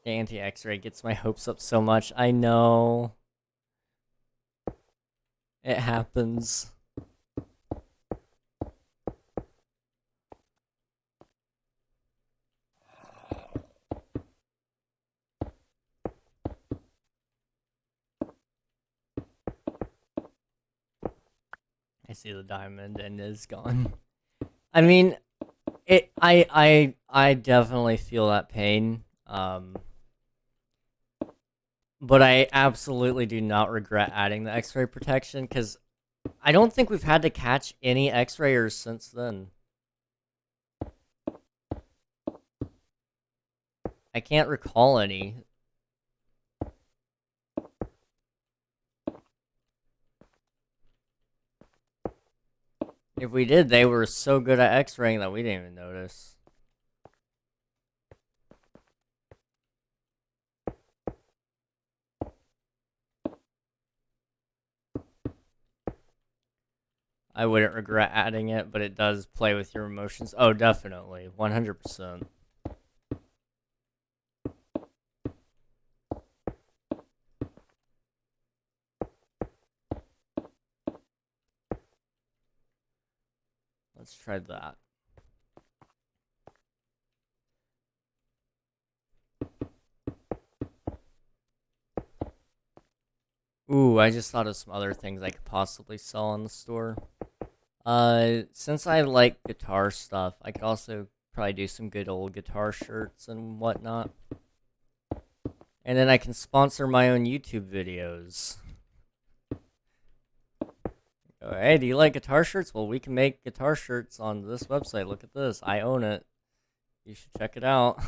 The anti-X-ray gets my hopes up so much. I know. It happens. I see the diamond and it's gone. I mean, I definitely feel that pain. But I absolutely do not regret adding the X-ray protection, because I don't think we've had to catch any X-rayers since then. I can't recall any. If we did, they were so good at X-raying that we didn't even notice. I wouldn't regret adding it, but it does play with your emotions. Oh, definitely. 100%. Let's try that. Ooh, I just thought of some other things I could possibly sell in the store. Since I like guitar stuff, I could also probably do some good old guitar shirts and whatnot. And then I can sponsor my own YouTube videos. Oh, hey, do you like guitar shirts? Well, we can make guitar shirts on this website. Look at this. I own it. You should check it out.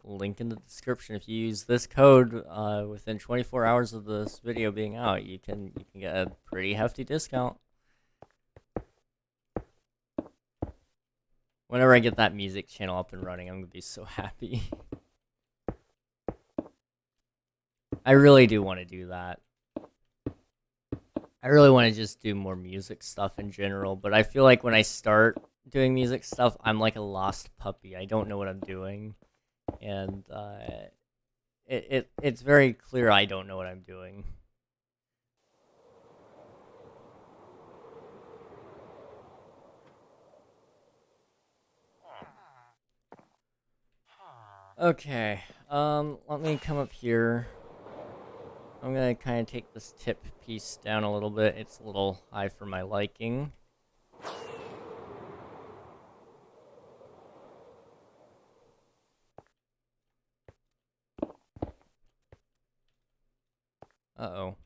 Link in the description. If you use this code within 24 hours of this video being out, you can get a pretty hefty discount. Whenever I get that music channel up and running, I'm gonna be so happy. I really do want to do that. I really want to just do more music stuff in general, but I feel like when I start doing music stuff, I'm like a lost puppy. I don't know what I'm doing, and it's very clear I don't know what I'm doing. Okay, let me come up here. I'm gonna kind of take this tip piece down a little bit. It's a little high for my liking. Uh-oh.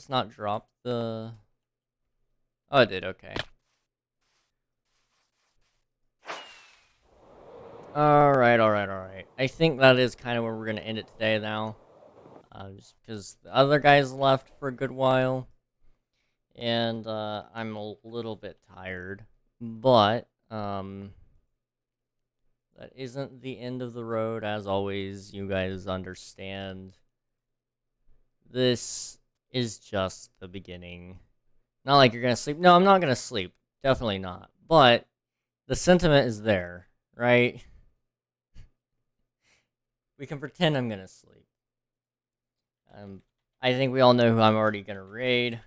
this not drop the... Oh, it did, okay. Alright. I think that is kind of where we're going to end it today now. Just because the other guys left for a good while. And I'm a little bit tired. But, that isn't the end of the road. As always, you guys understand. This is just the beginning. Not like you're going to sleep. No, I'm not going to sleep. Definitely not. But the sentiment is there, right? We can pretend I'm going to sleep. I think we all know who I'm already going to raid.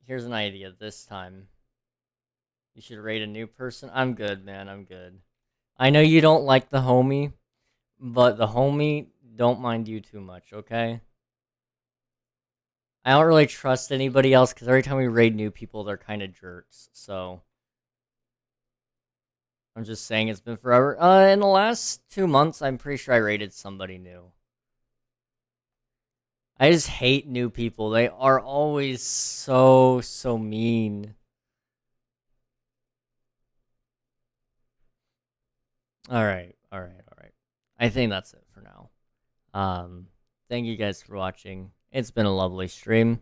Here's an idea this time. You should raid a new person. I'm good, man. I'm good. I know you don't like the homie, but the homie don't mind you too much, okay? I don't really trust anybody else because every time we raid new people, they're kind of jerks. So I'm just saying it's been forever. In the last 2 months, I'm pretty sure I raided somebody new. I just hate new people. They are always so mean. Alright. I think that's it for now. Thank you guys for watching. It's been a lovely stream.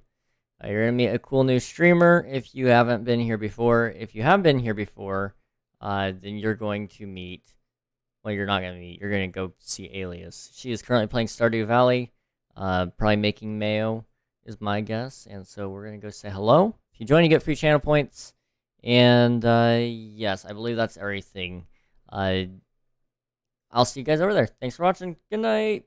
You're gonna meet a cool new streamer if you haven't been here before. If you have been here before, then you're going to meet... Well, you're not gonna meet. You're gonna go see Alias. She is currently playing Stardew Valley. Probably making mayo is my guess. And so we're gonna go say hello. If you join, you get free channel points. And yes, I believe that's everything. I'll see you guys over there. Thanks for watching. Good night.